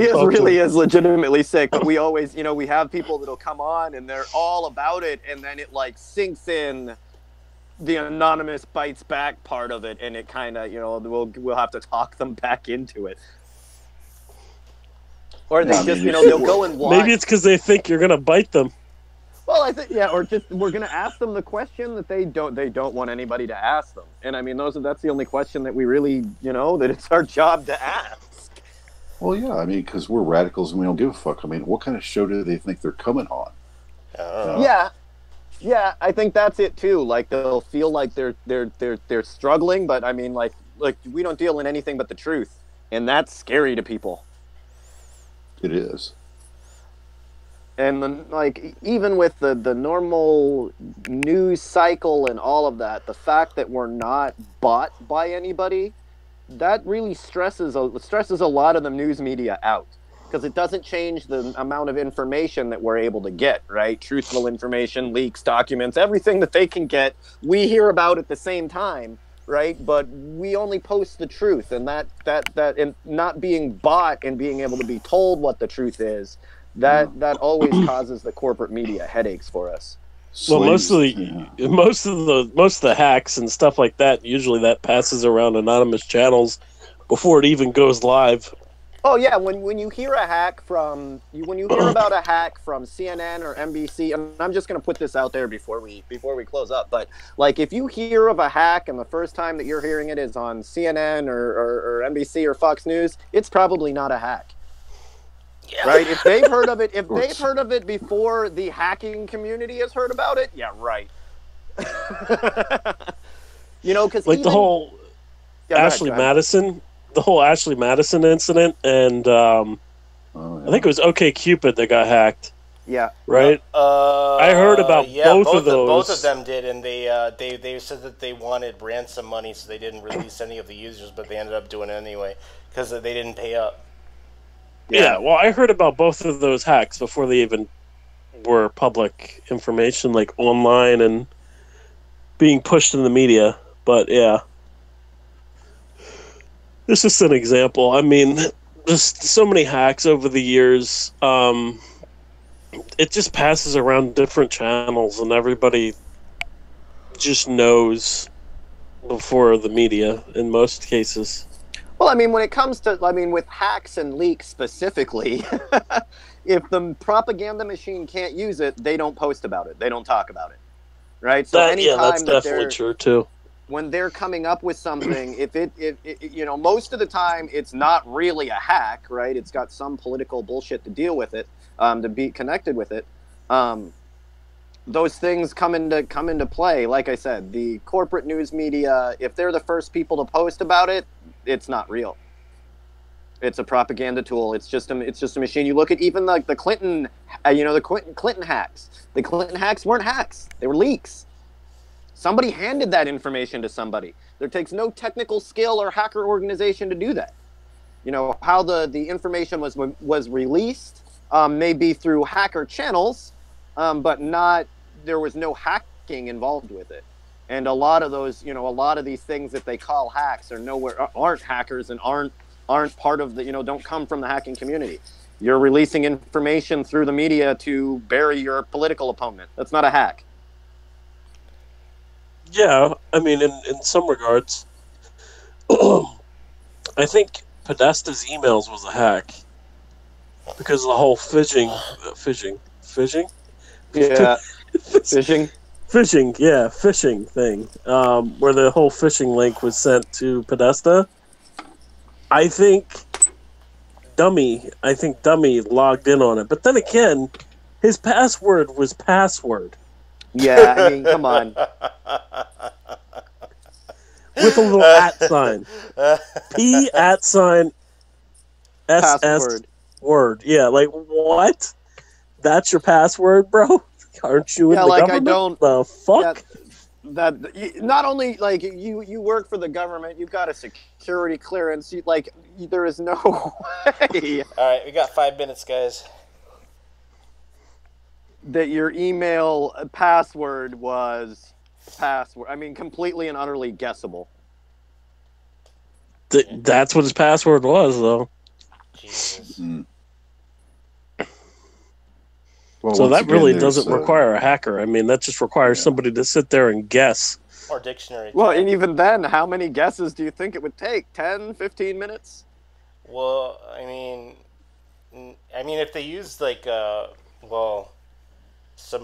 Speaker 6: he is legitimately sick. But we always, we have people that'll come on and they're all about it, and then it sinks in the anonymous bites back part of it, and it kind of, we'll have to talk them back into it. Or they they'll go and watch.
Speaker 9: Maybe it's because they think you're gonna bite them.
Speaker 6: Well, I think or just we're gonna ask them the question that they don't want anybody to ask them, and I mean that's the only question that we really that it's our job to ask.
Speaker 8: Well, yeah, I mean, because we're radicals and we don't give a fuck. I mean, what kind of show do they think they're coming on?
Speaker 6: Yeah, I think that's it too. They'll feel like they're struggling, but I mean, we don't deal in anything but the truth, and that's scary to people.
Speaker 8: It is.
Speaker 6: And then, even with the normal news cycle and all of that, the fact that we're not bought by anybody that really stresses a lot of the news media out, because it doesn't change the amount of information that we're able to get, right? Truthful information, leaks, documents, everything that they can get, we hear about at the same time, right? But we only post the truth, and that and not being bought and being able to be told what the truth is, that always causes the corporate media headaches for us.
Speaker 9: Well, most of the hacks and stuff like that, usually that passes around anonymous channels before it even goes live.
Speaker 6: Oh yeah, when you hear a hack from when you hear about a hack from CNN or NBC, and I'm just going to put this out there before we close up, but like if you hear of a hack and the first time that you're hearing it is on CNN or NBC or Fox News, it's probably not a hack. Yeah. Right? If they've heard of it, before the hacking community has heard about it, yeah, right. Because
Speaker 9: like the whole Ashley Madison incident, and I think it was OkCupid that got hacked.
Speaker 6: Yeah.
Speaker 9: Right. I heard about both of those.
Speaker 5: Both of them did, and they said that they wanted ransom money, so they didn't release any of the users, but they ended up doing it anyway because they didn't pay up.
Speaker 9: Yeah, well, I heard about both of those hacks before they even were public information, like online and being pushed in the media. But yeah, this is an example. I mean, just so many hacks over the years. It just passes around different channels, and everybody just knows before the media in most cases.
Speaker 6: Well, I mean, when it comes to, with hacks and leaks specifically, if the propaganda machine can't use it, they don't post about it. They don't talk about it, right? So
Speaker 9: that's definitely true too.
Speaker 6: When they're coming up with something, if most of the time it's not really a hack, right? It's got some political bullshit to deal with it, to be connected with it. Those things come into play. Like I said, the corporate news media, if they're the first people to post about it, it's not real. It's a propaganda tool. It's just a machine. You look at even the Clinton, Clinton hacks. The Clinton hacks weren't hacks. They were leaks. Somebody handed that information to somebody. There takes no technical skill or hacker organization to do that. How the information was released may be through hacker channels, but there was no hacking involved with it. And a lot of those, a lot of these things that they call hacks aren't hackers and aren't part of the, don't come from the hacking community. You're releasing information through the media to bury your political opponent. That's not a hack.
Speaker 9: Yeah, I mean, in some regards, I think Podesta's emails was a hack because of the whole phishing.
Speaker 6: Yeah, phishing.
Speaker 9: Phishing thing, where the whole phishing link was sent to Podesta. I think Dummy logged in on it, but then again, his password was password.
Speaker 6: Yeah, I mean, come on.
Speaker 9: With a little @ sign. P @ sign SS
Speaker 6: password.
Speaker 9: Word. Yeah, like, what? That's your password, bro? Aren't you in the government? I don't. The fuck?
Speaker 6: That not only like you work for the government, you've got a security clearance. There is no way.
Speaker 5: All right, we got 5 minutes, guys.
Speaker 6: That your email password was password. I mean, completely and utterly guessable.
Speaker 9: That's what his password was, though.
Speaker 5: Jesus.
Speaker 8: Well,
Speaker 9: so that really doesn't require a hacker. I mean, that just requires somebody to sit there and guess.
Speaker 5: Or dictionary.
Speaker 6: Well, and even then, how many guesses do you think it would take? 10, 15 minutes?
Speaker 5: Well, I mean, if they use some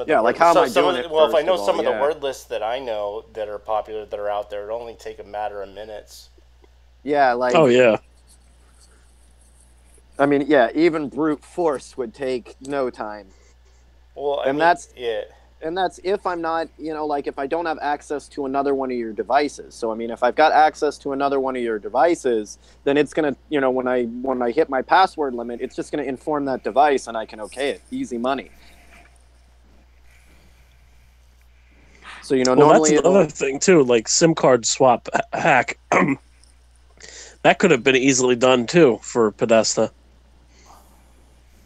Speaker 5: of the
Speaker 6: how am I doing it?
Speaker 5: Well, if I know some of the word lists that I know that are popular that are out there, it'll only take a matter of minutes.
Speaker 6: Yeah,
Speaker 9: oh yeah.
Speaker 6: I mean, yeah, even brute force would take no time.
Speaker 5: Well,
Speaker 6: that's if I'm not, if I don't have access to another one of your devices. So, I mean, if I've got access to another one of your devices, then it's going to, when I hit my password limit, it's just going to inform that device and I can okay it. Easy money. So, normally...
Speaker 9: that's another thing, too, like SIM card swap hack. That could have been easily done too for Podesta.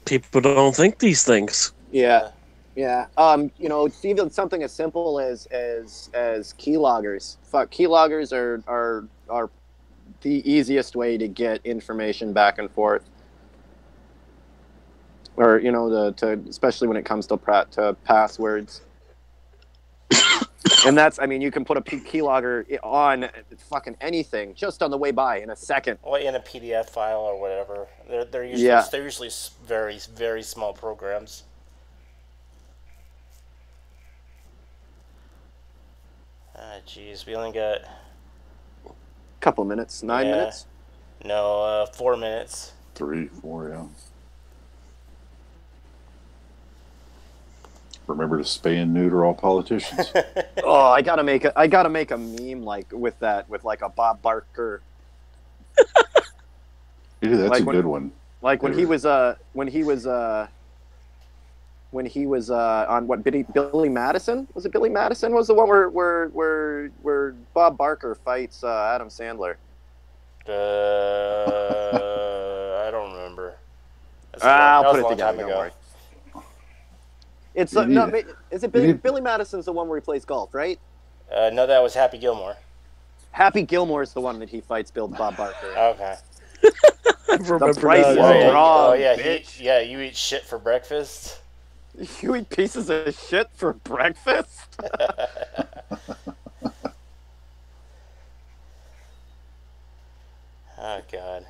Speaker 9: People don't think these things.
Speaker 6: Yeah. Yeah. You know, it's even something as simple as keyloggers. Fuck, keyloggers are the easiest way to get information back and forth. Or, you know, to especially when it comes to passwords. And that's, I mean, you can put a keylogger on fucking anything just on the way by in a second.
Speaker 5: Or in a PDF file or whatever. They're usually very, very small programs. Ah, jeez, we only got
Speaker 6: couple minutes, 9 minutes.
Speaker 5: No, 4 minutes.
Speaker 8: 3, 4, yeah. Remember to spay and neuter all politicians.
Speaker 6: Oh, I gotta make a meme like with like a Bob Barker.
Speaker 8: Yeah, that's a good one.
Speaker 6: Like when he was on what, Billy Madison? Was it Billy Madison? Was the one where Bob Barker fights Adam Sandler?
Speaker 5: I don't remember.
Speaker 6: I'll put it together. Don't worry. It's no, is it Billy Madison's the one where he plays golf, right?
Speaker 5: No, that was Happy Gilmore.
Speaker 6: Happy Gilmore is the one that he fights Bob Barker.
Speaker 5: Okay.
Speaker 6: The price is wrong.
Speaker 5: Oh yeah,
Speaker 6: bitch.
Speaker 5: you eat shit for breakfast.
Speaker 6: You eat pieces of shit for breakfast?
Speaker 5: Oh God.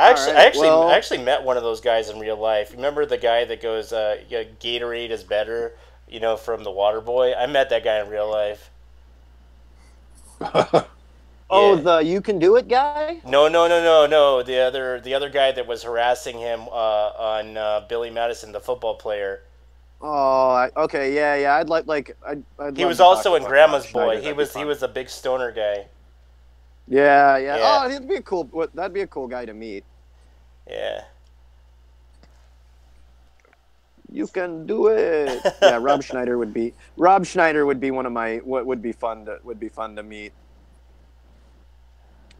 Speaker 5: I actually met one of those guys in real life. Remember the guy that goes, Gatorade is better, you know, from the Water Boy? I met that guy in real life.
Speaker 6: Oh, the You Can Do It guy?
Speaker 5: No. The other guy that was harassing him on Billy Madison, the football player.
Speaker 6: Oh, okay, yeah. I'd
Speaker 5: he was also in Grandma's Boy. He was a big stoner guy.
Speaker 6: Yeah. Oh, that'd be a cool guy to meet.
Speaker 5: Yeah.
Speaker 6: You can do it. Yeah, Rob Schneider would be one of my would be fun to meet.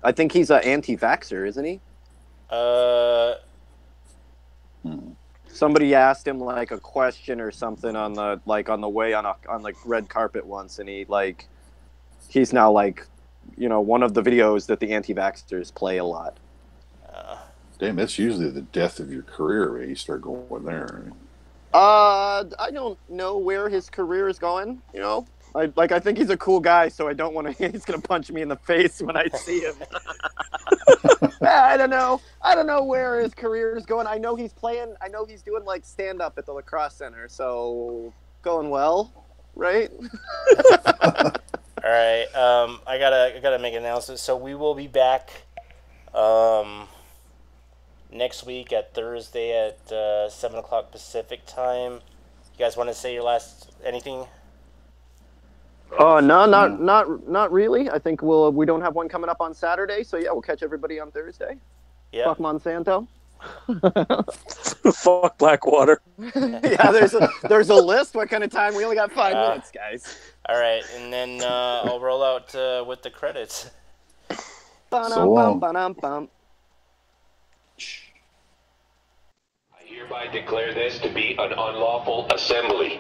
Speaker 6: I think he's an anti-vaxxer, isn't he? Somebody asked him like a question or something on the way on red carpet once, and he's now like, you know, one of the videos that the anti-vaxxers play a lot.
Speaker 8: Damn, that's usually the death of your career when you start going there.
Speaker 6: I don't know where his career is going. You know, I think he's a cool guy, so I don't want to. He's gonna punch me in the face when I see him. I don't know where his career is going. I know he's doing like stand up at the Lacrosse Center, so going well, right?
Speaker 5: All right, I gotta make an announcement. So we will be back next week at Thursday at 7:00 Pacific time. You guys want to say your last anything?
Speaker 6: Oh no, not really. I think we don't have one coming up on Saturday, so yeah, we'll catch everybody on Thursday.
Speaker 5: Yeah.
Speaker 6: Fuck Monsanto.
Speaker 9: Fuck Blackwater.
Speaker 6: Yeah, there's a list. What kind of time? We only got 5 minutes, guys.
Speaker 5: All right, and then I'll roll out with the credits.
Speaker 8: So long.
Speaker 11: I hereby declare this to be an unlawful assembly.